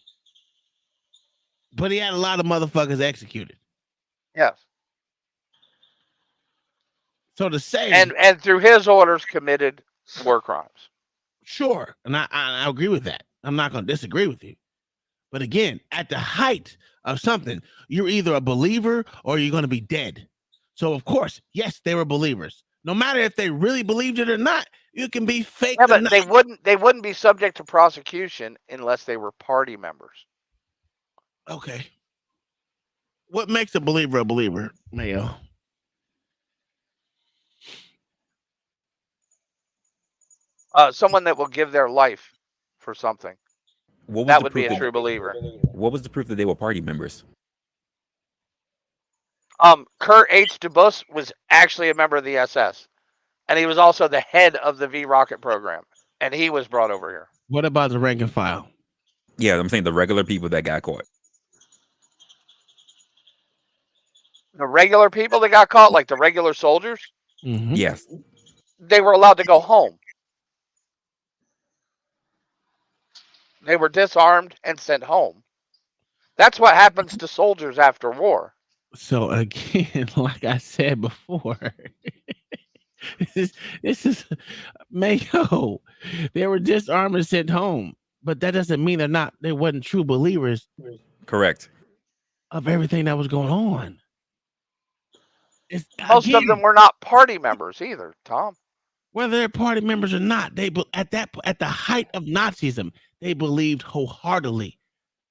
But he had a lot of motherfuckers executed. Yes. So to say, and through his orders committed war crimes. Sure, and I agree with that. I'm not going to disagree with you. But again, at the height of something, you're either a believer or you're going to be dead. So of course, yes, they were believers. No matter if they really believed it or not, you can be fake. Yeah, but they wouldn't be subject to prosecution unless they were party members. Okay. What makes a believer, Mayo? Someone that will give their life for something. That would be a true believer. What was the proof that they were party members? Kurt H. DeBus was actually a member of the SS. And he was also the head of the V rocket program. And he was brought over here. What about the rank and file? Yeah, I'm saying the regular people that got caught. The regular people that got caught, like the regular soldiers? Mm-hmm. Yes. They were allowed to go home. They were disarmed and sent home. That's what happens to soldiers after war. So again, like I said before, this is Mayo. They were disarmed and sent home, but that doesn't mean they wasn't true believers. Correct. Of everything that was going on. Most of them were not party members either, Tom. Whether they're party members or not, at the height of Nazism, they believed wholeheartedly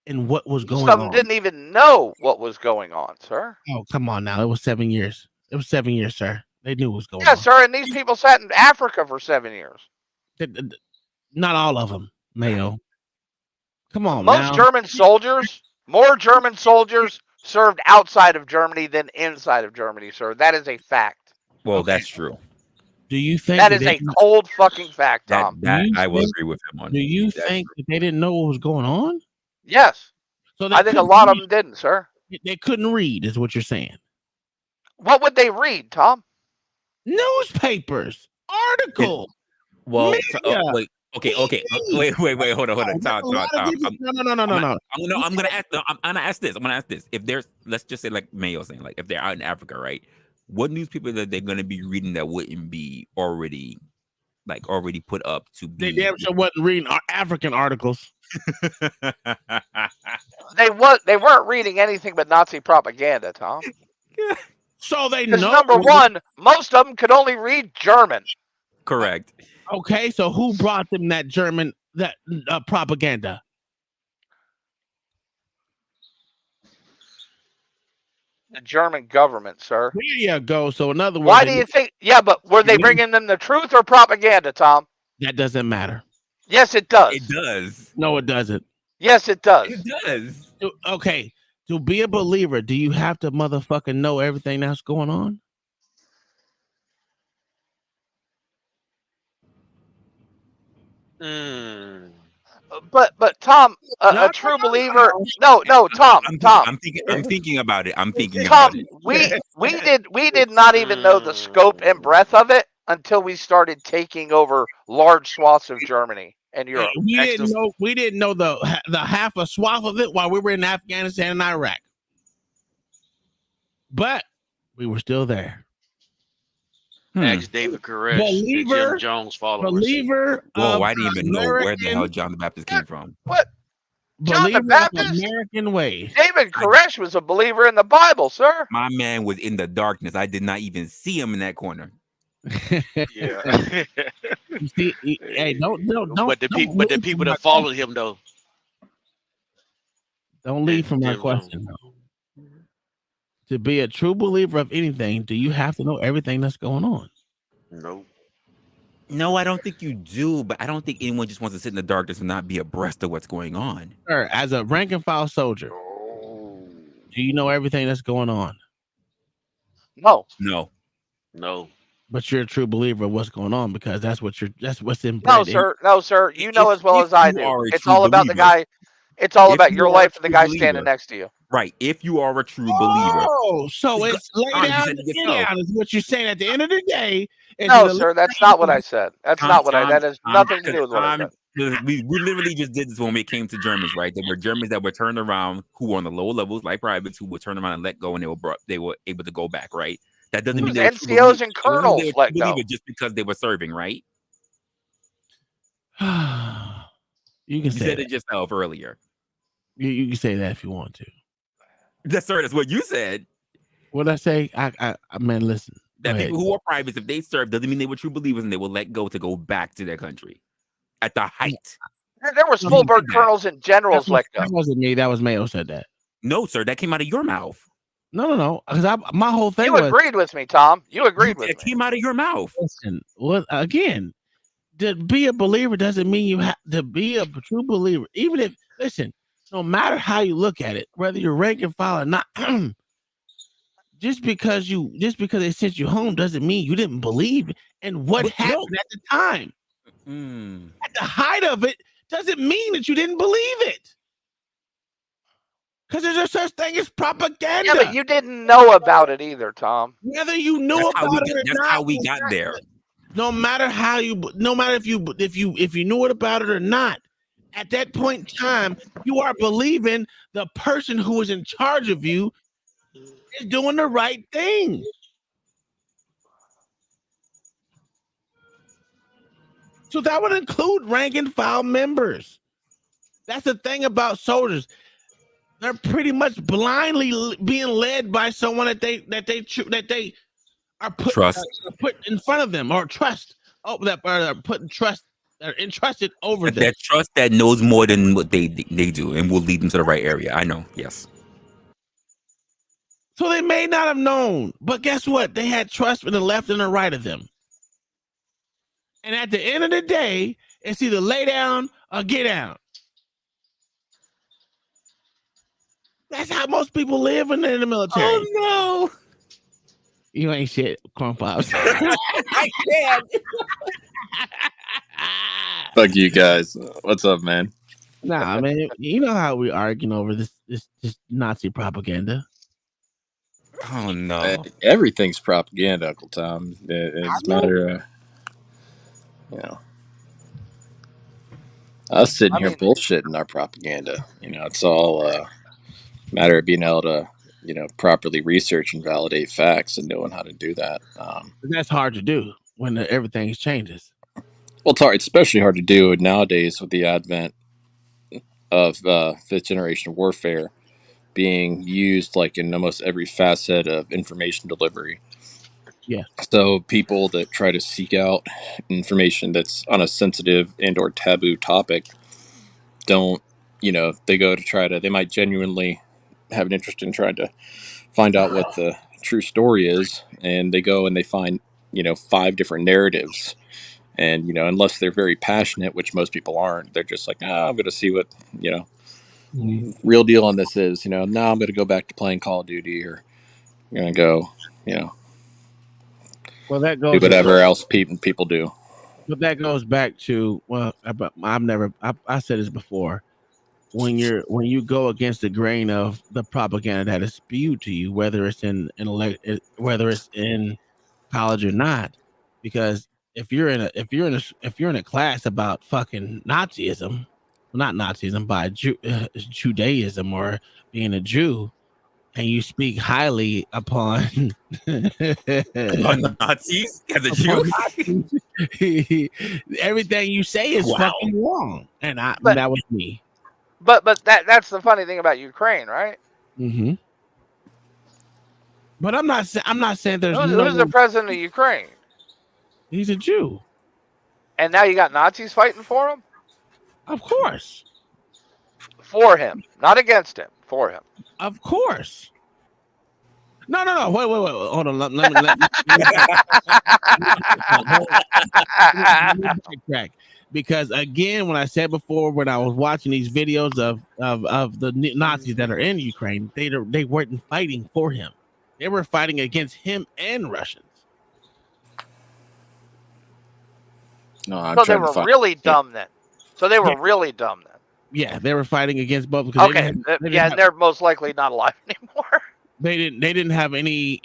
in what was going on. Some of them didn't even know what was going on, sir. Oh, come on now. It was 7 years. It was 7 years, sir. They knew what was going on. Yeah, sir. And these people sat in Africa for 7 years. Not all of them, Mayo. Come on, most German soldiers More German soldiers served outside of Germany than inside of Germany, sir. That is a fact. Well, Okay. that's true. Do you think that is a cold fucking fact, Tom? That I will agree with him on. Do you think that they didn't know what was going on? Yes. So I think a lot of them didn't, sir. They couldn't read, is what you're saying. What would they read, Tom? Newspapers, articles. Well, wait. Okay. Wait. Hold on. Tom. No. I'm gonna ask this. If there's, let's just say, like Mayo saying, like if they're out in Africa, right? What newspaper that they're gonna be reading that wouldn't be already put up to be? They damn sure wasn't reading African articles. They weren't reading anything but Nazi propaganda, Tom. So they know. Number one, most of them could only read German. Correct. Okay, so who brought them that German propaganda? The German government, sir. There you go. So in other words, why do you think? Yeah, but were they bringing them the truth or propaganda, Tom? That doesn't matter. Yes, it does. It does. No, it doesn't. Yes, it does. It does. Okay, to be a believer, do you have to motherfucking know everything that's going on? But Tom, a true believer. No, Tom. I'm thinking about it. Tom, we did not even know the scope and breadth of it until we started taking over large swaths of Germany and Europe. We didn't know the half a swath of it while we were in Afghanistan and Iraq. But we were still there. Ask David Koresh and Jim Jones followers. Believer. Whoa, I didn't even know where the hell John the Baptist came from. What? John the Baptist? American way. David Koresh was a believer in the Bible, sir. My man was in the darkness. I did not even see him in that corner. Yeah. You see, hey, don't. But the people that followed him though. Don't leave from my question though. To be a true believer of anything, do you have to know everything that's going on? No, I don't think you do, but I don't think anyone just wants to sit in the darkness and not be abreast of what's going on. Sir, as a rank and file soldier, do you know everything that's going on? No. But you're a true believer of what's going on because that's what's in. No, sir. You know as well as I do. It's all about the guy. It's all about your life and the guy standing next to you. Right. If you are a true believer. Oh, so it's lay down and get down is what you're saying at the end of the day. No, sir, that's not what I said. That has nothing to do with what I said. We literally just did this when it came to Germans, right? There were Germans that were turned around who were on the lower levels, like privates, who were turned around and let go, and they were able to go back, right? That doesn't mean that NCOs and colonels let go just because they were serving, right? You said it yourself earlier. You can say that if you want to. That's what you said. What I say? I man, listen. That people who are privates, if they serve, doesn't mean they were true believers and they will let go to go back to their country at the height. There was full-bird colonels and generals let go. That wasn't me. That was Mayo said that. No, sir, that came out of your mouth. No. Because my whole thing. You agreed with me, Tom. You agreed with me. It came out of your mouth. Listen, again, to be a believer doesn't mean you have to be a true believer. Even if, listen, no matter how you look at it, whether you're rank and file or not, just because they sent you home doesn't mean you didn't believe in what happened at the time. At the height of it doesn't mean that you didn't believe it. Because there's no such thing as propaganda. Yeah, but you didn't know about it either, Tom. Whether you knew about it or not. That's how we got there. No matter if you knew it about it or not, at that point in time, you are believing the person who is in charge of you is doing the right thing. So that would include rank and file members. That's the thing about soldiers. They're pretty much blindly being led by someone that they are put in front of them or trust. That are putting trust. They're entrusted over them. That trust that knows more than what they do and will lead them to the right area. I know. Yes. So they may not have known, but guess what? They had trust in the left and the right of them. And at the end of the day, it's either lay down or get down. That's how most people live when they're in the military. Oh no! You ain't shit, corn pops. I can't. Fuck you guys. What's up, man? Nah, man. You know how we arguing over this Nazi propaganda. Oh no! Everything's propaganda, Uncle Tom. It's a matter of, you know, us sitting here bullshitting our propaganda. You know, it's all a matter of being able to, you know, properly research and validate facts and knowing how to do that. That's hard to do when everything changes. Well, it's hard, especially hard to do nowadays with the advent of fifth generation warfare being used like in almost every facet of information delivery. Yeah. So people that try to seek out information that's on a sensitive and or taboo topic don't, you know, they go to try to, they might genuinely have an interest in trying to find out what the true story is, and they go and they find, you know, 5 different narratives. And, you know, unless they're very passionate, which most people aren't, they're just like, I'm going to see what, you know, real deal on this is. You know, now I'm going to go back to playing Call of Duty, or I'm going to go, you know, well, that do goes whatever else people do. But that goes back to, well, I said this before. When you go against the grain of the propaganda that is spewed to you, whether it's whether it's in college or not, because if you're in a class about fucking Nazism, not Nazism, by Judaism or being a Jew, and you speak highly upon Nazis as a Jew. Everything you say is fucking wrong, and that was me. But that's the funny thing about Ukraine, right? Mm-hmm. But I'm not saying there's who's the president of Ukraine? He's a Jew. And now you got Nazis fighting for him? Of course. For him, not against him. For him. Of course. No. Wait. Hold on. Let me backtrack. Because again, when I said before, when I was watching these videos of the Nazis that are in Ukraine, they weren't fighting for him. They were fighting against him and Russians. No, so they were really dumb then. So they were really dumb then. Yeah, they were fighting against both. Because they're most likely not alive anymore. They didn't have any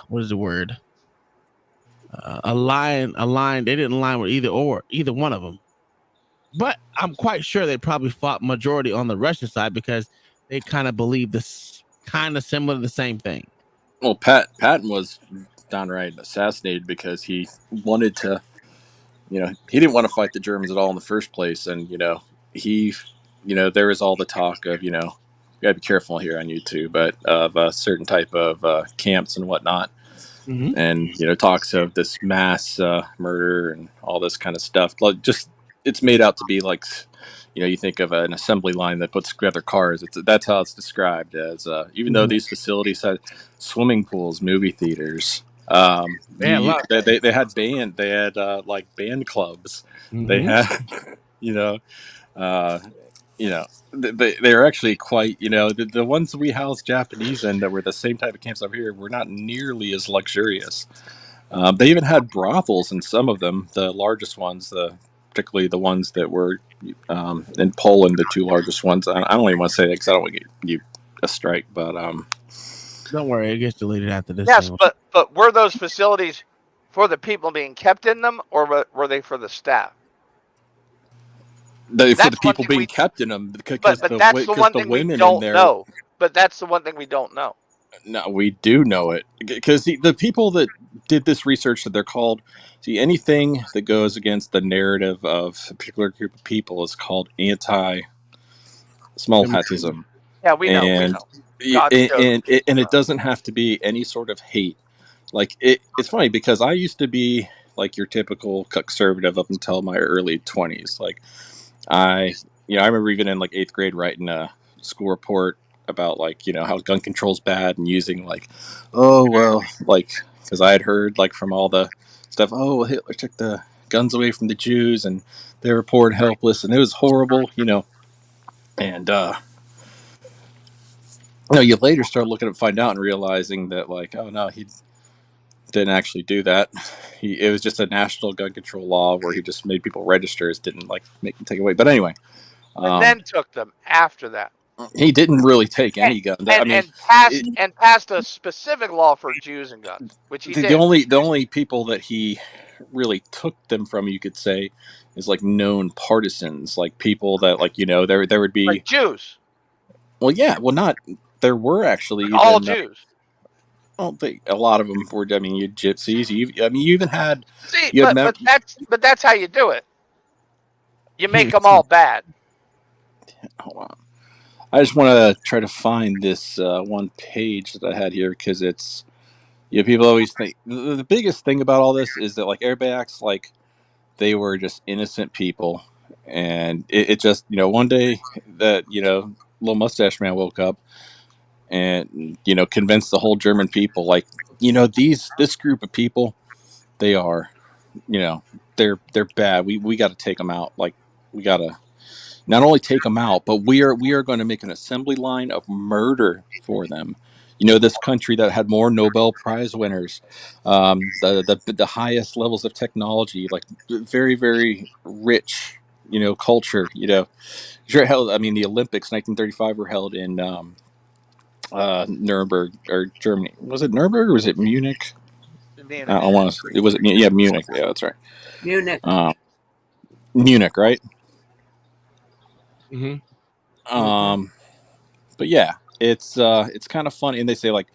what is the word? A line. They didn't align with either one of them. But I'm quite sure they probably fought majority on the Russian side because they kind of believe this kind of similar to the same thing. Well, Patton was downright assassinated because he wanted to, you know, he didn't want to fight the Germans at all in the first place. And, you know, there was all the talk of, you know, you gotta be careful here on YouTube, but of a certain type of camps and whatnot. Mm-hmm. And, you know, talks of this mass murder and all this kind of stuff. Just, it's made out to be like, you know, you think of an assembly line that puts together cars. That's how it's described as, even though these facilities had swimming pools, movie theaters, they had like band clubs. Mm-hmm. They had, they were actually quite, you know, the ones we housed Japanese in that were the same type of camps over here were not nearly as luxurious. They even had brothels in some of them. The largest ones, particularly the ones that were in Poland, the 2 largest ones. I don't even want to say that because I don't want to get you a strike, but don't worry, it gets deleted after this. Yes, but were those facilities for the people being kept in them, or were they for the staff? For the people being kept in them, because that's the one thing we don't know. But that's the one thing we don't know. No, we do know it, because the people that did this research, that they're called, anything that goes against the narrative of a particular group of people is called anti-small patism. Yeah, we know. And it doesn't have to be any sort of hate. Like it's funny because I used to be like your typical conservative up until my early 20s. Like I remember even in like 8th grade writing a school report about like, you know, how gun control's bad, and using like, oh well, like because I had heard like from all the stuff, oh well, Hitler took the guns away from the Jews and they were poor and helpless and it was horrible, you know. And you later start looking to find out and realizing that, like, oh no, he didn't actually do that. It was just a national gun control law where he just made people register, didn't like make them take away. But anyway, And then took them after that. he didn't really take any gun. And passed a specific law for Jews and guns, which he did. The only people that he really took them from, you could say, is like known partisans, like people that, like, there would be like Jews. Well, yeah, not there were actually like all Jews. I don't think a lot of them were. I mean, you gypsies. You even had. See, but that's how you do it. You make them all bad. Hold on. I just want to try to find this one page that I had here, because it's, people always think the biggest thing about all this is that, like, everybody acts like they were just innocent people, and it just, one day that, little mustache man woke up and, convinced the whole German people, like, this group of people, they are, they're bad. We got to take them out. Like, we got to not only take them out, but we are going to make an assembly line of murder for them. This country that had more Nobel Prize winners, the highest levels of technology, like very, very rich, culture. Sure, held. I mean, the Olympics 1935 were held in Nuremberg, or Germany. Was it Nuremberg or was it Munich? Munich. I want to. It was Munich. Yeah, that's right. Munich. Munich, right? Mm-hmm. But yeah, it's kind of funny, and they say, like,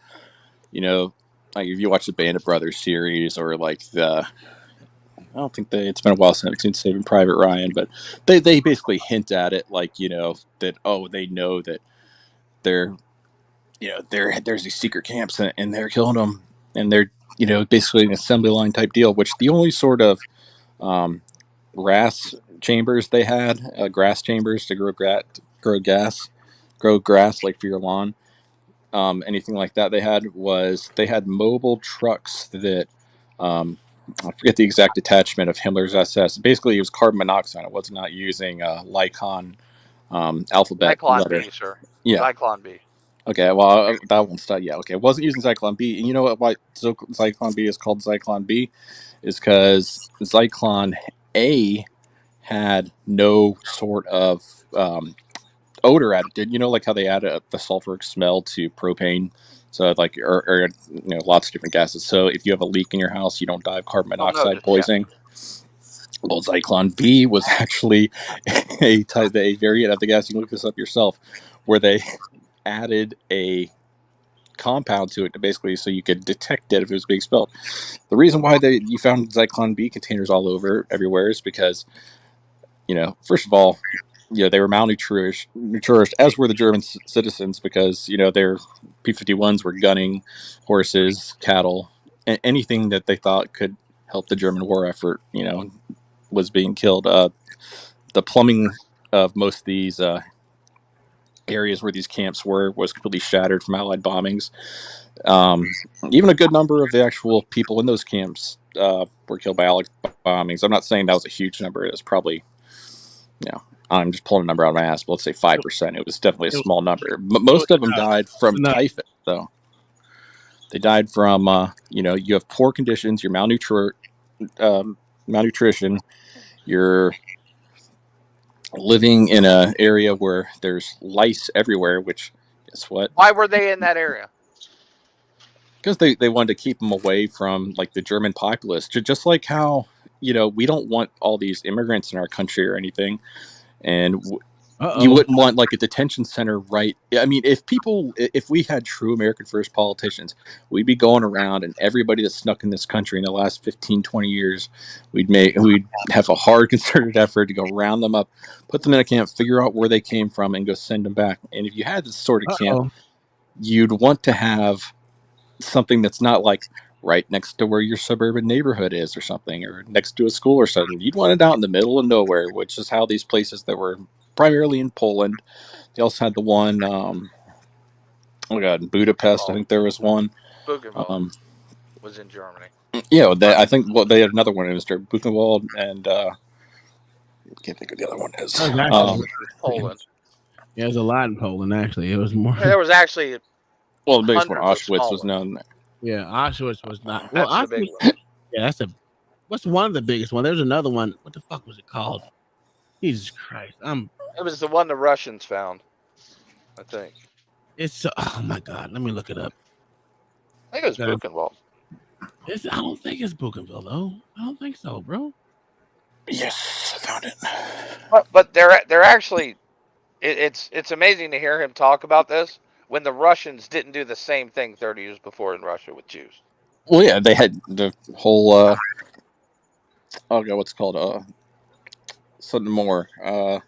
like if you watch the Band of Brothers series, or like I don't think it's been a while since I've seen Saving Private Ryan, but they basically hint at it, like, that, oh, they know that they're, there's these secret camps and they're killing them, and they're, basically an assembly line type deal, which the only sort of grass chambers they had, grass chambers to grow grass, like for your lawn, anything like that they had mobile trucks that, I forget the exact attachment of Himmler's SS. Basically, it was carbon monoxide. It was not using Lycon alphabet Zyklon letter. B, sir. Yeah. Zyklon B. Okay, well, that one's not. Yeah, okay. It wasn't using Zyklon B. And you know what? Why Zyklon B is called Zyklon B? Is because Zyklon A had no sort of odor added. Like how they add the sulfuric smell to propane, so like, or lots of different gases. So if you have a leak in your house, you don't die of carbon monoxide poisoning. Well, Zyklon B was actually a variant of the gas. You can look this up yourself, where they added a compound to it basically so you could detect it if it was being spilled. The reason why you found Zyklon B containers all over everywhere is because, first of all, they were malnourished, as were the German citizens, because, their P-51s were gunning horses, cattle, anything that they thought could help the German war effort, was being killed. The plumbing of most of these areas where these camps were was completely shattered from Allied bombings. Even a good number of the actual people in those camps were killed by Allied bombings. I'm not saying that was a huge number. It was probably, I'm just pulling a number out of my ass, but let's say 5%. It was definitely a small number. But most of them died from typhus, though. They died from, you have poor conditions, you're malnutrition, you're living in an area where there's lice everywhere, which, guess what? Why were they in that area? Because they wanted to keep them away from, like, the German populace. Just like how, we don't want all these immigrants in our country or anything. And you wouldn't want, like, a detention center, right? I mean, if we had true American first politicians, we'd be going around, and everybody that snuck in this country in the last 15, 20 years, we'd have a hard concerted effort to go round them up, put them in a camp, figure out where they came from, and go send them back. And if you had this sort of camp, you'd want to have something that's not like right next to where your suburban neighborhood is or something, or next to a school or something. You'd want it out in the middle of nowhere, which is how these places that were primarily in Poland. They also had the one, in Budapest. I think there was one. Buchenwald was in Germany. Yeah, I think they had another one. It was Buchenwald, and I can't think of the other one is. Poland. Yeah, there's a lot in Poland. Actually, it was more. There was actually Well, the biggest one, hundreds of Auschwitz, small was ones. known. Yeah, Auschwitz was not. Well, That's the big Auschwitz. one. Yeah, that's a. What's one of the biggest one? There's another one. What the fuck was it called? Jesus Christ! It was the one the Russians found, I think. It's oh my god. Let me look it up. I think it was Buchenwald. I don't think it's Buchenwald though. I don't think so, bro. Yes, I found it. But they're actually. It's amazing to hear him talk about this when the Russians didn't do the same thing 30 years before in Russia with Jews. Well, yeah, they had the whole. Oh god, what's it called? Something more. Oh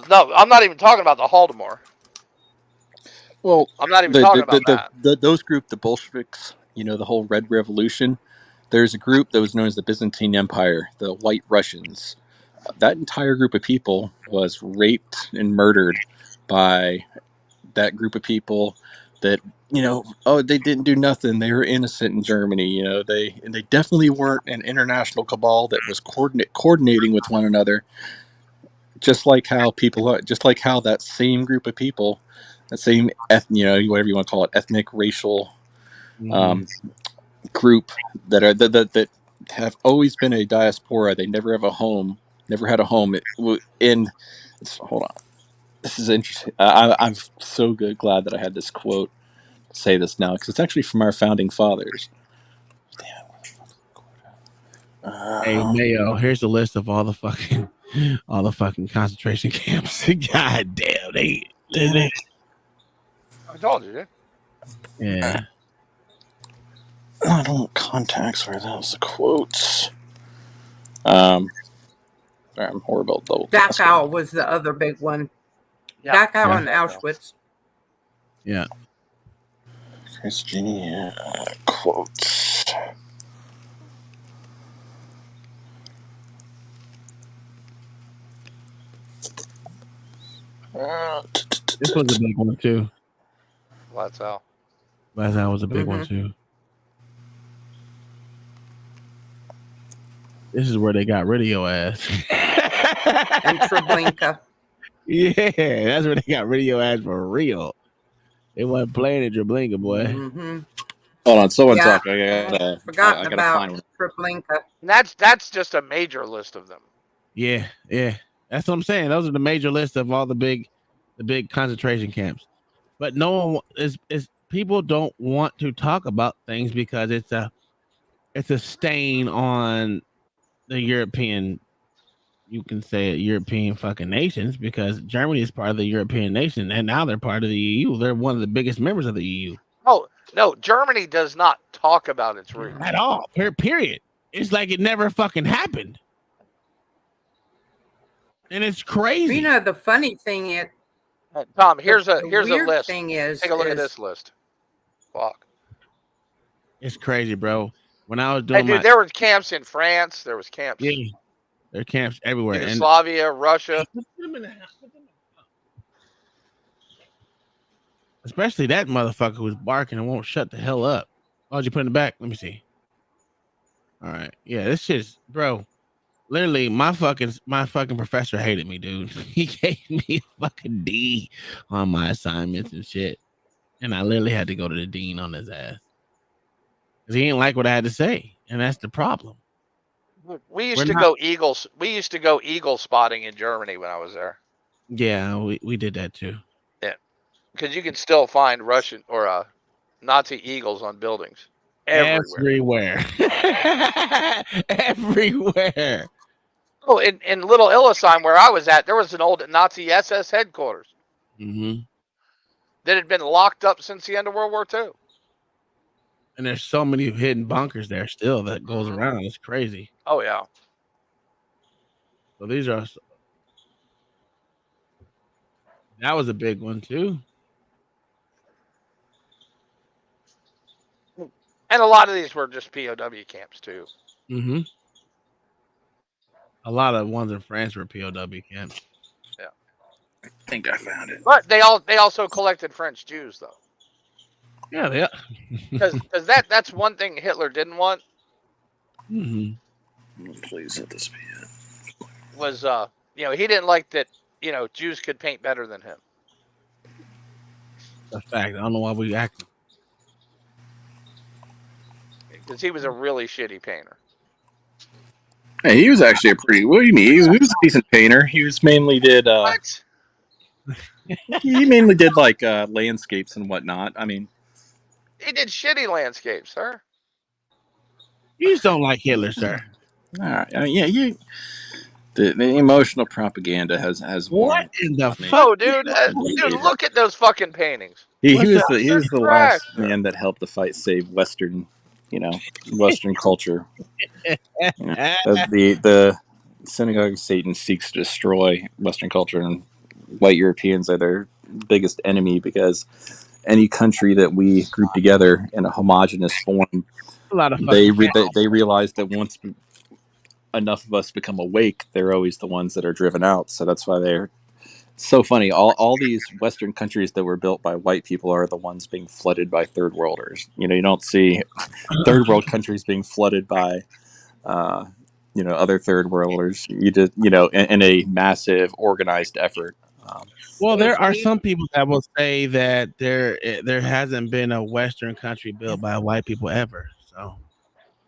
no, I'm not even talking about the Holodomor. Well, I'm not even talking about that. Those group, the Bolsheviks, the whole Red Revolution. There's a group that was known as the Byzantine Empire, the White Russians. That entire group of people was raped and murdered by that group of people that, they didn't do nothing. They were innocent in Germany. They definitely weren't an international cabal that was coordinating with one another. Just like how that same group of people, that same whatever you want to call it, ethnic, racial group that have always been a diaspora. They never have a home, never had a home. Hold on, this is interesting. I'm so glad that I had this quote to say this now, because it's actually from our founding fathers. Hey Mayo, here's a list of all the fucking concentration camps. God damn, they I told you. Yeah. I don't want contacts where that was the quotes. I'm horrible at double tasking. Dachau was the other big one. Yeah. Dachau and Auschwitz. Yeah. Christian quotes. This was a big one too. Dachau was a big one too. This is where they got rid of your ass. And Treblinka. Yeah, that's where they got rid of your ass for real. They wasn't playing at Treblinka, boy. Mm-hmm. Hold on, someone talk. Forgotten about Treblinka. That's just a major list of them. Yeah. That's what I'm saying. Those are the major list of all the big concentration camps. But no one is people don't want to talk about things because it's a stain on the European, you can say it, European fucking nations, because Germany is part of the European nation and now they're part of the EU. They're one of the biggest members of the EU. Oh, no, Germany does not talk about its roots. At all. Period. It's like it never fucking happened. And it's crazy. The funny thing is, Tom, here's a list. Thing is, take a look at this list. Fuck. It's crazy, bro. When I was doing there were camps in France. There was camps. Yeah, there are camps everywhere. Yugoslavia, Russia. Especially that motherfucker who's barking and won't shut the hell up. Why'd you put it in the back? Let me see. All right. Yeah, this shit's, bro. Literally, my fucking professor hated me, dude. He gave me a fucking D on my assignments and shit. And I literally had to go to the dean on his ass. Because he didn't like what I had to say. And that's the problem. We used to go eagles. We used to go eagle spotting in Germany when I was there. Yeah, we did that too. Yeah. Because you can still find Russian or Nazi eagles on buildings. Everywhere. Everywhere. Oh, in Little Illesheim, where I was at, there was an old Nazi SS headquarters that had been locked up since the end of World War II. And there's so many hidden bunkers there still that goes around. It's crazy. Oh, yeah. So these are... That was a big one, too. And a lot of these were just POW camps, too. Mm-hmm. A lot of ones in France were POW camps. Yeah. I think I found it. But they also collected French Jews, though. Yeah. Because that's one thing Hitler didn't want. Mm-hmm. Please let this be it. Was he didn't like that Jews could paint better than him. That's a fact. I don't know why we acting. Because he was a really shitty painter. Hey, he was actually a pretty. What do you mean? He was a decent painter. He was mainly did. What? He mainly did like landscapes and whatnot. I mean, He did shitty landscapes, sir. You just don't like Hitler, sir. all right. I mean, the emotional propaganda has what in the fuck? Oh, dude, look at those fucking paintings. He was the last man that helped the fight save Western culture. The synagogue of Satan seeks to destroy Western culture, and white Europeans are their biggest enemy because any country that we group together in a homogenous form, they realize that once enough of us become awake, they're always the ones that are driven out. So that's why they're so funny. All these Western countries that were built by white people are the ones being flooded by third worlders. You don't see third world countries being flooded by other third worlders. You just in a massive organized effort. Well, there are some people that will say that there hasn't been a Western country built by white people ever. So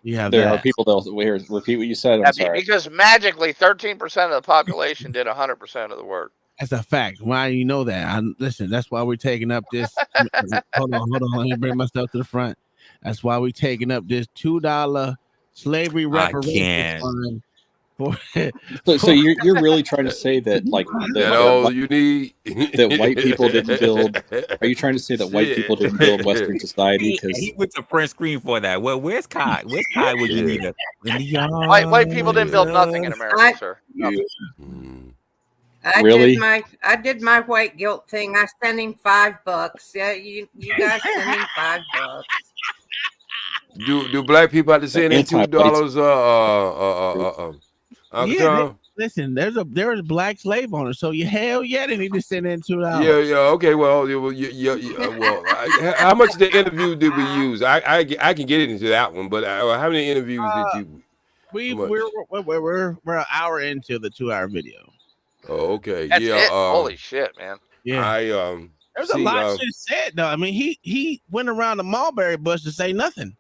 you have there are people that repeat what you said. I'm sorry. Because magically 13% of the population did 100% of the work. That's a fact. Why you know that? Listen, that's why we're taking up this. hold on. Let me bring myself to the front. That's why we're taking up this $2 slavery reparations fund. So you're really trying to say that you need that white people didn't build? Are you trying to say that white people didn't build Western society? Because he went to print screen for that. Well, where's Kai? Where's Kai when you need him? White people didn't build nothing in America, sir. Nothing. I did my white guilt thing. I sent him $5. Yeah, you guys send him $5. Do black people have to send in $2? Listen, there was black slave owners, so hell yeah, they need to send in $2. Yeah. Okay. Well, how much of the interview did we use? I can get into that one, but how many interviews did you? We're an hour into the 2-hour video. Oh, okay. That's it? Holy shit, man. Yeah. There's a lot of shit said though. I mean, he went around the mulberry bush to say nothing.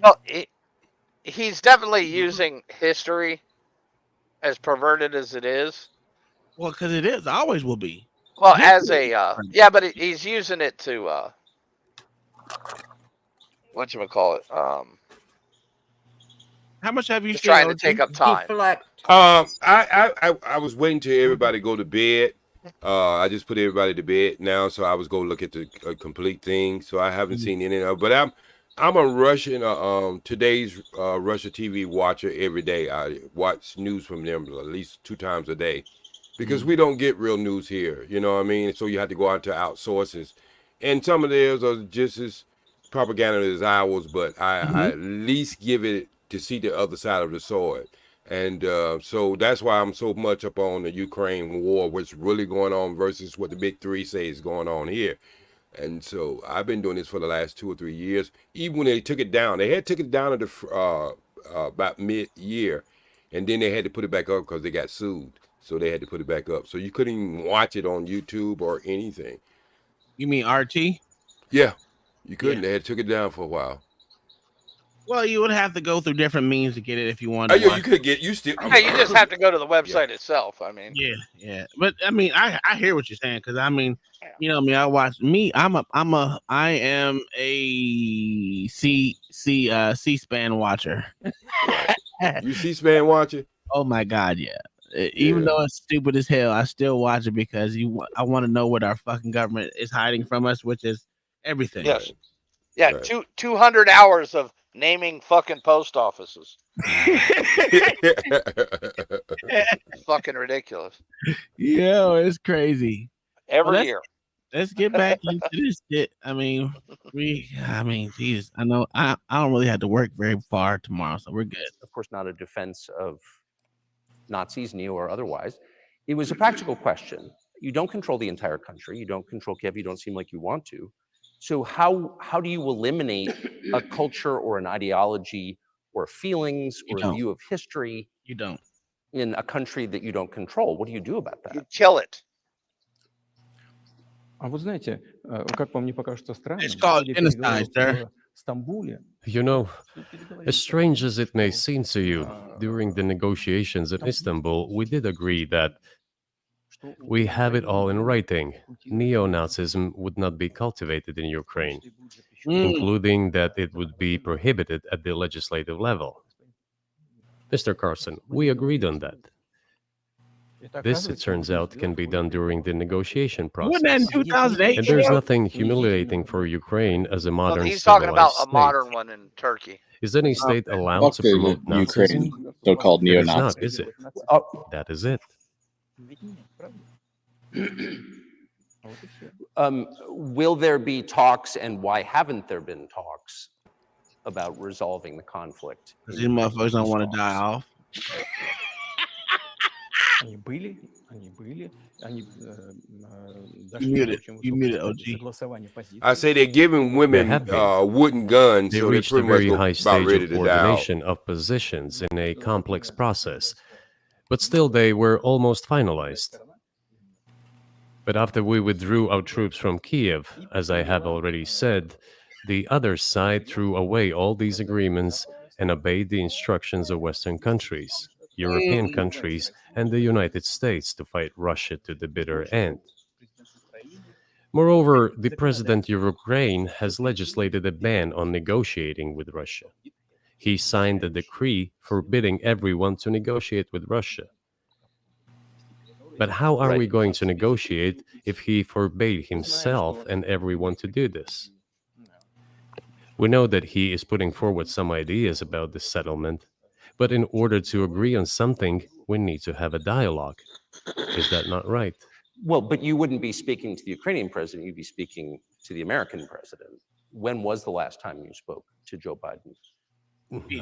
Well, he's definitely using history, as perverted as it is. Well, because it is, always will be. Well, as a but he's using it to whatchamacallit? How much have you trying to take up time? I was waiting till everybody go to bed. I just put everybody to bed now, so I was going to look at the complete thing. So I haven't seen any of it, but I'm a Russian today's Russia TV watcher every day. I watch news from them at least 2 times a day because we don't get real news here. You know what I mean? So you have to go out to outsources, and some of theirs are just as propaganda as ours, but I at least give it to see the other side of the sword. And so that's why I'm so much up on the Ukraine war, what's really going on versus what the big 3 say is going on here. And so I've been doing this for the last 2 or 3 years. Even when they took it down, they had took it down at about mid-year, and then they had to put it back up because they got sued. So they had to put it back up. So you couldn't even watch it on YouTube or anything. You mean RT? Yeah, you couldn't. They had took it down for a while. Well, you would have to go through different means to get it if you wanted. Yeah, you could get. You still. Yeah, you just have to go to the website itself. I mean. Yeah. But I mean, I hear what you're saying because I mean, you know me. I am a C-SPAN watcher. You C-SPAN watcher? Oh my God, yeah. Even though it's stupid as hell, I still watch it because I want to know what our fucking government is hiding from us, which is everything. Yes. Yeah, 200 hours of naming fucking post offices. Fucking ridiculous. Yo, it's crazy. Every year. Let's get back into this shit. I mean, geez, I know I don't really have to work very far tomorrow, so we're good. Of course, not a defense of Nazis, neo or otherwise. It was a practical question. You don't control the entire country. You don't control Kiev. You don't seem like you want to. So how do you eliminate a culture or an ideology or feelings or a view of history? You don't. in a country that you don't control. What do you do about that? You kill it. А вы знаете, как вам не покажется странным, It's called судя genocide, sir. в Стамбуле, You know, as strange as it may seem to you, during the negotiations in Istanbul, we did agree that we have it all in writing. Neo-Nazism would not be cultivated in Ukraine, including that it would be prohibited at the legislative level. Mr. Carson, we agreed on that. This, it turns out, can be done during the negotiation process. Wasn't that in 2008? And there's nothing humiliating for Ukraine as a modern He's talking about civilized a modern one in Turkey. Is any state allowed Fuck to the promote Ukraine, Nazism? so-called It is not, neo-Nazi. is it? That is it. Will there be talks, and why haven't there been talks about resolving the conflict? Because these motherfuckers don't want to die off. Они были, они You muted, OG. согласования позиций. I say they're giving women wooden guns, They so they reached a pretty much very high about stage ready of to die out. coordination of positions in a complex process, but still they were almost finalized. But after we withdrew our troops from Kiev, as I have already said, the other side threw away all these agreements and obeyed the instructions of Western countries, European countries, and the United States to fight Russia to the bitter end. Moreover, the president of Ukraine has legislated a ban on negotiating with Russia. He signed a decree forbidding everyone to negotiate with Russia. But how are we going to negotiate if he forbade himself and everyone to do this? We know that he is putting forward some ideas about this settlement, but in order to agree on something, we need to have a dialogue. Is that not right? Well, but you wouldn't be speaking to the Ukrainian president, you'd be speaking to the American president. When was the last time you spoke to Joe Biden?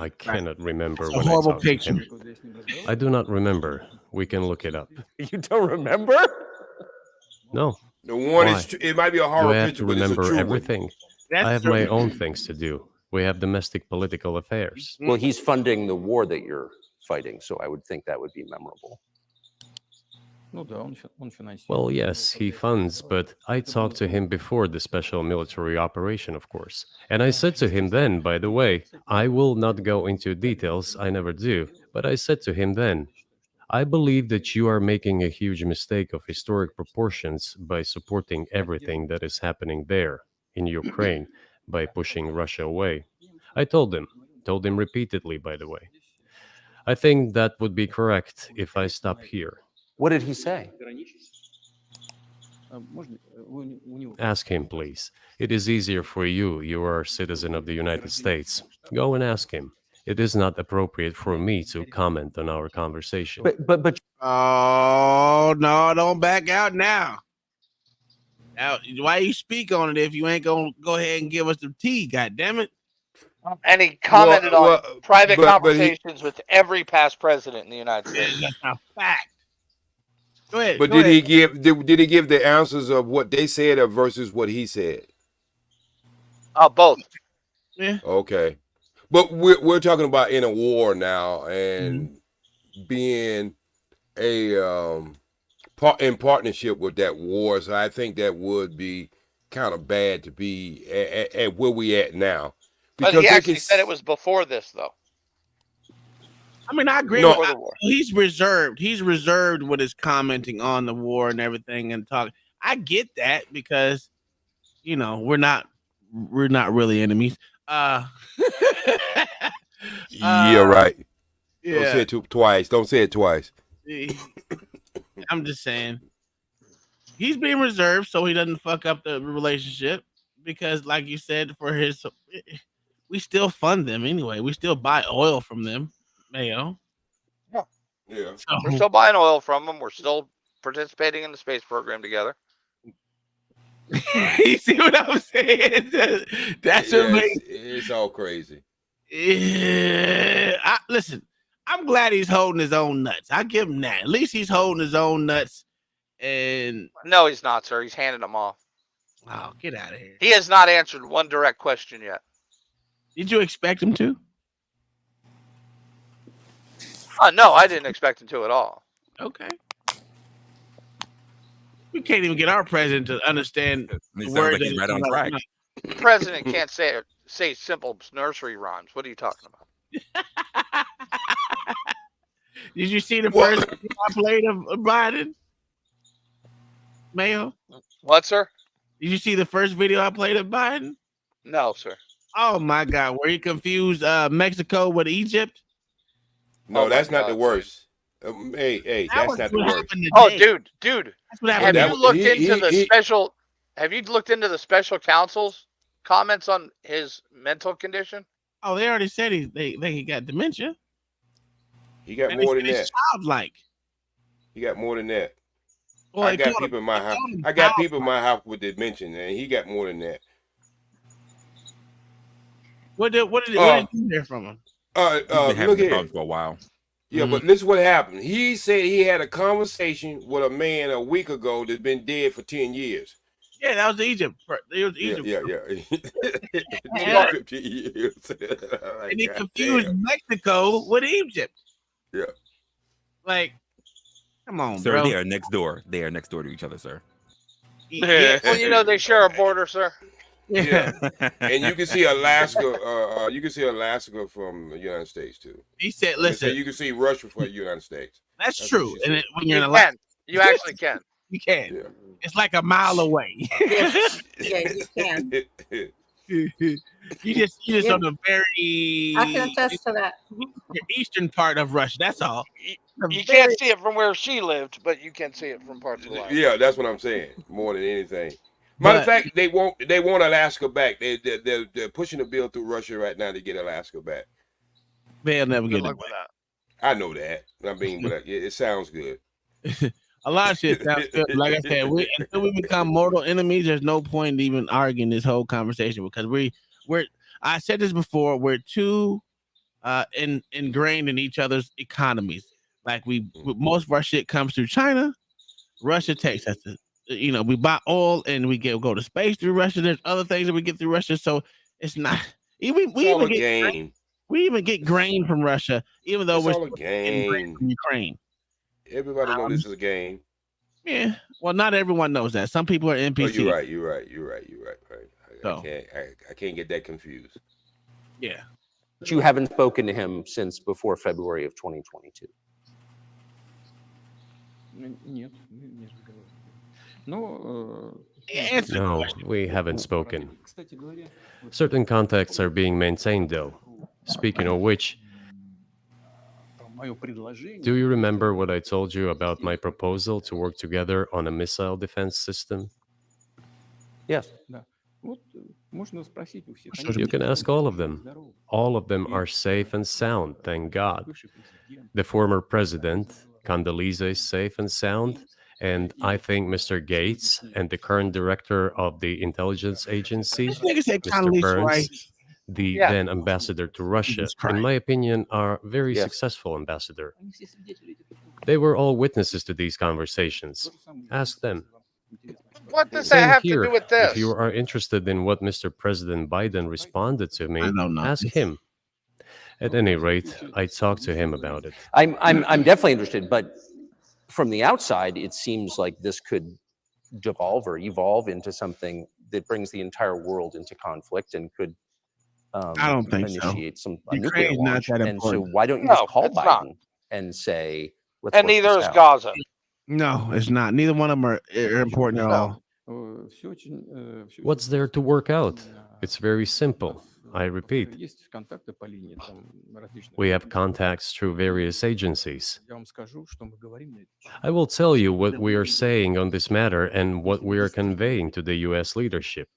I cannot remember It's a when I horrible talked to him. picture. I do not remember. We can look it up. You don't remember? No. The one Why? is it might be a Do horror I have picture, to but it's a remember true one. everything? I have my own things to do. We have domestic political affairs. Well, he's funding the war that you're fighting, so I would think that would be memorable. Well, yes, he funds, but I talked to him before the special military operation, of course. And I said to him then, by the way, I will not go into details, I never do, but I said to him then, I believe that you are making a huge mistake of historic proportions by supporting everything that is happening there, in Ukraine, by pushing Russia away. I told him repeatedly, by the way. I think that would be correct if I stop here. What did he say? Ask him, please. It is easier for you. You are a citizen of the United States. Go and ask him. It is not appropriate for me to comment on our conversation. But Oh no, don't back out now. Now, why you speak on it if you ain't gonna go ahead and give us the tea? God damn it! And he commented on private but he- conversations with every past president in the United States. That's a fact. Go ahead. But go did he give did he give the answers of what they said or versus what he said? Both. Yeah. Okay. But we're talking about in a war now and being a in partnership with that war. So I think that would be kind of bad to be at where we at now. But he actually said it was before this, though. I mean, I agree. No, with he's reserved. He's reserved with his commenting on the war and everything and talking. I get that because, you know, we're not really enemies. Yeah, right. Yeah. Don't say it twice. Don't say it twice. I'm just saying. He's being reserved so he doesn't fuck up the relationship because, like you said, we still fund them anyway. We still buy oil from them, Mayo. Yeah. So, We're still buying oil from them. We're still participating in the space program together. You see what I'm saying? That's amazing. It's all crazy. Yeah. Listen, I'm glad he's holding his own nuts. I give him that. At least he's holding his own nuts. And no, he's not, sir. He's handing them off. Oh, get out of here. He has not answered one direct question yet. Did you expect him to? No, I didn't expect him to at all. Okay. We can't even get our president to understand the word that he's right on track. The president can't say simple nursery rhymes. What are you talking about? Did you see the first video I played of Biden? Mayo? What, sir? Did you see the first video I played of Biden? No, sir. Oh my God, where he confused Mexico with Egypt? No, that's not the worst. Hey, that's not the worst. Oh, dude, That's what have happened. you looked into the special? Have you looked into the special counsel's comments on his mental condition? Oh, they already said he got dementia. He got more than that. Childlike. He got more than that. Well, I got people in my house. I got people in my house with dementia, and he got more than that. What did you hear from him? Look here. For a while. Yeah, but listen what happened. He said he had a conversation with a man a week ago that's been dead for 10 years. Yeah, that was Egypt. It was Egypt. Yeah. 15 years. And he confused Mexico with Egypt. Yeah. Like, come on, Sir, bro. they are next door. They are next door to each other, sir. Yeah, well, they share a border, sir. Yeah. And you can see Alaska. You can see Alaska from the United States too. He said, "Listen, so you can see Russia from the United States." That's true. And when you're in Alaska, you actually can. You can. Yeah. It's like a mile away. Yeah, you can. You just on the very I can attest to that. The eastern part of Russia. That's all. You can't see it from where she lived, but you can see it from parts of Alaska. Yeah, that's what I'm saying. More than anything. Matter of fact, they want Alaska back. They're pushing the bill through Russia right now to get Alaska back. They'll never get it back. I know that. I mean, but it sounds good. A lot of shit sounds good. Like I said, until we become mortal enemies, there's no point in even arguing this whole conversation because we're. I said this before. We're too ingrained in each other's economies. Like most of our shit comes through China. Russia takes us to. We buy oil and we go to space through Russia. There's other things that we get through Russia, so it's not. We even get grain from Russia, even though we're getting grain from Ukraine. Everybody knows this is a game. Yeah, well, not everyone knows that. Some people are NPC. Oh, you're right. I can't get that confused. Yeah. But you haven't spoken to him since before February of 2022. No, we haven't spoken. Certain contacts are being maintained, though. Speaking of which, do you remember what I told you about my proposal to work together on a missile defense system? Yes. You can ask all of them. All of them are safe and sound, thank God. The former president, Condoleezza, is safe and sound. And I think Mr. Gates and the current director of the intelligence agency, Mr. Burns, the then ambassador to Russia, in my opinion, are very successful ambassador. They were all witnesses to these conversations. Ask them. What does that have to do with this? If you are interested in what Mr. President Biden responded to me, ask him. At any rate, I talked to him about it. I'm definitely interested, but from the outside, it seems like this could devolve or evolve into something that brings the entire world into conflict and could I don't think initiate so. a nuclear launch. And so why don't you No, just call it's Biden not. and say, let's And work neither this is out? Gaza. No, it's not. Neither one of them are important at all. What's there to work out? It's very simple. I repeat, we have contacts through various agencies. I will tell you what we are saying on this matter and what we are conveying to the US leadership.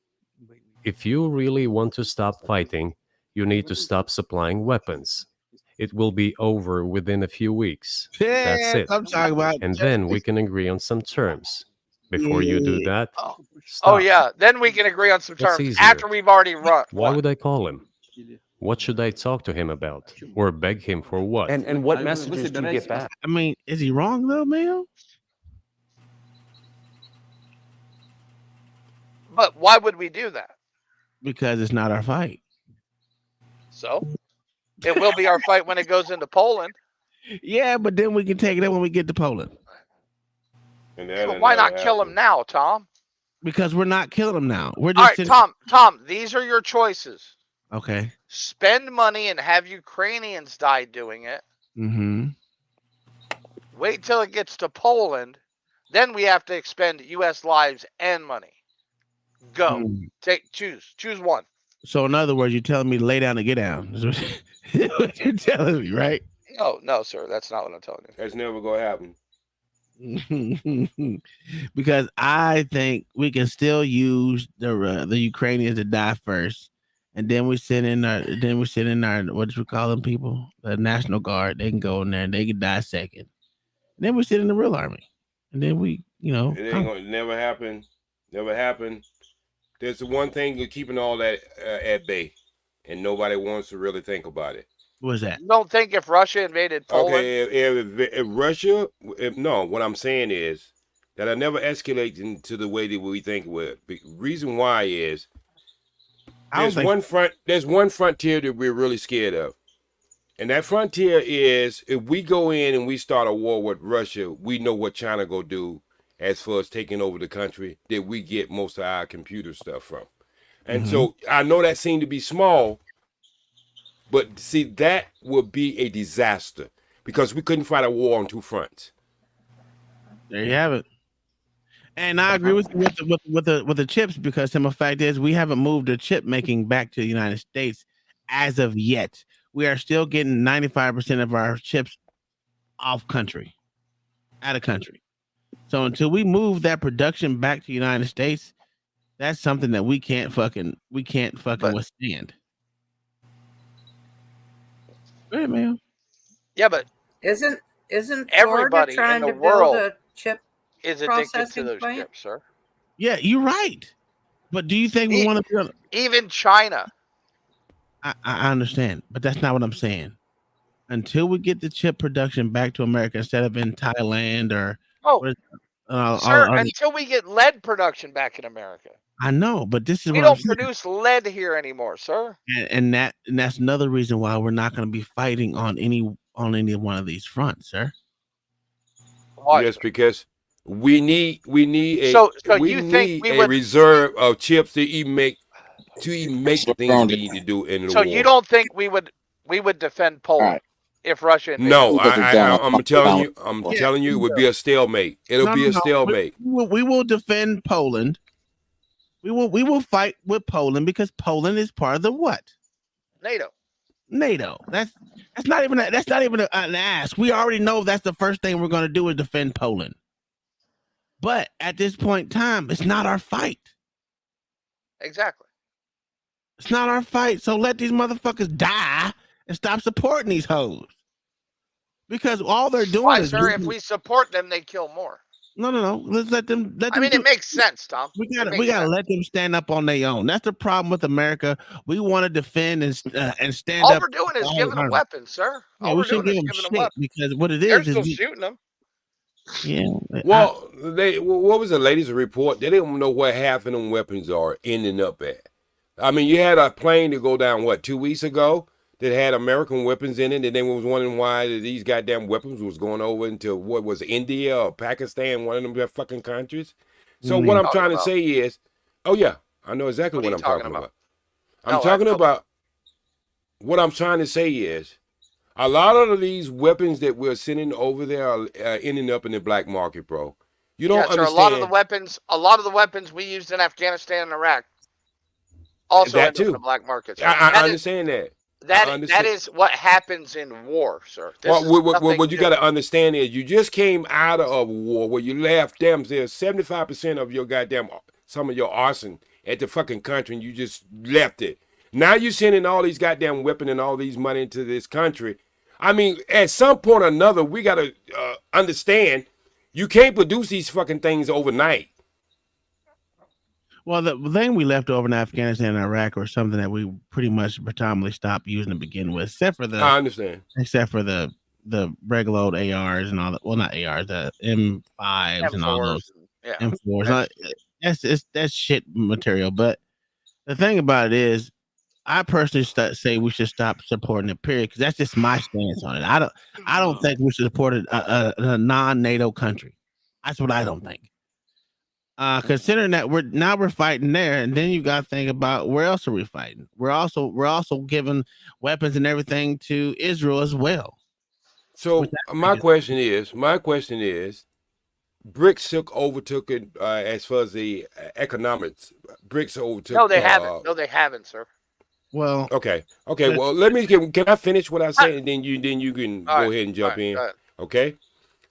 If you really want to stop fighting, you need to stop supplying weapons. It will be over within a few weeks. That's it. I'm talking about and then we can agree on some terms. Before you do that, Oh stop. yeah, then we can agree on some What's terms easier? after we've already run. Why would I call him? What should I talk to him about? Or beg him for what? And what messages do you get back? I mean, is he wrong though, Mayo? But why would we do that? Because it's not our fight. So it will be our fight when it goes into Poland. Yeah, but then we can take it up when we get to Poland. And But why not kill him now, Tom? Because we're not killing them now. We're All just right, Tom, these are your choices. Okay. Spend money and have Ukrainians die doing it. Mm-hmm. Wait till it gets to Poland. Then we have to expend U.S. lives and money. Go. Choose one. So in other words, you're telling me to lay down and get down. Is what you're telling me, right? No, sir. That's not what I'm telling you. That's never gonna happen. Because I think we can still use the Ukrainians to die first, and then we send in our what do we call them people? The National Guard. They can go in there and they can die second. And then we send in the real army, and then we, It ain't gonna never happen. Never happen. There's the one thing of keeping all that at bay, and nobody wants to really think about it. What is that? You don't think if Russia invaded Poland? Okay, if Russia, no, what I'm saying is that I never escalate into the way that we think it would. The reason why is there's one frontier that we're really scared of. And that frontier is if we go in and we start a war with Russia, we know what China go do as far as taking over the country that we get most of our computer stuff from. And so I know that seemed to be small, but see, that would be a disaster because we couldn't fight a war on two fronts. There you have it. And I agree with the chips because the fact is we haven't moved the chip making back to the United States as of yet. We are still getting 95% of our chips out of country. So until we move that production back to the United States, that's something that we can't fucking withstand. Hey, man. Yeah, but isn't everybody Florida trying in the to world build a chip is addicted to processing those plant? chips, sir? Yeah, you're right. But do you think we want to be even China? I understand, but that's not what I'm saying. Until we get the chip production back to America instead of in Thailand or Sir, until we get lead production back in America. I know, but this is We what I'm don't saying. produce lead here anymore, sir. And that's another reason why we're not going to be fighting on any one of these fronts, sir. Why? Yes, because we need a reserve of chips to even make the things we need to do in the war. So you don't think we would defend Poland if Russia invaded? No, I'm telling you, it would be a stalemate. It'll be a stalemate. We will defend Poland. We will fight with Poland because Poland is part of the what? NATO. That's not even an ask. We already know that's the first thing we're going to do is defend Poland. But at this point in time, it's not our fight. Exactly. It's not our fight. So let these motherfuckers die and stop supporting these hoes. Because all they're doing Why, is sir, if we support them, they kill more. No. Let's let them. I mean, it makes sense, Tom. We gotta let them stand up on their own. That's the problem with America. We want to defend and stand All up. we're doing is giving them weapons, sir. Yeah, All we we're should doing give is them giving them shit weapons. because what it They're is still shooting them. Yeah. Well, what was the latest report? They didn't know where half of them weapons are ending up at. I mean, you had a plane to go down 2 weeks ago that had American weapons in it, and then was wondering why these goddamn weapons was going over into what was India or Pakistan, one of them fucking countries. So what I'm trying to say is, oh yeah, I know exactly what I'm talking about. I'm talking about what I'm trying to say is a lot of these weapons that we're sending over there are ending up in the black market, bro. You don't understand. A lot of the weapons we used in Afghanistan and Iraq also end up in the black market. I understand that. That is what happens in war, sir. What you got to understand is you just came out of a war where you left them. There's 75% of your some of your arson at the fucking country, and you just left it. Now you're sending all these goddamn weapons and all these money into this country. I mean, at some point or another, we got to understand you can't produce these fucking things overnight. Well, the thing we left over in Afghanistan and Iraq or something that we pretty much predominantly stopped using to begin with, except for I understand. Except for the regular old ARs and all that. Well, not ARs, the M5s and all those. Yeah. M4s. That's shit material. But the thing about it is, I personally say we should stop supporting it. Period, because that's just my stance on it. I don't think we should support a non-NATO country. That's what I don't think. Considering that we're fighting there, and then you got to think about where else are we fighting? We're also giving weapons and everything to Israel as well. So my question is, BRICS overtook it as far as the economics. BRICS overtook. No, they haven't. No, they haven't, sir. Well, okay. Well, let me can I finish what I said, and then you can go ahead and jump in. Okay.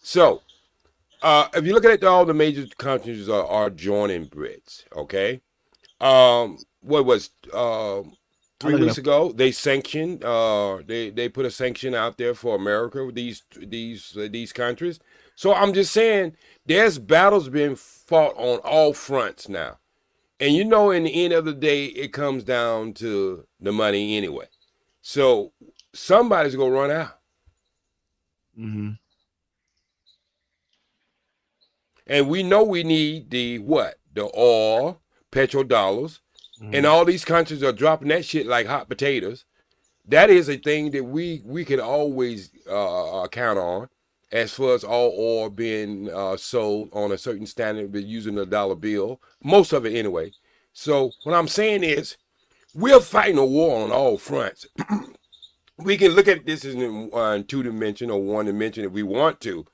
So, if you look at it, all the major countries are joining BRICS. Okay. What was 3 weeks ago? They sanctioned. They put a sanction out there for America with these countries. So I'm just saying, there's battles being fought on all fronts now. And in the end of the day, it comes down to the money anyway. So somebody's going to run out. Mm-hmm. And we know we need the oil, petrodollars, and all these countries are dropping that shit like hot potatoes. That is a thing that we can always count on. As far as all oil being sold on a certain standard, using a dollar bill, most of it anyway. So what I'm saying is, we're fighting a war on all fronts. We can look at this in 2 dimension or 1 dimension if we want to,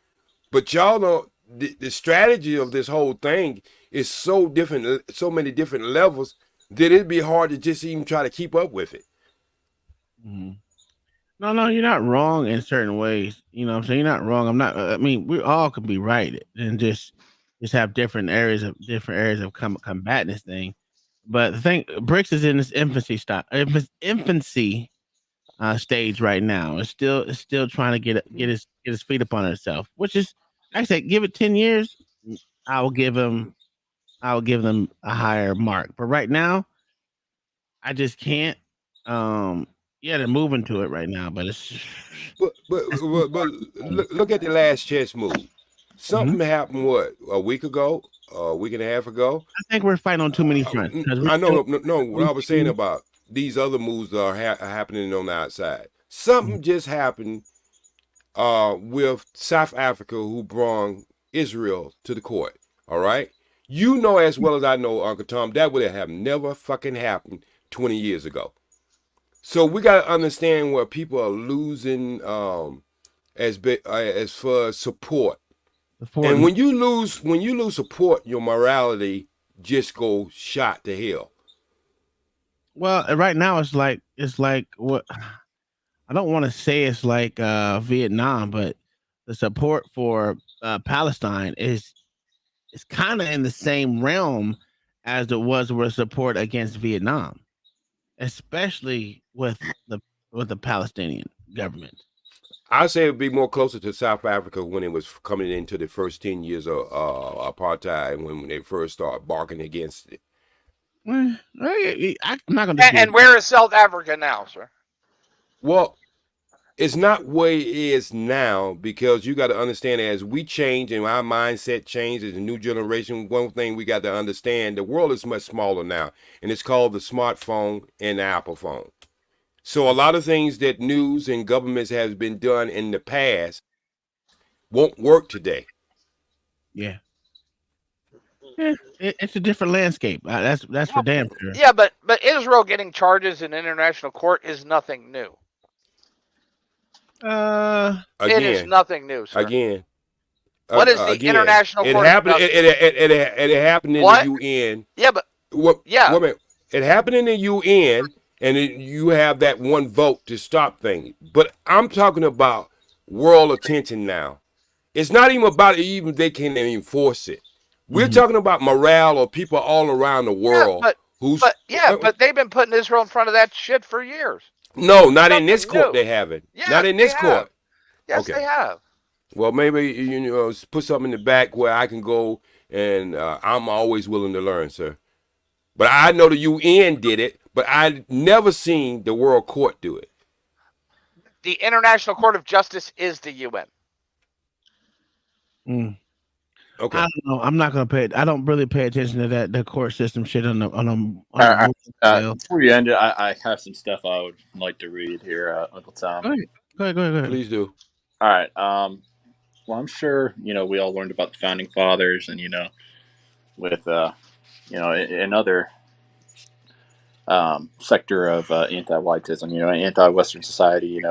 but y'all know the strategy of this whole thing is so different, so many different levels that it'd be hard to just even try to keep up with it. Mm-hmm. No, you're not wrong in certain ways. You know what I'm saying? You're not wrong. I mean, we all could be right and just have different areas of combating this thing. But the thing, BRICS is in this infancy stage right now. It's still trying to get his feet upon itself, which is, like I said, give it 10 years, I'll give them a higher mark. But right now, I just can't. They're moving to it right now, but it's. But look at the last chess move. Something happened. What, a week ago, a week and a half ago? I think we're fighting on too many fronts. I know. No, what I was saying about these other moves that are happening on the outside. Something just happened with South Africa, who brought Israel to the court. All right. You know as well as I know, Uncle Tom, that would have never fucking happened 20 years ago. So we got to understand where people are losing as far as support. And when you lose support, your morality just goes shot to hell. Well, right now it's like what I don't want to say it's like Vietnam, but the support for Palestine is kind of in the same realm as it was with support against Vietnam, especially with the Palestinian government. I say it would be more closer to South Africa when it was coming into the first 10 years of apartheid, when they first started barking against it. Well, I'm not going to. And where is South Africa now, sir? Well, it's not where it is now, because you got to understand, as we change and our mindset changes, the new generation, one thing we got to understand, the world is much smaller now, and it's called the smartphone and the Apple phone. So a lot of things that news and governments has been done in the past won't work today. Yeah. It's a different landscape. That's for damn sure. Yeah, but Israel getting charges in international court is nothing new. It is nothing new, sir. Again. What is the international court? It happened in the UN. Yeah, but it happened in the UN, and you have that one vote to stop things. But I'm talking about world attention now. It's not even about even they can enforce it. We're talking about morale of people all around the world. But they've been putting Israel in front of that shit for years. No, not in this court. They haven't. Yes, not in this court. Yes, they have. Well, maybe put something in the back where I can go, and I'm always willing to learn, sir. But I know the UN did it, but I never seen the World Court do it. The International Court of Justice is the UN. Okay. I don't know. I'm not gonna pay. I don't really pay attention to that the court system shit on the Before you end it, I have some stuff I would like to read here, Uncle Tom. Go ahead. Please do. All right. Well, I'm sure we all learned about the founding fathers, and with another sector of anti-whiteism, anti-Western society,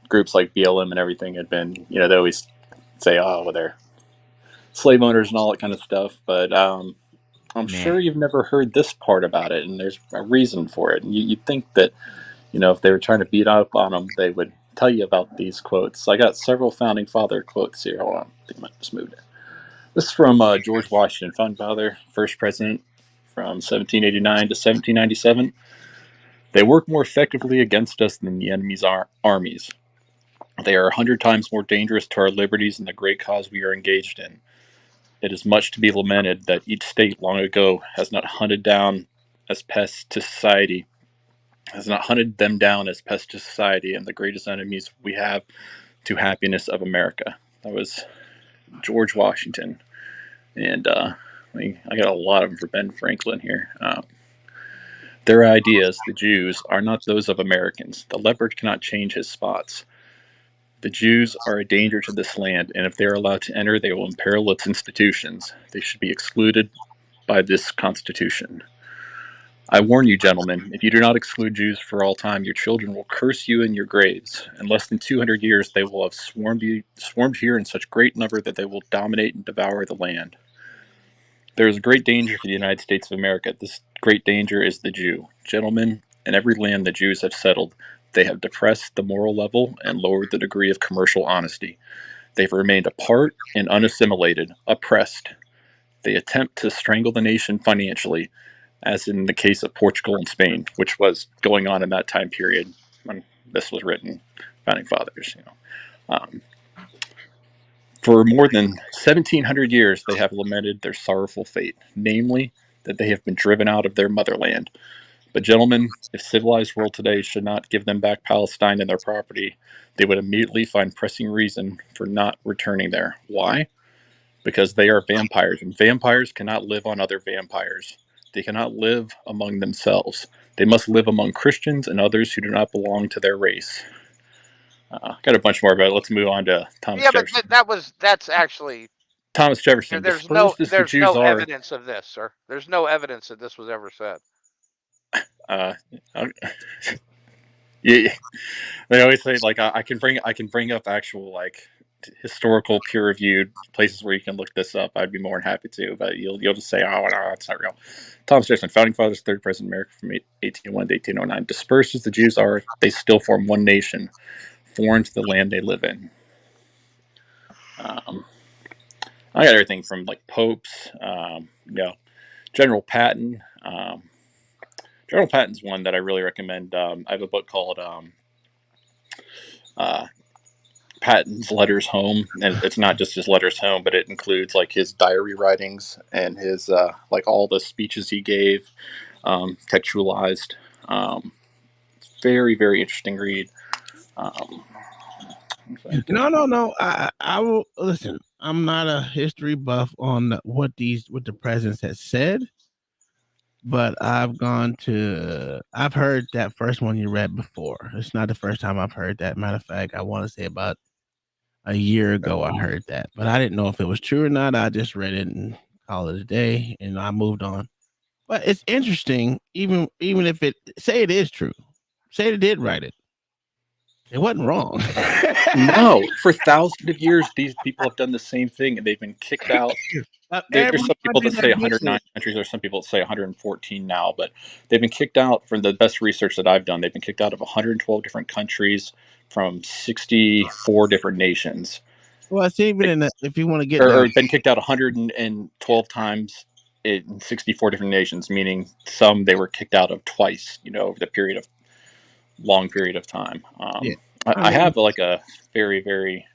groups like BLM and everything had been, they always say, oh, well, they're slave owners and all that kind of stuff, but I'm sure you've never heard this part about it, and there's a reason for it. And you'd think that, if they were trying to beat up on them, they would tell you about these quotes. I got several founding father quotes here. Hold on, I think I might just moved it. This is from George Washington, founding father, first president from 1789 to 1797. They work more effectively against us than the enemy's armies. They are 100 times more dangerous to our liberties and the great cause we are engaged in. It is much to be lamented that each state long ago has not hunted down as pests to society, and the greatest enemies we have to happiness of America. That was George Washington, and I got a lot of them for Ben Franklin here. Their ideas, the Jews, are not those of Americans. The leopard cannot change his spots. The Jews are a danger to this land, and if they are allowed to enter, they will imperil its institutions. They should be excluded by this Constitution. I warn you, gentlemen, if you do not exclude Jews for all time, your children will curse you in your graves. In less than 200 years, they will have swarmed here in such great number that they will dominate and devour the land. There is a great danger for the United States of America. This great danger is the Jew. Gentlemen, in every land the Jews have settled, they have depressed the moral level and lowered the degree of commercial honesty. They've remained apart and unassimilated, oppressed. They attempt to strangle the nation financially, as in the case of Portugal and Spain, which was going on in that time period when this was written, founding fathers. For more than 1,700 years, they have lamented their sorrowful fate, namely, that they have been driven out of their motherland. But gentlemen, if civilized world today should not give them back Palestine and their property, they would immediately find pressing reason for not returning there. Why? Because they are vampires, and vampires cannot live on other vampires. They cannot live among themselves. They must live among Christians and others who do not belong to their race. Got a bunch more, but let's move on to Thomas Jefferson. But that's actually Thomas Jefferson. There's the Jews no are, evidence of this, sir. There's no evidence that this was ever said. Yeah, they always say like I can bring up actual like historical peer-reviewed places where you can look this up. I'd be more than happy to, but you'll just say, oh no, it's not real. Thomas Jefferson, founding fathers, third president of America from 1801 to 1809. Dispersed as the Jews are, they still form one nation, foreign to the land they live in. I got everything from like popes, General Patton. General Patton's one that I really recommend. I have a book called Patton's Letters Home, and it's not just his letters home, but it includes like his diary writings and his like all the speeches he gave, textualized. Very, very interesting read. No. I will listen. I'm not a history buff on what the presidents had said, but I've heard that first one you read before. It's not the first time I've heard that. Matter of fact, I want to say about a year ago I heard that, but I didn't know if it was true or not. I just read it and called it a day, and I moved on. But it's interesting, even if it is true, say they did write it. It wasn't wrong. No, for thousands of years, these people have done the same thing, and they've been kicked out. There's some people that say 109 countries. There's some people that say 114 now, but they've been kicked out from the best research that I've done. They've been kicked out of 112 different countries from 64 different nations. Well, it's even if you want to get or been kicked out 112 times in 64 different nations, meaning some they were kicked out of twice, over the long period of time. I have like a very, very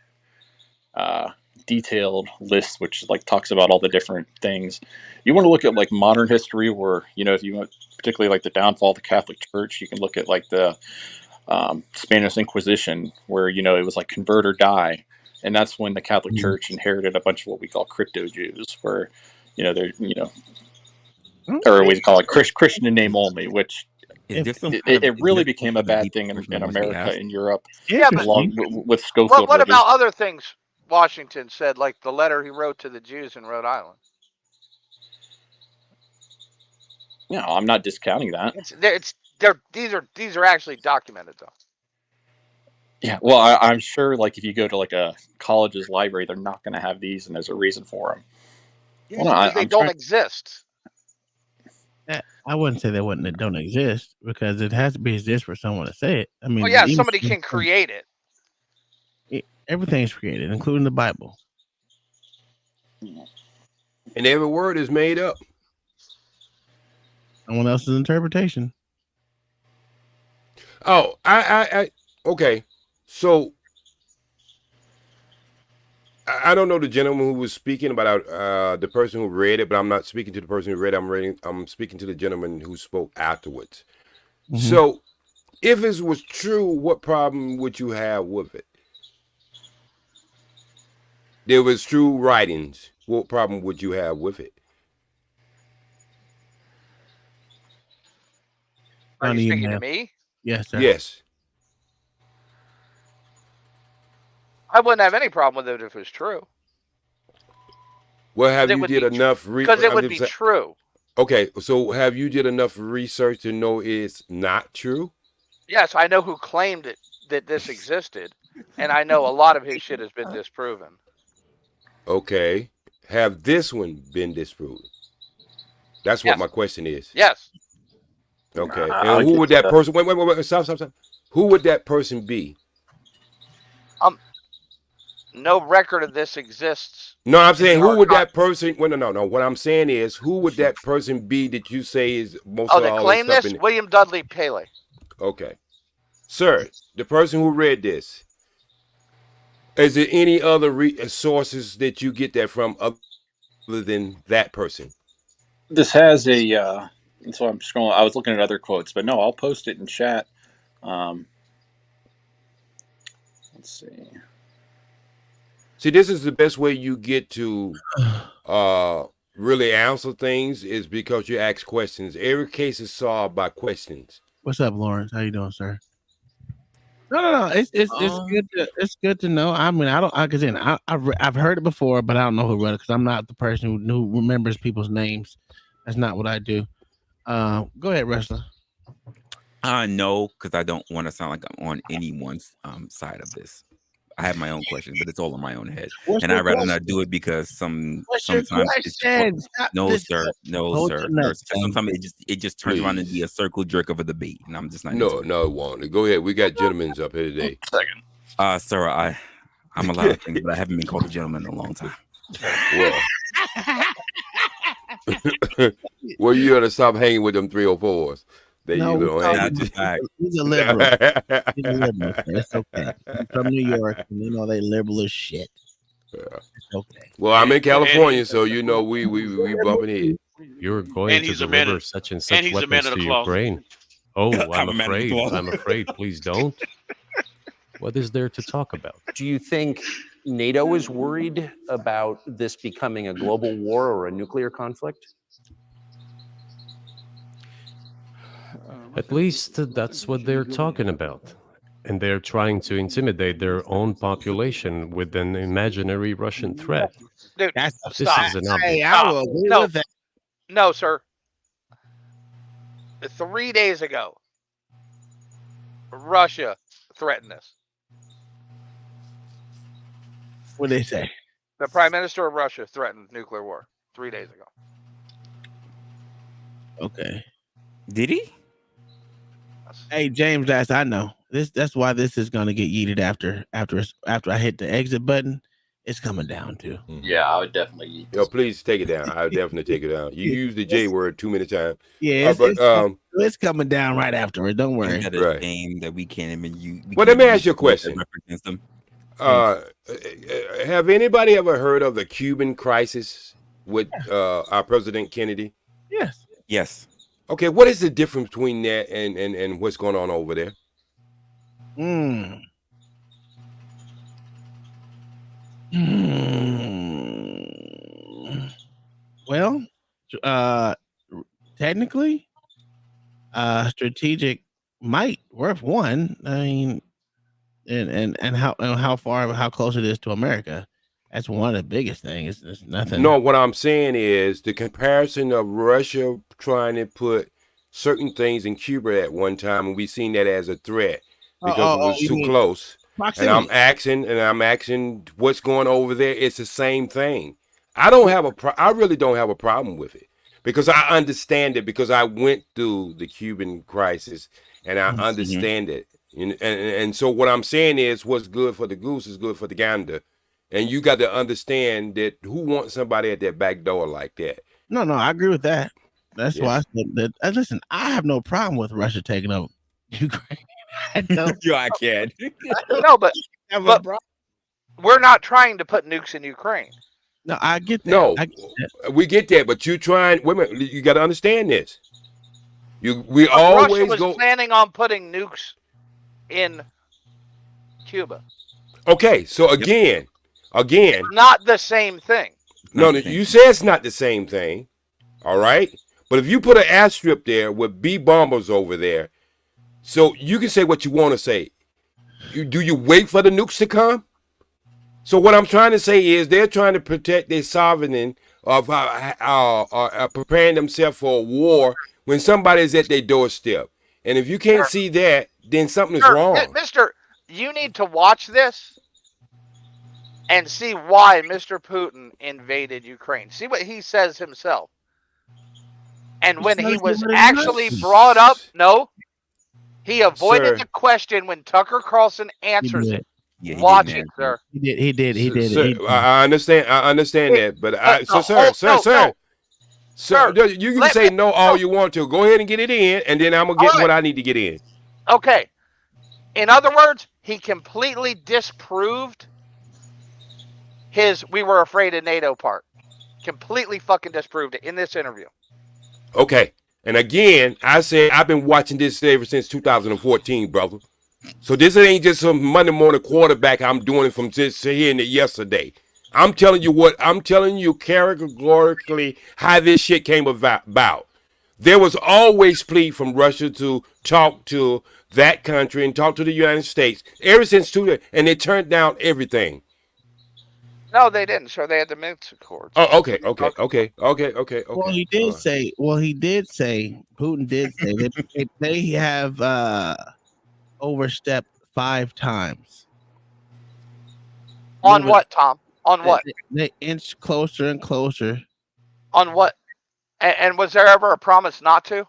detailed list, which like talks about all the different things. You want to look at like modern history where, if you want particularly like the downfall of the Catholic Church, you can look at like the Spanish Inquisition where, it was like convert or die. And that's when the Catholic Church inherited a bunch of what we call crypto Jews, where, they're, or we call it Christian in name only, which it really became a bad thing in America and Europe, along with Schofield. What about other things Washington said, like the letter he wrote to the Jews in Rhode Island? I'm not discounting that. These are actually documented, though. Yeah, well, I'm sure, like, if you go to like a college's library, they're not going to have these, and there's a reason for them. Because they don't exist. I wouldn't say they don't exist, because it has to be exist for someone to say it. I mean, Somebody can create it. Everything's created, including the Bible. And every word is made up. Someone else's interpretation. Oh, okay. So I don't know the gentleman who was speaking about the person who read it, but I'm not speaking to the person who read it. I'm speaking to the gentleman who spoke afterwards. Mm-hmm. So if it was true, what problem would you have with it? There was true writings. What problem would you have with it? Are you speaking to me? Yes, sir. Yes. I wouldn't have any problem with it if it was true. Well, have you did enough because it would be true. Okay, so have you did enough research to know it's not true? Yes, I know who claimed it, that this existed, and I know a lot of his shit has been disproven. Okay. Have this one been disproven? That's what my question is. Yes. Okay. And who would that person wait, stop. Who would that person be? No record of this exists. No, I'm saying who would that person no. What I'm saying is who would that person be that you say is most of that claim this? William Dudley Paley. Okay. Sir, the person who read this, is there any other sources that you get that from other than that person? This has a so I'm scrolling. I was looking at other quotes, but no, I'll post it in chat. Let's see. See, this is the best way you get to really answer things is because you ask questions. Every case is solved by questions. What's up, Lawrence? How you doing, sir? No. It's good to know. I mean, I've heard it before, but I don't know who wrote it because I'm not the person who remembers people's names. That's not what I do. Go ahead, wrestler. No, because I don't want to sound like I'm on anyone's side of this. I have my own questions, but it's all in my own head, and I'd rather not do it because sometimes it's no, sir. Sometimes it just turns around and be a circle jerk of a debate, and I'm just not. No, it won't. Go ahead. We got gentlemen up here today. Sir, I'm a lot of things, but I haven't been called a gentleman in a long time. Well, you gotta stop hanging with them 304s. He's a liberal. He's a liberal. It's okay. He's from New York, and you know they liberal as shit. Yeah. It's okay. Well, I'm in California, so you know we bumping heads. You're going to deliver such and such weapons to Ukraine. Oh, I'm afraid. Please don't. What is there to talk about? Do you think NATO is worried about this becoming a global war or a nuclear conflict? At least that's what they're talking about. And they're trying to intimidate their own population with an imaginary Russian threat. Dude, this is an No, sir. 3 days ago, Russia threatened this. What did they say? The Prime Minister of Russia threatened nuclear war 3 days ago. Okay. Did he? Hey, James, I know. That's why this is gonna get yeeted after I hit the exit button. It's coming down too. Yeah, I would definitely eat this. Yo, please take it down. I would definitely take it down. You use the J word too many times. Yeah, it's coming down right after it. Don't worry. Right. Game that we can't even use. Well, let me ask you a question. Have anybody ever heard of the Cuban crisis with our President Kennedy? Yes. Yes. Okay, what is the difference between that and what's going on over there? Well, technically, strategic might worth one. I mean, and how far, how close it is to America. That's one of the biggest things. It's nothing. No, what I'm saying is the comparison of Russia trying to put certain things in Cuba at one time, and we seen that as a threat because it was You too mean close. And proximity? I'm asking what's going over there. It's the same thing. I really don't have a problem with it because I understand it because I went through the Cuban crisis and I understand it. And so what I'm saying is what's good for the goose is good for the gander. And you got to understand that who wants somebody at their back door like that? No, I agree with that. That's Yeah. why I said that. Listen, I have no problem with Russia taking over Ukraine. I don't. Yo, I can't. No, but we're not trying to put nukes in Ukraine. No, I get that. No, we get that, but you trying. Wait a minute, you got to understand this. We always Russia was planning on putting nukes in Cuba. Okay, so again, It's not the same thing. No, you say it's not the same thing. All right, but if you put an airstrip there with B bombers over there, so you can say what you want to say. Do you wait for the nukes to come? So what I'm trying to say is they're trying to protect their sovereignty of preparing themselves for a war when somebody's at their doorstep. And if you can't see that, then something is wrong. Mister, you need to watch this and see why Mr. Putin invaded Ukraine. See what he says himself. And when he was actually brought up, he avoided the question when Tucker Carlson answers it. Yeah, watch it, sir. He did. Sir, I understand that, but sir, you can say no all you want to. Go ahead and get it in, and then I'm gonna get what I need to get in. Okay. In other words, he completely disproved his "we were afraid of NATO" part. Completely fucking disproved it in this interview. Okay, and again, I said I've been watching this ever since 2014, brother. So this ain't just some Monday morning quarterback. I'm doing it from just hearing it yesterday. I'm telling you categorically how this shit came about. There was always plea from Russia to talk to that country and talk to the United States ever since and they turned down everything. No, they didn't, sir. They had the Minsk Accords. Oh, okay. Well, he did say. Putin did say that they have overstepped 5 times. On what, Tom? On what? They inch closer and closer. On what? And was there ever a promise not to?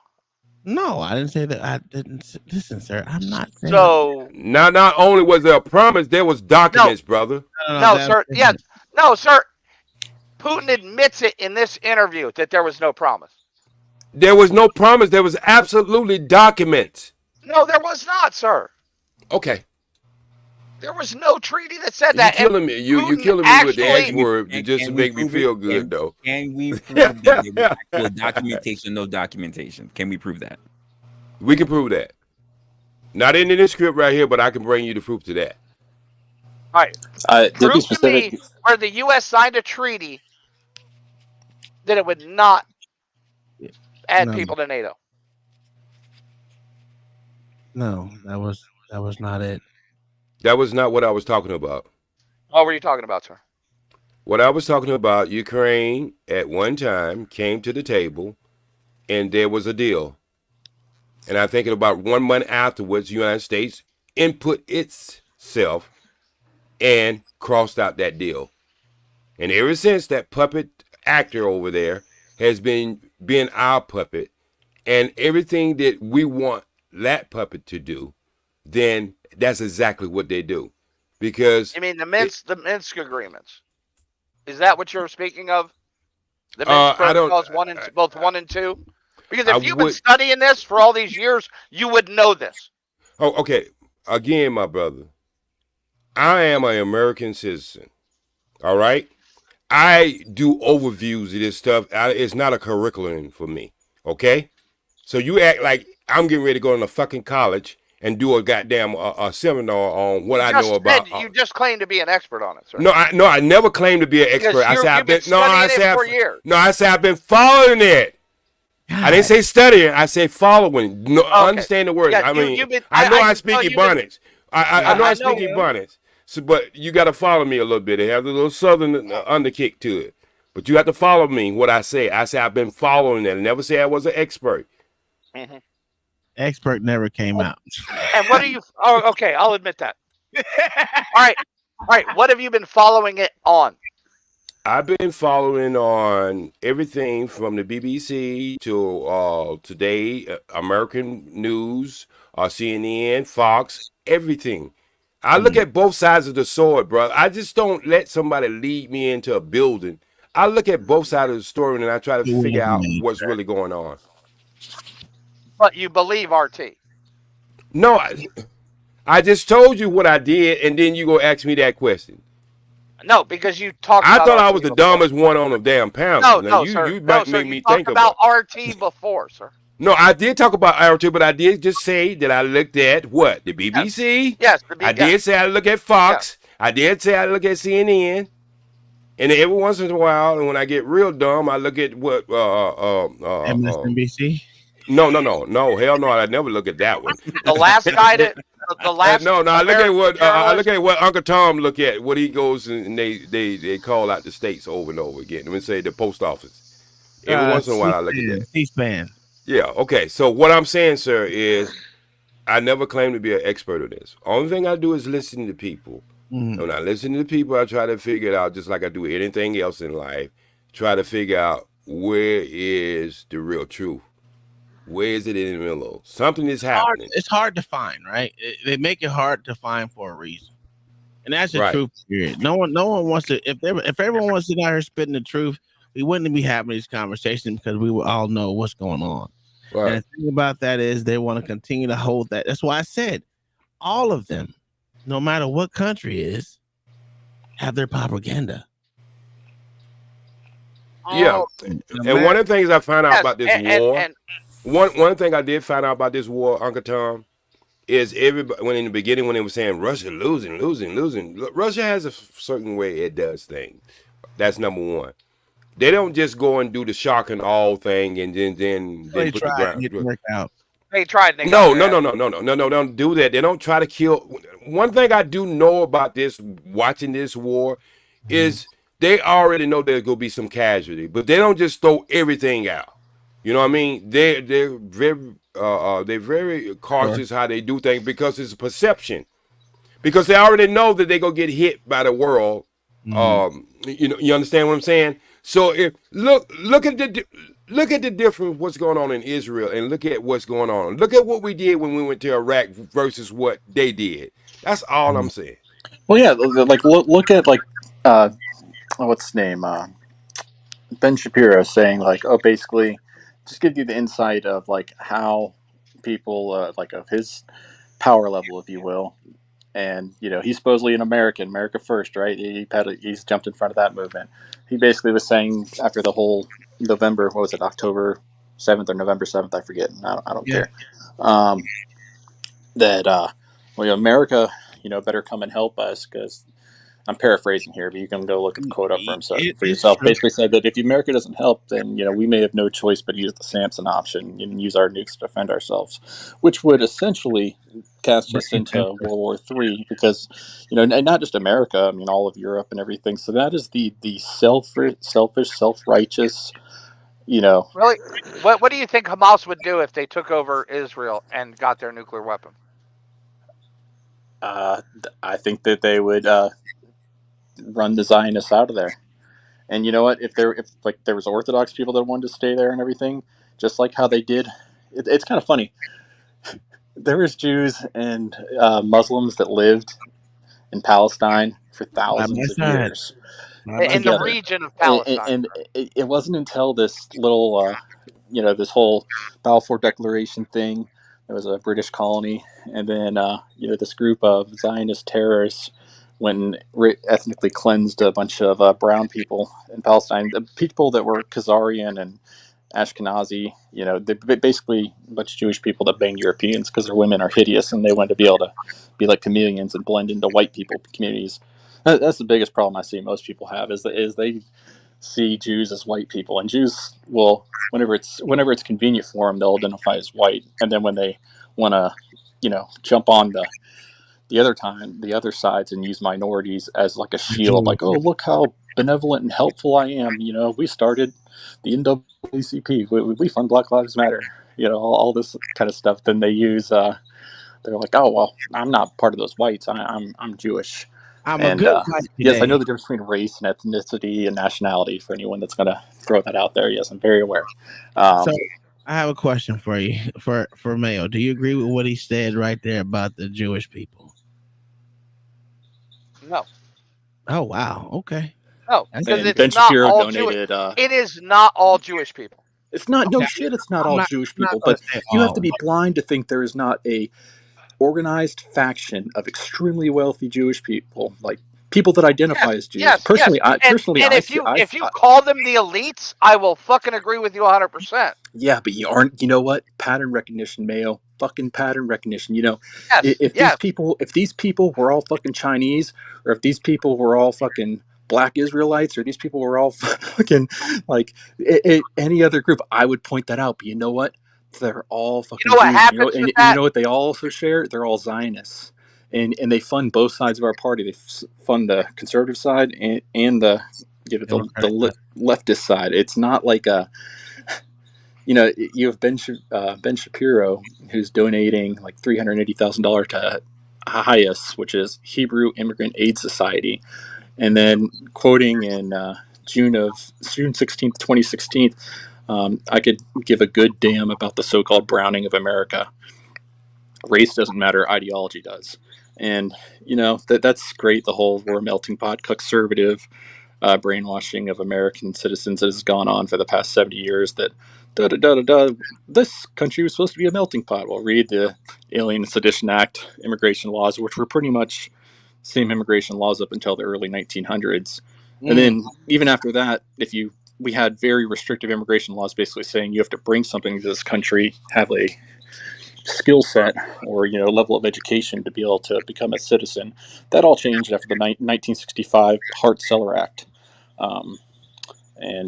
No, I didn't say that. I didn't listen, sir. I'm not saying. So not only was there a promise, there was documents, brother. No, sir. Yes, no, sir. Putin admits it in this interview that there was no promise. There was no promise. There was absolutely documents. No, there was not, sir. Okay. There was no treaty that said that. You're killing me. You're killing me with the H word just to make me feel good, though. Can we prove that there was actual documentation, no documentation? Can we prove that? We can prove that. Not in this script right here, but I can bring you the proof to that. All right. To be Prove to specific, me where the U.S. signed a treaty that it would not add people to NATO. No, that was not it. That was not what I was talking about. What were you talking about, sir? What I was talking about, Ukraine at one time came to the table and there was a deal. And I think about 1 month afterwards, the United States input itself and crossed out that deal. And ever since, that puppet actor over there has been our puppet. And everything that we want that puppet to do, then that's exactly what they do. Because you mean the Minsk agreements? Is that what you're speaking of? The Minsk protocols, both 1 and 2? Because if you've been studying this for all these years, you would know this. Oh, okay. Again, my brother, I am an American citizen. All right? I do overviews of this stuff. It's not a curriculum for me. Okay? So you act like I'm getting ready to go to fucking college and do a goddamn a seminar on what I know about. You just claim to be an expert on it, sir. No, I never claimed to be an expert. I said I've been for years. No, I said I've been following it. I didn't say studying. I said following. No, understand the words. Yeah, I mean, I know I speak Ebonics. I know I speak Ebonics. So, but you got to follow me a little bit. It has a little southern underkick to it. But you have to follow me. What I say. I say I've been following it. I never say I was an expert. Mm-hmm. Expert never came out. And what are you? Oh, okay. I'll admit that. All right. What have you been following it on? I've been following on everything from the BBC to Today, American News, CNN, Fox, everything. I look at both sides of the sword, bro. I just don't let somebody lead me into a building. I look at both sides of the story and I try to figure out what's really going on. But you believe RT? No, I just told you what I did, and then you go ask me that question. No, because you talked. I thought I was the dumbest one on the damn panel. No, sir. You might make me think about RT before, sir. No, I did talk about RT, but I did just say that I looked at what? The BBC? Yes. I did say I look at Fox. Yes. I did say I look at CNN. And every once in a while, and when I get real dumb, I look at what MSNBC? No, hell no, I never look at that one. The last guy that the last no, I look at what Uncle Tom look at, what he goes and they call out the states over and over again. Let me say the post office. Every once in a while I look at that. C-SPAN. Yeah, okay. So what I'm saying, sir, is I never claim to be an expert on this. Only thing I do is listen to people. Mm-hmm. When I listen to people, I try to figure it out just like I do anything else in life. Try to figure out where is the real truth. Where is it in the middle? Something is happening. It's hard to find, right? They make it hard to find for a reason, and that's the truth. Period. No one wants to. If everyone wants to sit out here spitting the truth, we wouldn't be having these conversations because we would all know what's going on. Right. And the thing about that is they want to continue to hold that. That's why I said all of them, no matter what country it is, have their propaganda. Yeah, and one of the things I found out about this war. One thing I did find out about this war, Uncle Tom, is everybody when in the beginning when they were saying Russia losing, Russia has a certain way it does things. That's number one. They don't just go and do the shock and all thing and then put the ground. They tried. No, don't do that. They don't try to kill. One thing I do know about this, watching this war, is they already know there's gonna be some casualty, but they don't just throw everything out. You know what I mean? They're very cautious how they do things because it's a perception. Because they already know that they're gonna get hit by the world. You understand what I'm saying? So if look at the difference what's going on in Israel and look at what's going on. Look at what we did when we went to Iraq versus what they did. That's all I'm saying. Well, yeah, like look at what's his name? Ben Shapiro saying basically just give you the insight of how people of his power level, if you will, and he's supposedly an America first, right? He's jumped in front of that movement. He basically was saying after the whole November, what was it, October 7th or November 7th, I forget. I don't care. That America, better come and help us because. I'm paraphrasing here, but you can go look at the quote up for yourself. Basically said that if America doesn't help, then we may have no choice but use the Samson option and use our nukes to defend ourselves, which would essentially cast us into World War III because and not just America, I mean all of Europe and everything. So that is the selfish, self-righteous. Really, what do you think Hamas would do if they took over Israel and got their nuclear weapon? I think that they would. Run the Zionists out of there, and you know what? If there was Orthodox people that wanted to stay there and everything, just like how they did, it's kind of funny. There was Jews and Muslims that lived in Palestine for thousands of years in the region of Palestine, and it wasn't until this little, this whole Balfour Declaration thing. There was a British colony, and then this group of Zionist terrorists. When ethnically cleansed a bunch of brown people in Palestine, the people that were Khazarian and Ashkenazi. They're basically a bunch of Jewish people that bang Europeans because their women are hideous and they want to be able to be like chameleons and blend into white people communities. That's the biggest problem I see most people have is they see Jews as white people, and Jews will whenever it's convenient for them, they'll identify as white, and then when they want to jump on the other sides and use minorities as like a shield, like, oh, look how benevolent and helpful I am. We started the NAACP. We fund Black Lives Matter. All this kind of stuff. Then they use. They're like, oh well, I'm not part of those whites. I'm Jewish. I'm a And good white yes, I today. know the difference between race and ethnicity and nationality. For anyone that's going to throw that out there, yes, I'm very aware. So I have a question for you, for Mayo. Do you agree with what he said right there about the Jewish people? No. Oh wow. Okay. No, because it's Ben not Shapiro all donated. Jewish. It is not all Jewish people. It's not Okay. no shit. It's not I'm all not- Jewish I'm not people, gonna but say you have all. to be blind to think there is not a organized faction of extremely wealthy Jewish people, like people that identify as Jews. Yes. Personally, I if you call them the elites, I will fucking agree with you 100%. yeah, but you aren't. You know what? Pattern recognition, Mayo. Fucking pattern recognition. Yes. If these people were all fucking Chinese, or if these people were all fucking Black Israelites, or these people were all fucking like any other group, I would point that out. But you know what? They're all fucking You know what Jews. happens with And that? you know what they all also share? They're all Zionists, and they fund both sides of our party. They fund the conservative side and the the leftist side. It's not like a you have Ben Shapiro, who's donating like $380,000 to HIAS, which is Hebrew Immigrant Aid Society, and then quoting in June 16th, 2016, I could give a good damn about the so-called browning of America. Race doesn't matter, ideology does. And that's great. The whole we're a melting pot conservative brainwashing of American citizens that has gone on for the past 70 years, that this country was supposed to be a melting pot. Well, read the Alien and Sedition Act immigration laws, which were pretty much same immigration laws up until the early 1900s. And then even after that, we had very restrictive immigration laws, basically saying you have to bring something to this country, have a skill set or level of education to be able to become a citizen. That all changed after the 1965 Hart-Celler Act. None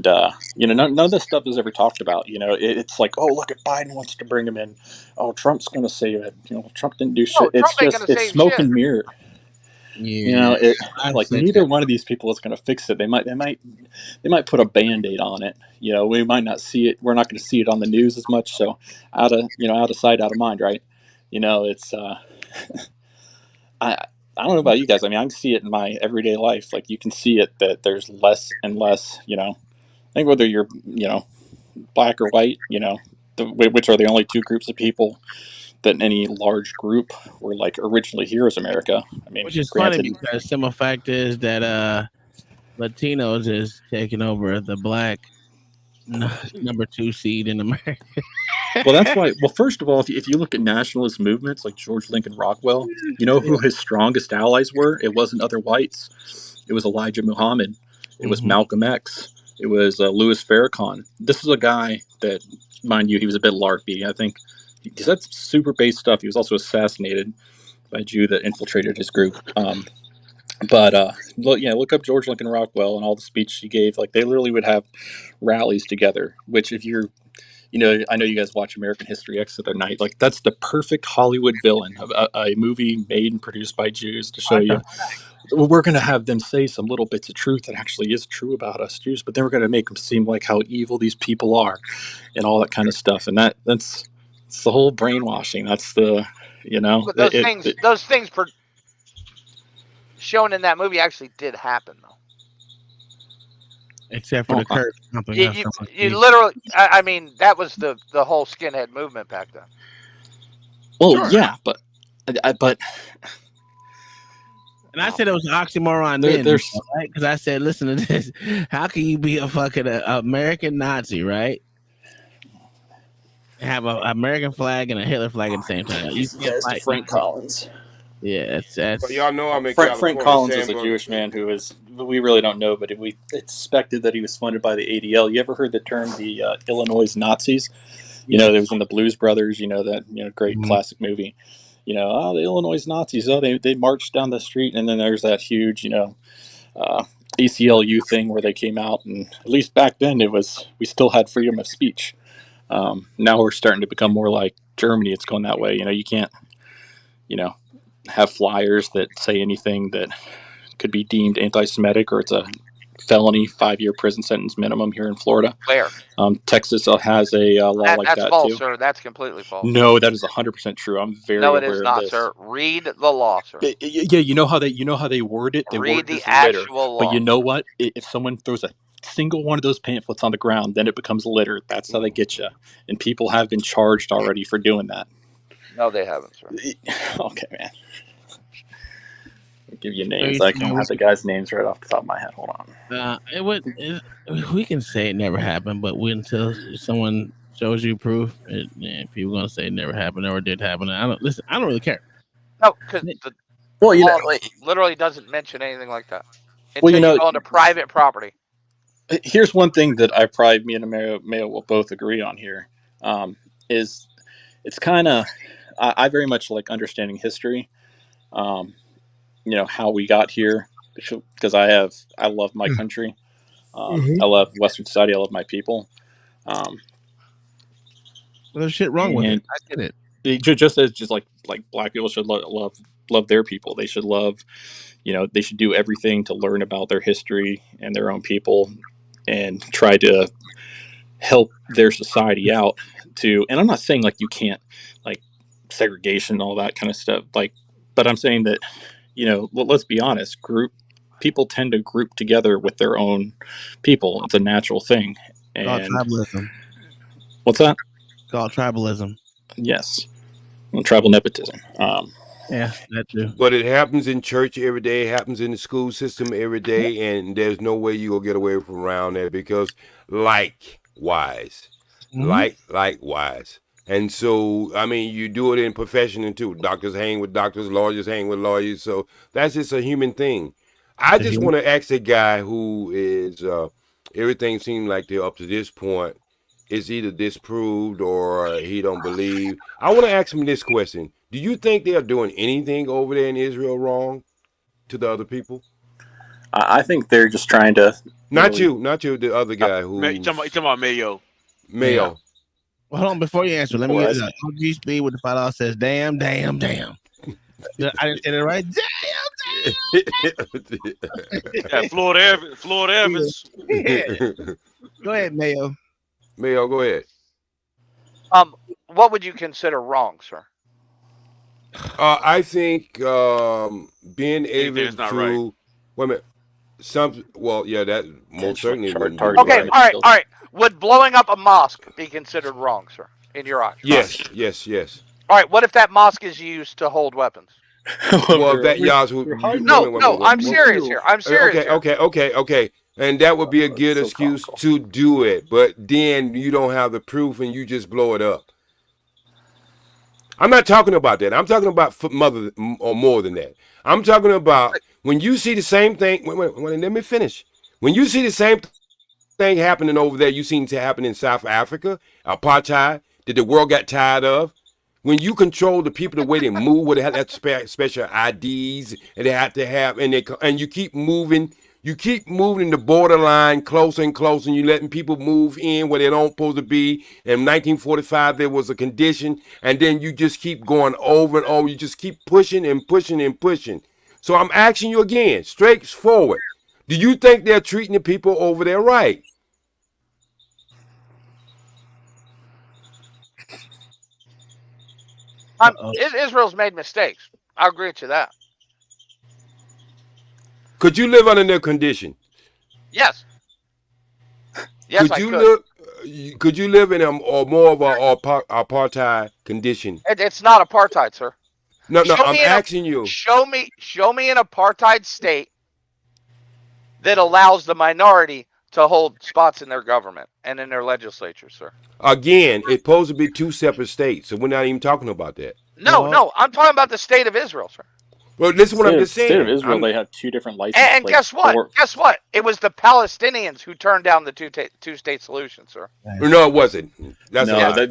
of this stuff is ever talked about. It's like, oh, look at Biden wants to bring him in. Oh, Trump's going to save it. Trump didn't do shit. Trump ain't gonna It's save smoke shit. and mirror. Yeah, Like neither one of these people is going to fix it. They might put a Band-Aid on it. We might not see it. We're not going to see it on the news as much. So out of sight, out of mind, right? It's I don't know about you guys. I mean, I can see it in my everyday life. Like you can see it that there's less and less. I think whether you're black or white, which are the only two groups of people that any large group were like originally here as America. I mean, which is granted, funny because simple fact is that Latinos is taking over the black number 2 seed in America. well, that's why. Well, first of all, if you look at nationalist movements like George Lincoln Rockwell, you know who his strongest allies were? It wasn't other whites. It was Elijah Muhammad. It was Malcolm X. It was Louis Farrakhan. This is a guy that, mind you, he was a bit LARPy. I think he said super base stuff. He was also assassinated by a Jew that infiltrated his group. Look up George Lincoln Rockwell and all the speeches he gave. Like they literally would have rallies together. Which, if you're, I know you guys watch American History X the other night. Like that's the perfect Hollywood villain of a movie made and produced by Jews to show you. We're going to have them say some little bits of truth that actually is true about us Jews, but then we're going to make them seem like how evil these people are, and all that kind of stuff. And that's the whole brainwashing. That's the Those things shown in that movie actually did happen though. Except for the curse. You literally, I mean, that was the whole skinhead movement back then. Well, yeah, but. And I said it was an oxymoron then, right? Because I said, listen to this. How can you be a fucking American Nazi, right? Have an American flag and a Hitler flag at the same time. Yes, Frank Collins. Yeah, that's. But y'all know I'm in Frank California. Collins is a Jewish man who was we really don't know, but we expected that he was funded by the ADL. You ever heard the term the Illinois Nazis? You know, there was in the Blues Brothers. You know that great classic movie. The Illinois Nazis. Oh, they marched down the street, and then there's that huge ACLU thing where they came out, and at least back then we still had freedom of speech. Now we're starting to become more like Germany. It's going that way. You can't have flyers that say anything that could be deemed anti-Semitic, or it's a felony, 5-year prison sentence minimum here in Florida. Where? Texas has a law like that's that false, too. sir. That's completely false. No, that is 100% true. I'm very no, aware it is of not, this. sir. Read the law, sir. Yeah, you know how they word it. They Read word the it as litter. actual But law. you know what? If someone throws a single one of those pamphlets on the ground, then it becomes litter. That's how they get you. And people have been charged already for doing that. No, they haven't, sir. Okay, man. I'll give you names. I can't have the guys' names right off the top of my head. Hold on. We can say it never happened, but until someone shows you proof, people gonna say it never happened or it did happen. I don't really care. No, because the law literally doesn't mention anything like that until you go into private property. Here's one thing that me and Mayo will both agree on here, is it's kind of I very much like understanding history. How we got here, because I love my country. I love Western society. I love my people. There's shit wrong with it. I get it. Just like black people should love their people. They should love, they should do everything to learn about their history and their own people, and try to help their society out. And I'm not saying like you can't, like, segregation and all that kind of stuff. But I'm saying that, let's be honest. People tend to group together with their own people. It's a natural thing. Called tribalism. What's that? Called tribalism. Yes. Tribal nepotism. Yeah, that too. But it happens in church every day. It happens in the school system every day, and there's no way you will get away from around that, because likewise. And so, I mean, you do it in profession too. Doctors hang with doctors, lawyers hang with lawyers. So that's just a human thing. I just want to ask a guy who is, everything seems like they're up to this point is either disproved or he don't believe. I want to ask him this question. Do you think they are doing anything over there in Israel wrong to the other people? I think they're just trying to... Not you, the other guy who... You talking about Mayo. Mayo. Well, hold on, before you answer, let me get it out. OG Speed with the $5 says, damn. I didn't say that right. Yeah, Florida Evans. Go ahead, Mayo. Mayo, go ahead. What would you consider wrong, sir? I think being able to... Right. Wait a minute. That most certainly wouldn't be Okay, right. all right. Would blowing up a mosque be considered wrong, sir, in your eyes? Yes. All right, what if that mosque is used to hold weapons? Well, that y'all would... No, I'm serious here. I'm serious. Okay. And that would be a good excuse to do it, but then you don't have the proof and you just blow it up. I'm not talking about that. I'm talking about mother or more than that. I'm talking about when you see the same thing. Wait, let me finish. When you see the same thing happening over there, you seen to happen in South Africa, apartheid, that the world got tired of. When you control the people the way they move, where they have that special IDs, and they have to have, and you keep moving. You keep moving the borderline closer and closer, and you're letting people move in where they don't supposed to be. In 1945, there was a condition, and then you just keep going over and over. You just keep pushing and pushing and pushing. So I'm asking you again, straightforward. Do you think they're treating the people over there right? Israel's made mistakes. I'll agree to that. Could you live under their condition? Yes. Yes, I could. Could you live in or more of a apartheid condition? It's not apartheid, sir. No, I'm asking you. Show me an apartheid state that allows the minority to hold spots in their government and in their legislature, sir. Again, it's supposed to be two separate states, so we're not even talking about that. No, I'm talking about the state of Israel, sir. Well, this is what I'm just saying. State of Israel, they have 2 different license And plates. guess what? It was the Palestinians who turned down the two-state solution, sir. No, it wasn't. That's a lie.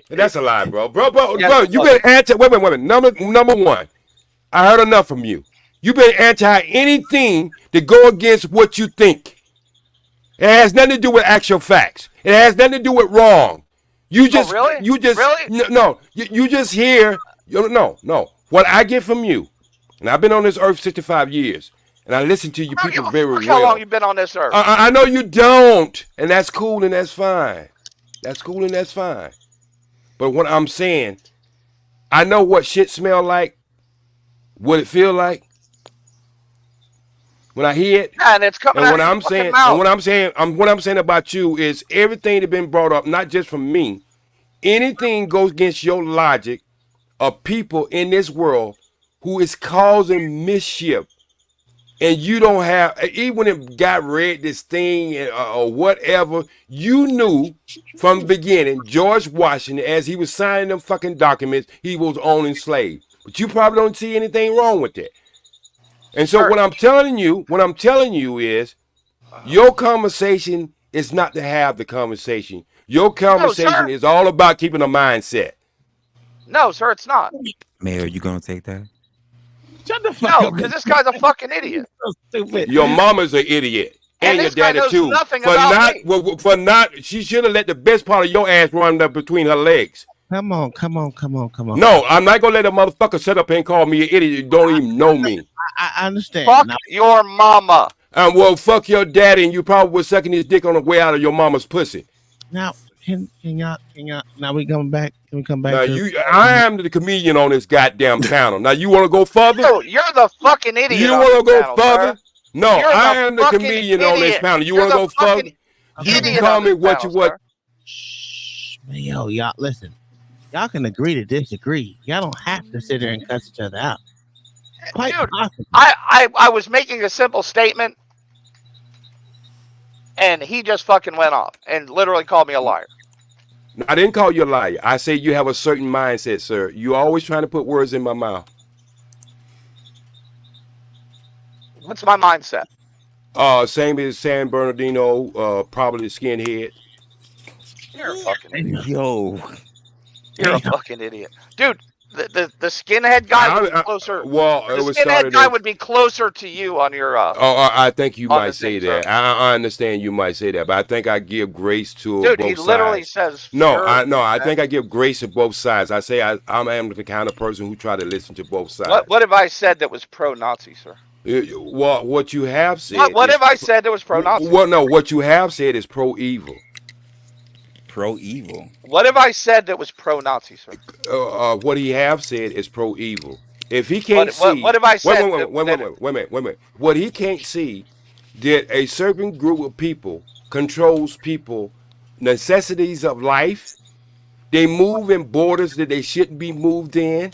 That's a lie, bro. Bro, you've been anti. Wait a minute. Number one, I heard enough from you. You've been anti anything that go against what you think. It has nothing to do with actual facts. It has nothing to do with wrong. You just, really? You just, really? No. You just hear. No. What I get from you, and I've been on this earth 65 years, and I listen to you people very well. How long you been on this earth? I know you don't, and that's cool and that's fine. That's cool and that's fine. But what I'm saying, I know what shit smell like, what it feel like when I hear it. And it's coming out what of I'm your saying, mouth. and what I'm saying about you is everything that's been brought up, not just from me. Anything goes against your logic of people in this world who is causing mischief. And you don't have, even when it got read this thing or whatever, you knew from the beginning, George Washington, as he was signing them fucking documents, he was owning slaves. But you probably don't see anything wrong with that. And so what I'm telling you is, your conversation is not to have the conversation. Your conversation is all about keeping a mindset. No, sir, it's not. Mayor, you gonna take that? Shut the fuck up. Because this guy's a fucking idiot. So stupid. Your mama's an idiot. And your this guy daddy knows too. nothing about me. For not, she should have let the best part of your ass run up between her legs. Come on. No, I'm not gonna let a motherfucker sit up and call me an idiot. You don't even know me. I understand. Fuck your mama. Well, fuck your daddy, and you probably was sucking his dick on the way out of your mama's pussy. Now, can y'all? Now we coming back. Can we come back? Now I am the comedian on this goddamn channel. Now you want to go further? No, you're the fucking idiot. You want to go further? Sir. No, I am the comedian on this panel. You want to go further? You can call me what you want. Shh, yo, y'all listen. Y'all can agree to disagree. Y'all don't have to sit there and cuss each other out. Quite possible. I was making a simple statement, and he just fucking went off and literally called me a liar. I didn't call you a liar. I say you have a certain mindset, sir. You're always trying to put words in my mouth. What's my mindset? Same as San Bernardino, probably the skinhead. You're a fucking idiot. Yo. You're a fucking idiot. Dude, the skinhead guy would be closer. Well, the skinhead guy would be closer to you on your I think you might say that. I understand you might say that, but I think I give grace to both sides. Dude, he literally says I think I give grace to both sides. I say I am the kind of person who try to listen to both sides. What have I said that was pro-Nazi, sir? Well, what you have said. What have I said that was pro-Nazi? Well, no, what you have said is pro-evil. Pro-evil. What have I said that was pro-Nazi, sir? What he have said is pro-evil. If he can't see, what have I said? Wait a minute. What he can't see that a certain group of people controls people necessities of life. They move in borders that they shouldn't be moved in.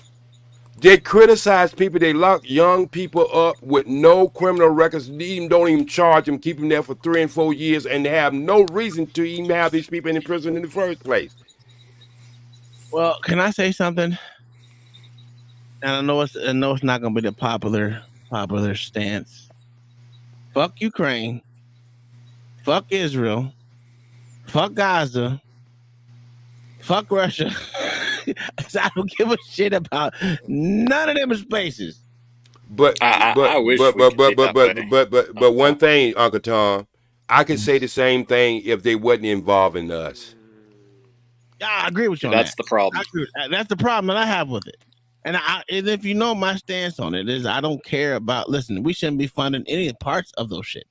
They criticize people. They lock young people up with no criminal records. Don't even charge them, keep them there for 3 and 4 years, and they have no reason to even have these people in prison in the first place. Well, can I say something? And I know it's not going to be the popular stance. Fuck Ukraine. Fuck Israel. Fuck Gaza. Fuck Russia. I don't give a shit about none of them spaces. But one thing, Uncle Tom, I could say the same thing if they wasn't involving us. Yeah, I agree with you. That's the problem. That's the problem that I have with it. And if you know my stance on it is I don't care about. Listen, we shouldn't be funding any parts of those shits.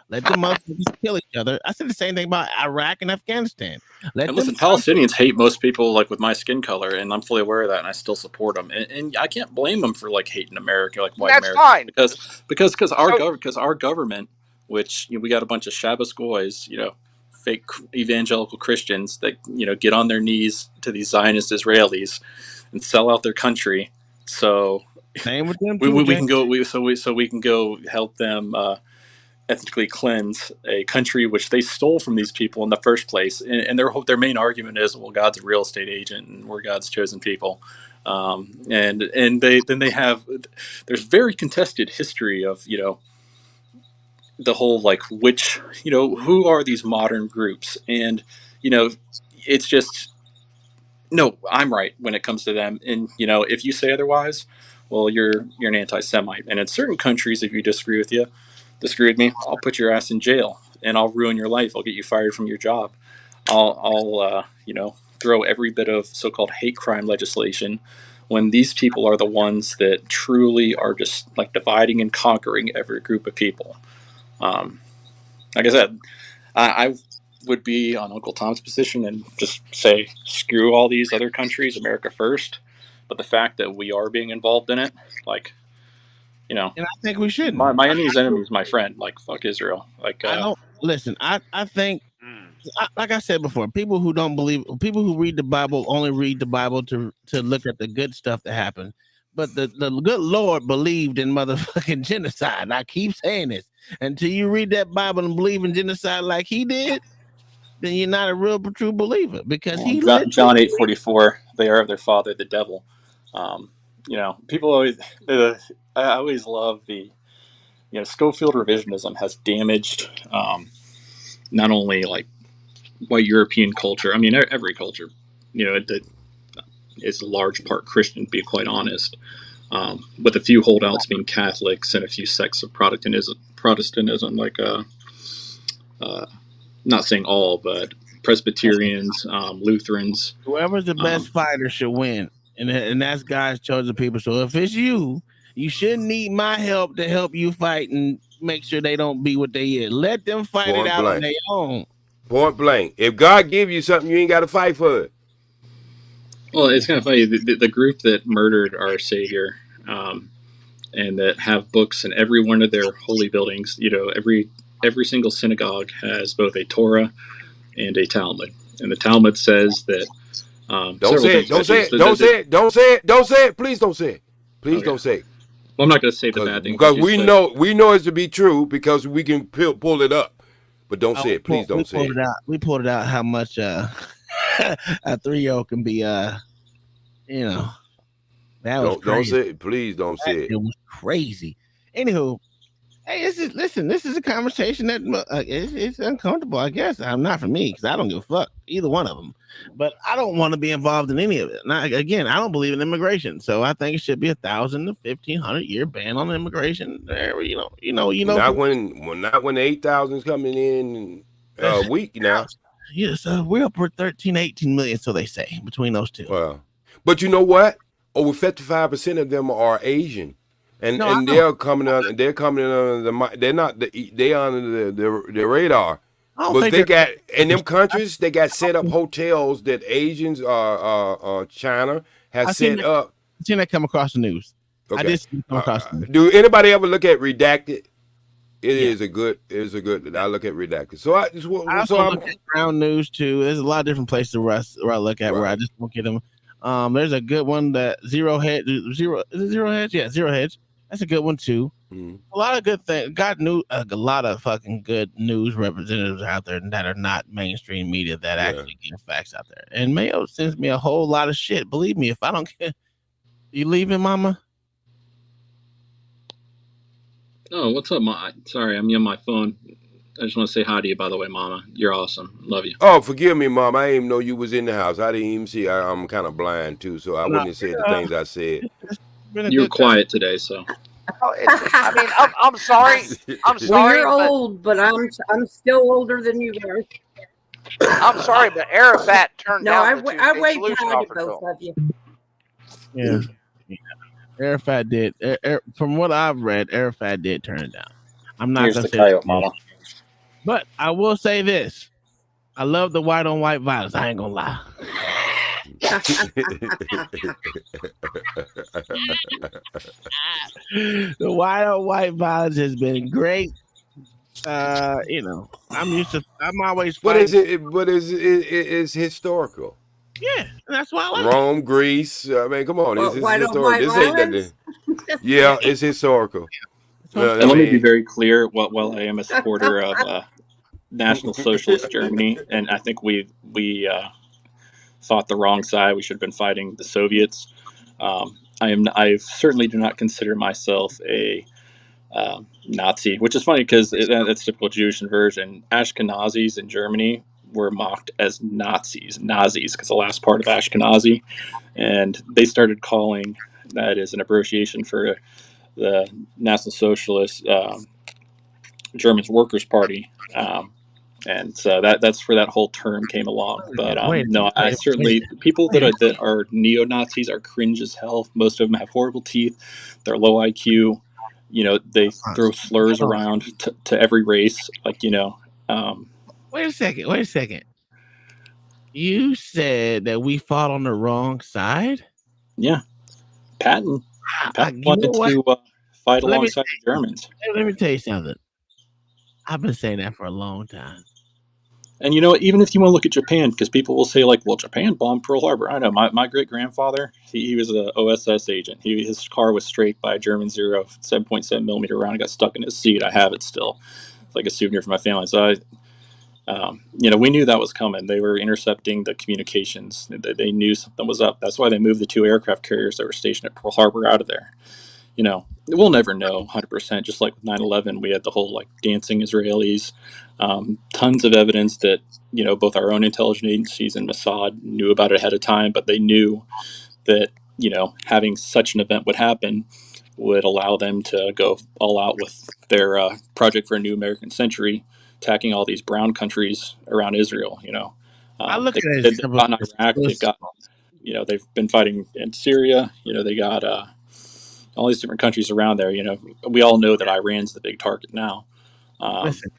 Let the motherfuckers kill each other. I said the same thing about Iraq and Afghanistan. Listen, Palestinians hate most people like with my skin color, and I'm fully aware of that, and I still support them. And I can't blame them for like hating America, like white America. Fine. Because our government, which we got a bunch of Shabbos goys, fake evangelical Christians that get on their knees to these Zionist Israelis and sell out their country. So same with them we can go. We can go help them. Ethnically cleanse a country which they stole from these people in the first place, and their main argument is, well, God's a real estate agent and we're God's chosen people. And they have, there's very contested history of, you know, the whole, like, which, you know, who are these modern groups? And, you know, it's just, no, I'm right when it comes to them. And, you know, if you say otherwise, well, you're an anti-Semite. And in certain countries, if you disagree with me, I'll put your ass in jail and I'll ruin your life. I'll get you fired from your job. I'll you know, throw every bit of so-called hate crime legislation when these people are the ones that truly are just like dividing and conquering every group of people. Like I said, I would be on Uncle Tom's position and just say, screw all these other countries, America first. But the fact that we are being involved in it, like, you know, and I think we shouldn't. My enemy's enemy is my friend. Like, fuck Israel. Like, I don't listen. I think, like I said before, people who don't believe, people who read the Bible only read the Bible to look at the good stuff that happened. But the good Lord believed in motherfucking genocide. And I keep saying this until you read that Bible and believe in genocide like he did, then you're not a real true believer, because he John 8:44, they are of their father, the devil. You know, people always, I always love the, you know, Schofield revisionism has damaged not only like white European culture. I mean, every culture, you know, that is a large part Christian, to be quite honest, with a few holdouts being Catholics and a few sects of Protestantism, like not saying all, but Presbyterians, Lutherans. Whoever's the best fighter should win, and that's God's chosen people. So if it's you, you shouldn't need my help to help you fight and make sure they don't be what they is. Let them fight it Point out on blank. their own. Point blank. If God give you something, you ain't got to fight for it. Well, it's kind of funny. The group that murdered our Savior, and that have books in every one of their holy buildings. You know, every single synagogue has both a Torah and a Talmud, and the Talmud says that. Don't say it. Don't say it. Don't say it. Don't say it. Don't say it. Please don't say it. Please don't say it. Well, I'm not going to say the bad things because we know it to be true because we can pull it up. But don't say it. Please don't say it. We pulled it out how much a 3-year-old can be. You know, that was crazy. Don't say it. Please don't say it. It was crazy. Anywho, hey, this is a conversation that it's uncomfortable, I guess. I'm not for me, because I don't give a fuck either one of them. But I don't want to be involved in any of it. Now, again, I don't believe in immigration, so I think it should be 1,000 to 1,500 year ban on immigration. There, you know. Not when 8,000 is coming in a week now. Yes, we're up for 13, 18 million, so they say, between those two. Well, but you know what? Over 55% of them are Asian. And they're coming on. They're coming in under they're not. They under the radar. But they got in them countries. They got set up hotels that Asians China has set up. I've seen that come across the news. Okay. I did come across the news. Do anybody ever look at Redacted? It is a good. I look at Redacted. So I look at Ground News too. There's a lot of different places where I look at where I just don't get them. There's a good one that Zero Hedge. Yeah, Zero Hedge. That's a good one too. Mm-hmm. A lot of good things. Got a lot of fucking good news representatives out there that are not mainstream media that actually get facts out there. And Mayo sends me a whole lot of shit. Believe me, if I don't get, you leaving, Mama? Oh, what's up, Ma? Sorry, I'm on my phone. I just want to say hi to you, by the way, Mama. You're awesome. Love you. Oh, forgive me, Mom. I didn't even know you was in the house. I didn't even see. I'm kind of blind too, so I wouldn't have said the things I said. You were quiet today, so. I mean, I'm sorry. I'm sorry. Well, you're old, but I'm still older than you guys. I'm sorry, but Arafat turned down the I waved solution hi to offer both bill. of you. Yeah. Arafat did. From what I've read, Arafat did turn it down. I'm not gonna say coyote, Mama. But I will say this. I love the white on white violence. I ain't gonna lie. The white on white violence has been great. I'm always What is it? What is it? It's historical. Yeah, that's why I like Rome, Greece. I mean, come on, it's historical. This ain't nothing. Yeah, it's historical. And let me be very clear. While I am a supporter of National Socialist Germany, and I think we fought the wrong side. We should have been fighting the Soviets. I certainly do not consider myself a Nazi, which is funny because that's typical Jewish inversion. Ashkenazis in Germany were mocked as Nazis, because the last part of Ashkenazi, and they started calling that as an abbreviation for the National Socialist German Workers' Party. And so that's where that whole term came along. But no, I certainly people that are neo Nazis are cringe as hell. Most of them have horrible teeth. They're low IQ. You know, they throw slurs around to every race. Like Wait a second. Wait a second. You said that we fought on the wrong side? Yeah, Patton wanted to fight alongside the Germans. Let me tell you something. I've been saying that for a long time. And you know, even if you want to look at Japan, because people will say like, well, Japan bombed Pearl Harbor. I know my great grandfather, he was an OSS agent. His car was strafed by a German 7.7 millimeter round. It got stuck in his seat. I have it still. It's like a souvenir for my family. So we knew that was coming. They were intercepting the communications. They knew something was up. That's why they moved the 2 aircraft carriers that were stationed at Pearl Harbor out of there. We'll never know 100%. Just like with 9/11, we had the whole like dancing Israelis. Tons of evidence that both our own intelligence agencies and Mossad knew about it ahead of time, but they knew that having such an event would happen would allow them to go all out with their project for a new American century, attacking all these brown countries around Israel. I look at it they've as simple gotten as Iraq. They've got they've been fighting in Syria. They got all these different countries around there. We all know that Iran's the big target now. Listen,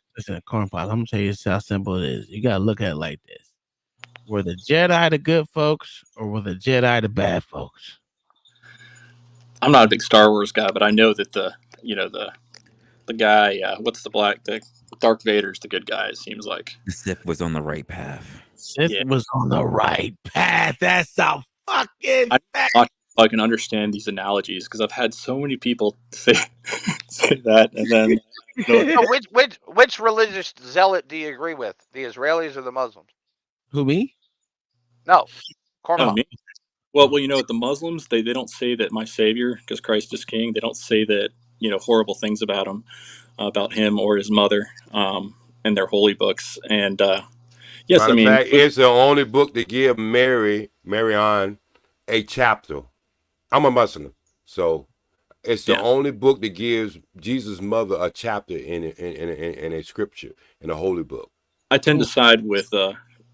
Cornpop, I'm gonna tell you how simple it is. You gotta look at it like this: were the Jedi the good folks, or were the Jedi the bad folks? I'm not a big Star Wars guy, but I know that the guy, the Darth Vader's the good guy. It seems like The Sith was on the right path. Sith was on the right path. That's a fucking fact. I can understand these analogies because I've had so many people say that, and then So which religious zealot do you agree with? The Israelis or the Muslims? Who, me? No, Oh, me? Well, the Muslims they don't say that my Savior, because Christ is King. They don't say that horrible things about him or his mother, in their holy books. And yes, Matter of fact, it's the only book to give Marianne a chapter. I'm a Muslim, so it's the only book that gives Jesus' mother a chapter in a scripture, in a holy book. I tend to side with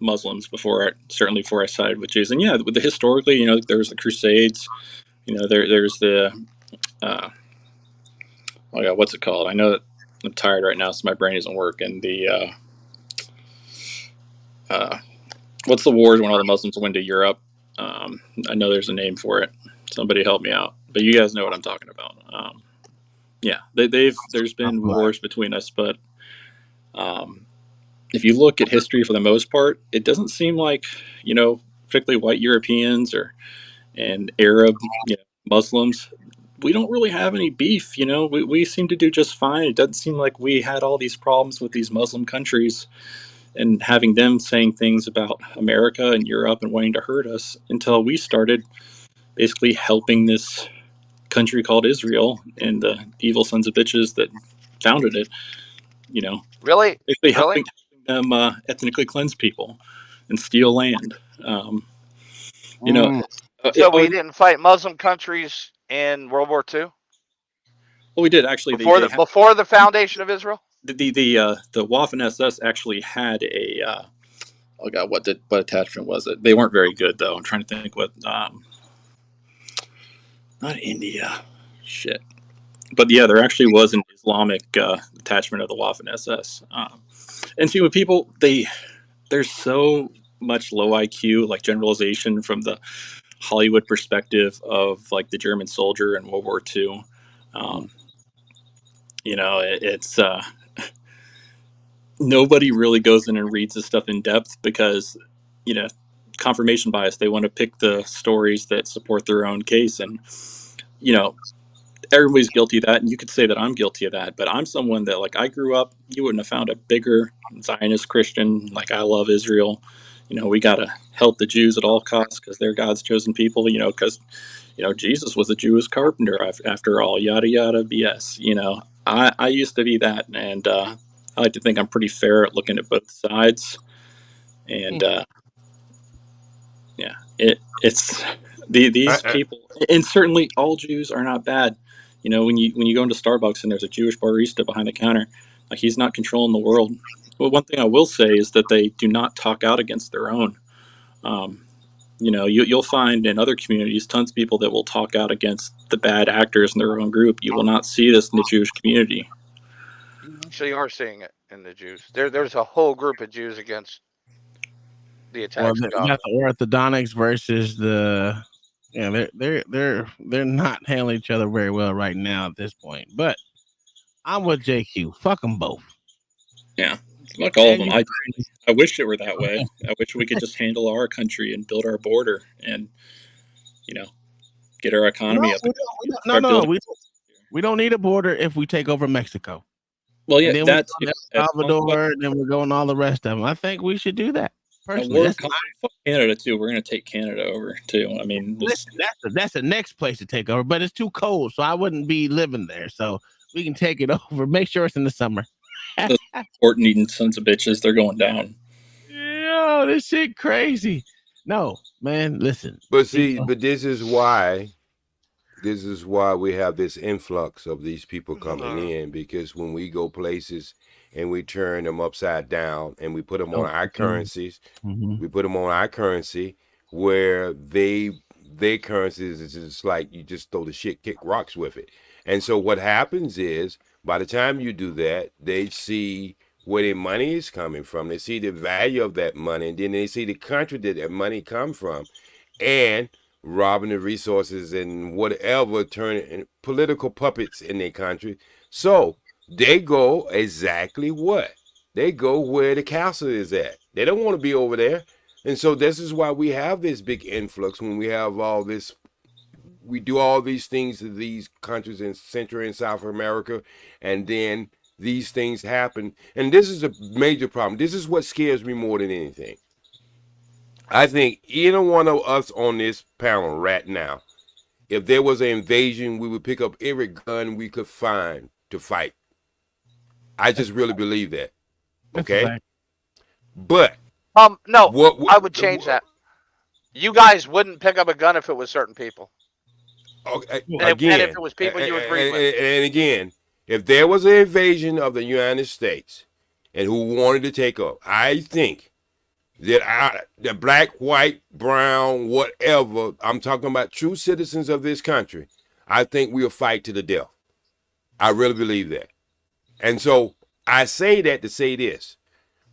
Muslims before I side with Jews. And yeah, with the historically, there was the Crusades. There's the oh God, what's it called? I know that I'm tired right now, so my brain isn't working. The what's the wars when all the Muslims went to Europe? I know there's a name for it. Somebody help me out. But you guys know what I'm talking about. Yeah, there's been wars between us, but if you look at history for the most part, it doesn't seem like particularly white Europeans and Arab Muslims. We don't really have any beef. We seem to do just fine. It doesn't seem like we had all these problems with these Muslim countries and having them saying things about America and Europe and wanting to hurt us until we started basically helping this country called Israel and the evil sons of bitches that founded it. Really, basically helping them ethnically cleanse people and steal land. So we didn't fight Muslim countries in World War II? Well, we did actually. Before the foundation of Israel. The Waffen SS actually had a oh God, what attachment was it? They weren't very good though. I'm trying to think what not India, shit. But yeah, there actually was an Islamic attachment of the Waffen SS. And see, when people there's so much low IQ, like generalization from the Hollywood perspective of like the German soldier in World War II. It's nobody really goes in and reads this stuff in depth because confirmation bias. They want to pick the stories that support their own case, and everybody's guilty of that, and you could say that I'm guilty of that, but I'm someone that, like, I grew up, you wouldn't have found a bigger Zionist Christian. Like, I love Israel. We got to help the Jews at all costs because they're God's chosen people, because, Jesus was a Jewish carpenter after all, yada yada BS. I used to be that, and I like to think I'm pretty fair at looking at both sides. And yeah, it's these people, and certainly all Jews are not bad. When you go into Starbucks and there's a Jewish barista behind the counter, like, he's not controlling the world. Well, one thing I will say is that they do not talk out against their own. You'll find in other communities tons of people that will talk out against the bad actors in their own group. You will not see this in the Jewish community. You actually are seeing it in the Jews. There's a whole group of Jews against the attacks. You got the orthodontics versus the. Yeah, they're not handling each other very well right now at this point. But I'm with JQ. Fuck them both. Yeah, fuck all of them. I wish it were that way. I wish we could just handle our country and build our border and get our economy up. We don't need a border if we take over Mexico. Well, yeah, and then that's El Salvador, and then we're going all the rest of them. I think we should do that. Personally, fuck Canada too. We're going to take Canada over too. I mean, listen, that's the next place to take over, but it's too cold, so I wouldn't be living there. So we can take it over. Make sure it's in the summer. Those port eating sons of bitches, they're going down. Yo, this shit crazy. No, man, listen. But see, but this is why we have this influx of these people coming in, because when we go places and we turn them upside down and we put them on our currencies, we put them on our currency, where their currencies is just like you just throw the shit, kick rocks with it. And so what happens is, by the time you do that, they see where their money is coming from. They see the value of that money, and then they see the country that money come from, and robbing the resources and whatever, turning political puppets in their country. So they go exactly what? They go where the castle is at. They don't want to be over there. And so this is why we have this big influx when we have all this. We do all these things to these countries in Central and South America, and then these things happen. And this is a major problem. This is what scares me more than anything. I think either one of us on this panel right now, if there was an invasion, we would pick up every gun we could find to fight. I just really believe that. Okay? But no, I would change that. You guys wouldn't pick up a gun if it was certain people. Okay, and if it was people you agree with. And again, if there was an invasion of the United States and who wanted to take up, I think that the black, white, brown, whatever, I'm talking about true citizens of this country, I think we'll fight to the death. I really believe that. And so I say that to say this.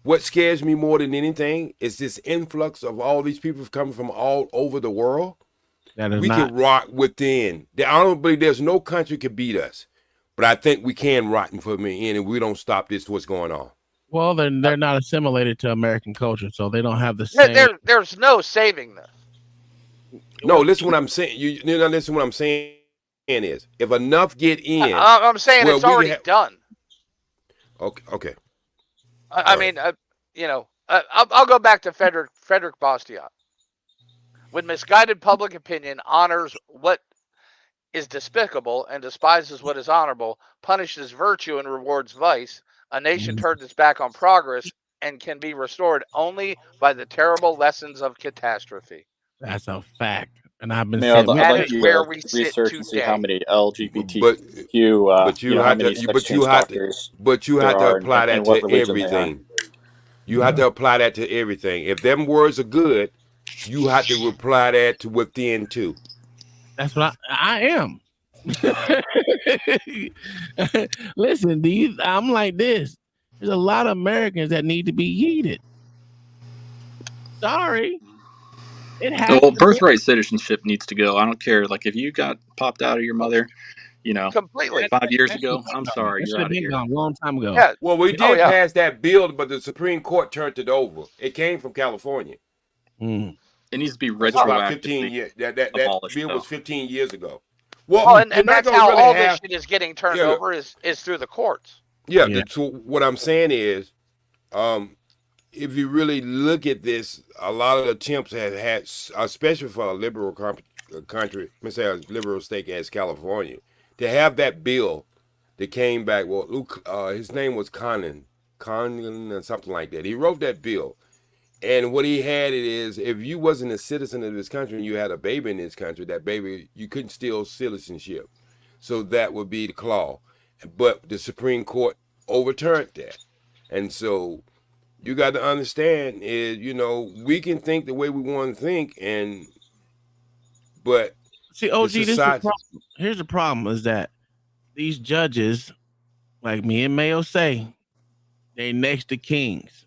What scares me more than anything is this influx of all these people coming from all over the world. We can rock within. I don't believe there's no country can beat us, but I think we can rock from in, and we don't stop this. What's going on? Well, they're not assimilated to American culture, so they don't have the same. There's no saving this. No, listen what I'm saying. You know, listen what I'm saying is, if enough get in, I'm saying it's already done. Okay. I mean, I'll go back to Frederick Bastiat. When misguided public opinion honors what is despicable and despises what is honorable, punishes virtue and rewards vice, a nation turns its back on progress and can be restored only by the terrible lessons of catastrophe. That's a fact. And I've been saying that is where we research sit and see today. how many LGBTQ, but you have to apply that to everything. You have to apply that to everything. If them words are good, you have to apply that to within too. That's what I am. Listen, I'm like this. There's a lot of Americans that need to be yeeted. Sorry. Well, birthright citizenship needs to go. I don't care. Like, if you got popped out of your mother, completely 5 years ago, I'm sorry, you're out of here. Gone a long time ago. Yeah. Well, we did pass that bill, but the Supreme Court turned it over. It came from California. It needs to be That's about retroactively 15 years. That bill was 15 years ago. Well, and that's how all this shit is getting turned over is through the courts. Yeah. So what I'm saying is, if you really look at this, a lot of attempts have had, especially for a liberal country, let's say a liberal state as California, to have that bill that came back. Well, Luke, his name was Conan or something like that. He wrote that bill, and what he had it is, if you wasn't a citizen of this country and you had a baby in this country, that baby you couldn't steal citizenship. So that would be the clause. But the Supreme Court overturned that, and so you got to understand is, we can think the way we want to think, but see, OG, this is the problem. Here's the problem: is that these judges, like me and Mayo say, they next to kings,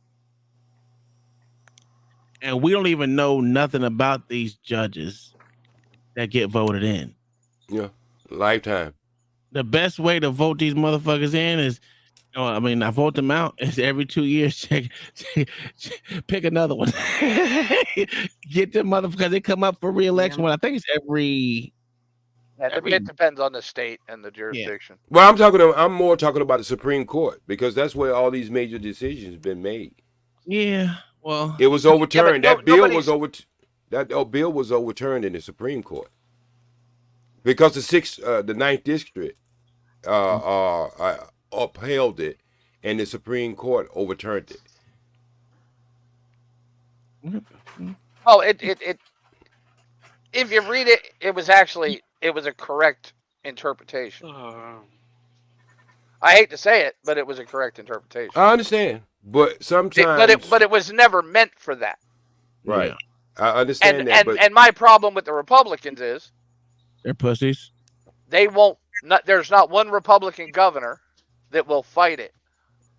and we don't even know nothing about these judges that get voted in. Yeah, lifetime. The best way to vote these motherfuckers in is, I vote them out. Is every 2 years, pick another one. Get them motherfuckers. They come up for re-election. Well, I think it's every. It depends on the state and the jurisdiction. Yeah. Well, I'm more talking about the Supreme Court, because that's where all these major decisions have been made. Yeah. Well, it was overturned. That bill was overturned in the Supreme Court, because the Ninth District upheld it, and the Supreme Court overturned it. Oh, it if you read it, it was a correct interpretation. I hate to say it, but it was a correct interpretation. I understand, but sometimes, but it was never meant for that. Right. Yeah. I understand that. And my problem with the Republicans is they're pussies. They won't. There's not one Republican governor that will fight it,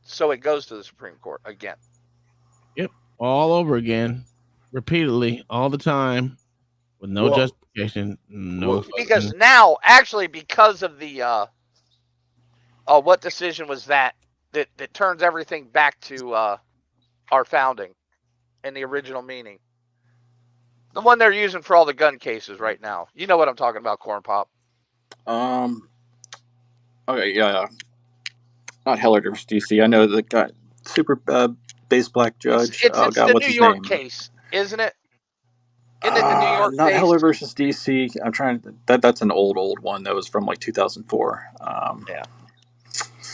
so it goes to the Supreme Court again. Yep, all over again, repeatedly, all the time, with no justification. Because now, actually, because of the what decision was that turns everything back to our founding and the original meaning. The one they're using for all the gun cases right now. You know what I'm talking about, Corn Pop. Okay, yeah. Not Heller versus DC. I know the guy, super base black judge. It's the New York case, isn't it? Isn't it the New York not case? Heller versus DC. I'm trying to. That's an old one that was from like 2004. Yeah.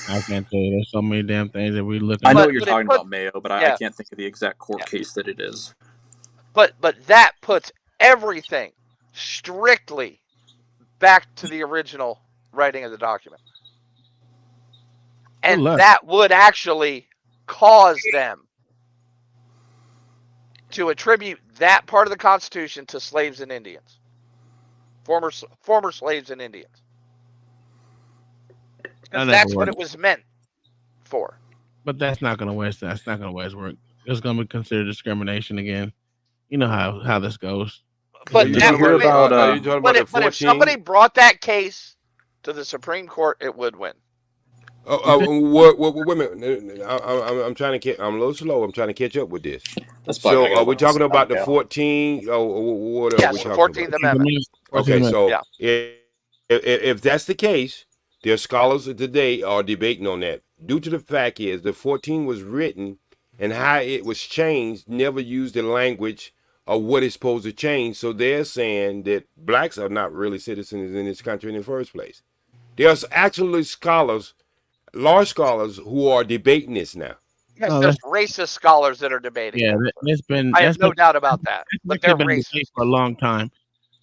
I can't tell you. There's so many damn things that we look at. I know what you're talking about, Mayo, but I can't think of the exact court case that it is. But that puts everything strictly back to the original writing of the document. And that would actually cause them to attribute that part of the Constitution to slaves and Indians. Former slaves and Indians. Because that's what it was meant for. But that's not going to waste. That's not going to waste work. It's going to be considered discrimination again. You know how this goes. But if somebody brought that case to the Supreme Court, it would win. Wait a minute. I'm trying to I'm a little slow. I'm trying to catch up with this. So are we talking about the 14? What are we talking 14th Amendment. Okay, so if that's the case, their scholars of today are debating on that. Due to the fact is the 14 was written and how it was changed, never used the language of what it's supposed to change. So they're saying that blacks are not really citizens in this country in the first place. There's actually scholars, large scholars, who are debating this now. Yes, there's racist scholars that are debating. Yeah, I have no doubt about that. But they're been racist for a long time.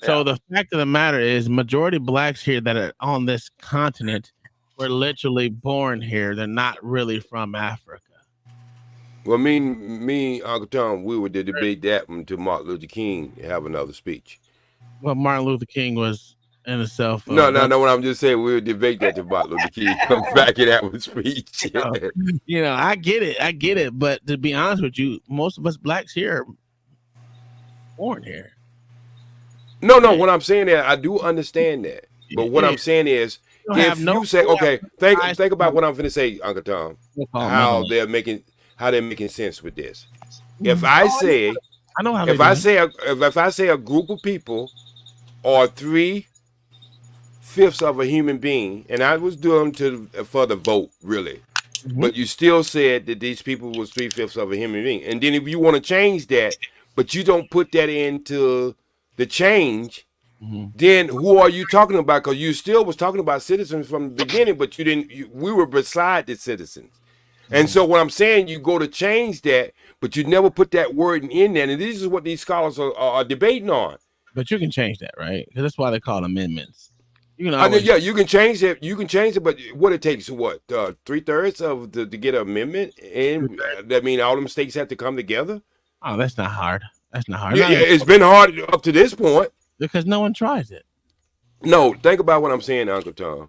So the fact of the matter is, majority of blacks here that are on this continent were literally born here. They're not really from Africa. Well, me, Uncle Tom, we would debate that until Martin Luther King have another speech. Well, Martin Luther King was in itself. No. What I'm just saying, we would debate that to Martin Luther King come back and have a speech. I get it. But to be honest with you, most of us blacks here are born here. No. What I'm saying is, I do understand that. But what I'm saying is, if you say, okay, think about what I'm going to say, Uncle Tom, how they're making sense with this. If I say, if I say a group of people are 3/5 of a human being, and I was doing for the vote, really, but you still said that these people was 3/5 of a human being, and then if you want to change that, but you don't put that into the change, then who are you talking about? Because you still was talking about citizens from the beginning, but you didn't. We were beside the citizens. And so what I'm saying, you go to change that, but you never put that word in there. And this is what these scholars are debating on. But you can change that, right? Because that's why they call amendments. You can I know, always, yeah, you can change it. You can change it, but what it takes, what 3/3 of to get an amendment, and that mean all them states have to come together. Oh, that's not hard. That's not hard. Yeah, it's been hard up to this point because no one tries it. No, think about what I'm saying, Uncle Tom.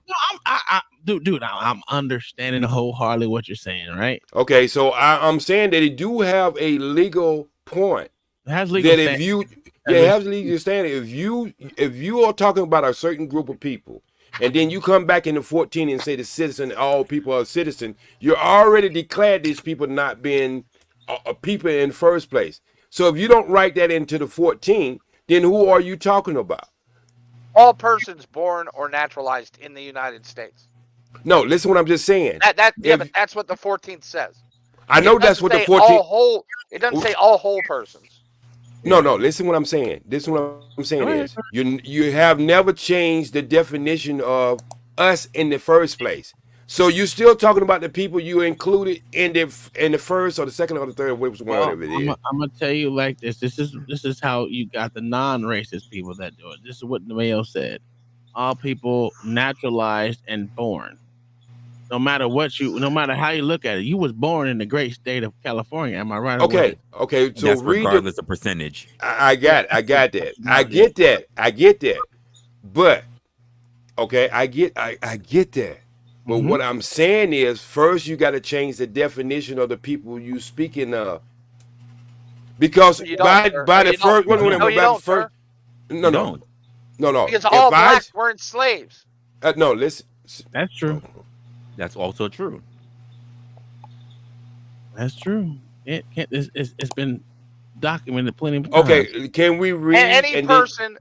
No, dude, I'm understanding wholeheartedly what you're saying, right? Okay, so I'm saying that it do have a legal point. It has legal that stand- if you it has legal standing. If you are talking about a certain group of people, and then you come back in the 14 and say the citizen, all people are citizen, you already declared these people not being people in the first place. So if you don't write that into the 14, then who are you talking about? All persons born or naturalized in the United States. No, listen what I'm just saying. But that's what the 14th says. I know that's what the 14th. It doesn't say all whole persons. No, listen what I'm saying. Listen what I'm saying is you have never changed the definition of us in the first place. So you're still talking about the people you included in the first or the second or the third, whatever it is. I'm gonna tell you like this. This is how you got the non-racist people that do it. This is what the Mayo said. All people naturalized and born. No matter how you look at it, you was born in the great state of California. Am I right? Okay. So that's regardless of percentage. I got that. I get that. But okay, I get that. But what I'm saying is, first you got to change the definition of the people you speaking of, because by the first no. Because all blacks weren't slaves. No, listen. That's true. That's also true. That's true. It's been documented plenty of times. Okay, can we read? Any person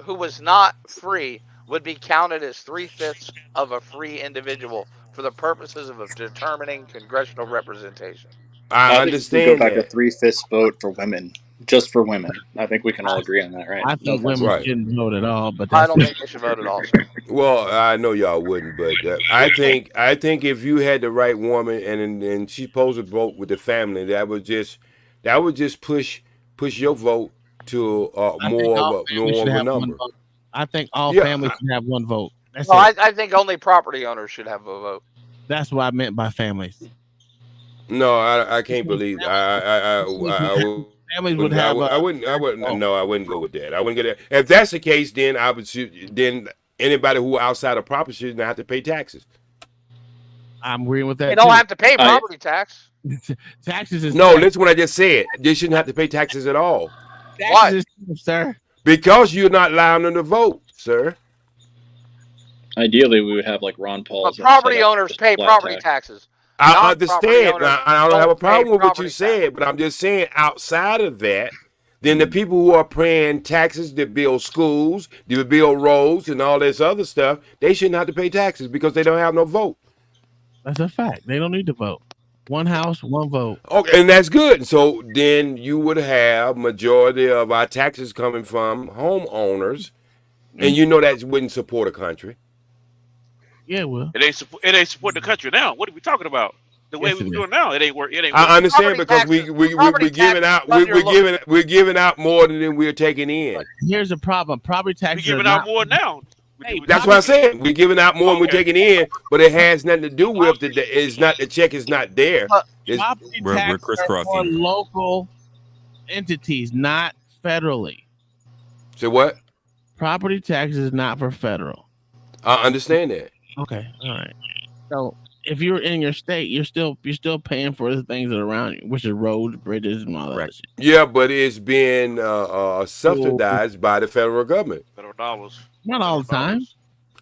who was not free would be counted as 3/5 of a free individual for the purposes of determining congressional representation. I understand. Go back to 3/5 vote for women, just for women. I think we can all agree on that, right? I think women shouldn't vote at all, but I don't think they should vote at all. Sir. Well, I know y'all wouldn't, but I think if you had the right woman and she's supposed to vote with the family, that would just push your vote to more of a number. I think all families should have one vote. That's it. I think only property owners should have a vote. That's what I meant by families. No, I can't believe families would have. I wouldn't go with that. I wouldn't get that. If that's the case, then then anybody who outside of property shouldn't have to pay taxes. I'm agreeing with that. They don't have to pay property tax. Taxes is listen what I just said. They shouldn't have to pay taxes at all. Why, sir? Because you're not allowing them to vote, sir. Ideally, we would have like Ron Paul's. But property owners pay property taxes. I understand. I don't have a problem with what you said, but I'm just saying outside of that, then the people who are paying taxes that build schools, that build roads, and all this other stuff, they shouldn't have to pay taxes because they don't have no vote. That's a fact. They don't need to vote. One house, one vote. Okay, and that's good. So then you would have majority of our taxes coming from homeowners, and you know that wouldn't support a country. Yeah, well, it ain't support the country now. What are we talking about? The way we're doing now, it ain't work. I understand because we're giving out more than we're taking in. Here's the problem: property taxes. We're giving out more now. That's what I said. We're giving out more than we're taking in, but it has nothing to do with the check is not there. Property We're taxes crisscrossing. are for local entities, not federally. So what? Property taxes is not for federal. I understand that. Okay, all right. So if you're in your state, you're still paying for the things that are around you, which is roads, bridges, and all that shit. Yeah, but it's been subsidized by the federal government. Federal dollars. Not all the time.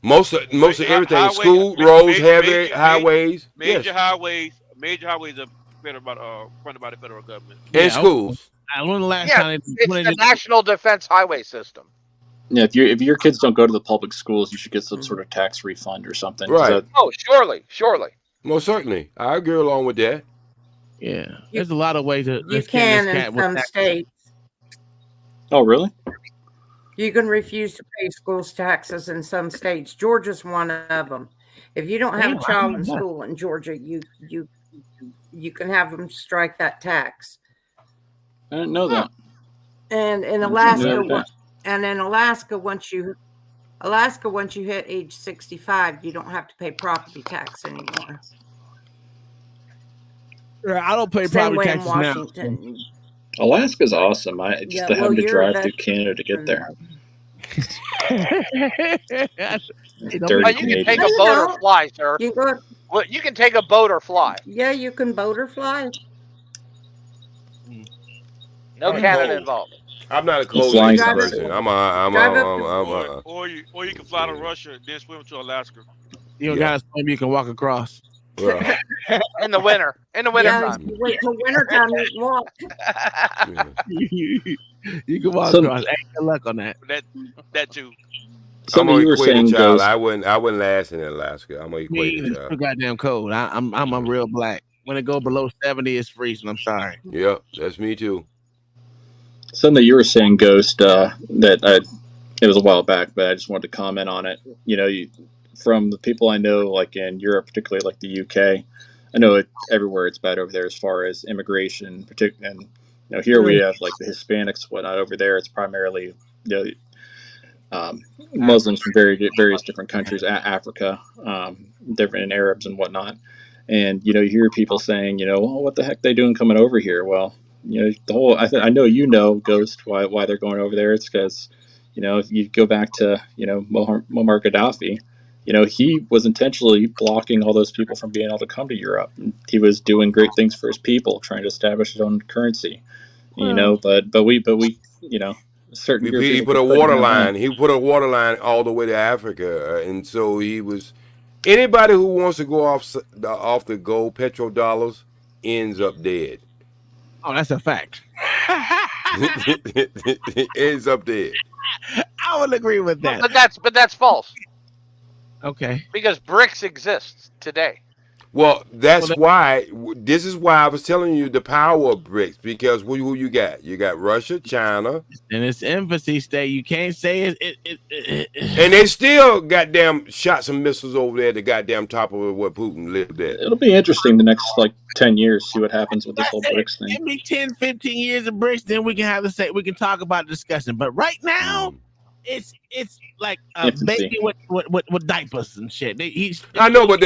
Most of everything, school, roads, highways. Major highways are funded by the federal government. And schools. When the last time it's the National Defense Highway System. Yeah, if your kids don't go to the public schools, you should get some sort of tax refund or something. Right. Oh, surely. Most certainly. I agree along with that. Yeah. There's a lot of ways to you can in some states. Oh, really? You can refuse to pay schools taxes in some states. Georgia's one of them. If you don't have Damn, a I child didn't in know that. school in Georgia, you can have them strike that tax. I didn't know that. And in New Alaska, every day. once you hit age 65, you don't have to pay property tax anymore. I don't pay Same property way in taxes now. Washington. Alaska's awesome. I just Yeah, to well, having to you're a drive through Canada to get there. Oh, Dirty you can take Canadian. a boat or fly, sir. You go. Well, you can take a boat or fly. Yeah, you can boat or fly. No I'm a cannon cold. involved. I'm not a The cold flying's nation not person. safe. Or you can fly to Russia, then swim to Alaska. You don't gotta swim, you can walk across. Well, In the winter. In the winter Yeah, time. you wait till wintertime, you can walk. You can walk Some- across. Hey, good luck on that. That too. I'm Something an you were equator saying, child. Ghost. I wouldn't last in Alaska. I'm an Me equator either. It's child. too goddamn cold. I'm a real black. When it go below 70, it's freezing. I'm sorry. Yep, that's me too. Something that you were saying, Ghost, it was a while back, but I just wanted to comment on it. You know, from the people I know, like in Europe, particularly like the UK, I know everywhere it's bad over there as far as immigration, particularly. And you know, here we have like the Hispanics, whatnot. Over there, it's primarily Muslims from various different countries, Africa, different Arabs and whatnot. And you know, you hear people saying, you know, well, what the heck they doing coming over here? Well, you know, the whole I know Ghost why they're going over there. It's because you know, if you go back to Muammar Gaddafi, you know, he was intentionally blocking all those people from being able to come to Europe. He was doing great things for his people, trying to establish his own currency. You know, but we you know, a certain group of He people put a keep putting water him down. line. He put a water line all the way to Africa, and so he was. Anybody who wants to go off the gold petrodollars ends up dead. Oh, that's a fact. Ends up dead. I would agree with that. But that's false. Okay. Because BRICS exists today. Well, that's why. This is why I was telling you the power of BRICS. Because who you got? You got Russia, China, and its embassy state. You can't say it. And they still goddamn shot some missiles over there at the goddamn top of where Putin lived at. It'll be interesting the next like 10 years, see what happens with this whole BRICS thing. Give me 10, 15 years of BRICS, then we can have we can talk about the discussion. But right now, it's like a baby with diapers and shit. I know, but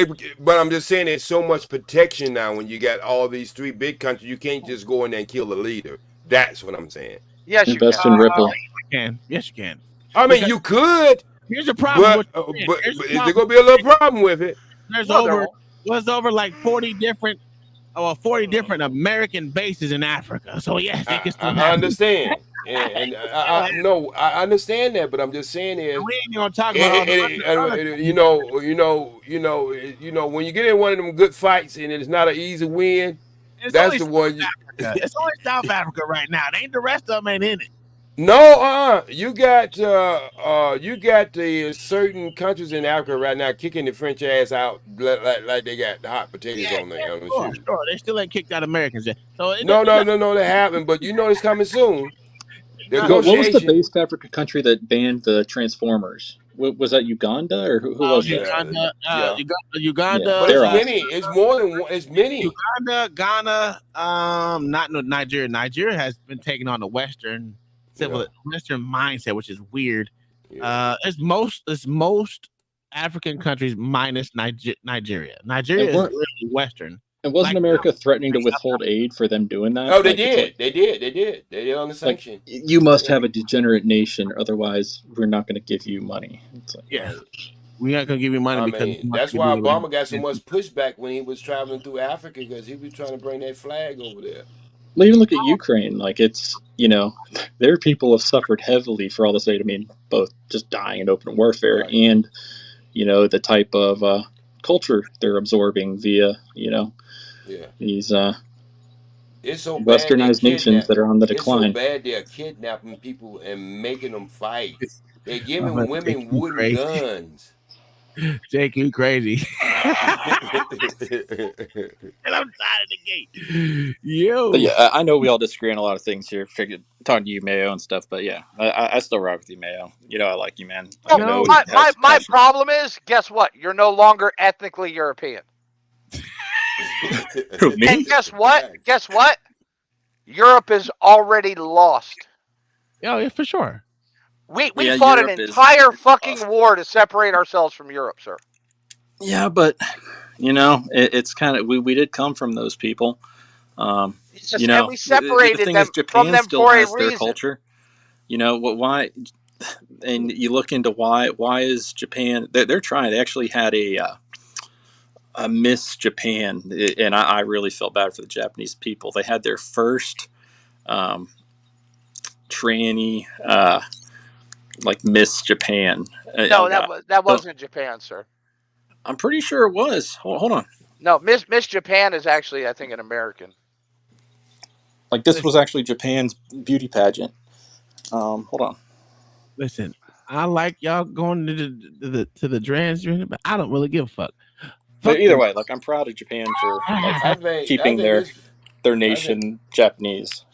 I'm just saying there's so much protection now when you got all these three big countries. You can't just go in there and kill the leader. That's what I'm saying. Yes, you Invest in Ripple. Yes, you can. I mean, you could. Here's the problem. But is there gonna be a little problem with it? There's over like 40 different American bases in Africa. So yes, they can still I understand. And I understand that, but I'm just saying is we ain't gonna talk about when you get in one of them good fights and it's not an easy win, that's the one. It's only South Africa right now. It ain't the rest of them ain't in it. No, you got the certain countries in Africa right now kicking the French ass out like they got the hot potatoes on the shoes. Sure. They still ain't kicked out Americans yet. So No, they haven't. But you know it's coming soon. What was the based Africa country that banned the Transformers? Was that Uganda or who was Uganda, that? Uganda. But it's many. It's more than one. It's many. Uganda, Ghana, not Nigeria. Nigeria has been taking on the Western mindset, which is weird. It's most African countries minus Nigeria. Nigeria is really Western. And wasn't America threatening to withhold aid for them doing that? Oh, they did. They did on the sanction. You must have a degenerate nation, otherwise we're not going to give you money. It's like, we're not going to give you money because that's why Obama got so much pushback when he was traveling through Africa because he was trying to bring that flag over there. Well, even look at Ukraine. Like it's, their people have suffered heavily for all this aid. I mean, both just dying in open warfare and, the type of culture they're absorbing via, these it's so westernized nations that are on the decline. It's so bad they're kidnapping people and making them fight. They're giving women wooden guns. Jake, you crazy. And I'm tired of the gate. Yo. But yeah, I know we all disagree on a lot of things here. Figured talking to you, Mayo, and stuff. But yeah, I still rock with you, Mayo. You know I like you, man. Well, I know my problem is, guess what? You're no longer ethnically European. Who, me? And guess what? Guess what? Europe is already lost. Oh, yeah, for sure. We fought an entire fucking war to separate ourselves from Europe, sir. Yeah, but you know, it's kind of we did come from those people. You know, and we separated the thing them is, Japan from them still for a has their reason. culture. You know why? And you look into why is Japan? They're trying. They actually had a Miss Japan, and I really felt bad for the Japanese people. They had their first tranny like Miss Japan. No, that wasn't Japan, sir. I'm pretty sure it was. Hold on. No, Miss Japan is actually, I think, an American. Like this was actually Japan's beauty pageant. Hold on. Listen, I like y'all going to the transgender, but I don't really give a fuck. But either way, like I'm proud of Japan for like, keeping their nation Japanese.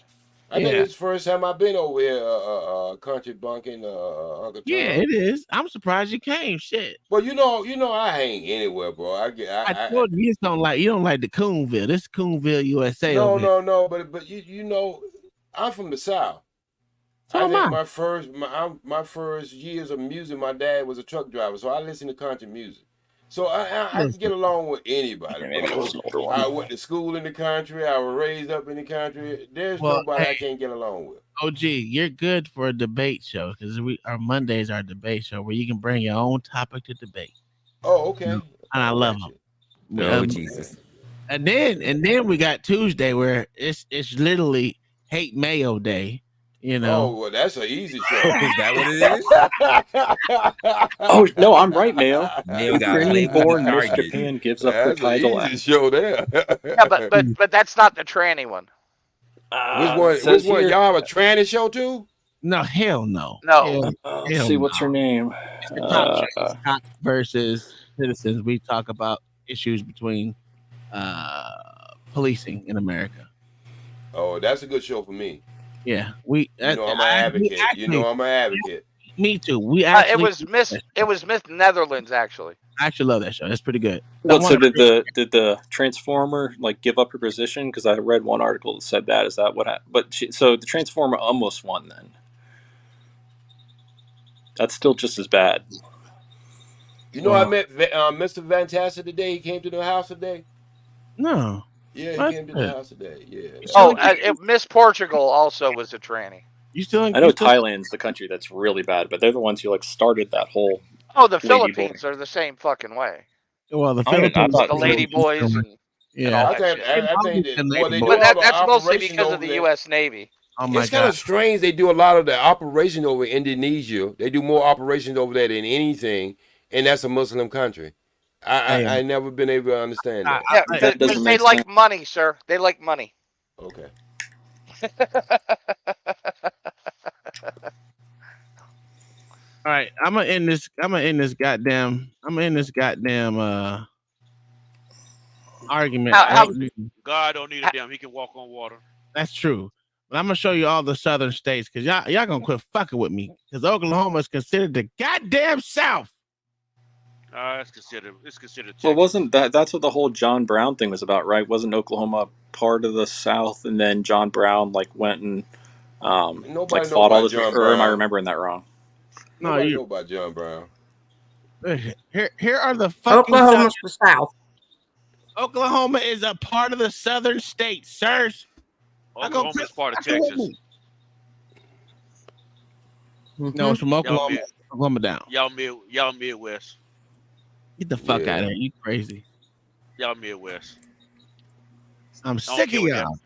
I think it's the first time I've been over here, country bunking, Uncle Tom. Yeah, it is. I'm surprised you came. Shit. Well, you know, I hang anywhere, bro. I told you don't like the Coonville. This is Coonville, USA. No. But you know, I'm from the South. So I am think I. my first years of music, my dad was a truck driver, so I listened to country music. So I can get along with anybody. Bro. I went to school in the country. I was raised up in the country. There's nobody I can't get along with. OG, you're good for a debate show because our Mondays are a debate show where you can bring your own topic to debate. Oh, okay. And I love them. Oh, Jesus. And then we got Tuesday where it's literally Hate Mayo Day. You know. Oh, well, that's an easy show. Is that what it is? Oh no, I'm right, Mayo. Mayo got Ukrainian-born Miss Japan gives up her title. That's an easy show there. Yeah, but that's not the tranny one. Which one? Y'all have a tranny show too? No, hell no. No. Let's see, what's her name? Top versus citizens. We talk about issues between policing in America. Oh, that's a good show for me. Yeah, I'm an advocate. I'm an advocate. Me too. We actually it was Miss Netherlands actually. I actually love that show. That's pretty good. So did the Transformer like give up her position? Because I read one article that said that. Is that what happened? But so the Transformer almost won then. That's still just as bad. You know, I met Mr. Fantastic today. He came to the house today. No. Yeah, he came to the house today. Yeah. Oh, Miss Portugal also was a tranny. You still? I know Thailand's the country that's really bad, but they're the ones who like started that whole. Oh, the Philippines are the same fucking way. Well, the Philippines, the lady boys, and yeah. I think that, that's mostly because of the U.S. Navy. Oh my it's kind of strange. They do a lot of the operation over Indonesia. They do more operations over there than anything, and that's a Muslim country. I never been able to understand that. Yeah, because they like money, sir. They like money. Okay. All right, I'm gonna end this goddamn argument. God don't need a damn. He can walk on water. That's true. But I'm gonna show you all the southern states because y'all gonna quit fucking with me because Oklahoma is considered the goddamn South. It's considered Texas. Well, wasn't that's what the whole John Brown thing was about, right? Wasn't Oklahoma part of the South, and then John Brown like went and like fought all this, or am I remembering that wrong? No, you know about John Brown. Here are the fucking Oklahoma's the South. Oklahoma is a part of the southern states, sirs. Oklahoma's part of Texas. No, it's from Oklahoma down. Y'all Midwest. Get the fuck out of here. You crazy. Y'all Midwest. I'm sick of y'all.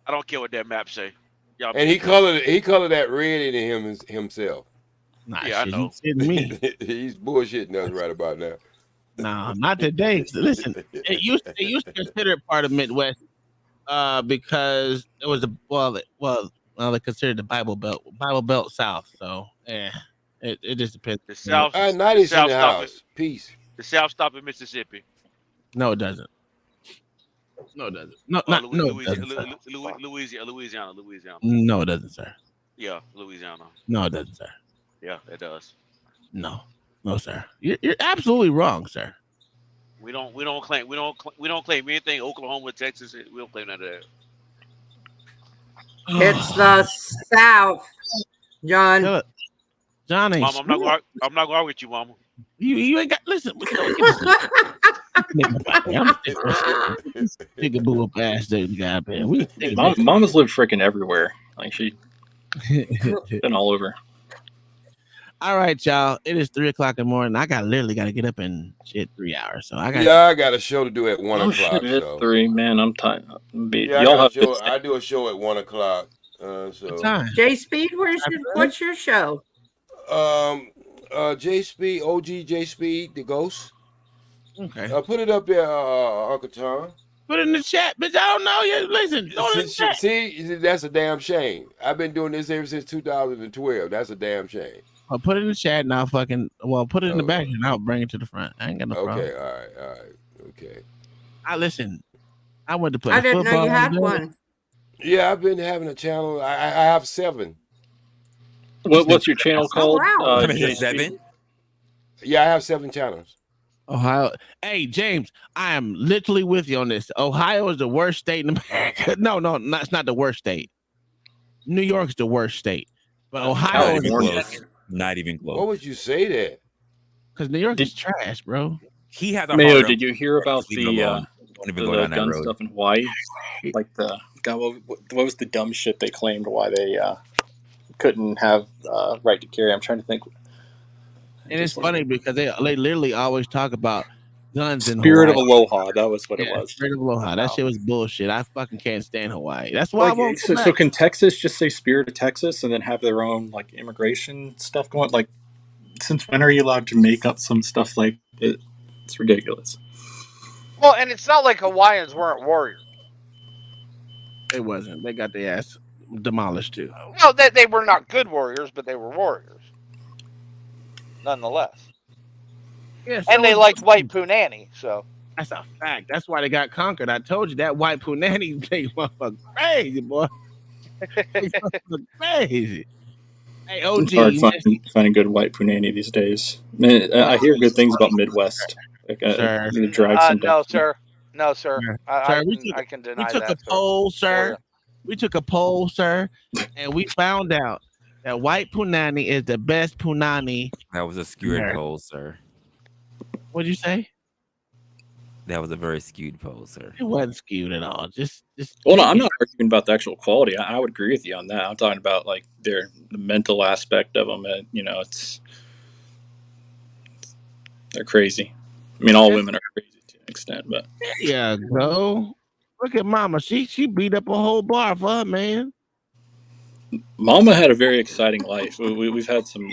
I don't care what that map say. Y'all and he colored that red in himself. Nah, yeah, shit, I know. Me. He's bullshitting us right about now. No, not today. Listen, it used to consider it part of Midwest because it was they considered the Bible Belt South. So yeah, it just depends. The South. 90's in the house. Peace. The South stop in Mississippi. No, it doesn't. No, it doesn't. No, not no, it doesn't, sir. Louisiana. No, it doesn't, sir. Yeah, Louisiana. No, it doesn't, sir. Yeah, it does. No, sir. You're absolutely wrong, sir. We don't claim anything. Oklahoma, Texas, we don't claim none of that. It's the South, John. Johnny, Mama, I'm not gonna argue with you, Mama. You ain't got listen. Nigga blew up ass dude, guy, man. Mama's lived freaking everywhere. Like she been all over. All right, y'all. It is 3:00 in the morning. I literally got to get up in 3 hours. So I got a show to do at 1 o'clock. Shit, so 3, man. I'm tired. I do a show at 1 o'clock. So J Speed, what's your show? J Speed, OG J Speed, the Ghost. Okay. Put it up there, Uncle Tom. Put it in the chat, bitch. I don't know you. Listen, see, that's a damn shame. I've been doing this ever since 2012. That's a damn shame. I'll put it in the chat and I'll put it in the back and I'll bring it to the front. I ain't got no problem. Okay, all right, okay. I went to play I didn't football. know you had one. Yeah, I've been having a channel. I have 7. What's your channel called? Wow. 7? Yeah, I have 7 channels. Ohio. Hey, James, I am literally with you on this. Ohio is the worst state in America. No, it's not the worst state. New York's the worst state. But Ohio is close. Not even close. What would you say that? Because New York is trash, bro. He has a Mayo, did you hear about the gun road. stuff in Hawaii? Like what was the dumb shit they claimed why they couldn't have right to carry? I'm trying to think. And it's funny because they literally always talk about guns in Spirit Hawaii. of Aloha, that was what it was. Spirit of Aloha. That shit was bullshit. I fucking can't stand Hawaii. That's why I won't come back. So can Texas just say Spirit of Texas and then have their own like immigration stuff going? Like, since when are you allowed to make up some stuff like it? It's ridiculous. Well, and it's not like Hawaiians weren't warriors. It wasn't. They got their ass demolished too. Well, they were not good warriors, but they were warriors nonetheless. Yeah, and they liked white punani, so that's a fact. That's why they got conquered. I told you that white punani, they motherfucker crazy, boy. They motherfucker crazy. Hey, OG, It's hard finding good white punani these days. Man, I hear good things about Midwest. Like, sir. No, sir. I can deny that. We took a poll, sir. We took a poll, sir, and we found out that white punani is the best punani. That was a skewed poll, sir. What'd you say? That was a very skewed poll, sir. It wasn't skewed at all. Just. Well, no, I'm not arguing about the actual quality. I would agree with you on that. I'm talking about like the mental aspect of them. And, they're crazy. I mean, all women are crazy to an extent, but yeah, go look at Mama. She beat up a whole bar for her man. Mama had a very exciting life. We've had some.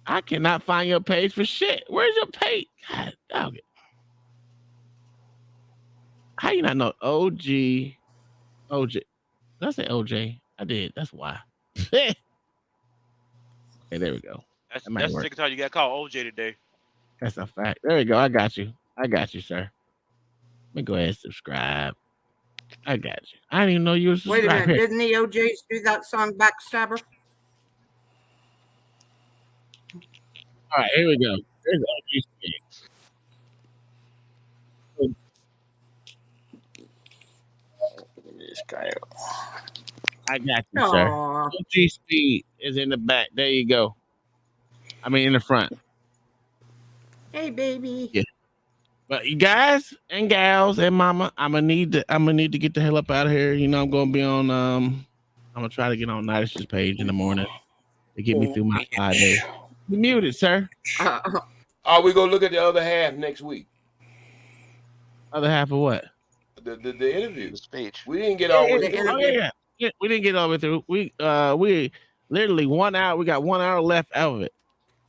I cannot find your page for shit. Where's your page? God dog it. How you not know OG? Did I say OJ? I did. That's why. Hey, there we go. That's the second time you got called OJ today. That's a fact. There we go. I got you, sir. Let me go ahead and subscribe. I got you. I didn't even know you were subscribed. Wait a minute. Didn't the OJs do that song Backstabber? All right, here we go. Here's OG Speed. I got you, sir. OG Speed is in the back. There you go. I mean, in the front. Hey, baby. Yeah. But you guys and gals and mama, I'm gonna need to get the hell up out of here. I'm gonna be on. I'm gonna try to get on Nidish's page in the morning to get me through my 5 days. You muted, sir. We gonna look at the other half next week. Other half of what? The interview, the speech. We didn't get all the way through. Oh, yeah, we didn't get all the way through. We literally 1 hour. We got 1 hour left out of it.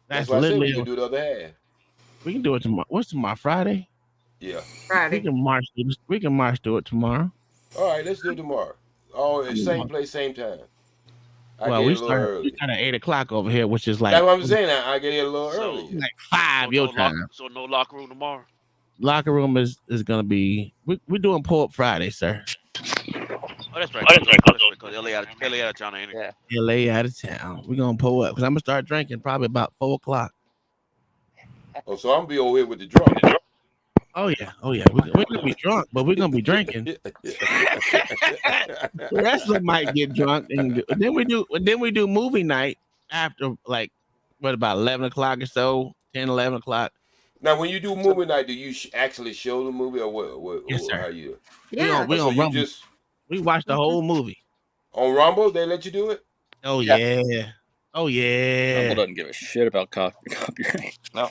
That's why literally. I said we can do the other half. We can do it tomorrow. What's tomorrow? Friday. Yeah. Friday. We can march through it tomorrow. All right, let's do it tomorrow. Oh, same place, same time. Well, we start at 8:00 over here, which is like That's what I'm saying. I get here a little early. Like 5 your time. So no locker room tomorrow. Locker room is gonna be. We're doing pull up Friday, sir. Oh, that's right. Because LA out of town, ain't it? Yeah. LA out of town. We're gonna pull up because I'm gonna start drinking probably about 4:00. Oh, so I'm gonna be over here with the drunk. Oh yeah. We're gonna be drunk, but we're gonna be drinking. The rest of them might get drunk, and then we do movie night after like about 11:00 or so, 10, 11:00. Now, when you do movie night, do you actually show the movie or what? Yes, sir. How you? Yeah. We So on you Rumble. just We watched the whole movie. on Rumble? They let you do it? Oh yeah. Oh yeah. Rumble doesn't give a shit about copyright. No.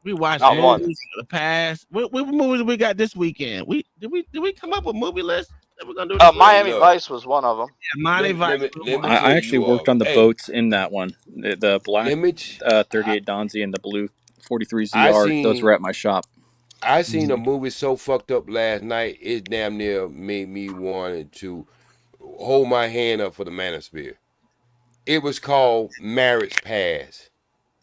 We watched Not one. movies for the past. What movies we got this weekend? Did we come up with movie lists that we're gonna do? This Miami weekend? Vice was one of them. Yeah, Miami Vice. I actually worked on the boats in that one. The black Image 38 Donzi and the blue 43 ZR. Those were at my shop. I seen a movie so fucked up last night. It damn near made me want to hold my hand up for the manosphere. It was called Marriage Pass.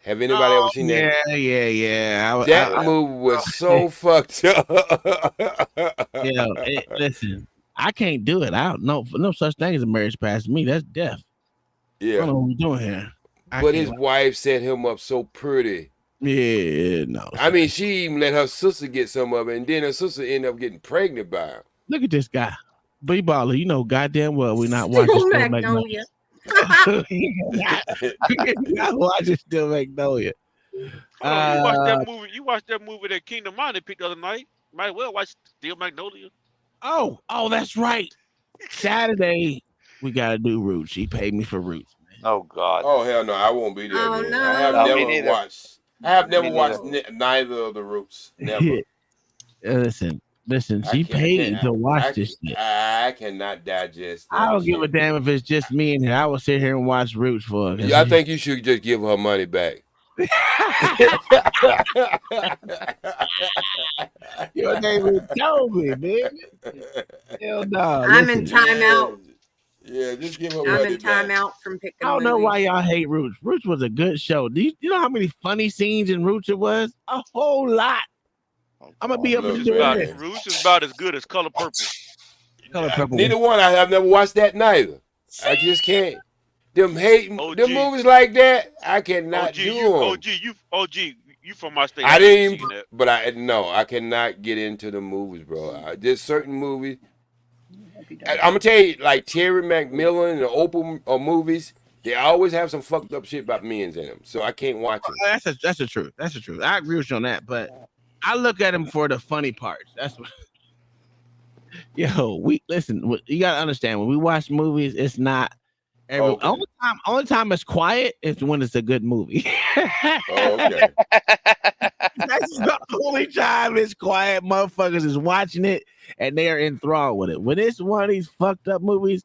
Have anybody ever seen that? Yeah. That movie was so fucked up. Listen, I can't do it. I don't know. No such thing as a marriage pass to me. That's death. I Yeah. don't know what we're doing here. But his wife set him up so pretty. Yeah, no. I mean, she even let her sister get some of it, and then her sister ended up getting pregnant by him. Look at this guy. B-baller, you know goddamn well we're not watching Still Magnolia. Not watching Still Magnolia. You watched that movie that Kingdom Mind picked the other night. Might as well watch Still Magnolia. Oh, that's right. Saturday we gotta do Roots. She paid me for Roots. Oh God. Oh hell no, I won't be there. Oh, then. no. I have No, me never neither. watched. I have never Me watched neither. neither of the Roots. Never. Listen. She paid to watch this shit. I cannot digest that. I don't give a damn if it's just me in here. I will sit here and watch Roots for her. Yeah, I think you should just give her money back. Your name is Toby, baby. Hell no. I'm in timeout. Yeah, just give her I'm money in back. timeout from picking. I don't know why movies. y'all hate Roots. Roots was a good show. Do you know how many funny scenes in Roots it was? A whole lot. I'm gonna be up and doing this. Roots is about as good as Color Purple. Color Purple. Neither one. I have never watched that neither. I just can't. Them OG. them movies like that, I cannot do them. You from my state. I ain't didn't, seen that. but I cannot get into the movies, bro. There's certain movies. I'm gonna tell you, like Terry McMillan and the Opal movies, they always have some fucked up shit about men's in them, so I can't watch them. That's the truth. That's the truth. I agree with you on that, but I look at them for the funny parts. That's what. Yo, listen. You gotta understand when we watch movies, it's not. Only time it's quiet is when it's a good movie. Okay. That's the only time it's quiet. Motherfuckers is watching it and they are enthralled with it. When it's one of these fucked up movies,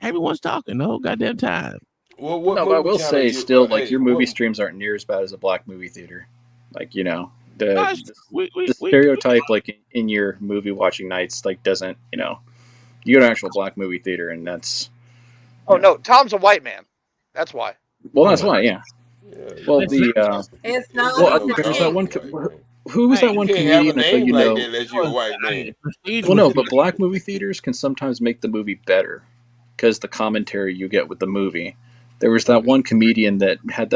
everyone's talking the whole goddamn time. Well, No, but I will say still, like your movie streams aren't near as bad as a black movie theater. Like, you know, the stereotype like in your movie watching nights like doesn't, you know, you go to an actual black movie theater and that's. Oh no, Tom's a white man. That's why. Well, that's why, yeah. Well, It's not. there's that one. Who was that one comedian? I thought you know. Unless you're a white man. Well, no, but black movie theaters can sometimes make the movie better because the commentary you get with the movie. There was that one comedian that had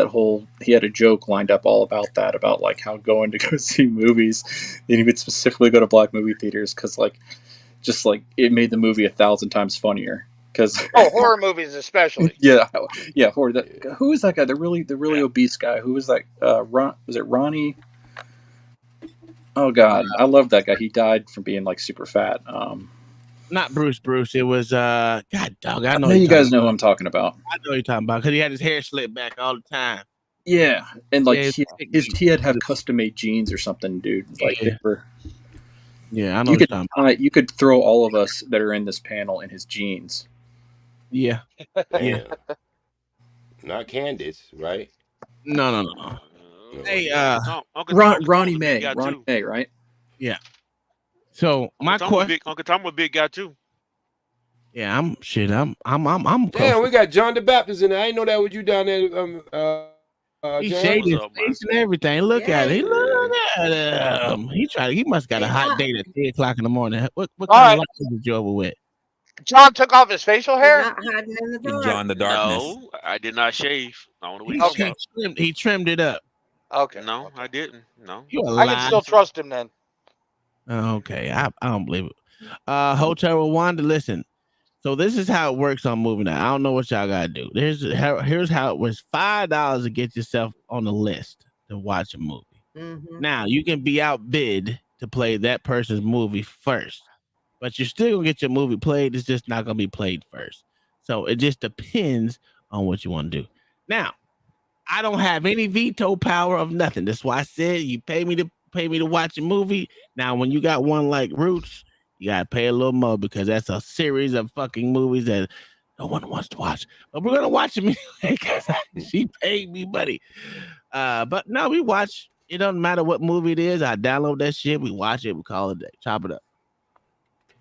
he had a joke lined up all about that, about like how going to go see movies, and he would specifically go to black movie theaters because just it made the movie 1,000 times funnier. Horror movies especially. Yeah, horror. Who is that guy? The really obese guy. Who was that? Was it Ronnie? Oh God, I love that guy. He died from being like super fat. Not Bruce. It was God dog. I know you guys know who I'm talking about. I know who you're talking about because he had his hair slicked back all the time. Yeah, and like he had custom made jeans or something, dude. Like they were. Yeah, I know. You could throw all of us that are in this panel in his jeans. Yeah. Yeah. Not Candace, right? No. Hey, Ronnie May, right? Yeah. So my question, Uncle Tom a big guy too. Yeah, I'm shit. I'm. Damn, we got John the Baptist in there. I didn't know that was you down there. He John. shaved his What's up, man? face and everything. Look at it. Look at him. He must got a hot not- date at 3:00 in the morning. What All kind right. of life did you over with? John took off his facial He's hair. not hiding in the dark. John the Darkness. No, I did not shave. I don't know what He, you're talking he, about. he trimmed it up. Okay. No, I didn't. No. You a I can lie. still trust him then. Okay, I don't believe it. Hotel Rwanda, listen. So this is how it works on movie night. I don't know what y'all gotta do. Here's how it was: $5 to get yourself on the list to watch a movie. Mhm. Now you can be outbid to play that person's movie first, but you're still gonna get your movie played. It's just not gonna be played first. So it just depends on what you want to do. Now, I don't have any veto power of nothing. That's why I said you pay me to watch a movie. Now, when you got one like Roots, you gotta pay a little more because that's a series of fucking movies that no one wants to watch. But we're gonna watch them anyway because she paid me money. But no, we watch. It doesn't matter what movie it is. I download that shit. We watch it. We call it a day. Chop it up.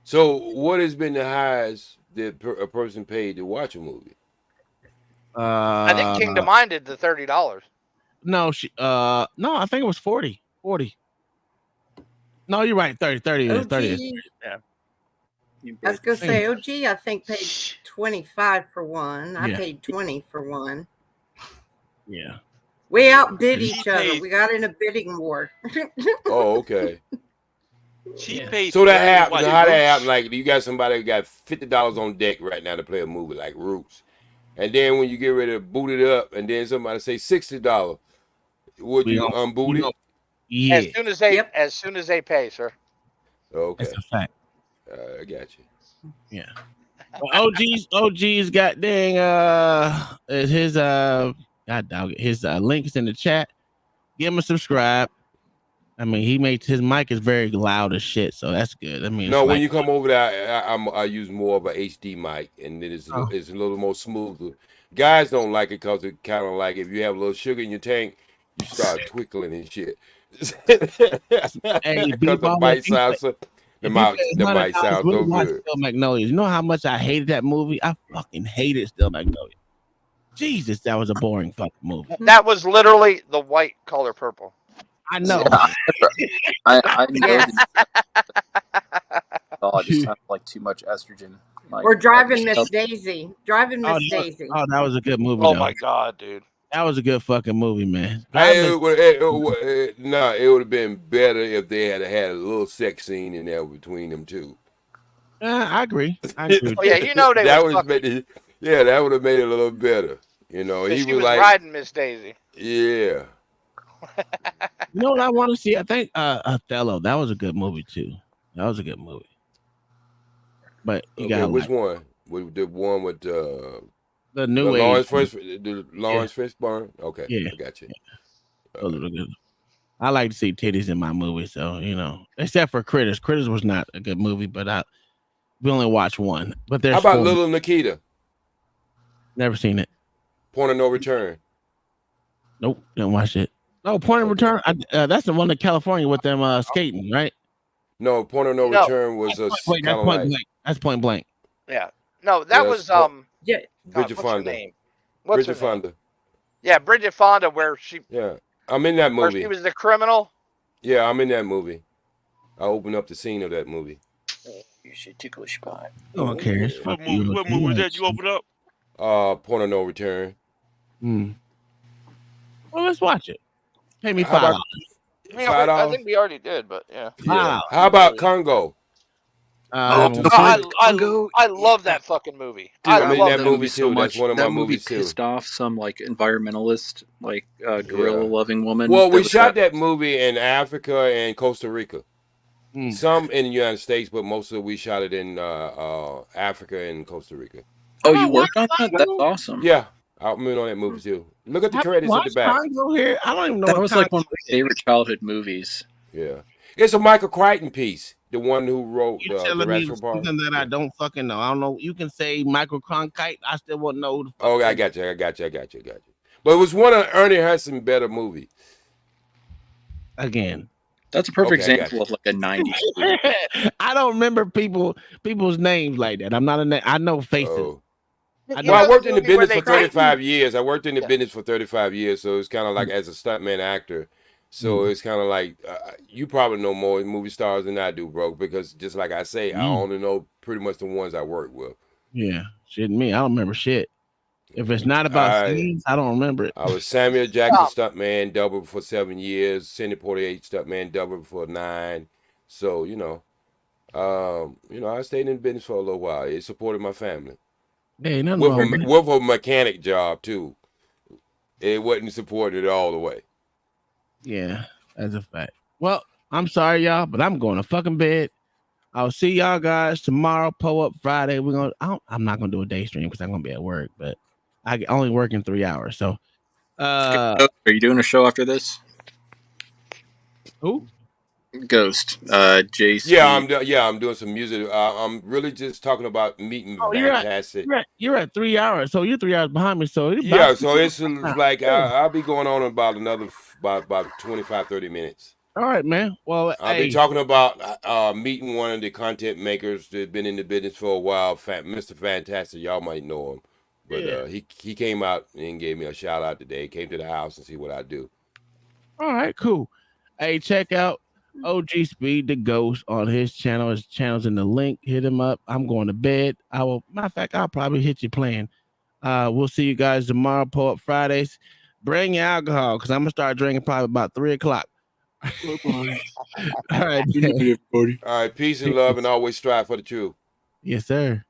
So, what has been the highest that a person paid to watch a movie? I think Kingdom Mind did the $30. No, no, I think it was 40. 40. No, you're right. 30. 30 is 30 is. Yeah. I was gonna say OG. I think paid 25 for one. I Yeah. paid 20 for one. Yeah. We outbid She each other. paid- We got in a bidding war. Oh, okay. She paid. So that $30 to happened. watch How that Roots. happened? Like you got somebody who got $50 on deck right now to play a movie like Roots, and then when you get ready to boot it up, and then somebody say $60, would We you don't- unboot we it? don't- Yeah. As soon as they pay, sir. Okay. That's a fact. I got you. Yeah. Well, OG's got dang his God dog it. His link is in the chat. Give him a subscribe. I mean, he makes his mic is very loud as shit, so that's good. I mean, No, it's when like, you come over there, I use more of a HD mic, and it is Oh. it's a little more smoother. Guys don't like it because it kind of like if you have a little sugar in your tank, you start twinkling and shit. hey, Because the mic sounds so, the mic sounds so good. Still Magnolias. You know how much I hated that movie? I fucking hated Still Magnolia. Jesus, that was a boring fucking movie. That was literally the white color purple. I know. I know Yes. I just have like too much estrogen. Like, We're driving like, Miss Daisy. Driving Miss Daisy. Oh, that was a good movie. Oh though. my god, dude. That was a good fucking movie, man. It would have been better if they had a little sex scene in there between them two. I agree. I agree. Oh, yeah, you know they that was would fucking. that would have made it a little better. You know, he She was was like riding Miss Daisy. yeah. You know what I want to see? I think Othello. That was a good movie too. That was a good movie. But you got which one? With the one with the new Lawrence age. Fishburne. Okay, Yeah. I got you. Those are good. I like to see titties in my movie, so you know, except for Critters. Critters was not a good movie, but we only watched one. But there's How about 4. Little Nikita? Never seen it. Point of No Return. Nope, didn't watch it. No, Point of Return. That's the one in California with them skating, right? No, Point of No Return was a Wait, that's kind of Point like Blank. That's Point Blank. Yeah. No, that Yeah, was Yeah. what's Bridget her Fonda. name? What's Bridget her name? Fonda. Yeah, Bridget Fonda, where she Yeah, I'm in that where movie. she was the criminal. Yeah, I'm in that movie. I opened up the scene of that movie. You should tickle a spot. No one cares. What Fuck you. movie? What movie was that you opened up? Point of No Return. Well, let's watch it. Pay me How $5. about I think we already did, but yeah. Yeah. How about Congo? I love that fucking movie. Dude, I I'm in love that that movie so too. much. That's one of that my movie movies too. pissed off some like environmentalist, like gorilla loving woman. Well, that we was shot that movie in Africa and Costa Rica. Hmm. Some in the United States, but most of it we shot it in Africa and Costa Rica. Oh, you worked on that? That's awesome. Yeah, I'm in on that movie too. Look at the credits at the back. Congo here. I don't even know That what was like Congo one of my favorite childhood movies. Yeah, it's a Michael Crichton piece. The one who wrote You're the telling me Jurassic Park. something that I don't fucking know. I don't know. You can say Michael Cronkite. I still won't know who the fuck. Oh, I got you. But it was one of Ernie Hudson better movies. Again, That's a perfect Okay, I got example you. of like a 90s. I don't remember people's names like that. I'm not I know faces. Oh. I Well, I know. worked in the movie where business they for 35 frightened- years. I worked in the Yeah. business for 35 years, so it's kind of like as a stuntman actor. So it's kind of like you probably know more movie stars than I do, bro. Because just like I say, I only know pretty much the ones I work with. Yeah, shit me. I don't remember shit. If it's not about scenes, I don't remember it. I was Samuel Jackson stuntman double for 7 years, Cindy Portier stuntman double for 9. So I stayed in the business for a little while. It supported my family. Hey, nothing wrong with that. With a mechanic job too. It wasn't supported all the way. Yeah, that's a fact. Well, I'm sorry, y'all, but I'm going to fucking bed. I'll see y'all guys tomorrow. Pull up Friday. I'm not gonna do a day stream because I'm gonna be at work, but I only work in 3 hours. So, Are you doing a show after this? Who? Ghost. JC. Yeah, I'm doing some music. I'm really just talking about meeting you're Fantastic. you're at 3 hours, so you're 3 hours behind me. So Yeah, so it's like I'll be going on about another about 25, 30 minutes. All right, man. Well, I've been talking about meeting one of the content makers that's been in the business for a while, Mr. Fantastic. Y'all might know him, but he came out and gave me a shout out today. Came to the house and see what I do. All right, cool. Hey, check out OG Speed the Ghost on his channel. His channel's in the link. Hit him up. I'm going to bed. Matter of fact, I'll probably hit you playing. We'll see you guys tomorrow. Pull up Fridays. Bring your alcohol because I'm gonna start drinking probably about 3 o'clock. All right, All right, peace and love, and always strive for the truth. Yes, sir.